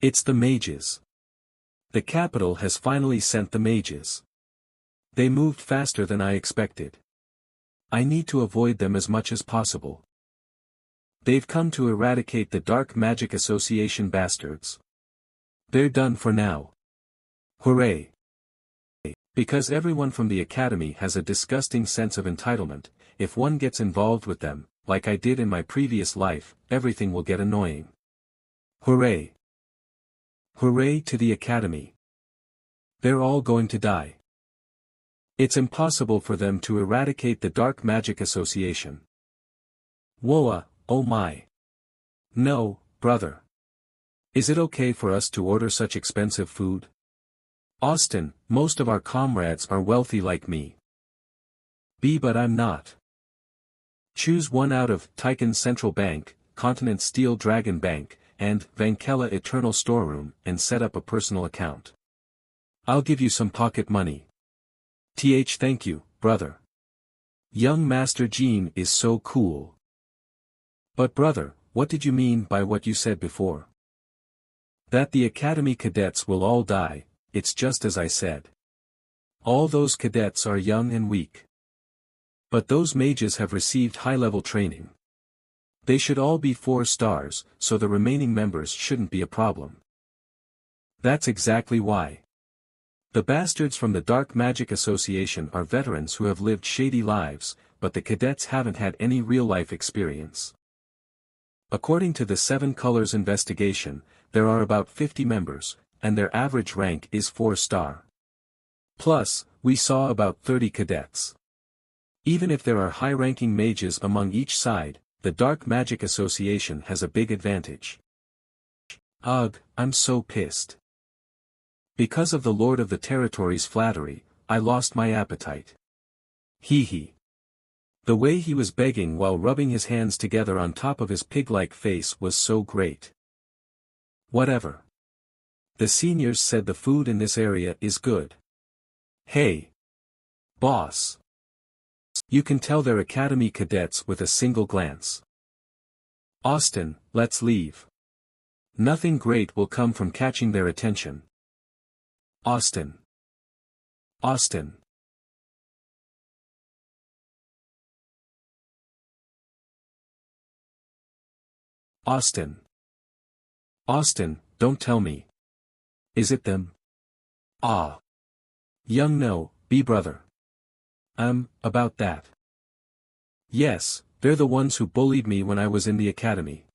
It's the mages. The capital has finally sent the mages. They moved faster than I expected. I need to avoid them as much as possible. They've come to eradicate the Dark Magic Association bastards. They're done for now. Hooray! Because everyone from the Academy has a disgusting sense of entitlement, if one gets involved with them, like I did in my previous life, everything will get annoying. Hooray! Hooray to the Academy! They're all going to die. It's impossible for them to eradicate the Dark Magic Association. Whoa, oh my. No, brother. Is it okay for us to order such expensive food? Austin, most of our comrades are wealthy like me. But I'm not. Choose one out of Tycoon Central Bank, Continent Steel Dragon Bank, and Vankela Eternal Storeroom and set up a personal account. I'll give you some pocket money. Thank you, brother. Young Master Jean is so cool. But brother, what did you mean by what you said before? That the Academy cadets will all die. It's just as I said. All those cadets are young and weak. But those mages have received high-level training. They should all be 4 stars, so the remaining members shouldn't be a problem. That's exactly why. The bastards from the Dark Magic Association are veterans who have lived shady lives, but the cadets haven't had any real-life experience. According to the 7 Colors investigation, there are about 50 members, and their average rank is 4-star. Plus, we saw about 30 cadets. Even if there are high-ranking mages among each side, the Dark Magic Association has a big advantage. Ugh, I'm so pissed. Because of the Lord of the Territory's flattery, I lost my appetite. Hee hee. The way he was begging while rubbing his hands together on top of his pig-like face was so great. Whatever. The seniors said the food in this area is good. Hey. Boss. You can tell they're Academy cadets with a single glance. Austin, let's leave. Nothing great will come from catching their attention. Austin. Austin. Austin. Austin, don't tell me. Is it them? Ah. Young no, be brother. About that. Yes, they're the ones who bullied me when I was in the Academy.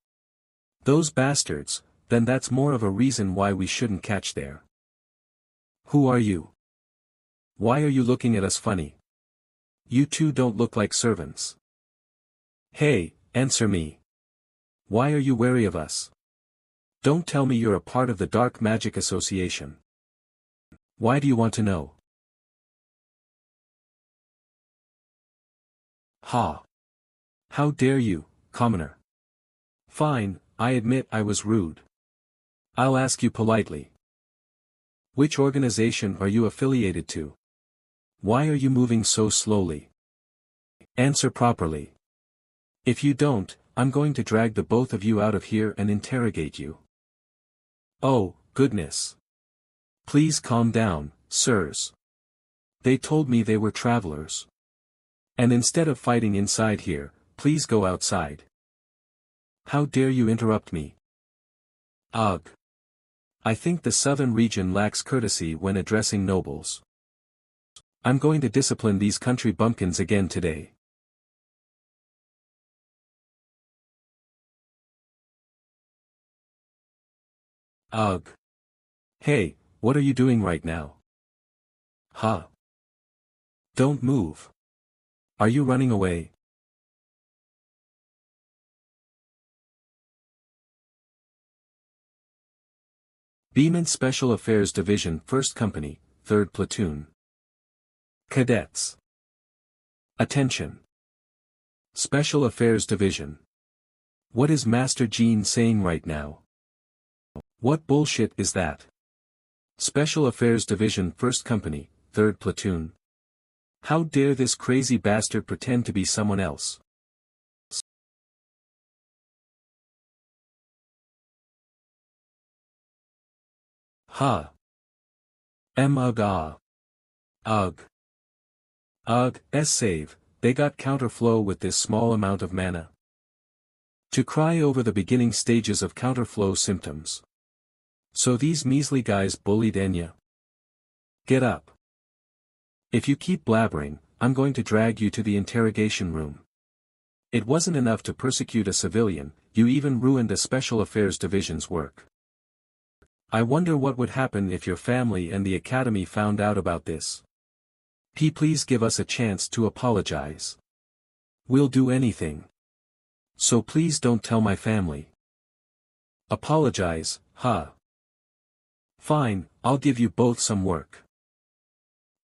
Those bastards, then that's more of a reason why we shouldn't catch there. Who are you? Why are you looking at us funny? You two don't look like servants. Hey, answer me. Why are you wary of us? Don't tell me you're a part of the Dark Magic Association. Why do you want to know? Ha! How dare you, commoner? Fine, I admit I was rude. I'll ask you politely. Which organization are you affiliated to? Why are you moving so slowly? Answer properly. If you don't, I'm going to drag the both of you out of here and interrogate you. Oh, goodness. Please calm down, sirs. They told me they were travelers. And instead of fighting inside here, please go outside. How dare you interrupt me? Ugh. I think the southern region lacks courtesy when addressing nobles. I'm going to discipline these country bumpkins again today. Ugh. Hey, what are you doing right now? Huh? Don't move. Are you running away? Beeman Special Affairs Division 1st Company, 3rd Platoon. Cadets. Attention. Special Affairs Division. What is Master Gene saying right now? What bullshit is that? Special Affairs Division 1st Company, 3rd Platoon. How dare this crazy bastard pretend to be someone else? Huh. Ugh. Ugh. Ugh, save, they got counterflow with this small amount of mana. To cry over the beginning stages of counterflow symptoms. So these measly guys bullied Enya. Get up. If you keep blabbering, I'm going to drag you to the interrogation room. It wasn't enough to persecute a civilian, you even ruined a Special Affairs Division's work. I wonder what would happen if your family and the academy found out about this. Please give us a chance to apologize. We'll do anything. So please don't tell my family. Apologize, huh? Fine, I'll give you both some work.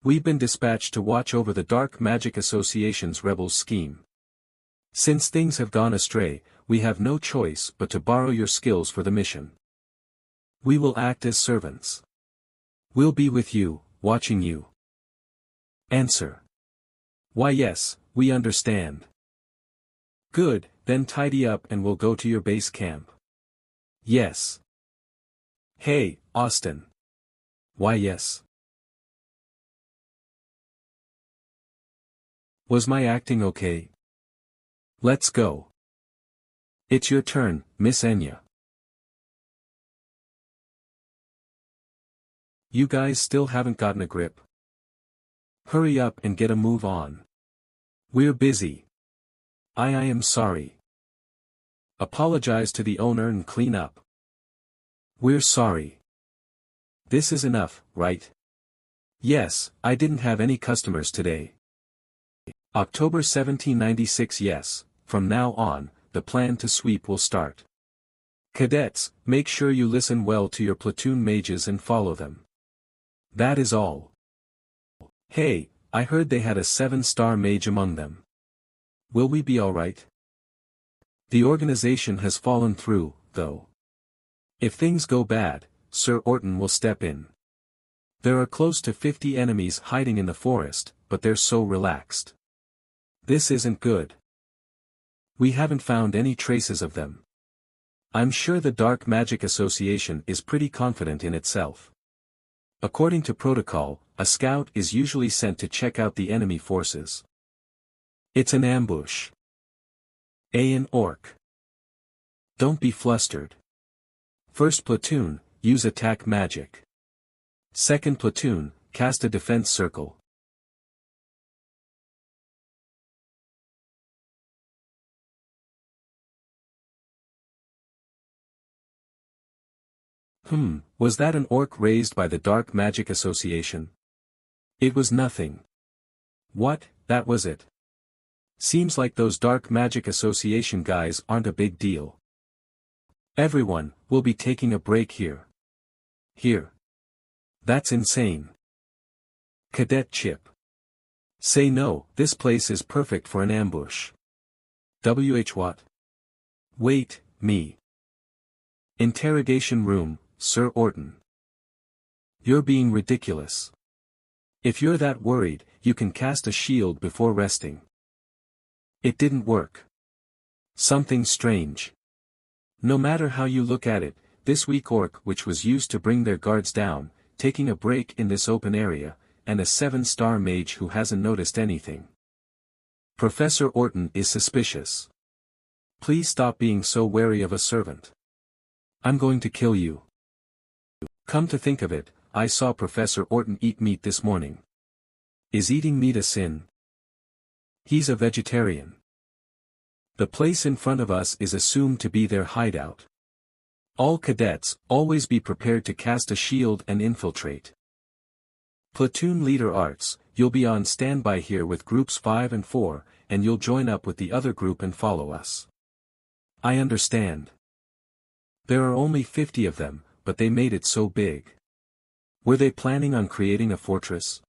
We've been dispatched to watch over the Dark Magic Association's rebels' scheme. Since things have gone astray, we have no choice but to borrow your skills for the mission. We will act as servants. We'll be with you, watching you. Answer. Why yes, we understand. Good, then tidy up and we'll go to your base camp. Yes. Hey, Austin. Why yes. Was my acting okay? Let's go. It's your turn, Miss Enya. You guys still haven't gotten a grip. Hurry up and get a move on. We're busy. I am sorry. Apologize to the owner and clean up. We're sorry. This is enough, right? Yes, I didn't have any customers today. October 1796. Yes, from now on, the plan to sweep will start. Cadets, make sure you listen well to your platoon mages and follow them. That is all. Hey, I heard they had a 7-star mage among them. Will we be alright? The organization has fallen through, though. If things go bad, Sir Orton will step in. There are close to 50 enemies hiding in the forest, but they're so relaxed. This isn't good. We haven't found any traces of them. I'm sure the Dark Magic Association is pretty confident in itself. According to protocol, a scout is usually sent to check out the enemy forces. It's an ambush. An orc. Don't be flustered. First platoon, use attack magic. Second platoon, cast a defense circle. Was that an orc raised by the Dark Magic Association? It was nothing. What, that was it. Seems like those Dark Magic Association guys aren't a big deal. Everyone, will be taking a break here. Here. That's insane. Cadet Chip. Say no, this place is perfect for an ambush. What? Wait, me. Interrogation room, Sir Orton. You're being ridiculous. If you're that worried, you can cast a shield before resting. It didn't work. Something strange. No matter how you look at it, this weak orc which was used to bring their guards down, taking a break in this open area, and a 7-star mage who hasn't noticed anything. Professor Orton is suspicious. Please stop being so wary of a servant. I'm going to kill you. Come to think of it, I saw Professor Orton eat meat this morning. Is eating meat a sin? He's a vegetarian. The place in front of us is assumed to be their hideout. All cadets, always be prepared to cast a shield and infiltrate. Platoon Leader Arts, you'll be on standby here with groups 5 and 4, and you'll join up with the other group and follow us. I understand. There are only 50 of them, but they made it so big. Were they planning on creating a fortress?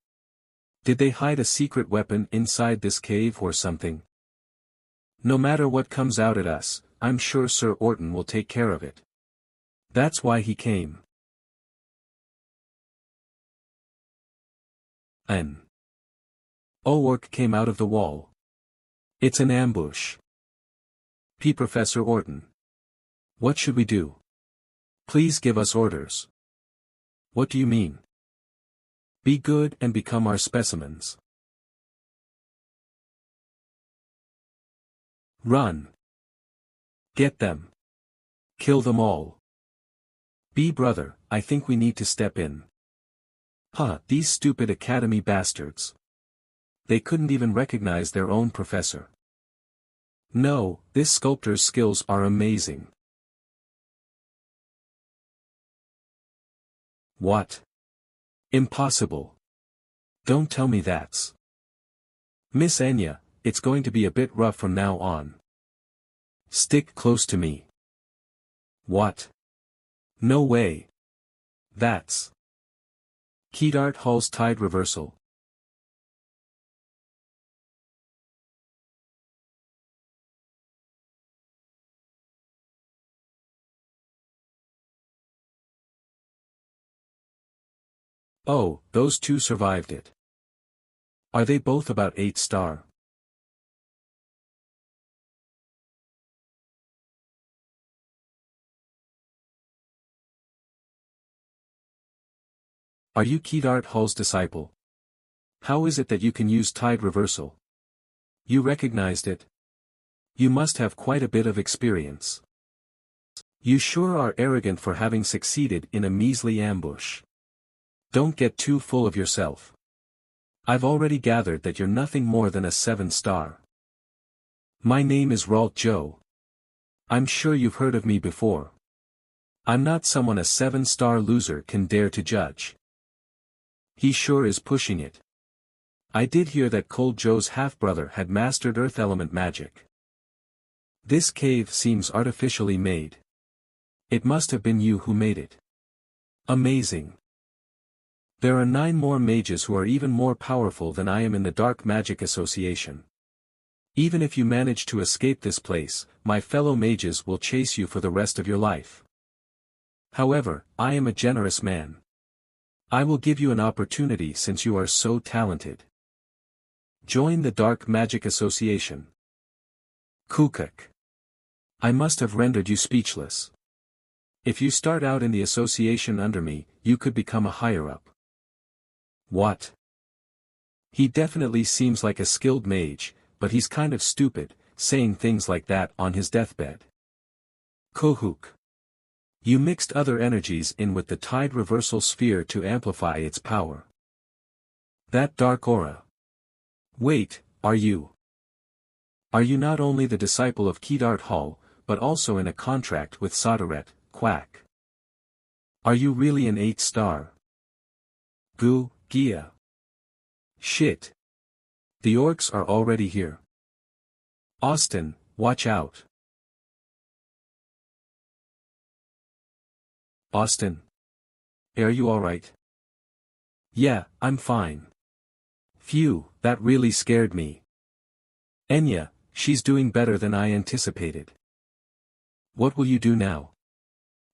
Did they hide a secret weapon inside this cave or something? No matter what comes out at us, I'm sure Sir Orton will take care of it. That's why he came. An orc came out of the wall. It's an ambush. Professor Orton. What should we do? Please give us orders. What do you mean? Be good and become our specimens. Run. Get them. Kill them all. Brother, I think we need to step in. These stupid academy bastards. They couldn't even recognize their own professor. No, this sculptor's skills are amazing. What? Impossible. Don't tell me that's. Miss Anya, it's going to be a bit rough from now on. Stick close to me. What? No way. That's. Keydart Hall's tide reversal. Oh, those two survived it. Are they both about 8-star? Are you Keydart Hall's disciple? How is it that you can use tide reversal? You recognized it? You must have quite a bit of experience. You sure are arrogant for having succeeded in a measly ambush. Don't get too full of yourself. I've already gathered that you're nothing more than a 7-star. My name is Ralt Joe. I'm sure you've heard of me before. I'm not someone a 7-star loser can dare to judge. He sure is pushing it. I did hear that Cold Joe's half-brother had mastered earth element magic. This cave seems artificially made. It must have been you who made it. Amazing. There are 9 more mages who are even more powerful than I am in the Dark Magic Association. Even if you manage to escape this place, my fellow mages will chase you for the rest of your life. However, I am a generous man. I will give you an opportunity since you are so talented. Join the Dark Magic Association. Kukuk. I must have rendered you speechless. If you start out in the association under me, you could become a higher-up. What? He definitely seems like a skilled mage, but he's kind of stupid, saying things like that on his deathbed. Kohuk. You mixed other energies in with the tide reversal sphere to amplify its power. That dark aura. Wait, are you? Are you not only the disciple of Keydart Hall, but also in a contract with Sodaret, Quack? Are you really an 8-star? Goo, Gia. Shit. The orcs are already here. Austin, watch out. Austin. Are you alright? Yeah, I'm fine. Phew, that really scared me. Enya, she's doing better than I anticipated. What will you do now?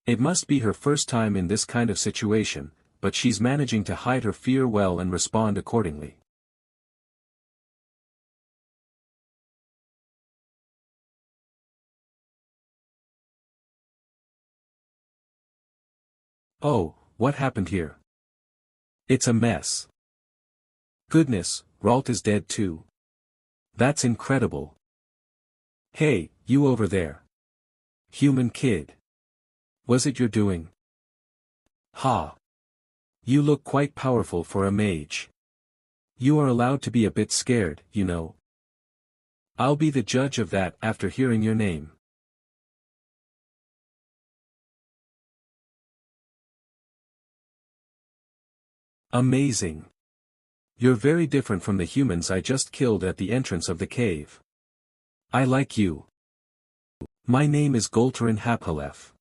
It must be her first time in this kind of situation, but she's managing to hide her fear well and respond accordingly. Oh, what happened here? It's a mess. Goodness, Ralt is dead too. That's incredible. Hey, you over there. Human kid. Was it your doing? Ha. You look quite powerful for a mage. You are allowed to be a bit scared, you know. I'll be the judge of that after hearing your name. Amazing. You're very different from the humans I just killed at the entrance of the cave. I like you. My name is Goltarin Haphalef.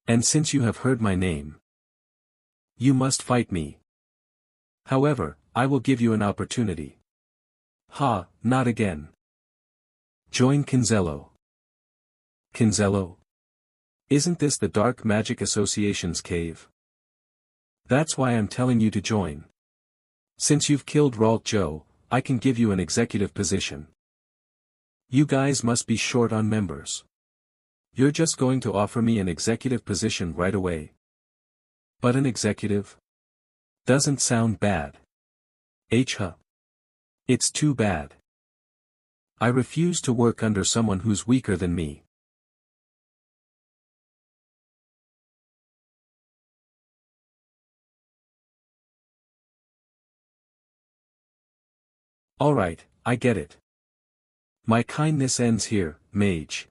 And since you have heard my name, you must fight me. However, I will give you an opportunity. Ha, not again. Join Kinzello. Kinzello? Isn't this the Dark Magic Association's cave? That's why I'm telling you to join. Since you've killed Ralt Joe, I can give you an executive position. You guys must be short on members. You're just going to offer me an executive position right away. But an executive? Doesn't sound bad. Huh. It's too bad. I refuse to work under someone who's weaker than me. Alright, I get it. My kindness ends here, mage.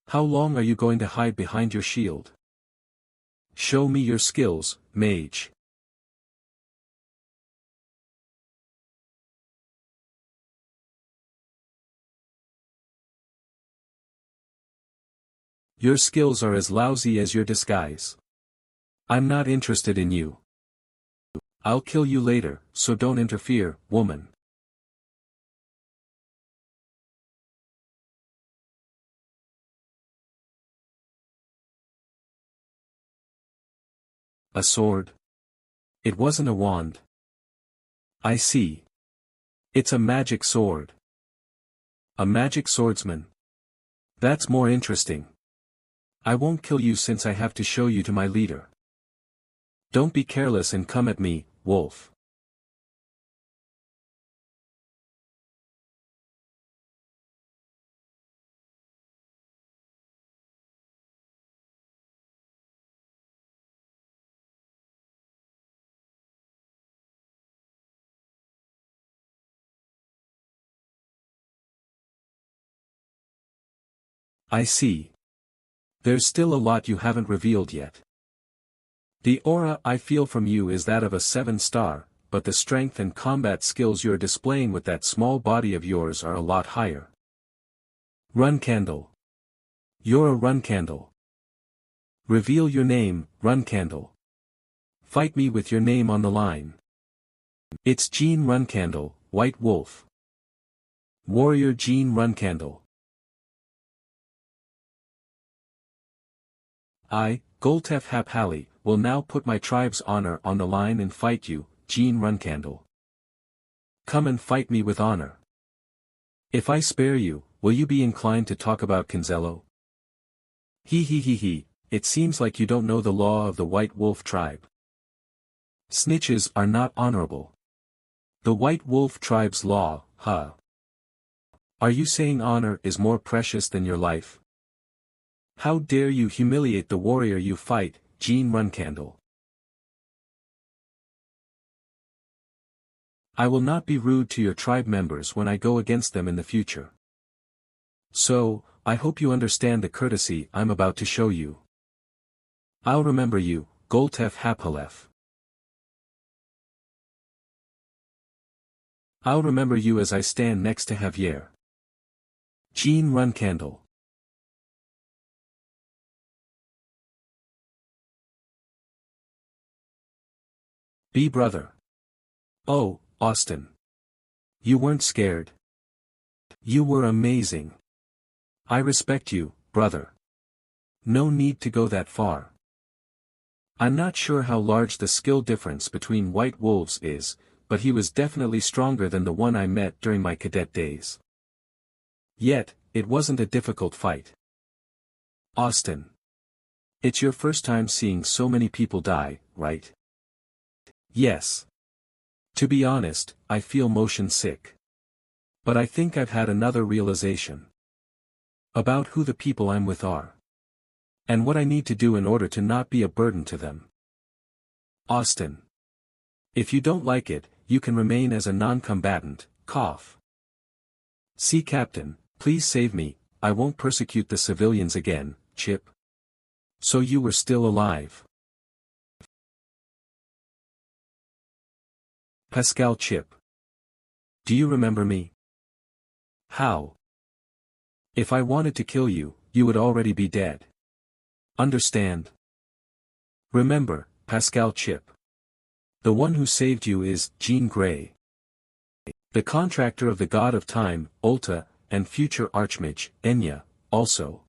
How long are you going to hide behind your shield? Show me your skills, mage. Your skills are as lousy as your disguise. I'm not interested in you. I'll kill you later, so don't interfere, woman. A sword? It wasn't a wand. I see. It's a magic sword. A magic swordsman. That's more interesting. I won't kill you since I have to show you to my leader. Don't be careless and come at me, wolf. I see. There's still a lot you haven't revealed yet. The aura I feel from you is that of a 7-star, but the strength and combat skills you're displaying with that small body of yours are a lot higher. Run Candle. You're a Run Candle. Reveal your name, Run Candle. Fight me with your name on the line. It's Jean Runcandle, White Wolf. Warrior Jean Runcandle. I, Goltef Haphali, will now put my tribe's honor on the line and fight you, Jean Runcandle. Come and fight me with honor. If I spare you, will you be inclined to talk about Kinzello? He, it seems like you don't know the law of the White Wolf tribe. Snitches are not honorable. The White Wolf tribe's law, huh? Are you saying honor is more precious than your life? How dare you humiliate the warrior you fight, Jean Runcandle? I will not be rude to your tribe members when I go against them in the future. So, I hope you understand the courtesy I'm about to show you. I'll remember you, Goltef Haphalef. I'll remember you as I stand next to Javier. Jean Runcandle. Be brother. Oh, Austin. You weren't scared. You were amazing. I respect you, brother. No need to go that far. I'm not sure how large the skill difference between white wolves is, but he was definitely stronger than the one I met during my cadet days. Yet, it wasn't a difficult fight. Austin. It's your first time seeing so many people die, right? Yes. To be honest, I feel motion sick. But I think I've had another realization. About who the people I'm with are. And what I need to do in order to not be a burden to them. Austin. If you don't like it, you can remain as a non-combatant, cough. See Captain, please save me, I won't persecute the civilians again, Chip. So you were still alive. Pascal Chip. Do you remember me? How? If I wanted to kill you, you would already be dead. Understand? Remember, Pascal Chip. The one who saved you is Jean Grey. The contractor of the god of time, Ulta, and future archmage, Enya, also.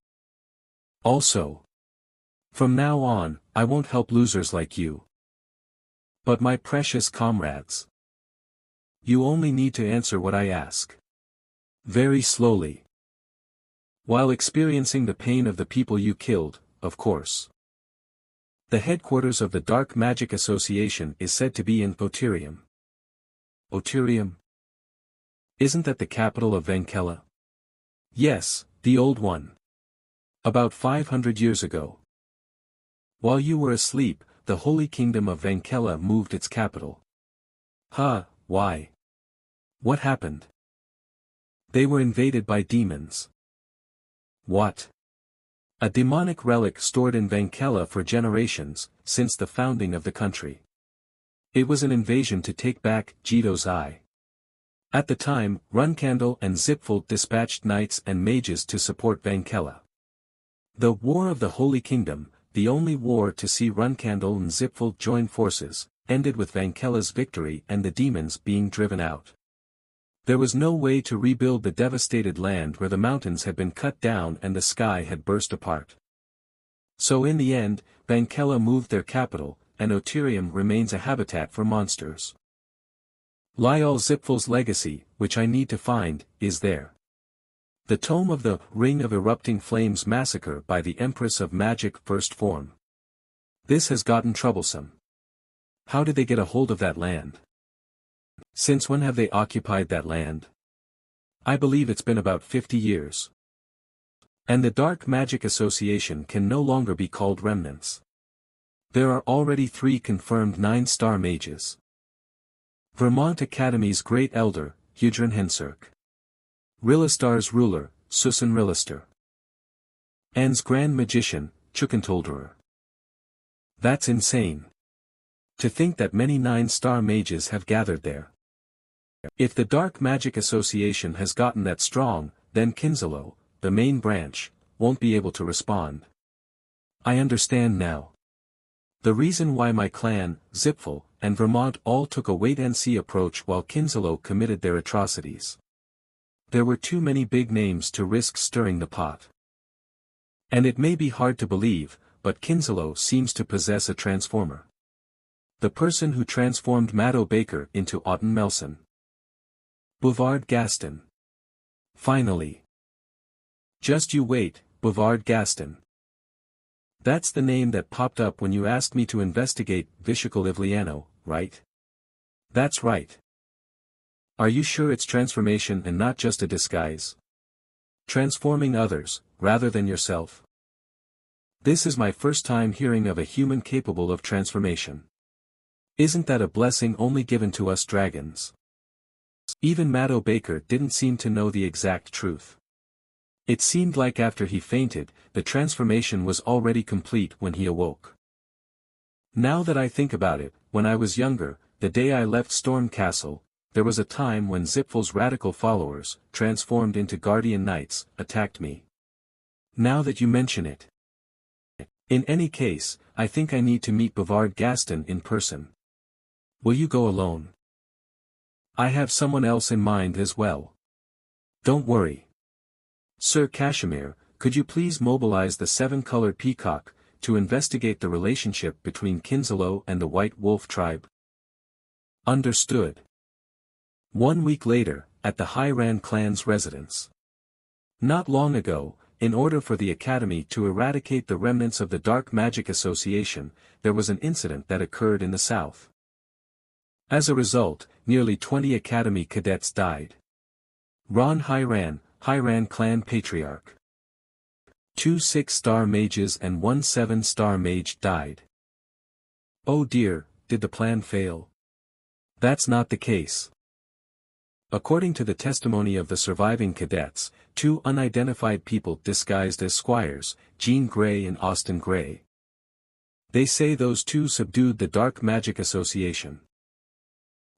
Also. From now on, I won't help losers like you. But my precious comrades. You only need to answer what I ask. Very slowly. While experiencing the pain of the people you killed, of course. The headquarters of the Dark Magic Association is said to be in Potirium. Potirium? Isn't that the capital of Vankella? Yes, the old one. About 500 years ago. While you were asleep, the Holy Kingdom of Vankella moved its capital. Huh, why? What happened? They were invaded by demons. What? A demonic relic stored in Vankella for generations, since the founding of the country. It was an invasion to take back Jito's eye. At the time, Runcandle and Zipfold dispatched knights and mages to support Vankella. The War of the Holy Kingdom, the only war to see Runcandle and Zipfold join forces, ended with Vankella's victory and the demons being driven out. There was no way to rebuild the devastated land where the mountains had been cut down and the sky had burst apart. So in the end, Vankella moved their capital, and Otirium remains a habitat for monsters. Lyall Zipfol's legacy, which I need to find, is there. The tome of the Ring of Erupting Flames massacre by the Empress of Magic First Form. This has gotten troublesome. How did they get a hold of that land? Since when have they occupied that land? I believe it's been about 50 years. And the Dark Magic Association can no longer be called remnants. There are already 3 confirmed 9-star mages. Vermont Academy's Great Elder, Hudrin Henserk. Rillistar's ruler, Susan Rillister. Anne's Grand Magician, Chukentolderer. That's insane. To think that many 9-star mages have gathered there. If the Dark Magic Association has gotten that strong, then Kinsalo, the main branch, won't be able to respond. I understand now. The reason why my clan, Zipfel, and Vermont all took a wait-and-see approach while Kinsalo committed their atrocities. There were too many big names to risk stirring the pot. And it may be hard to believe, but Kinsalo seems to possess a transformer. The person who transformed Maddo Baker into Auden Melson. Bouvard Gaston. Finally. Just you wait, Bouvard Gaston. That's the name that popped up when you asked me to investigate Viscical Ivliano, right? That's right. Are you sure it's transformation and not just a disguise? Transforming others, rather than yourself? This is my first time hearing of a human capable of transformation. Isn't that a blessing only given to us dragons? Even Maddo Baker didn't seem to know the exact truth. It seemed like after he fainted, the transformation was already complete when he awoke. Now that I think about it, when I was younger, the day I left Storm Castle, there was a time when Zipfel's radical followers, transformed into guardian knights, attacked me. Now that you mention it. In any case, I think I need to meet Bouvard Gaston in person. Will you go alone? I have someone else in mind as well. Don't worry. Sir Kashmir, could you please mobilize the 7-colored peacock, to investigate the relationship between Kinsalo and the White Wolf tribe? Understood. 1 week later, at the Hyran clan's residence. Not long ago, in order for the Academy to eradicate the remnants of the Dark Magic Association, there was an incident that occurred in the south. As a result, nearly 20 Academy cadets died. Ron Hiran clan patriarch. 2 6-star mages and 1 7-star mage died. Oh dear, did the plan fail? That's not the case. According to the testimony of the surviving cadets, 2 unidentified people disguised as squires, Jean Grey and Austin Grey. They say those 2 subdued the Dark Magic Association.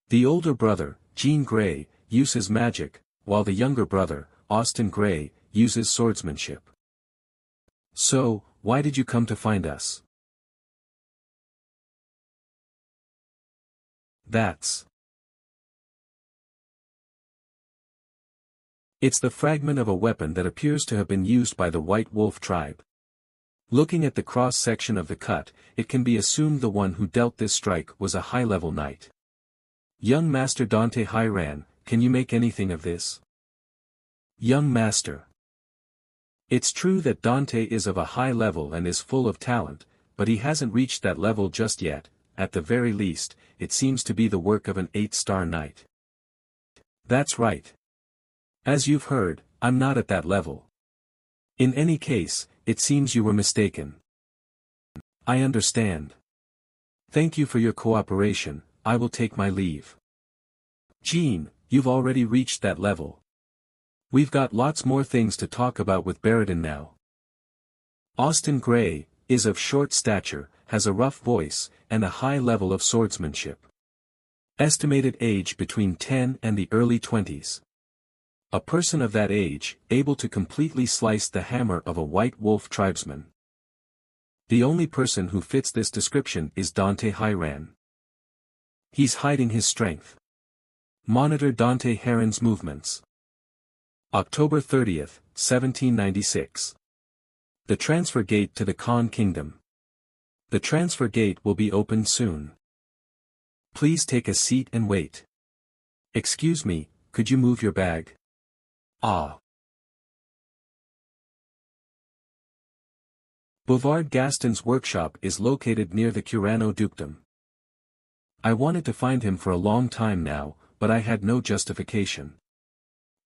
The older brother, Jean Grey, uses magic, while the younger brother, Austin Grey, uses swordsmanship. So, why did you come to find us? It's the fragment of a weapon that appears to have been used by the White Wolf tribe. Looking at the cross-section of the cut, it can be assumed the one who dealt this strike was a high-level knight. Young Master Dante Hiran, can you make anything of this? Young Master. It's true that Dante is of a high level and is full of talent, but he hasn't reached that level just yet. At the very least, it seems to be the work of an 8-star knight. That's right. As you've heard, I'm not at that level. In any case, it seems you were mistaken. I understand. Thank you for your cooperation, I will take my leave. Jean, you've already reached that level. We've got lots more things to talk about with Baradin now. Austin Grey is of short stature, has a rough voice, and a high level of swordsmanship. Estimated age between 10 and the early 20s. A person of that age, able to completely slice the hammer of a White Wolf tribesman. The only person who fits this description is Dante Hiran. He's hiding his strength. Monitor Dante Hiran's movements. October 30th, 1796. The transfer gate to the Khan Kingdom. The transfer gate will be opened soon. Please take a seat and wait. Excuse me, could you move your bag? Ah. Bouvard Gaston's workshop is located near the Curano dukedom. I wanted to find him for a long time now, but I had no justification.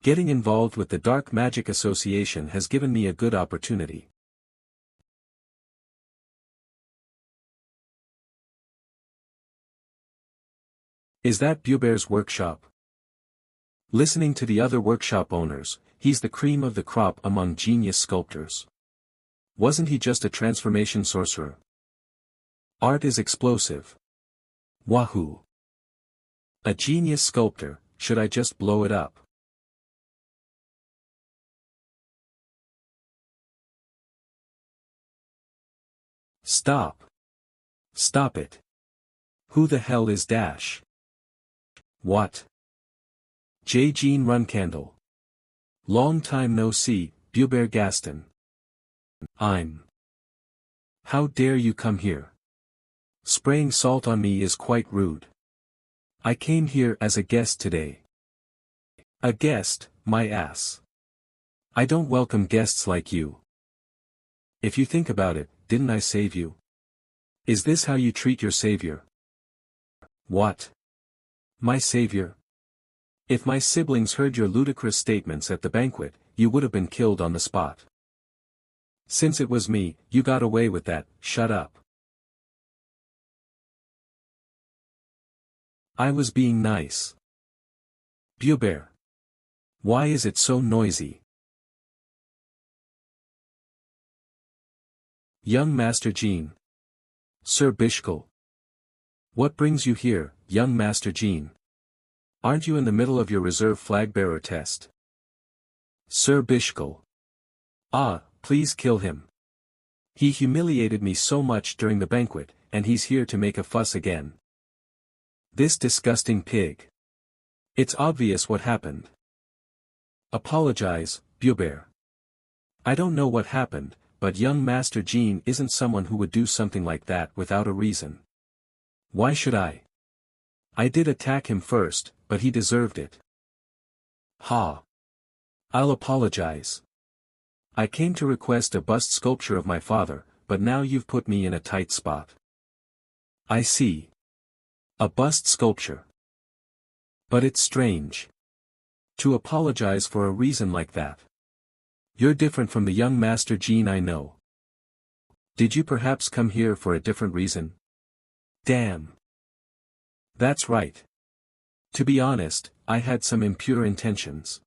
Getting involved with the Dark Magic Association has given me a good opportunity. Is that Bubert's workshop? Listening to the other workshop owners, he's the cream of the crop among genius sculptors. Wasn't he just a transformation sorcerer? Art is explosive. Wahoo! A genius sculptor, should I just blow it up? Stop. Stop it. Who the hell is Dash? What? J. Jean Runcandle. Long time no see, Bubert Gaston. How dare you come here? Spraying salt on me is quite rude. I came here as a guest today. A guest, my ass. I don't welcome guests like you. If you think about it, didn't I save you? Is this how you treat your savior? What? My savior? If my siblings heard your ludicrous statements at the banquet, you would have been killed on the spot. Since it was me, you got away with that, shut up. I was being nice. Bubert. Why is it so noisy? Young Master Jean. Sir Bishkal. What brings you here, young Master Jean? Aren't you in the middle of your reserve flag-bearer test? Sir Bishkal. Ah, please kill him. He humiliated me so much during the banquet, and he's here to make a fuss again. This disgusting pig. It's obvious what happened. Apologize, Bubert. I don't know what happened, but young Master Jean isn't someone who would do something like that without a reason. Why should I? I did attack him first, but he deserved it. Ha. I'll apologize. I came to request a bust sculpture of my father, but now you've put me in a tight spot. I see. A bust sculpture. But it's strange. To apologize for a reason like that. You're different from the young Master Jean I know. Did you perhaps come here for a different reason? Damn. That's right. To be honest, I had some impure intentions.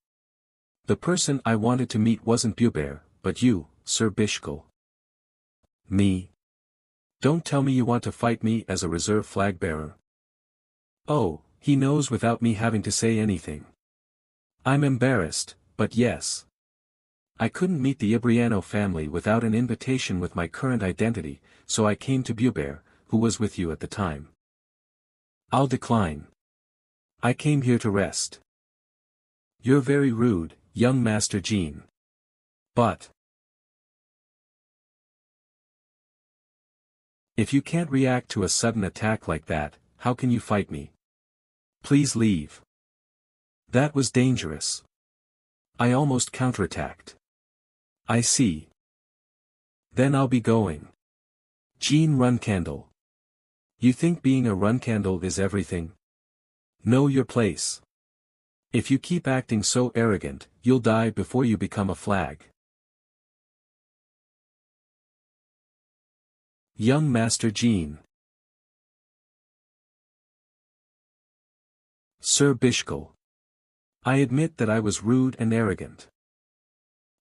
The person I wanted to meet wasn't Bubert, but you, Sir Bishkal. Me? Don't tell me you want to fight me as a reserve flag bearer. Oh, he knows without me having to say anything. I'm embarrassed, but yes. I couldn't meet the Ibriano family without an invitation with my current identity, so I came to Bubert, who was with you at the time. I'll decline. I came here to rest. You're very rude, young Master Jean. But if you can't react to a sudden attack like that, how can you fight me? Please leave. That was dangerous. I almost counterattacked. I see. Then I'll be going. Jean Runcandle. You think being a Runcandle is everything? Know your place. If you keep acting so arrogant, you'll die before you become a flag. Young Master Jean. Sir Bishkal. I admit that I was rude and arrogant.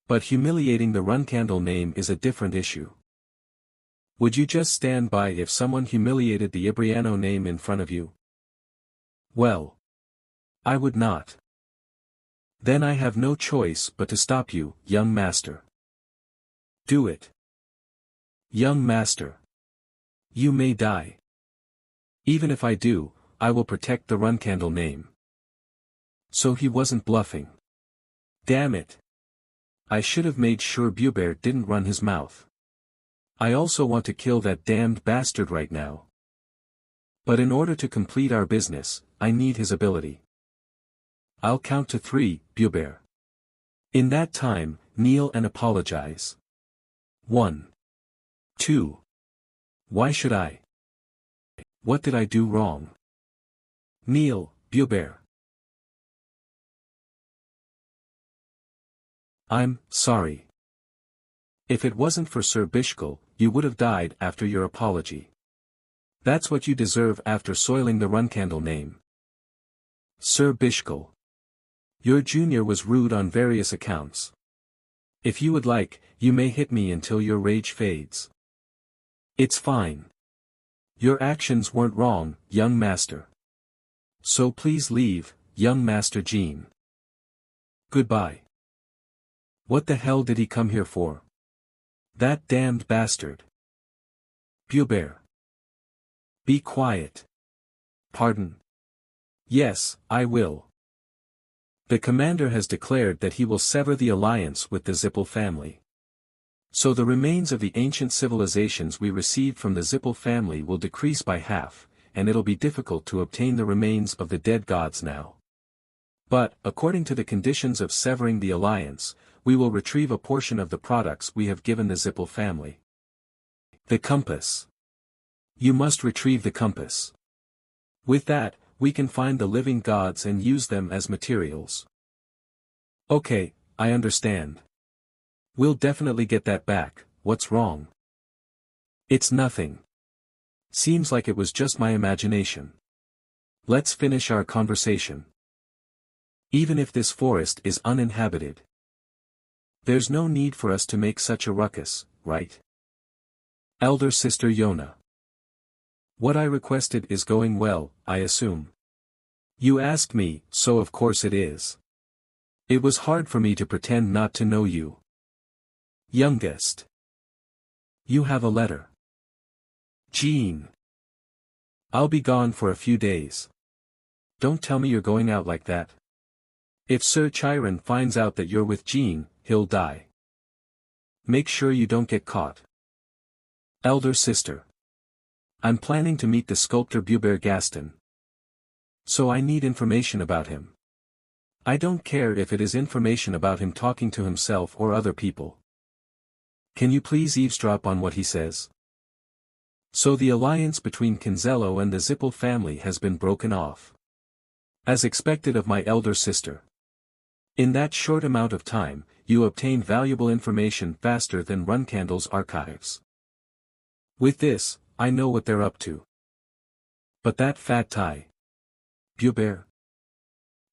But humiliating the Runcandle name is a different issue. Would you just stand by if someone humiliated the Ibriano name in front of you? Well. I would not. Then I have no choice but to stop you, young master. Do it. Young master. You may die. Even if I do, I will protect the Runcandle name. So he wasn't bluffing. Damn it. I should have made sure Bubert didn't run his mouth. I also want to kill that damned bastard right now. But in order to complete our business, I need his ability. I'll count to 3, Bubert. In that time, kneel and apologize. 1. 2. Why should I? What did I do wrong? Kneel, Bubert. I'm sorry. If it wasn't for Sir Bishkal, you would have died after your apology. That's what you deserve after soiling the Runcandle name. Sir Bishkal. Your junior was rude on various accounts. If you would like, you may hit me until your rage fades. It's fine. Your actions weren't wrong, young master. So please leave, young Master Jean. Goodbye. What the hell did he come here for? That damned bastard. Bubert. Be quiet. Pardon. Yes, I will. The commander has declared that he will sever the alliance with the Zippel family. So the remains of the ancient civilizations we received from the Zippel family will decrease by half, and it'll be difficult to obtain the remains of the dead gods now. But, according to the conditions of severing the alliance, we will retrieve a portion of the products we have given the Zippel family. The compass. You must retrieve the compass. With that, we can find the living gods and use them as materials. Okay, I understand. We'll definitely get that back. What's wrong? It's nothing. Seems like it was just my imagination. Let's finish our conversation. Even if this forest is uninhabited, there's no need for us to make such a ruckus, right? Elder Sister Yona. What I requested is going well, I assume. You asked me, so of course it is. It was hard for me to pretend not to know you. Youngest. You have a letter. Jean. I'll be gone for a few days. Don't tell me you're going out like that. If Sir Chiron finds out that you're with Jean, he'll die. Make sure you don't get caught. Elder Sister. I'm planning to meet the sculptor Bubert Gaston. So I need information about him. I don't care if it is information about him talking to himself or other people. Can you please eavesdrop on what he says? So the alliance between Kinzello and the Zippel family has been broken off. As expected of my elder sister. In that short amount of time, you obtain valuable information faster than Runcandle's archives. With this, I know what they're up to. But that fat Thai. Bubert?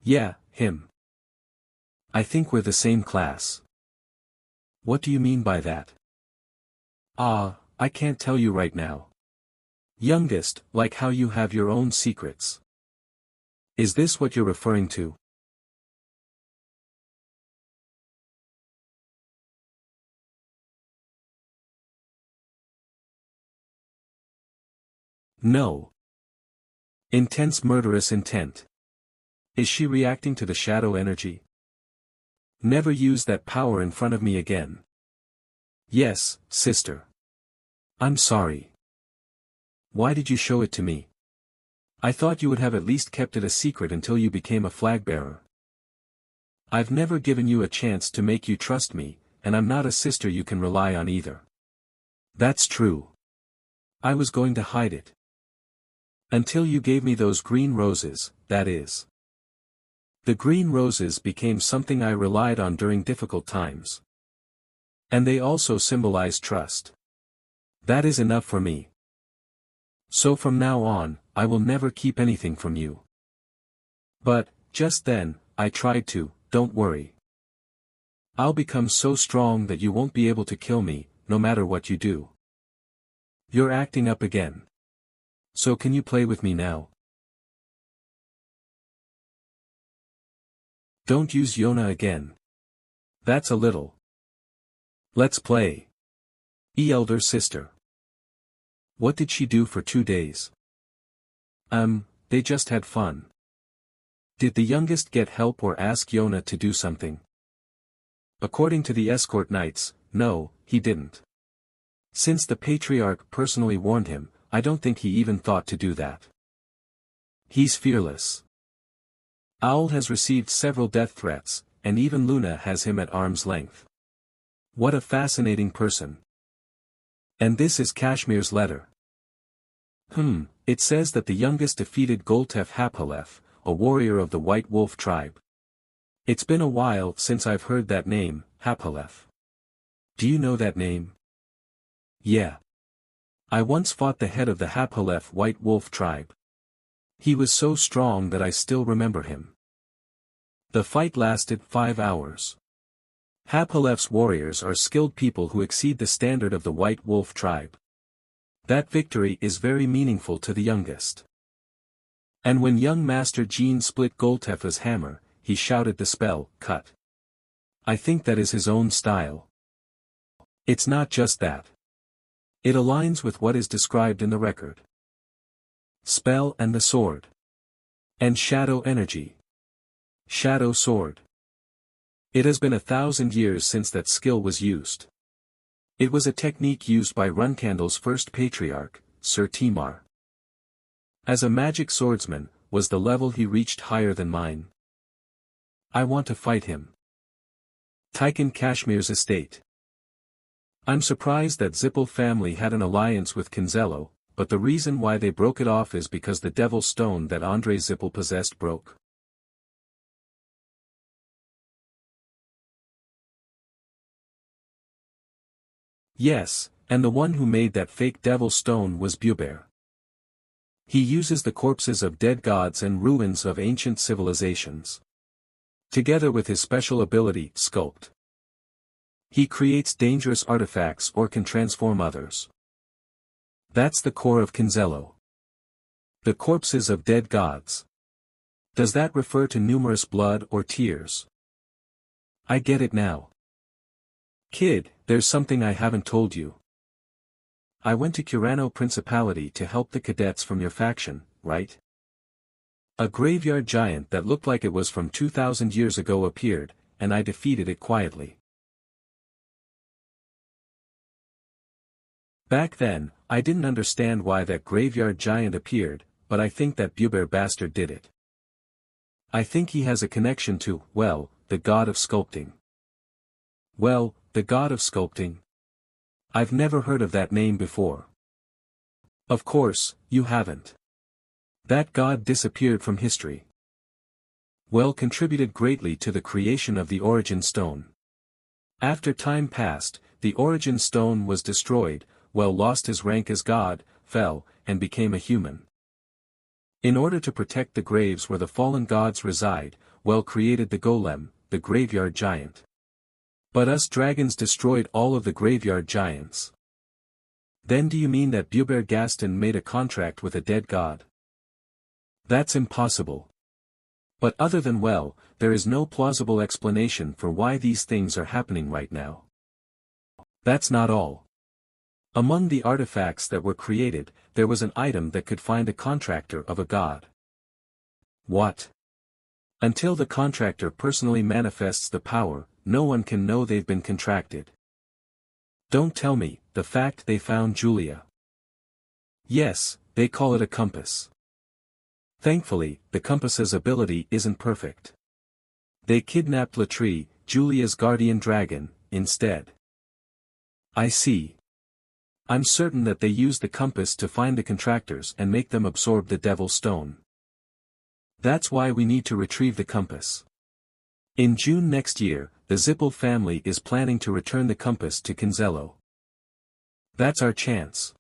Yeah, him. I think we're the same class. What do you mean by that? I can't tell you right now. Youngest, like how you have your own secrets. Is this what you're referring to? No. Intense murderous intent. Is she reacting to the shadow energy? Never use that power in front of me again. Yes, sister. I'm sorry. Why did you show it to me? I thought you would have at least kept it a secret until you became a flag bearer. I've never given you a chance to make you trust me, and I'm not a sister you can rely on either. That's true. I was going to hide it. Until you gave me those green roses, that is. The green roses became something I relied on during difficult times. And they also symbolize trust. That is enough for me. So from now on, I will never keep anything from you. But, just then, I tried to, don't worry. I'll become so strong that you won't be able to kill me, no matter what you do. You're acting up again. So can you play with me now? Don't use Yona again. That's a little. Let's play. Elder sister. What did she do for 2 days? They just had fun. Did the youngest get help or ask Yona to do something? According to the escort knights, no, he didn't. Since the patriarch personally warned him, I don't think he even thought to do that. He's fearless. Owl has received several death threats, and even Luna has him at arm's length. What a fascinating person. And this is Kashmir's letter. It says that the youngest defeated Goltef Hapalef, a warrior of the White Wolf tribe. It's been a while since I've heard that name, Hapalef. Do you know that name? Yeah. I once fought the head of the Hapalef White Wolf tribe. He was so strong that I still remember him. The fight lasted 5 hours. Hapalef's warriors are skilled people who exceed the standard of the White Wolf tribe. That victory is very meaningful to the youngest. And when young Master Jean split Goltef's hammer, he shouted the spell, cut. I think that is his own style. It's not just that. It aligns with what is described in the record. Spell and the sword. And shadow energy. Shadow sword. It has been 1,000 years since that skill was used. It was a technique used by Runcandle's first patriarch, Sir Timar. As a magic swordsman, was the level he reached higher than mine? I want to fight him. Tycoon Kashmir's estate. I'm surprised that Zippel family had an alliance with Kinzello, but the reason why they broke it off is because the devil stone that Andrei Zippel possessed broke. Yes, and the one who made that fake devil stone was Bubert. He uses the corpses of dead gods and ruins of ancient civilizations. Together with his special ability, Sculpt. He creates dangerous artifacts or can transform others. That's the core of Kinzello. The corpses of dead gods. Does that refer to numerous blood or tears? I get it now. Kid, there's something I haven't told you. I went to Curano Principality to help the cadets from your faction, right? A graveyard giant that looked like it was from 2,000 years ago appeared, and I defeated it quietly. Back then, I didn't understand why that graveyard giant appeared, but I think that Bubert bastard did it. I think he has a connection to, well, the god of sculpting. Well, the god of sculpting? I've never heard of that name before. Of course, you haven't. That god disappeared from history. well contributed greatly to the creation of the origin stone. After time passed, the origin stone was destroyed, well lost his rank as god, fell, and became a human. In order to protect the graves where the fallen gods reside, well created the golem, the graveyard giant. But us dragons destroyed all of the graveyard giants. Then do you mean that Bubert Gaston made a contract with a dead god? That's impossible. But other than well, there is no plausible explanation for why these things are happening right now. That's not all. Among the artifacts that were created, there was an item that could find a contractor of a god. What? Until the contractor personally manifests the power, no one can know they've been contracted. Don't tell me, the fact they found Julia. Yes, they call it a compass. Thankfully, the compass's ability isn't perfect. They kidnapped Latrie, Julia's guardian dragon, instead. I see. I'm certain that they used the compass to find the contractors and make them absorb the Devil Stone. That's why we need to retrieve the compass. In June next year, the Zippel family is planning to return the compass to Kinzello. That's our chance.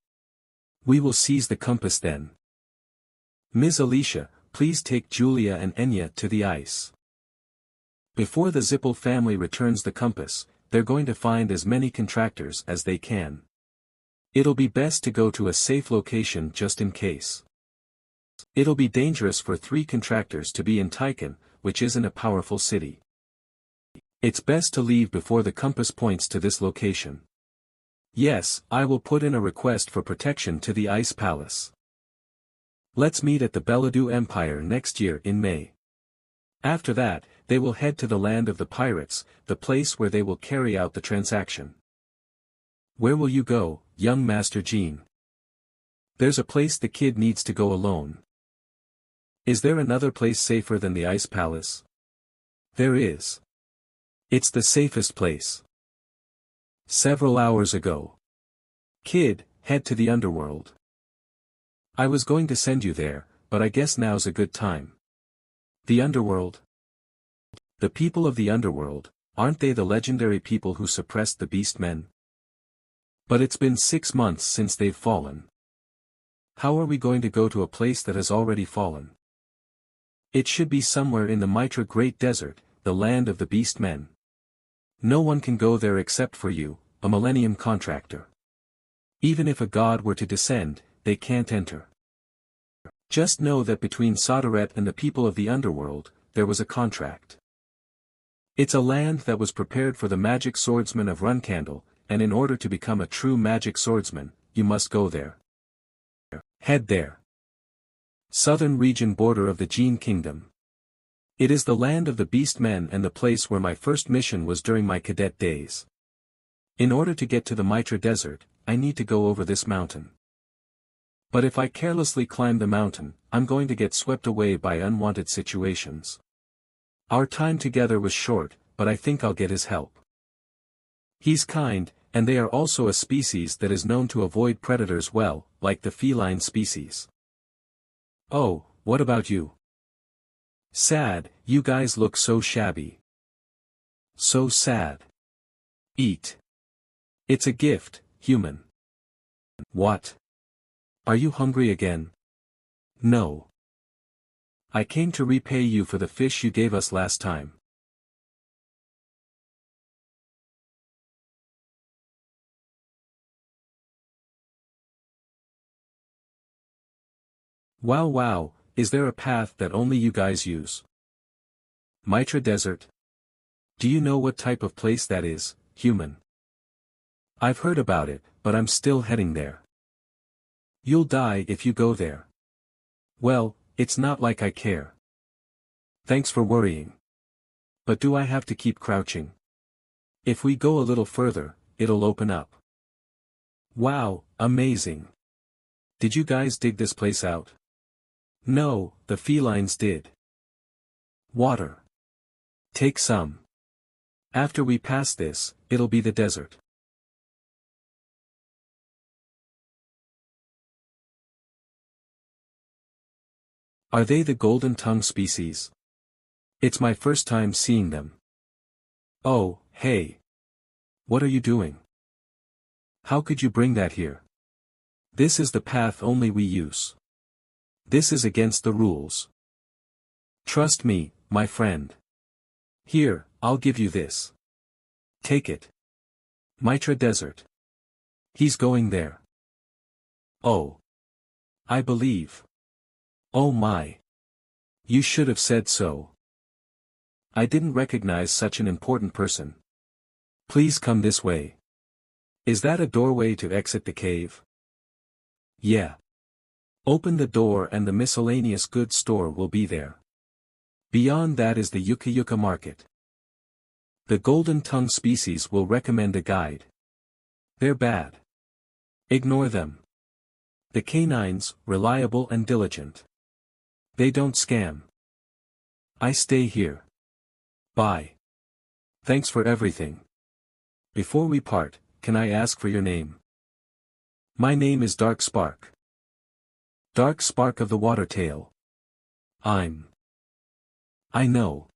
We will seize the compass then. Ms. Alicia, please take Julia and Enya to the ice. Before the Zippel family returns the compass, they're going to find as many contractors as they can. It'll be best to go to a safe location just in case. It'll be dangerous for 3 contractors to be in Tychon, which isn't a powerful city. It's best to leave before the compass points to this location. Yes, I will put in a request for protection to the Ice Palace. Let's meet at the Belladou Empire next year in May. After that, they will head to the land of the pirates, the place where they will carry out the transaction. Where will you go, young Master Jean? There's a place the kid needs to go alone. Is there another place safer than the Ice Palace? There is. It's the safest place. Several hours ago. Kid, head to the underworld. I was going to send you there, but I guess now's a good time. The underworld? The people of the underworld, aren't they the legendary people who suppressed the Beastmen? But it's been 6 months since they've fallen. How are we going to go to a place that has already fallen? It should be somewhere in the Mitra Great Desert, the land of the Beastmen. No one can go there except for you, a Millennium Contractor. Even if a god were to descend, they can't enter. Just know that between Sodaret and the people of the underworld, there was a contract. It's a land that was prepared for the magic swordsman of Runcandle, and in order to become a true magic swordsman, you must go there. Head there. Southern region border of the Jean Kingdom. It is the land of the Beastmen and the place where my first mission was during my cadet days. In order to get to the Mitra Desert, I need to go over this mountain. But if I carelessly climb the mountain, I'm going to get swept away by unwanted situations. Our time together was short, but I think I'll get his help. He's kind, and they are also a species that is known to avoid predators well, like the feline species. Oh, what about you? Sad, you guys look so shabby. So sad. Eat. It's a gift, human. What? Are you hungry again? No. I came to repay you for the fish you gave us last time. Wow, is there a path that only you guys use? Mitra Desert? Do you know what type of place that is, human? I've heard about it, but I'm still heading there. You'll die if you go there. Well, it's not like I care. Thanks for worrying. But do I have to keep crouching? If we go a little further, it'll open up. Wow, amazing. Did you guys dig this place out? No, the felines did. Water. Take some. After we pass this, it'll be the desert. Are they the golden tongue species? It's my first time seeing them. Oh, hey. What are you doing? How could you bring that here? This is the path only we use. This is against the rules. Trust me, my friend. Here, I'll give you this. Take it. Mitra Desert. He's going there. Oh. I believe. Oh my. You should have said so. I didn't recognize such an important person. Please come this way. Is that a doorway to exit the cave? Yeah. Open the door and the miscellaneous goods store will be there. Beyond that is the Yucca Yucca market. The golden tongue species will recommend a guide. They're bad. Ignore them. The canines, reliable and diligent. They don't scam. I stay here. Bye. Thanks for everything. Before we part, can I ask for your name? My name is Dark Spark. Dark Spark of the Watertail. I know.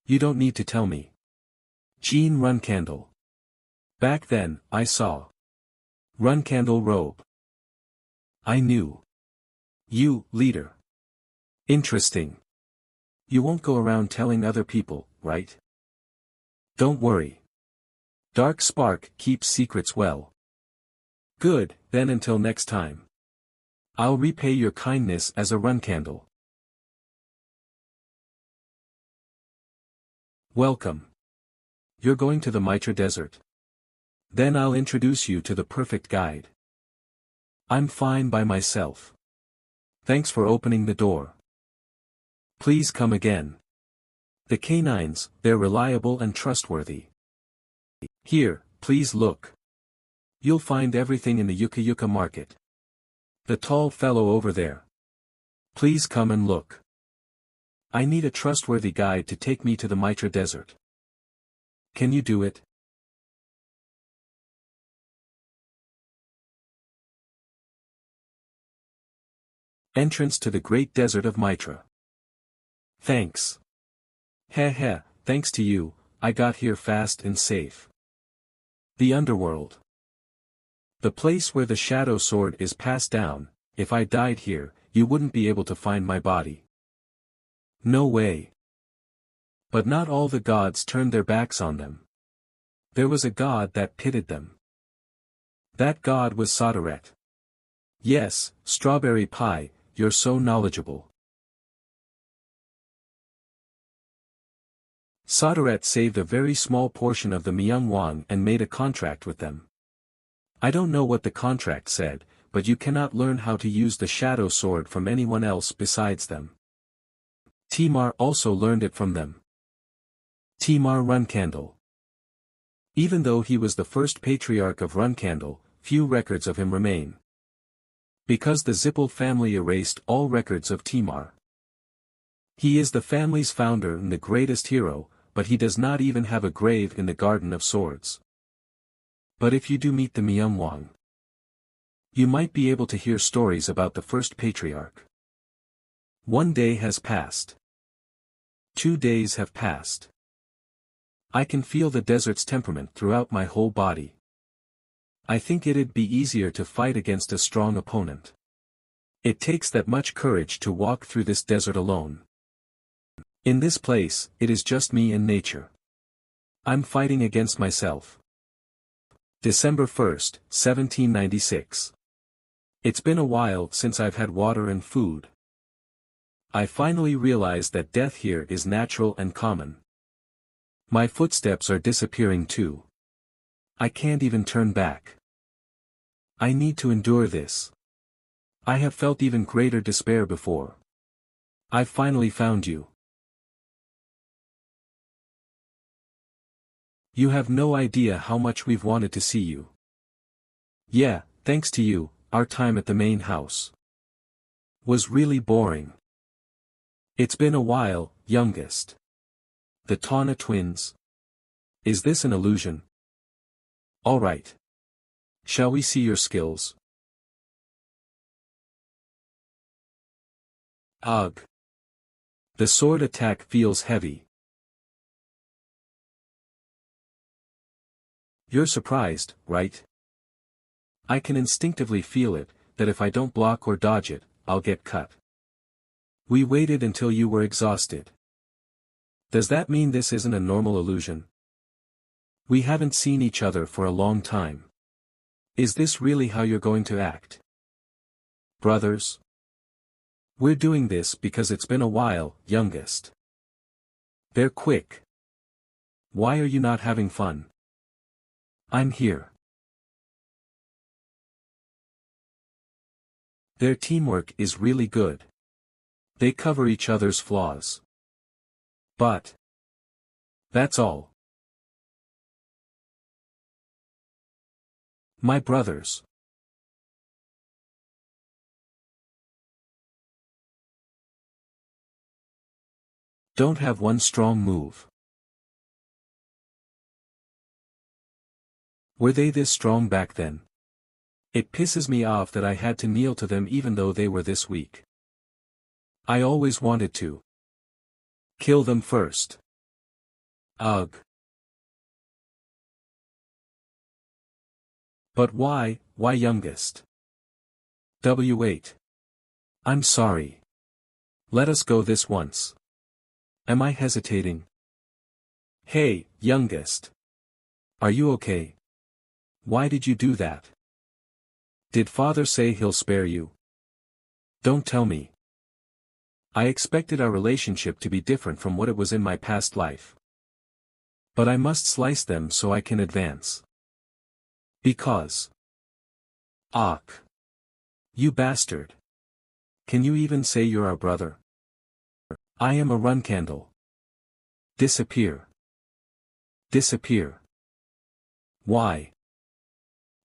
You don't need to tell me. Jean Runcandle. Back then, I saw. Runcandle robe. I knew. You, leader. Interesting. You won't go around telling other people, right? Don't worry. Dark Spark keeps secrets well. Good, then until next time. I'll repay your kindness as a Runcandle. Welcome. You're going to the Mitra Desert. Then I'll introduce you to the perfect guide. I'm fine by myself. Thanks for opening the door. Please come again. The canines, they're reliable and trustworthy. Here, please look. You'll find everything in the Yucca Yucca market. The tall fellow over there. Please come and look. I need a trustworthy guide to take me to the Mitra Desert. Can you do it? Entrance to the Great Desert of Mitra. Thanks. Heh, thanks to you, I got here fast and safe. The Underworld. The place where the Shadow Sword is passed down. If I died here, you wouldn't be able to find my body. No way. But not all the gods turned their backs on them. There was a god that pitied them. That god was Sodaret. Yes, Strawberry Pie, you're so knowledgeable. Sodaret saved a very small portion of the MANHWA and made a contract with them. I don't know what the contract said, but you cannot learn how to use the Shadow Sword from anyone else besides them. Timar also learned it from them. Timar Runcandle. Even though he was the first patriarch of Runcandle, few records of him remain. Because the Zippel family erased all records of Timar. He is the family's founder and the greatest hero, but he does not even have a grave in the Garden of Swords. But if you do meet the MANHWA, you might be able to hear stories about the first patriarch. 1 day has passed. 2 days have passed. I can feel the desert's temperament throughout my whole body. I think it'd be easier to fight against a strong opponent. It takes that much courage to walk through this desert alone. In this place, it is just me and nature. I'm fighting against myself. December 1st, 1796. It's been a while since I've had water and food. I finally realized that death here is natural and common. My footsteps are disappearing too. I can't even turn back. I need to endure this. I have felt even greater despair before. I've finally found you. You have no idea how much we've wanted to see you. Yeah, thanks to you, our time at the main house was really boring. It's been a while, youngest. The Tawna twins. Is this an illusion? Alright. Shall we see your skills? Ugh. The sword attack feels heavy. You're surprised, right? I can instinctively feel it, that if I don't block or dodge it, I'll get cut. We waited until you were exhausted. Does that mean this isn't a normal illusion? We haven't seen each other for a long time. Is this really how you're going to act? Brothers? We're doing this because it's been a while, youngest. They're quick. Why are you not having fun? I'm here. Their teamwork is really good. They cover each other's flaws. But that's all. My brothers. Don't have one strong move. Were they this strong back then? It pisses me off that I had to kneel to them even though they were this weak. I always wanted to kill them first. Ugh. But why youngest? W8. I'm sorry. Let us go this once. Am I hesitating? Hey, youngest. Are you okay? Why did you do that? Did father say he'll spare you? Don't tell me. I expected our relationship to be different from what it was in my past life. But I must slice them so I can advance. Because. Ach. You bastard. Can you even say you're our brother? I am a run candle. Disappear. Disappear. Why?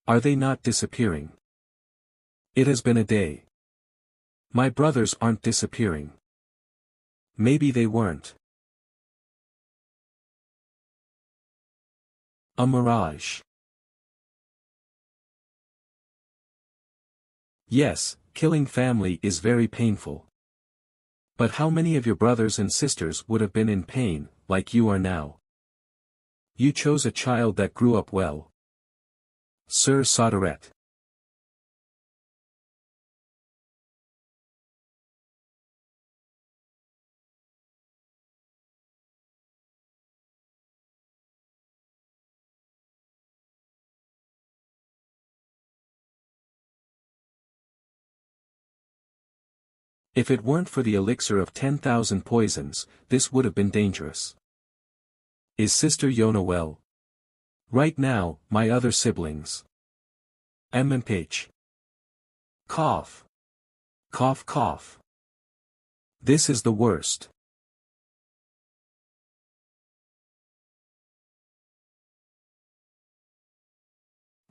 Are they not disappearing? It has been a day. My brothers aren't disappearing. Maybe they weren't. A mirage. Yes, killing family is very painful. But how many of your brothers and sisters would have been in pain, like you are now? You chose a child that grew up well. Sir Soderette. If it weren't for the elixir of 10,000 poisons, this would have been dangerous. Is Sister Yona well? Right now, my other siblings. MMH. Cough. Cough cough. This is the worst.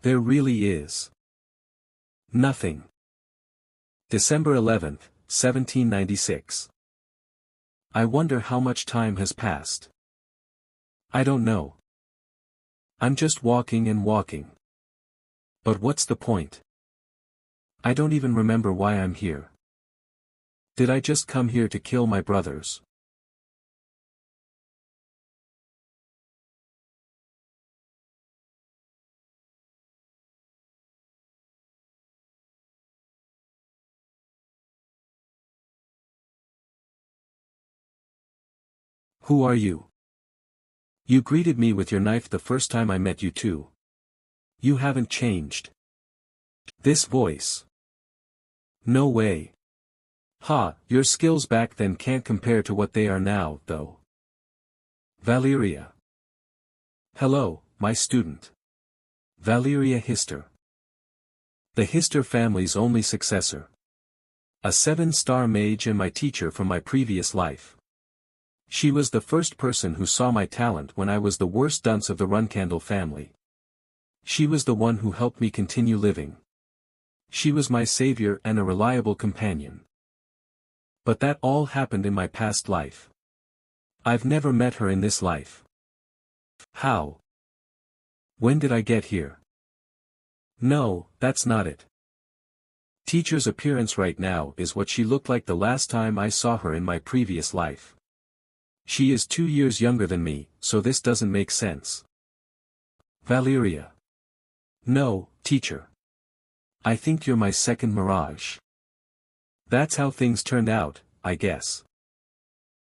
There really is nothing. December 11th, 1796. I wonder how much time has passed. I don't know. I'm just walking and walking. But what's the point? I don't even remember why I'm here. Did I just come here to kill my brothers? Who are you? You greeted me with your knife the first time I met you too. You haven't changed. This voice. No way. Ha, your skills back then can't compare to what they are now, though. Valeria. Hello, my student. Valeria Hister. The Hister family's only successor. A 7-star mage and my teacher from my previous life. She was the first person who saw my talent when I was the worst dunce of the Runcandle family. She was the one who helped me continue living. She was my savior and a reliable companion. But that all happened in my past life. I've never met her in this life. How? When did I get here? No, that's not it. Teacher's appearance right now is what she looked like the last time I saw her in my previous life. She is 2 years younger than me, so this doesn't make sense. Valeria. No, teacher. I think you're my second mirage. That's how things turned out, I guess.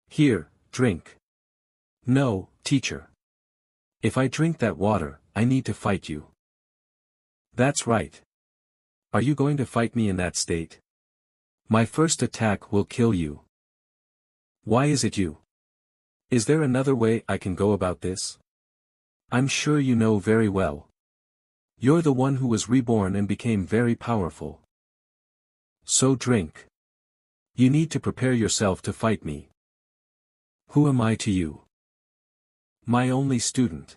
Here, drink. No, teacher. If I drink that water, I need to fight you. That's right. Are you going to fight me in that state? My first attack will kill you. Why is it you? Is there another way I can go about this? I'm sure you know very well. You're the one who was reborn and became very powerful. So drink. You need to prepare yourself to fight me. Who am I to you? My only student.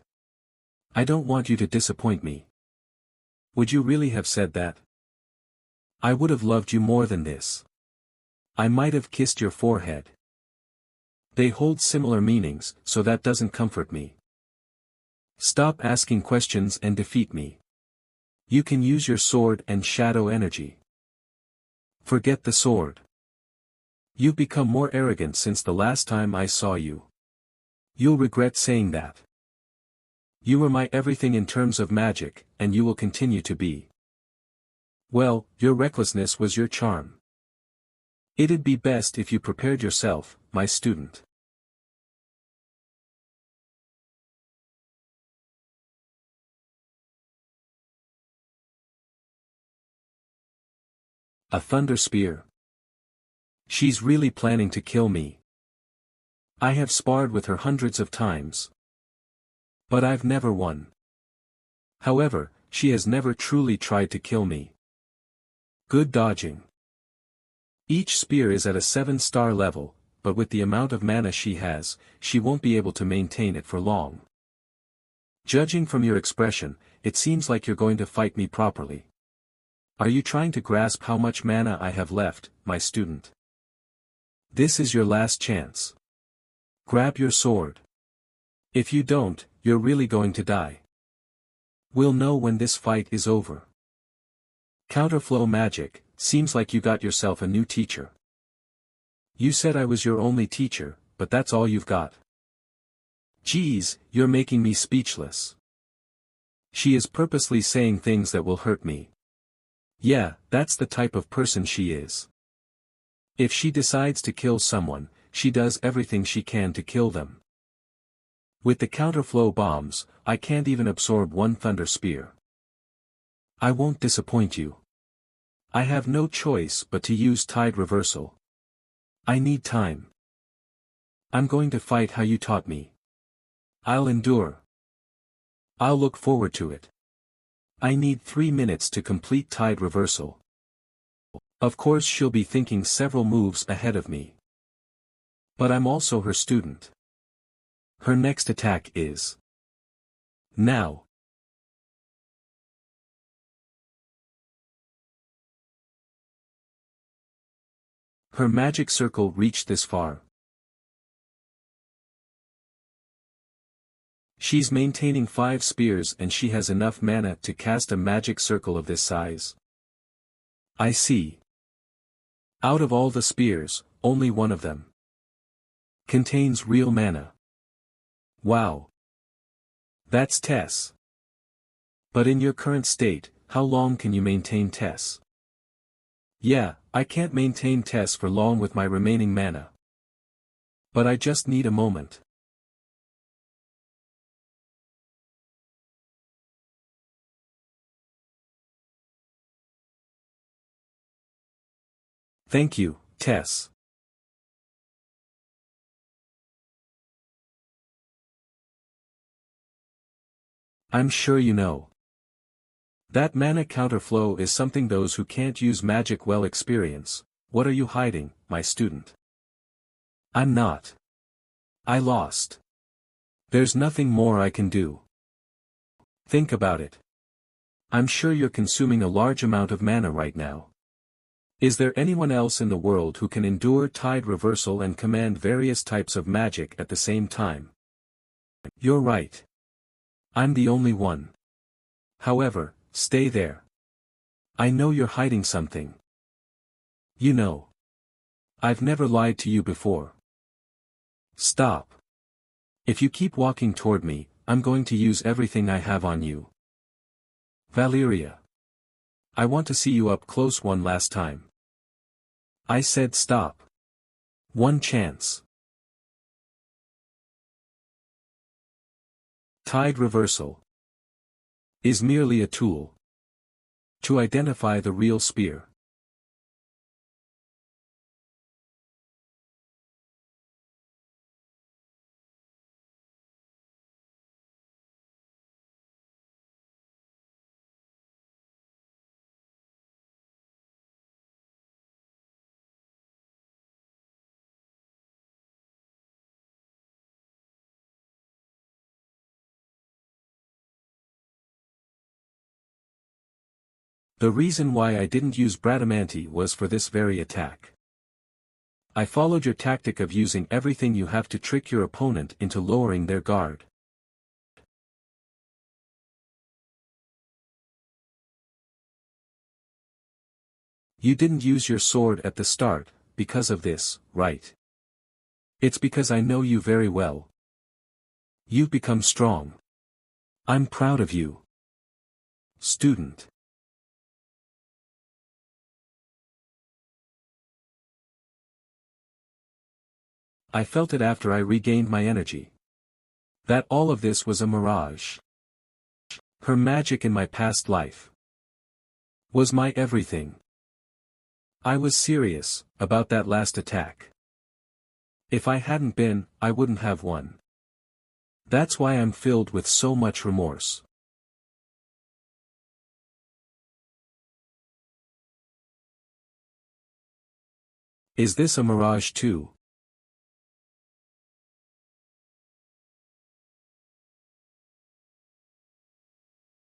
I don't want you to disappoint me. Would you really have said that? I would have loved you more than this. I might have kissed your forehead. They hold similar meanings, so that doesn't comfort me. Stop asking questions and defeat me. You can use your sword and shadow energy. Forget the sword. You've become more arrogant since the last time I saw you. You'll regret saying that. You were my everything in terms of magic, and you will continue to be. Well, your recklessness was your charm. It'd be best if you prepared yourself, my student. A thunder spear. She's really planning to kill me. I have sparred with her hundreds of times. But I've never won. However, she has never truly tried to kill me. Good dodging. Each spear is at a 7-star level, but with the amount of mana she has, she won't be able to maintain it for long. Judging from your expression, it seems like you're going to fight me properly. Are you trying to grasp how much mana I have left, my student? This is your last chance. Grab your sword. If you don't, you're really going to die. We'll know when this fight is over. Counterflow magic, seems like you got yourself a new teacher. You said I was your only teacher, but that's all you've got. Geez, you're making me speechless. She is purposely saying things that will hurt me. Yeah, that's the type of person she is. If she decides to kill someone, she does everything she can to kill them. With the counterflow bombs, I can't even absorb one thunder spear. I won't disappoint you. I have no choice but to use tide reversal. I need time. I'm going to fight how you taught me. I'll endure. I'll look forward to it. I need 3 minutes to complete tide reversal. Of course she'll be thinking several moves ahead of me. But I'm also her student. Her next attack is now. Her magic circle reached this far. She's maintaining 5 spears and she has enough mana to cast a magic circle of this size. I see. Out of all the spears, only one of them contains real mana. Wow. That's Tess. But in your current state, how long can you maintain Tess? Yeah, I can't maintain Tess for long with my remaining mana. But I just need a moment. Thank you, Tess. I'm sure you know. That mana counterflow is something those who can't use magic well experience. What are you hiding, my student? I'm not. I lost. There's nothing more I can do. Think about it. I'm sure you're consuming a large amount of mana right now. Is there anyone else in the world who can endure tide reversal and command various types of magic at the same time? You're right. I'm the only one. However, stay there. I know you're hiding something. You know. I've never lied to you before. Stop. If you keep walking toward me, I'm going to use everything I have on you. Valeria. I want to see you up close one last time. I said stop. One chance. Tide reversal is merely a tool to identify the real spear. The reason why I didn't use Bradamante was for this very attack. I followed your tactic of using everything you have to trick your opponent into lowering their guard. You didn't use your sword at the start, because of this, right? It's because I know you very well. You've become strong. I'm proud of you. Student. I felt it after I regained my energy. That all of this was a mirage. Her magic in my past life was my everything. I was serious about that last attack. If I hadn't been, I wouldn't have won. That's why I'm filled with so much remorse. Is this a mirage too?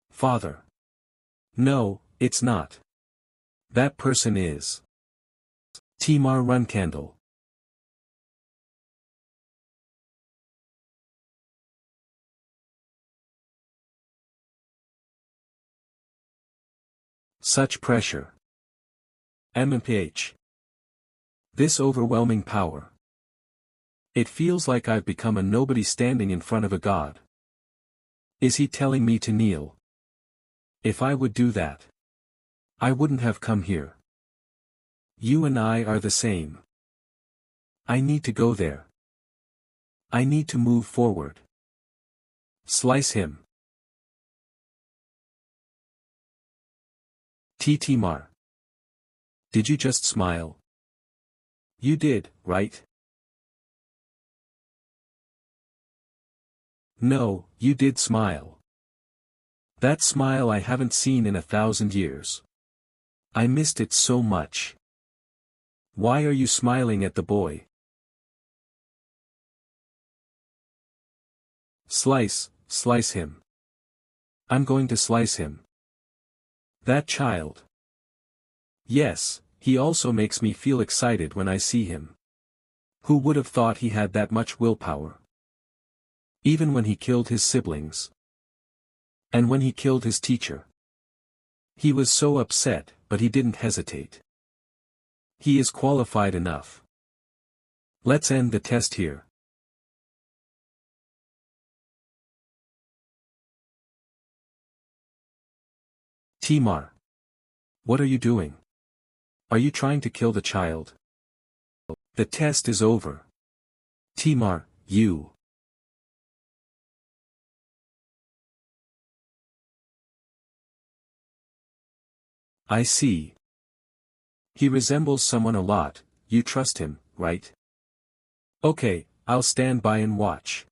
Father. No, it's not. That person is Timar Runcandle. Such pressure. MPH. This overwhelming power. It feels like I've become a nobody standing in front of a god. Is he telling me to kneel? If I would do that, I wouldn't have come here. You and I are the same. I need to go there. I need to move forward. Slice him. Timar. Did you just smile? You did, right? No, you did smile. That smile I haven't seen in 1,000 years. I missed it so much. Why are you smiling at the boy? Slice him. I'm going to slice him. That child. Yes, he also makes me feel excited when I see him. Who would have thought he had that much willpower? Even when he killed his siblings. And when he killed his teacher. He was so upset, but he didn't hesitate. He is qualified enough. Let's end the test here. Timar. What are you doing? Are you trying to kill the child? The test is over. Timar, you. I see. He resembles someone a lot. You trust him, right? Okay, I'll stand by and watch.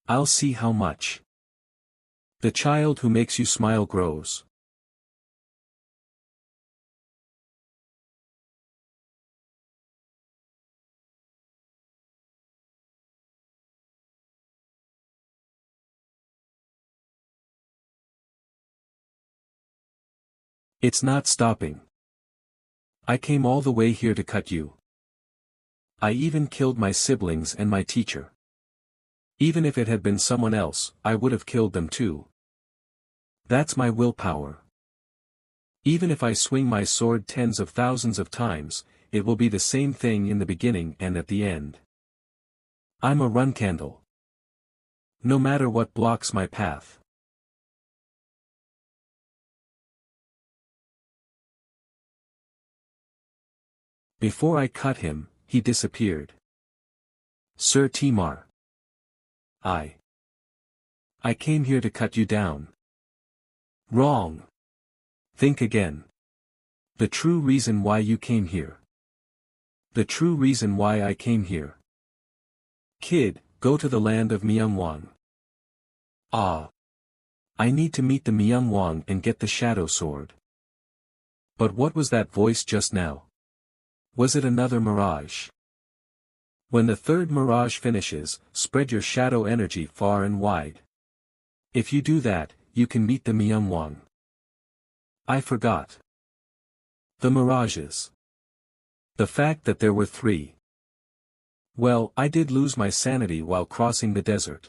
I'll see how much the child who makes you smile grows. It's not stopping. I came all the way here to cut you. I even killed my siblings and my teacher. Even if it had been someone else, I would have killed them too. That's my willpower. Even if I swing my sword tens of thousands of times, it will be the same thing in the beginning and at the end. I'm a run candle. No matter what blocks my path. Before I cut him, he disappeared. Sir Timar. I came here to cut you down. Wrong. Think again. The true reason why you came here. The true reason why I came here. Kid, go to the land of MANHWA. Ah. I need to meet the MANHWA and get the shadow sword. But what was that voice just now? Was it another mirage? When the third mirage finishes, spread your shadow energy far and wide. If you do that, you can meet the MANHWA. I forgot. The mirages. The fact that there were 3. Well, I did lose my sanity while crossing the desert.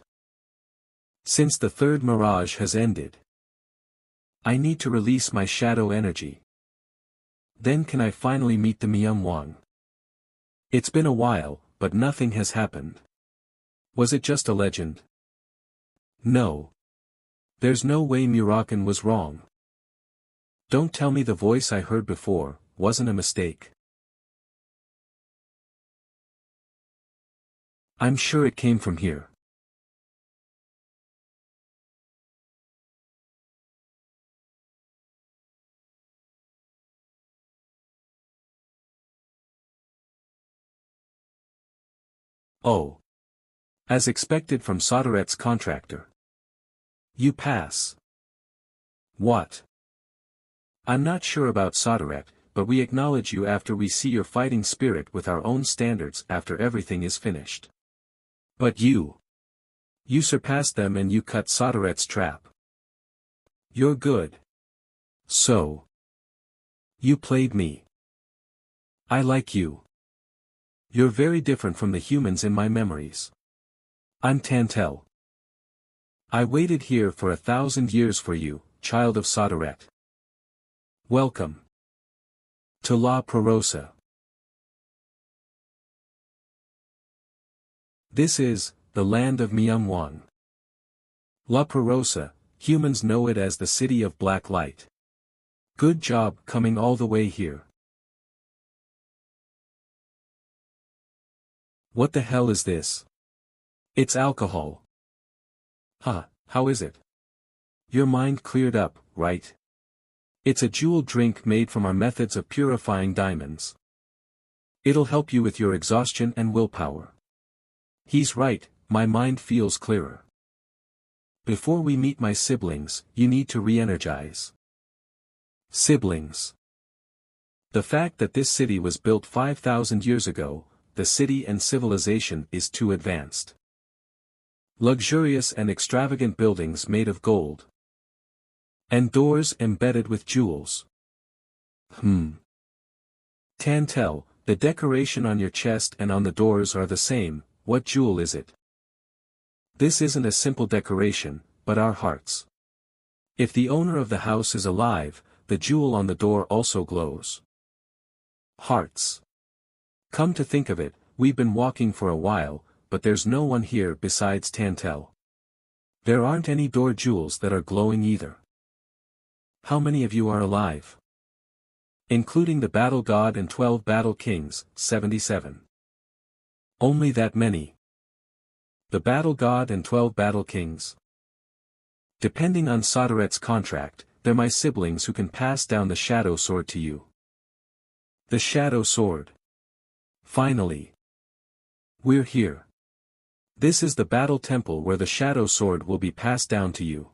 Since the third mirage has ended, I need to release my shadow energy. Then can I finally meet the MANHWA? It's been a while, but nothing has happened. Was it just a legend? No. There's no way Murakan was wrong. Don't tell me the voice I heard before wasn't a mistake. I'm sure it came from here. Oh. As expected from Soderet's contractor. You pass. What? I'm not sure about Soderet, but we acknowledge you after we see your fighting spirit with our own standards after everything is finished. But you surpassed them and you cut Soderet's trap. You're good. So. You played me. I like you. You're very different from the humans in my memories. I'm Tantel. I waited here for 1,000 years for you, child of Soderet. Welcome to La Prorosa. This is the land of MANHWA. La Prorosa, humans know it as the city of black light. Good job coming all the way here. What the hell is this? It's alcohol. Huh, how is it? Your mind cleared up, right? It's a jewel drink made from our methods of purifying diamonds. It'll help you with your exhaustion and willpower. He's right, my mind feels clearer. Before we meet my siblings, you need to re-energize. Siblings. The fact that this city was built 5,000 years ago, the city and civilization is too advanced. Luxurious and extravagant buildings made of gold. And doors embedded with jewels. Tantel, the decoration on your chest and on the doors are the same, what jewel is it? This isn't a simple decoration, but our hearts. If the owner of the house is alive, the jewel on the door also glows. Hearts. Come to think of it, we've been walking for a while, but there's no one here besides Tantel. There aren't any door jewels that are glowing either. How many of you are alive? Including the battle god and 12 battle kings, 77. Only that many. The battle god and 12 battle kings. Depending on Soderet's contract, they're my siblings who can pass down the shadow sword to you. The shadow sword. Finally. We're here. This is the battle temple where the shadow sword will be passed down to you.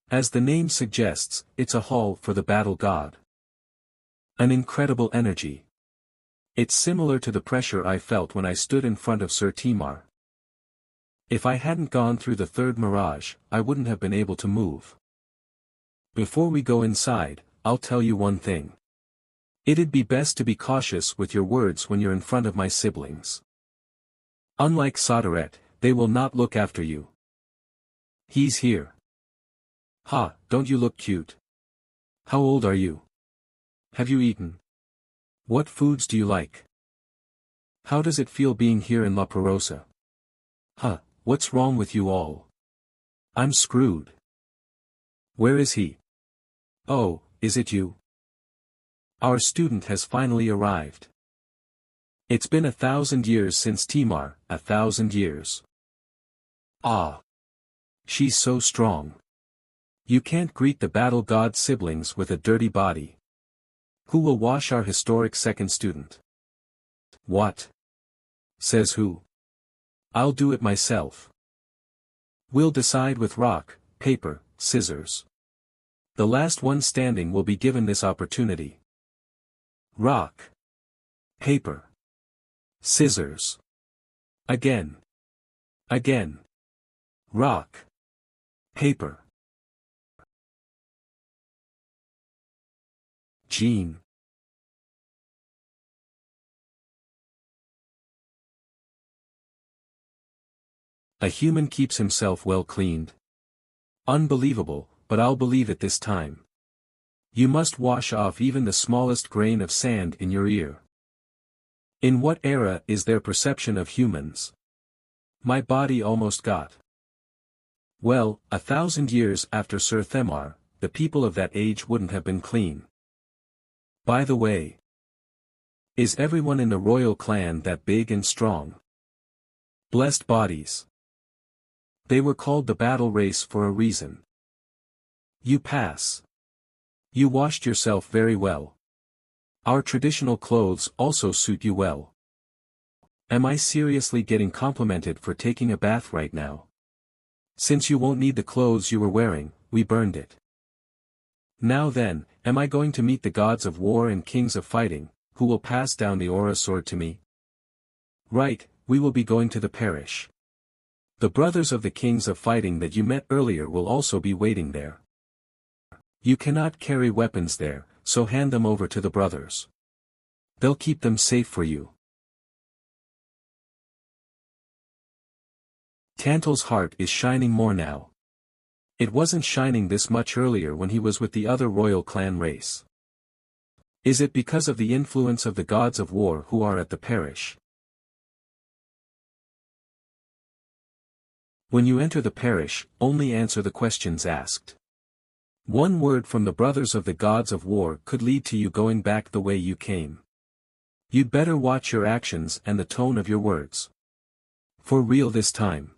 As the name suggests, it's a hall for the battle god. An incredible energy. It's similar to the pressure I felt when I stood in front of Sir Timar. If I hadn't gone through the third mirage, I wouldn't have been able to move. Before we go inside, I'll tell you one thing. It'd be best to be cautious with your words when you're in front of my siblings. Unlike Soderet, they will not look after you. He's here. Ha, don't you look cute? How old are you? Have you eaten? What foods do you like? How does it feel being here in La Perosa? Huh, what's wrong with you all? I'm screwed. Where is he? Oh, is it you? Our student has finally arrived. It's been 1,000 years since Timar, 1,000 years. Ah. She's so strong. You can't greet the battle god siblings with a dirty body. Who will wash our historic second student? What? Says who? I'll do it myself. We'll decide with rock, paper, scissors. The last one standing will be given this opportunity. Rock. Paper. Scissors. Again. Again. Rock. Paper. Jean. A human keeps himself well cleaned. Unbelievable, but I'll believe it this time. You must wash off even the smallest grain of sand in your ear. In what era is their perception of humans? My body almost got. Well, 1,000 years after Sir Themar, the people of that age wouldn't have been clean. By the way, is everyone in the royal clan that big and strong? Blessed bodies. They were called the battle race for a reason. You pass. You washed yourself very well. Our traditional clothes also suit you well. Am I seriously getting complimented for taking a bath right now? Since you won't need the clothes you were wearing, we burned it. Now then, am I going to meet the gods of war and kings of fighting, who will pass down the aura sword to me? Right, we will be going to the parish. The brothers of the kings of fighting that you met earlier will also be waiting there. You cannot carry weapons there, so hand them over to the brothers. They'll keep them safe for you. Tantal's heart is shining more now. It wasn't shining this much earlier when he was with the other royal clan race. Is it because of the influence of the gods of war who are at the parish? When you enter the parish, only answer the questions asked. One word from the brothers of the gods of war could lead to you going back the way you came. You'd better watch your actions and the tone of your words. For real this time.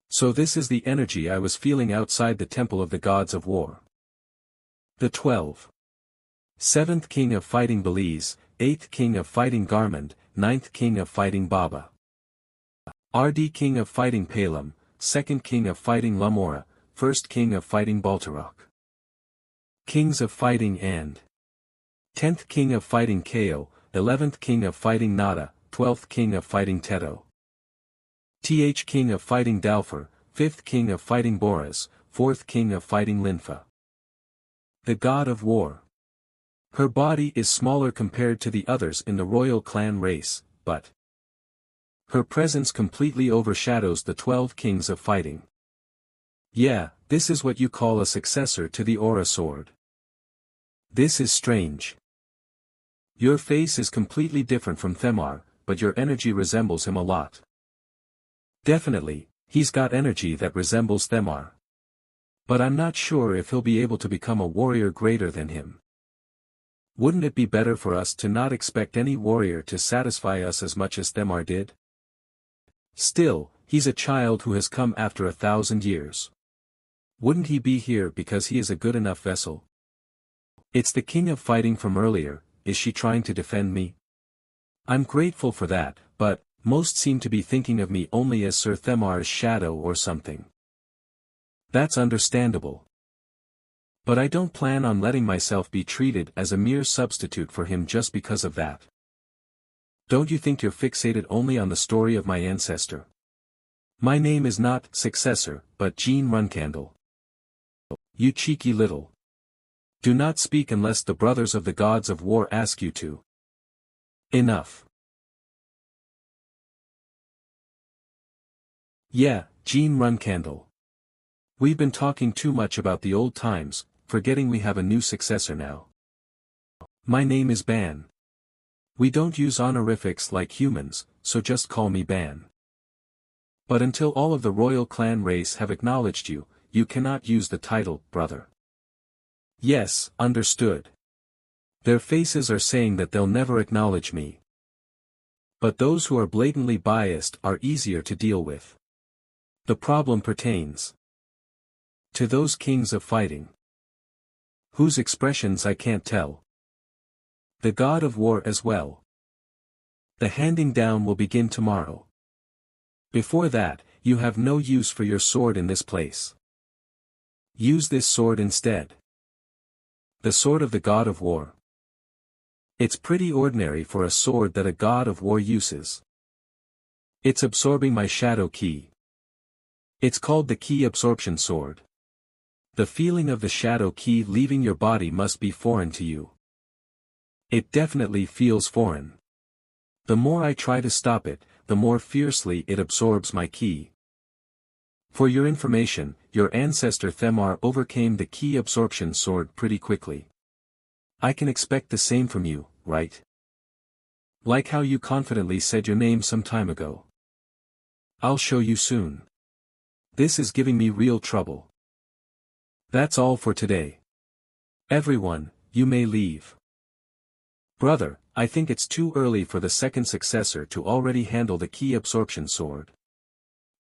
So this is the energy I was feeling outside the temple of the gods of war. The 12. 7th King of Fighting Belize, 8th King of Fighting Garmand, 9th King of Fighting Baba. RD King of Fighting Palem, 2nd King of Fighting Lamora, 1st King of Fighting Baltarok. Kings of Fighting and 10th King of Fighting Kao, 11th King of Fighting Nada, 12th King of Fighting Teto. TH King of Fighting Dalfer, 5th King of Fighting Boras, 4th King of Fighting Linfa. The God of War. Her body is smaller compared to the others in the royal clan race, but her presence completely overshadows the 12 kings of fighting. Yeah, this is what you call a successor to the Aura Sword. This is strange. Your face is completely different from Themar, but your energy resembles him a lot. Definitely, he's got energy that resembles Themar. But I'm not sure if he'll be able to become a warrior greater than him. Wouldn't it be better for us to not expect any warrior to satisfy us as much as Themar did? Still, he's a child who has come after 1,000 years. Wouldn't he be here because he is a good enough vessel? It's the king of fighting from earlier. Is she trying to defend me? I'm grateful for that, but most seem to be thinking of me only as Sir Themar's shadow or something. That's understandable. But I don't plan on letting myself be treated as a mere substitute for him just because of that. Don't you think you're fixated only on the story of my ancestor? My name is not Successor, but Jean Runcandle. You cheeky little. Do not speak unless the brothers of the gods of war ask you to. Enough. Yeah, Jean Runcandle. We've been talking too much about the old times, forgetting we have a new successor now. My name is Ban. We don't use honorifics like humans, so just call me Ban. But until all of the royal clan race have acknowledged you, you cannot use the title, brother. Yes, understood. Their faces are saying that they'll never acknowledge me. But those who are blatantly biased are easier to deal with. The problem pertains to those kings of fighting, whose expressions I can't tell. The god of war as well. The handing down will begin tomorrow. Before that, you have no use for your sword in this place. Use this sword instead. The sword of the god of war. It's pretty ordinary for a sword that a god of war uses. It's absorbing my shadow ki. It's called the ki absorption sword. The feeling of the shadow ki leaving your body must be foreign to you. It definitely feels foreign. The more I try to stop it, the more fiercely it absorbs my ki. For your information, your ancestor Themar overcame the ki absorption sword pretty quickly. I can expect the same from you, right? Like how you confidently said your name some time ago. I'll show you soon. This is giving me real trouble. That's all for today. Everyone, you may leave. Brother, I think it's too early for the second successor to already handle the ki absorption sword.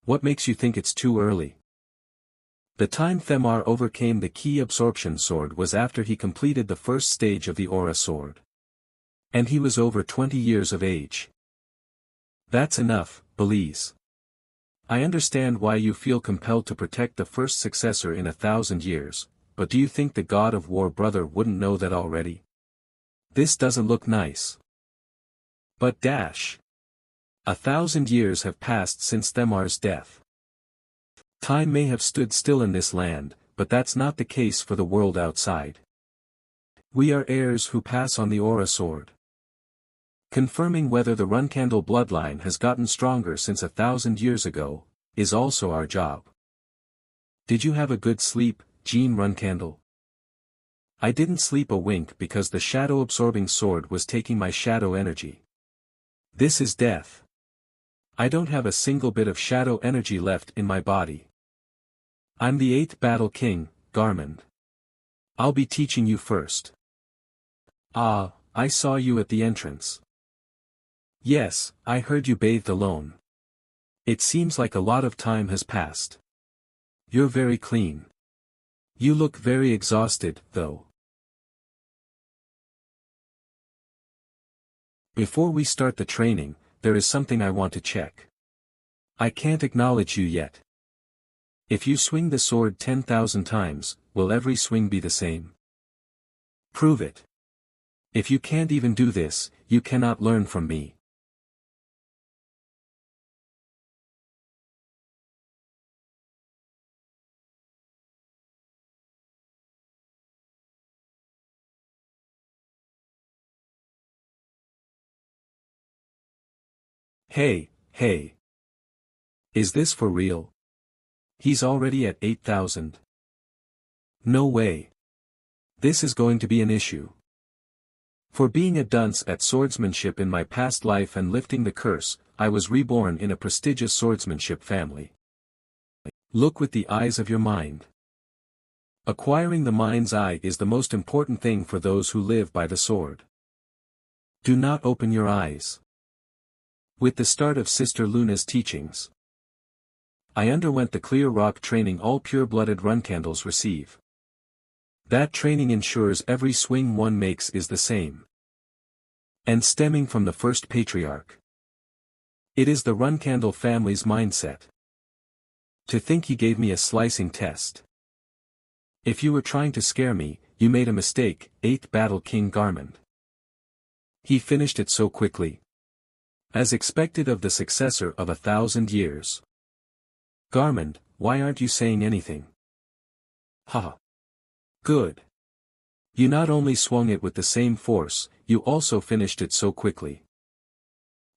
What makes you think it's too early? The time Themar overcame the ki absorption sword was after he completed the first stage of the aura sword. And he was over 20 years of age. That's enough, Belize. I understand why you feel compelled to protect the first successor in 1,000 years, but do you think the god of war brother wouldn't know that already? This doesn't look nice. But 1,000 years have passed since Themar's death. Time may have stood still in this land, but that's not the case for the world outside. We are heirs who pass on the aura sword. Confirming whether the Runcandle bloodline has gotten stronger since 1,000 years ago, is also our job. Did you have a good sleep, Jean Runcandle? I didn't sleep a wink because the shadow-absorbing sword was taking my shadow energy. This is death. I don't have a single bit of shadow energy left in my body. I'm the 8th Battle King, Garmund. I'll be teaching you first. Ah, I saw you at the entrance. Yes, I heard you bathed alone. It seems like a lot of time has passed. You're very clean. You look very exhausted, though. Before we start the training, there is something I want to check. I can't acknowledge you yet. If you swing the sword 10,000 times, will every swing be the same? Prove it. If you can't even do this, you cannot learn from me. Hey, hey. Is this for real? He's already at 8,000. No way. This is going to be an issue. For being a dunce at swordsmanship in my past life and lifting the curse, I was reborn in a prestigious swordsmanship family. Look with the eyes of your mind. Acquiring the mind's eye is the most important thing for those who live by the sword. Do not open your eyes. With the start of Sister Luna's teachings, I underwent the clear rock training all pure-blooded Runcandles receive. That training ensures every swing one makes is the same. And stemming from the first patriarch. It is the Runcandle family's mindset. To think he gave me a slicing test. If you were trying to scare me, you made a mistake, 8th Battle King Garmund. He finished it so quickly. As expected of the successor of 1,000 years. Garmund, why aren't you saying anything? Haha. Good. You not only swung it with the same force, you also finished it so quickly.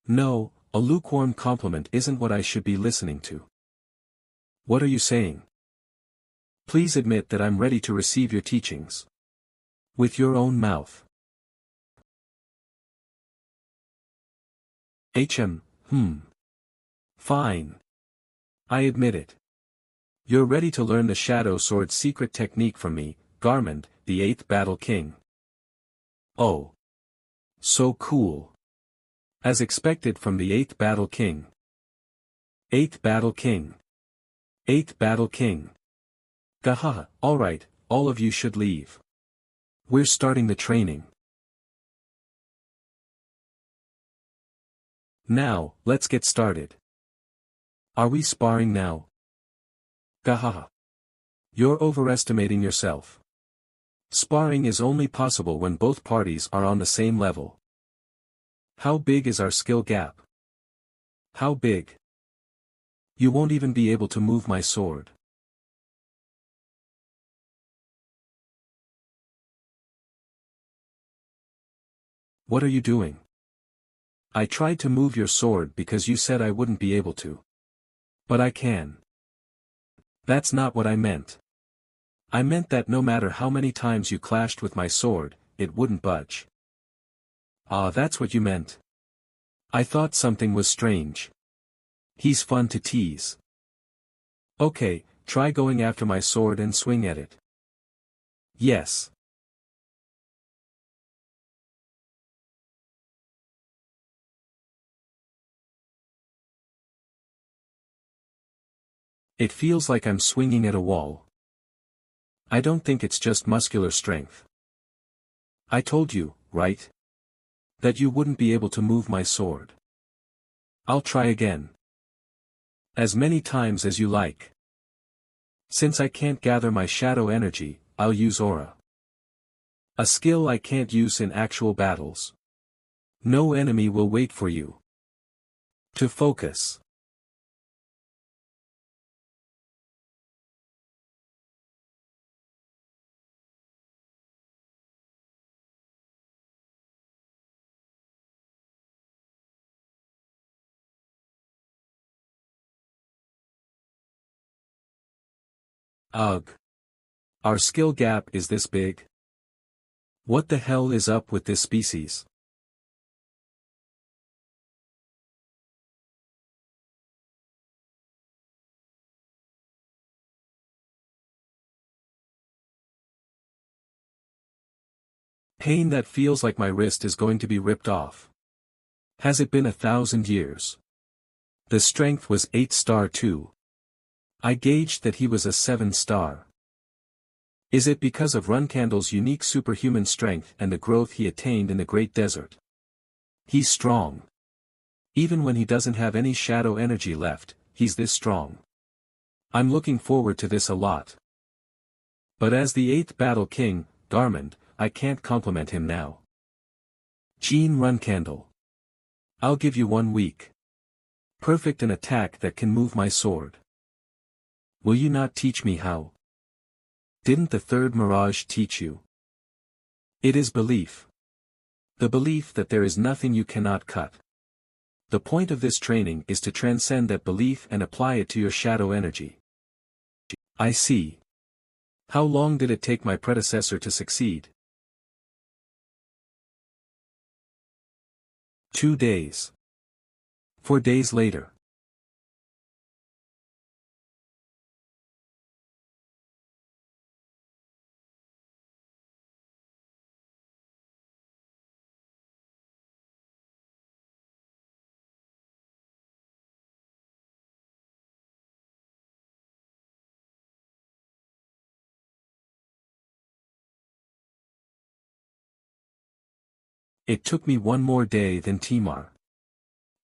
No, a lukewarm compliment isn't what I should be listening to. What are you saying? Please admit that I'm ready to receive your teachings. With your own mouth. Fine. I admit it. You're ready to learn the Shadow Sword's secret technique from me, Garmund, the 8th Battle King. Oh. So cool. As expected from the 8th Battle King. 8th Battle King. 8th Battle King. Gahaha, alright, all of you should leave. We're starting the training. Now, let's get started. Are we sparring now? Gahaha. You're overestimating yourself. Sparring is only possible when both parties are on the same level. How big is our skill gap? How big? You won't even be able to move my sword. What are you doing? I tried to move your sword because you said I wouldn't be able to. But I can. That's not what I meant. I meant that no matter how many times you clashed with my sword, it wouldn't budge. Ah, that's what you meant. I thought something was strange. He's fun to tease. Okay, try going after my sword and swing at it. Yes. It feels like I'm swinging at a wall. I don't think it's just muscular strength. I told you, right? That you wouldn't be able to move my sword. I'll try again. As many times as you like. Since I can't gather my shadow energy, I'll use aura. A skill I can't use in actual battles. No enemy will wait for you. To focus. Ugh. Our skill gap is this big? What the hell is up with this species? Pain that feels like my wrist is going to be ripped off. Has it been 1,000 years? The strength was 8-star too. I gauged that he was a 7-star. Is it because of Runcandle's unique superhuman strength and the growth he attained in the Great Desert? He's strong. Even when he doesn't have any shadow energy left, he's this strong. I'm looking forward to this a lot. But as the 8th Battle King, Garmund, I can't compliment him now. Jean Runcandle. I'll give you 1 week. Perfect an attack that can move my sword. Will you not teach me how? Didn't the 3rd Mirage teach you? It is belief. The belief that there is nothing you cannot cut. The point of this training is to transcend that belief and apply it to your shadow energy. I see. How long did it take my predecessor to succeed? 2 days. 4 days later. It took me 1 more day than Timar.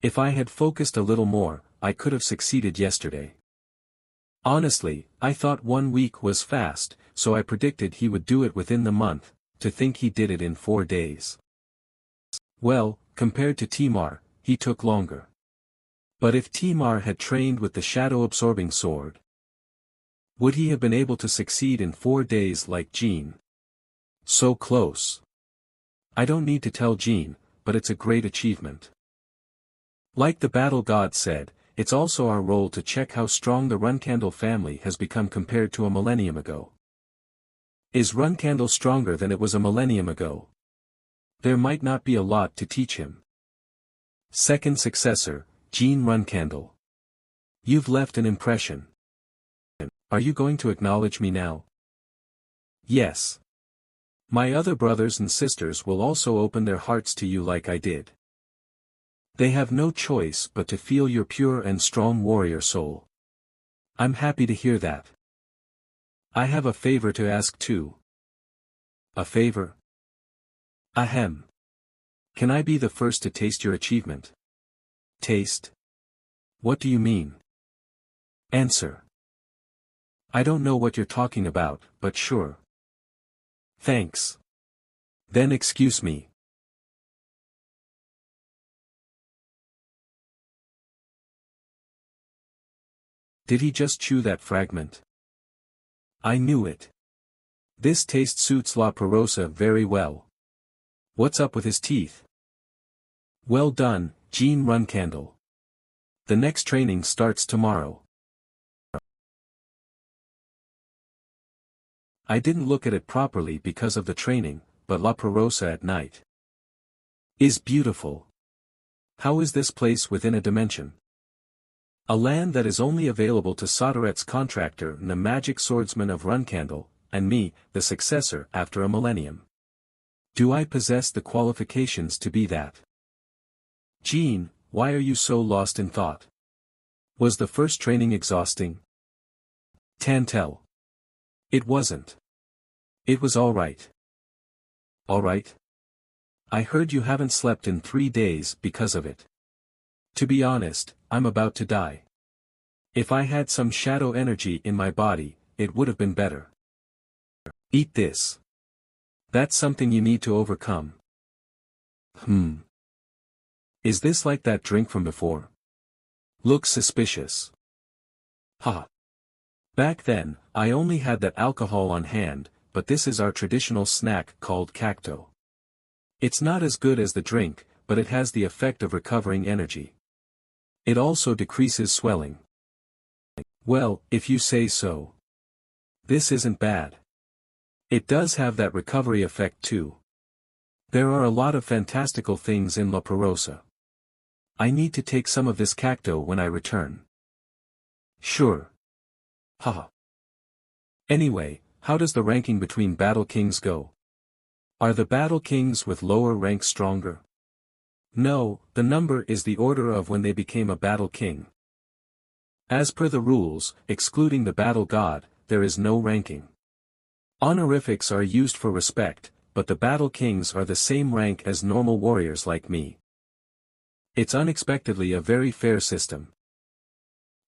If I had focused a little more, I could have succeeded yesterday. Honestly, I thought 1 week was fast, so I predicted he would do it within the month, to think he did it in 4 days. Well, compared to Timar, he took longer. But if Timar had trained with the shadow-absorbing sword, would he have been able to succeed in 4 days like Jean? So close. I don't need to tell Jean, but it's a great achievement. Like the battle god said, it's also our role to check how strong the Runcandle family has become compared to a millennium ago. Is Runcandle stronger than it was a millennium ago? There might not be a lot to teach him. Second successor, Gene Runcandle. You've left an impression. Are you going to acknowledge me now? Yes. My other brothers and sisters will also open their hearts to you like I did. They have no choice but to feel your pure and strong warrior soul. I'm happy to hear that. I have a favor to ask too. A favor? Ahem. Can I be the first to taste your achievement? Taste? What do you mean? Answer. I don't know what you're talking about, but sure. Thanks. Then excuse me. Did he just chew that fragment? I knew it. This taste suits La Perosa very well. What's up with his teeth? Well done, Gene Runcandle. The next training starts tomorrow. I didn't look at it properly because of the training, but La Perosa at night is beautiful. How is this place within a dimension? A land that is only available to Soderet's contractor and the magic swordsman of Runcandle, and me, the successor after a millennium. Do I possess the qualifications to be that? Gene, why are you so lost in thought? Was the first training exhausting? Tantel. It wasn't. It was alright. Alright? I heard you haven't slept in 3 days because of it. To be honest, I'm about to die. If I had some shadow energy in my body, it would have been better. Eat this. That's something you need to overcome. Is this like that drink from before? Looks suspicious. Ha. Back then, I only had that alcohol on hand, but this is our traditional snack called cacto. It's not as good as the drink, but it has the effect of recovering energy. It also decreases swelling. Well, if you say so. This isn't bad. It does have that recovery effect too. There are a lot of fantastical things in La Perosa. I need to take some of this cacto when I return. Sure. Haha. Anyway, how does the ranking between Battle Kings go? Are the Battle Kings with lower ranks stronger? No, the number is the order of when they became a Battle King. As per the rules, excluding the Battle God, there is no ranking. Honorifics are used for respect, but the Battle Kings are the same rank as normal warriors like me. It's unexpectedly a very fair system.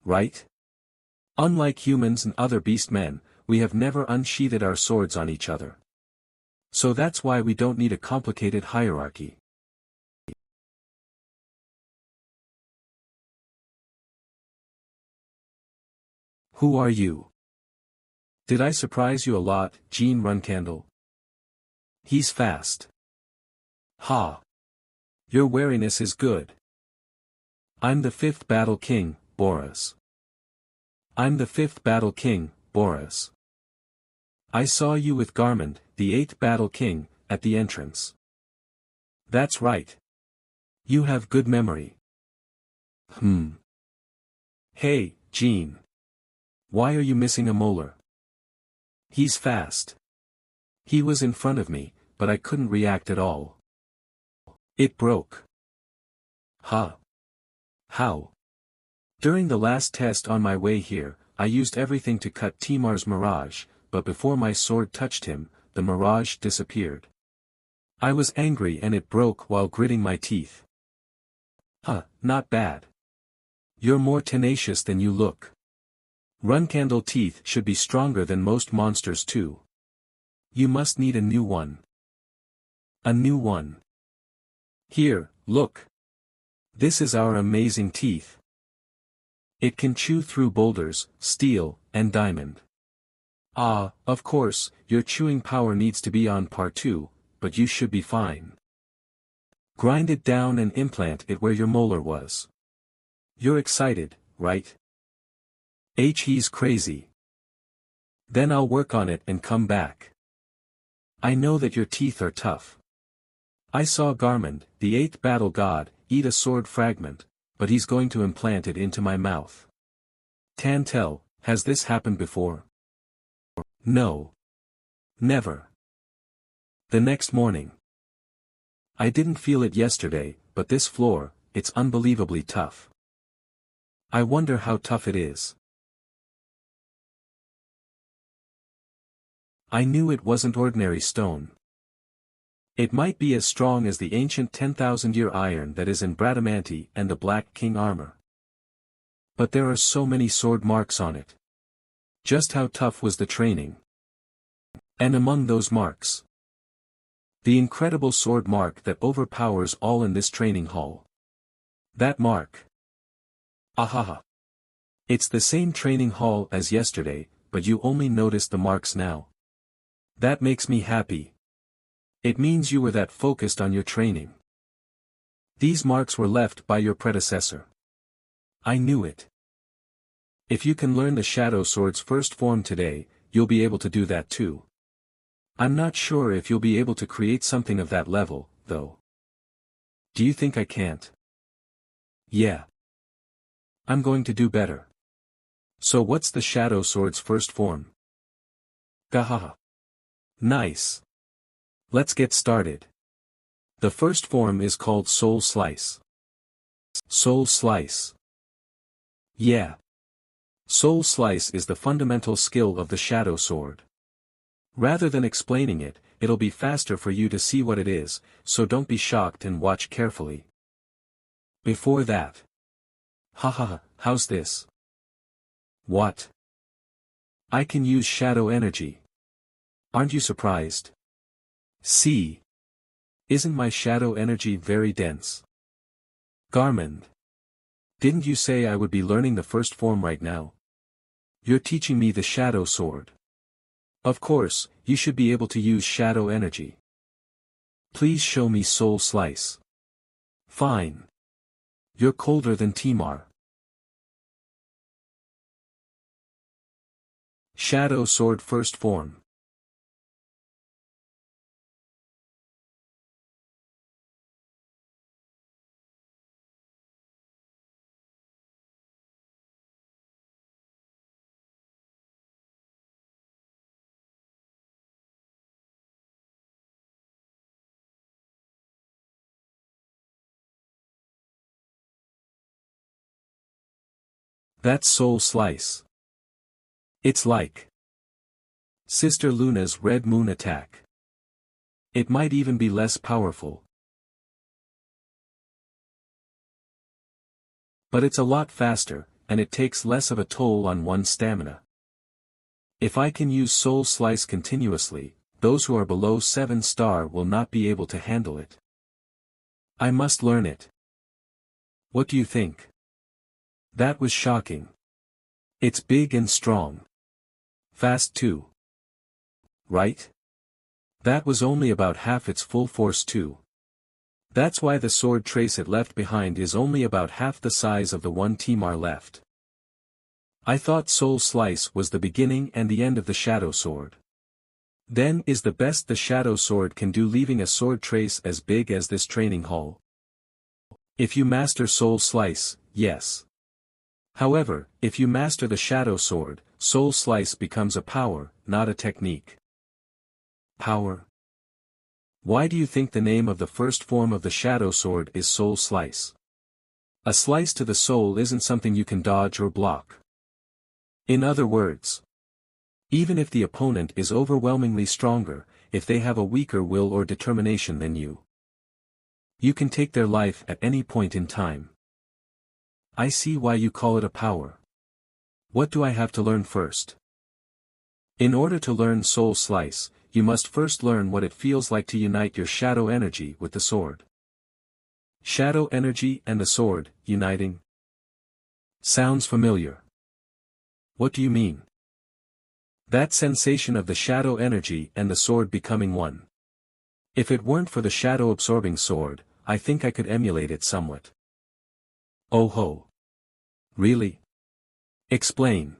Right? Unlike humans and other beastmen, we have never unsheathed our swords on each other. So that's why we don't need a complicated hierarchy. Who are you? Did I surprise you a lot, Gene Runcandle? He's fast. Ha. Your wariness is good. I'm the 5th Battle King, Boris. I'm the 5th Battle King, Boris. I saw you with Garmund, the 8th Battle King, at the entrance. That's right. You have good memory. Hey, Gene. Why are you missing a molar? He's fast. He was in front of me, but I couldn't react at all. It broke. Huh. How? During the last test on my way here, I used everything to cut Timar's mirage, but before my sword touched him, the mirage disappeared. I was angry and it broke while gritting my teeth. Huh, not bad. You're more tenacious than you look. Runcandle teeth should be stronger than most monsters too. You must need a new one. A new one. Here, look. This is our amazing teeth. It can chew through boulders, steel, and diamond. Ah, of course, your chewing power needs to be on par too, but you should be fine. Grind it down and implant it where your molar was. You're excited, right? He's crazy. Then I'll work on it and come back. I know that your teeth are tough. I saw Garmund, the 8th battle god, eat a sword fragment, but he's going to implant it into my mouth. Tantel, has this happened before? No. Never. The next morning. I didn't feel it yesterday, but this floor, it's unbelievably tough. I wonder how tough it is. I knew it wasn't ordinary stone. It might be as strong as the ancient 10,000-year iron that is in Bradamanti and the Black King armor. But there are so many sword marks on it. Just how tough was the training? And among those marks, the incredible sword mark that overpowers all in this training hall. That mark. Ahaha. It's the same training hall as yesterday, but you only notice the marks now. That makes me happy. It means you were that focused on your training. These marks were left by your predecessor. I knew it. If you can learn the Shadow Sword's first form today, you'll be able to do that too. I'm not sure if you'll be able to create something of that level, though. Do you think I can't? Yeah. I'm going to do better. So what's the Shadow Sword's first form? Gahaha. Nice. Let's get started. The first form is called Soul Slice. Soul Slice. Yeah. Soul Slice is the fundamental skill of the Shadow Sword. Rather than explaining it, it'll be faster for you to see what it is, so don't be shocked and watch carefully. Before that. Haha, how's this? What? I can use shadow energy. Aren't you surprised? See? Isn't my shadow energy very dense? Garmund. Didn't you say I would be learning the first form right now? You're teaching me the Shadow Sword. Of course, you should be able to use shadow energy. Please show me Soul Slice. Fine. You're colder than Timar. Shadow Sword first form. That's Soul Slice. It's like Sister Luna's Red Moon attack. It might even be less powerful. But it's a lot faster, and it takes less of a toll on one's stamina. If I can use Soul Slice continuously, those who are below 7-star will not be able to handle it. I must learn it. What do you think? That was shocking. It's big and strong. Fast too. Right? That was only about half its full force too. That's why the sword trace it left behind is only about half the size of the one Timar left. I thought Soul Slice was the beginning and the end of the Shadow Sword. Then is the best the Shadow Sword can do, leaving a sword trace as big as this training hall. If you master Soul Slice, yes. However, if you master the Shadow Sword, Soul Slice becomes a power, not a technique. Power? Why do you think the name of the first form of the Shadow Sword is Soul Slice? A slice to the soul isn't something you can dodge or block. In other words, even if the opponent is overwhelmingly stronger, if they have a weaker will or determination than you, you can take their life at any point in time. I see why you call it a power. What do I have to learn first? In order to learn Soul Slice, you must first learn what it feels like to unite your shadow energy with the sword. Shadow energy and the sword, uniting. Sounds familiar. What do you mean? That sensation of the shadow energy and the sword becoming one. If it weren't for the shadow-absorbing sword, I think I could emulate it somewhat. Oh ho. Really? Explain.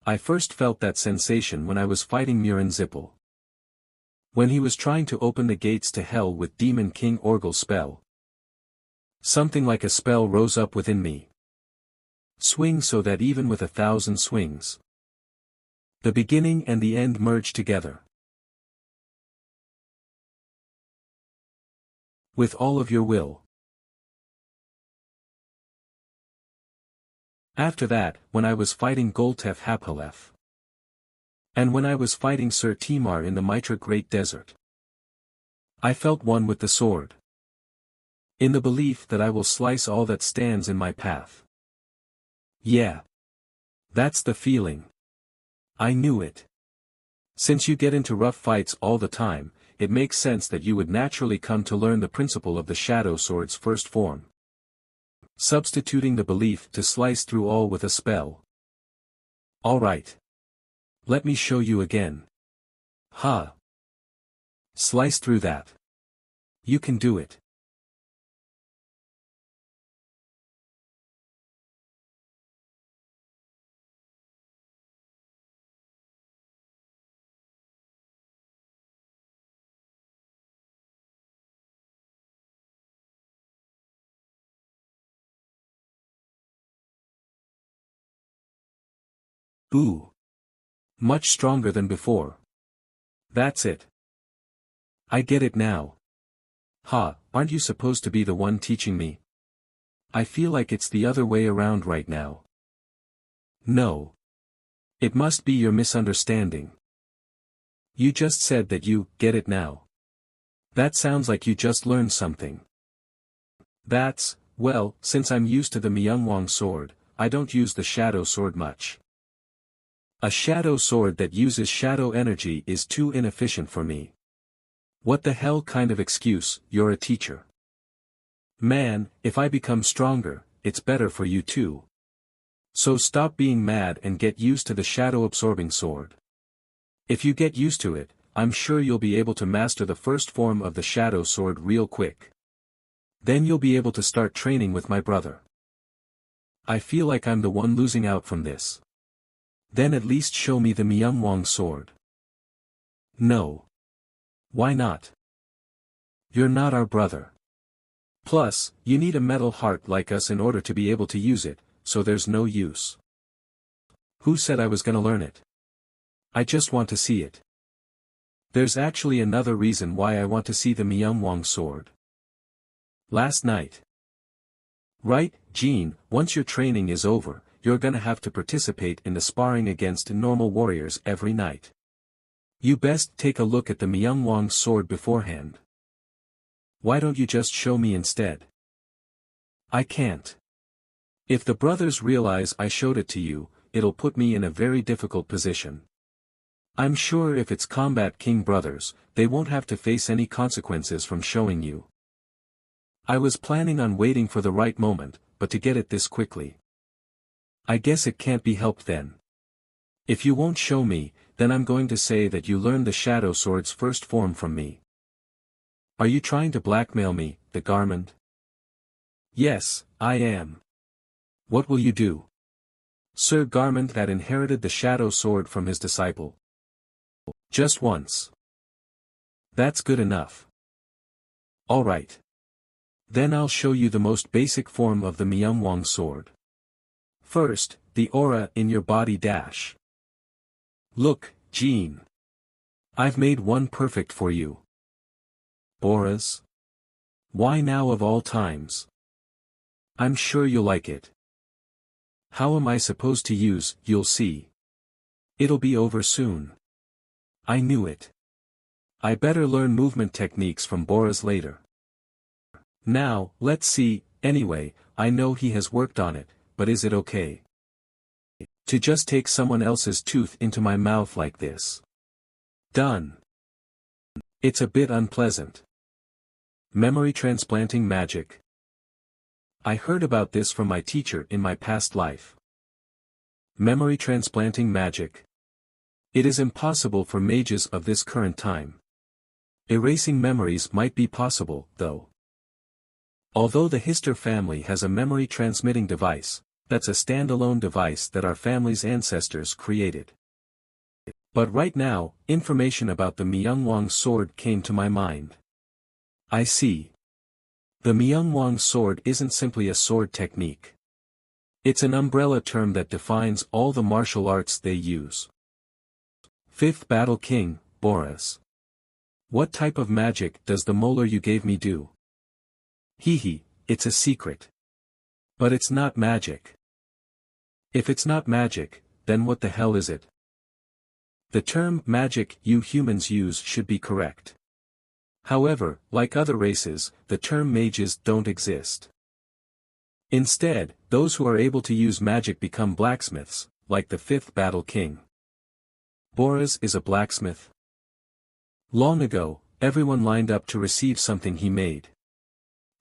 I first felt that sensation when I was fighting Murin Zippel. When he was trying to open the gates to hell with Demon King Orgel's spell. Something like a spell rose up within me. Swing so that even with 1,000 swings, the beginning and the end merge together. With all of your will. After that, when I was fighting Goltef Hapalef. And when I was fighting Sir Timar in the Mitra Great Desert. I felt one with the sword. In the belief that I will slice all that stands in my path. Yeah. That's the feeling. I knew it. Since you get into rough fights all the time, it makes sense that you would naturally come to learn the principle of the Shadow Sword's first form. Substituting the belief to slice through all with a spell. Alright. Let me show you again. Ha. Slice through that. You can do it. Ooh. Much stronger than before. That's it. I get it now. Ha, aren't you supposed to be the one teaching me? I feel like it's the other way around right now. No. It must be your misunderstanding. You just said that you get it now. That sounds like you just learned something. That's, well, since I'm used to the Myungwang sword, I don't use the Shadow Sword much. A shadow sword that uses shadow energy is too inefficient for me. What the hell kind of excuse, you're a teacher. Man, if I become stronger, it's better for you too. So stop being mad and get used to the shadow-absorbing sword. If you get used to it, I'm sure you'll be able to master the first form of the shadow sword real quick. Then you'll be able to start training with my brother. I feel like I'm the one losing out from this. Then at least show me the Myungwang sword. No. Why not? You're not our brother. Plus, you need a metal heart like us in order to be able to use it, so there's no use. Who said I was gonna learn it? I just want to see it. There's actually another reason why I want to see the Myungwang sword. Last night. Right, Jean, once your training is over, you're gonna have to participate in the sparring against normal warriors every night. You best take a look at the Myungwang sword beforehand. Why don't you just show me instead? I can't. If the brothers realize I showed it to you, it'll put me in a very difficult position. I'm sure if it's Combat King brothers, they won't have to face any consequences from showing you. I was planning on waiting for the right moment, but to get it this quickly. I guess it can't be helped then. If you won't show me, then I'm going to say that you learned the Shadow Sword's first form from me. Are you trying to blackmail me, the Garment? Yes, I am. What will you do? Sir Garment had inherited the Shadow Sword from his disciple. Just once. That's good enough. Alright. Then I'll show you the most basic form of the Myungwang sword. First, the aura in your body dash. Look, Jean. I've made one perfect for you. Auras? Why now of all times? I'm sure you'll like it. How am I supposed to use, you'll see. It'll be over soon. I knew it. I better learn movement techniques from Boris later. Now, let's see, anyway, I know he has worked on it, but is it okay to just take someone else's tooth into my mouth like this? Done. It's a bit unpleasant. Memory transplanting magic. I heard about this from my teacher in my past life. Memory transplanting magic. It is impossible for mages of this current time. Erasing memories might be possible, though. Although the Hister family has a memory transmitting device, That's a standalone device that our family's ancestors created. But right now, information about the MANHWA sword came to my mind. I see. The MANHWA sword isn't simply a sword technique. It's an umbrella term that defines all the martial arts they use. Fifth Battle King, Boris. What type of magic does the molar you gave me do? Hee, it's a secret. But it's not magic. If it's not magic, then what the hell is it? The term magic you humans use should be correct. However, like other races, the term mages don't exist. Instead, those who are able to use magic become blacksmiths, like the Fifth Battle King. Boris is a blacksmith. Long ago, everyone lined up to receive something he made.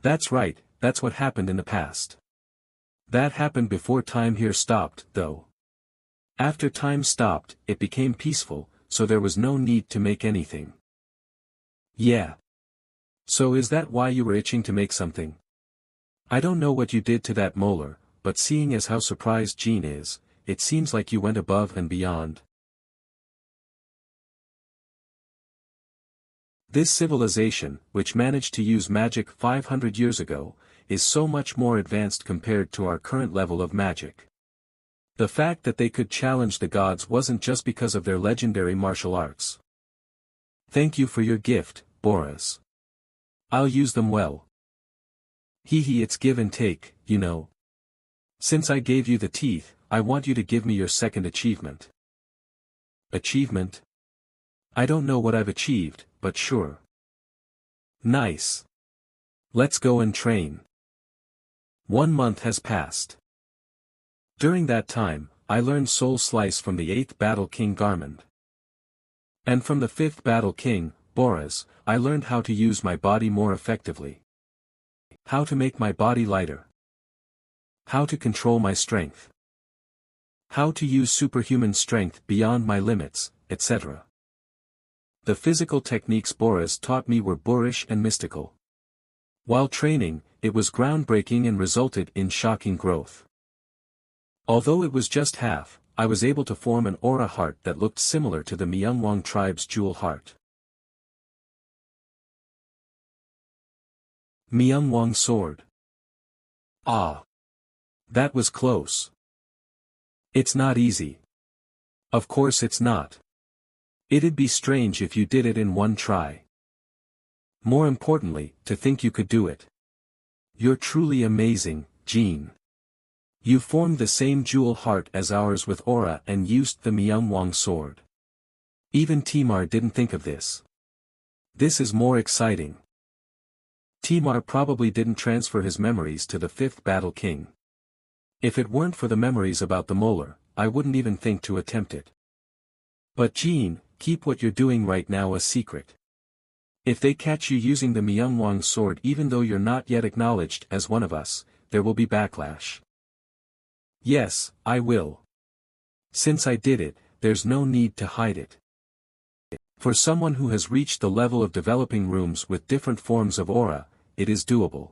That's right, that's what happened in the past. That happened before time here stopped, though. After time stopped, it became peaceful, so there was no need to make anything. Yeah. So is that why you were itching to make something? I don't know what you did to that molar, but seeing as how surprised Jean is, it seems like you went above and beyond. This civilization, which managed to use magic 500 years ago, is so much more advanced compared to our current level of magic. The fact that they could challenge the gods wasn't just because of their legendary martial arts. Thank you for your gift, Boris. I'll use them well. It's give and take, you know. Since I gave you the teeth, I want you to give me your second achievement. Achievement? I don't know what I've achieved, but sure. Nice. Let's go and train. 1 month has passed. During that time, I learned Soul Slice from the 8th Battle King Garmand. And from the 5th Battle King, Boris, I learned how to use my body more effectively. How to make my body lighter. How to control my strength. How to use superhuman strength beyond my limits, etc. The physical techniques Boris taught me were boorish and mystical. While training, it was groundbreaking and resulted in shocking growth. Although it was just half, I was able to form an aura heart that looked similar to the MANHWA tribe's jewel heart. MANHWA sword. Ah! That was close. It's not easy. Of course it's not. It'd be strange if you did it in one try. More importantly, to think you could do it. You're truly amazing, Jean. You formed the same jewel heart as ours with aura and used the MANHWA sword. Even Timar didn't think of this. This is more exciting. Timar probably didn't transfer his memories to the 5th Battle King. If it weren't for the memories about the molar, I wouldn't even think to attempt it. But Jean, keep what you're doing right now a secret. If they catch you using the MANHWA sword even though you're not yet acknowledged as one of us, there will be backlash. Yes, I will. Since I did it, there's no need to hide it. For someone who has reached the level of developing rooms with different forms of aura, it is doable.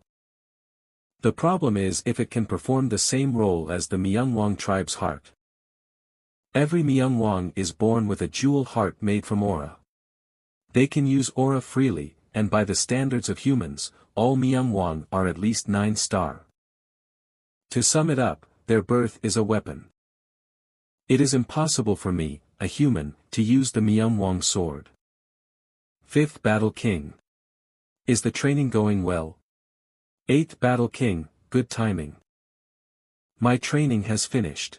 The problem is if it can perform the same role as the MANHWA tribe's heart. Every MANHWA is born with a jewel heart made from aura. They can use aura freely, and by the standards of humans, all MANHWA are at least 9-star. To sum it up, their birth is a weapon. It is impossible for me, a human, to use the MANHWA sword. 5th Battle King. Is the training going well? 8th Battle King, good timing. My training has finished.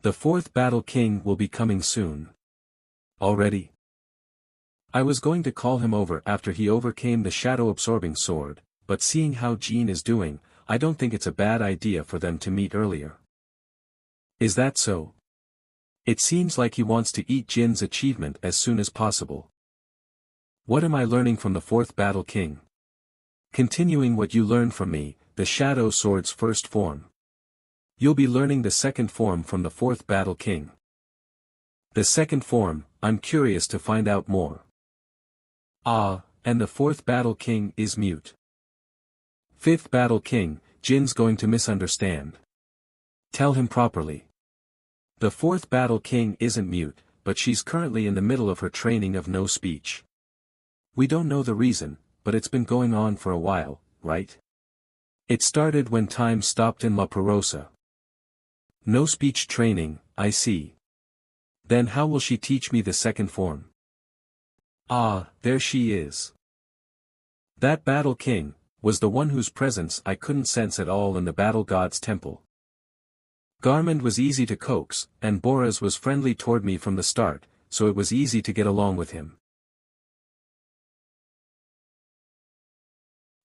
The 4th Battle King will be coming soon. Already? I was going to call him over after he overcame the shadow-absorbing sword, but seeing how Jean is doing, I don't think it's a bad idea for them to meet earlier. Is that so? It seems like he wants to eat Jin's achievement as soon as possible. What am I learning from the 4th Battle King? Continuing what you learned from me, the Shadow Sword's first form. You'll be learning the 2nd form from the 4th Battle King. The 2nd form, I'm curious to find out more. Ah, and the 4th Battle King is mute. 5th Battle King, Jin's going to misunderstand. Tell him properly. The fourth Battle King isn't mute, but she's currently in the middle of her training of no speech. We don't know the reason, but it's been going on for a while, right? It started when time stopped in La Perosa. No speech training, I see. Then how will she teach me the second form? Ah, there she is. That Battle King was the one whose presence I couldn't sense at all in the Battle God's temple. Garmund was easy to coax, and Boraz was friendly toward me from the start, so it was easy to get along with him.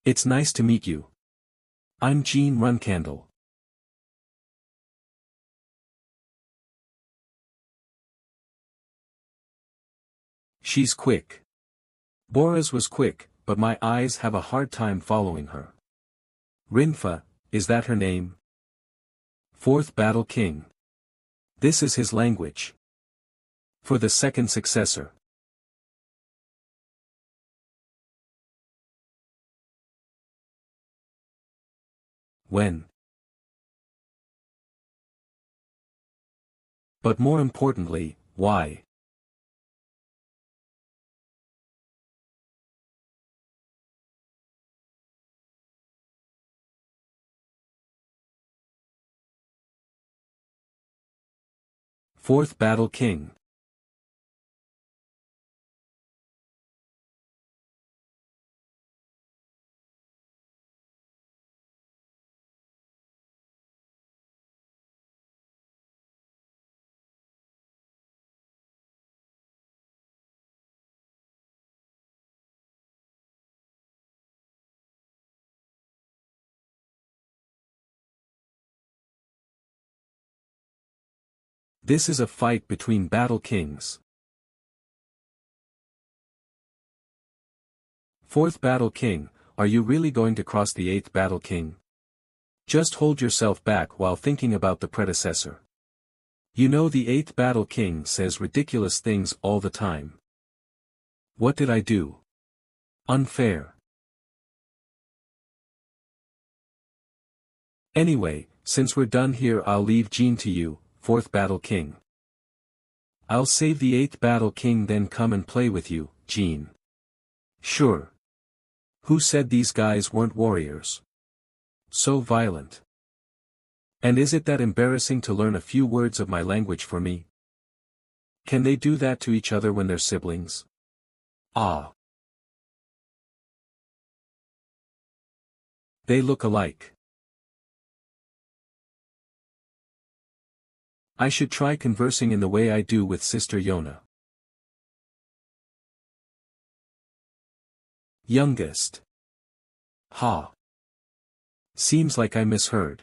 It's nice to meet you. I'm Jean Runcandle. She's quick. Boraz was quick, but my eyes have a hard time following her. Rinfa, is that her name? Fourth Battle King. This is his language. For the second successor. When? But more importantly, why? Fourth Battle King. This is a fight between Battle Kings. Fourth Battle King, are you really going to cross the eighth Battle King? Just hold yourself back while thinking about the predecessor. You know the eighth Battle King says ridiculous things all the time. What did I do? Unfair. Anyway, since we're done here, I'll leave Jean to you, Fourth Battle King. I'll save the eighth Battle King, then come and play with you, Jean. Sure. Who said these guys weren't warriors? So violent. And is it that embarrassing to learn a few words of my language for me? Can they do that to each other when they're siblings? Ah. They look alike. I should try conversing in the way I do with Sister Yona. Youngest. Ha. Seems like I misheard.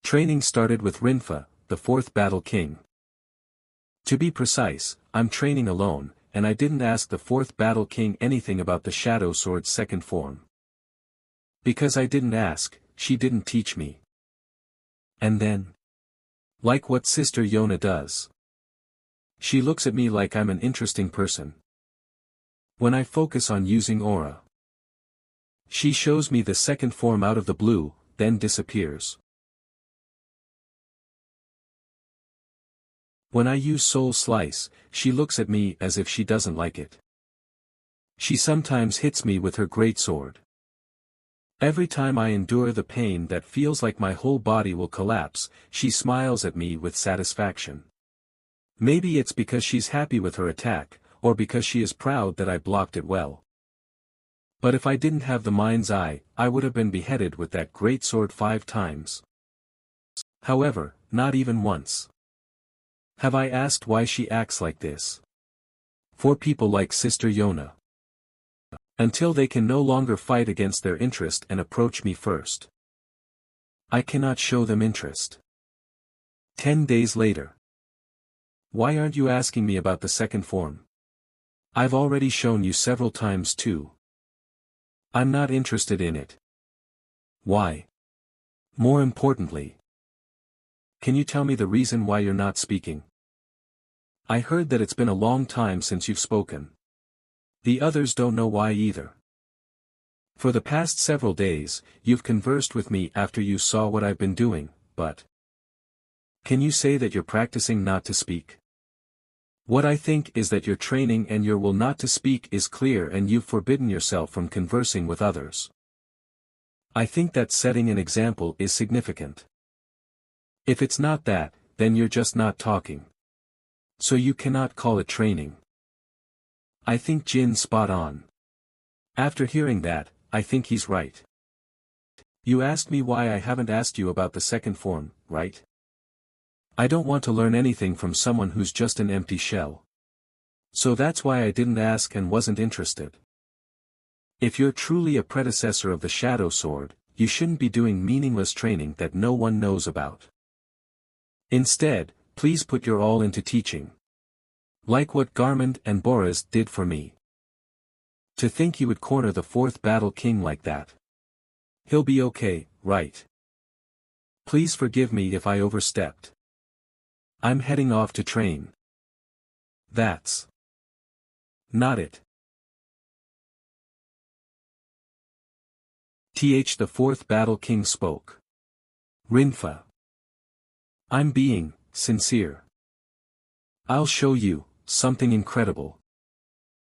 Training started with Rinfa, the fourth Battle King. To be precise, I'm training alone, and I didn't ask the fourth Battle King anything about the Shadow Sword's second form. Because I didn't ask, she didn't teach me. And then? Like what Sister Yona does. She looks at me like I'm an interesting person. When I focus on using aura, she shows me the second form out of the blue, then disappears. When I use Soul Slice, she looks at me as if she doesn't like it. She sometimes hits me with her greatsword. Every time I endure the pain that feels like my whole body will collapse, she smiles at me with satisfaction. Maybe it's because she's happy with her attack, or because she is proud that I blocked it well. But if I didn't have the mind's eye, I would have been beheaded with that greatsword 5 times. However, not even once. Have I asked why she acts like this? For people like Sister Yona. Until they can no longer fight against their interest and approach me first. I cannot show them interest. 10 days later. Why aren't you asking me about the second form? I've already shown you several times too. I'm not interested in it. Why? More importantly, can you tell me the reason why you're not speaking? I heard that it's been a long time since you've spoken. The others don't know why either. For the past several days, you've conversed with me after you saw what I've been doing, but Can you say that you're practicing not to speak? What I think is that your training and your will not to speak is clear and you've forbidden yourself from conversing with others. I think that setting an example is significant. If it's not that, then you're just not talking. So you cannot call it training. I think Jin's spot on. After hearing that, I think he's right. You asked me why I haven't asked you about the second form, right? I don't want to learn anything from someone who's just an empty shell. So that's why I didn't ask and wasn't interested. If you're truly a predecessor of the Shadow Sword, you shouldn't be doing meaningless training that no one knows about. Instead, please put your all into teaching. Like what Garmund and Boris did for me. To think he would corner the fourth battle king like that. He'll be okay, right? Please forgive me if I overstepped. I'm heading off to train. That's not it. The fourth battle king spoke. Rinfa. I'm being sincere. I'll show you something incredible.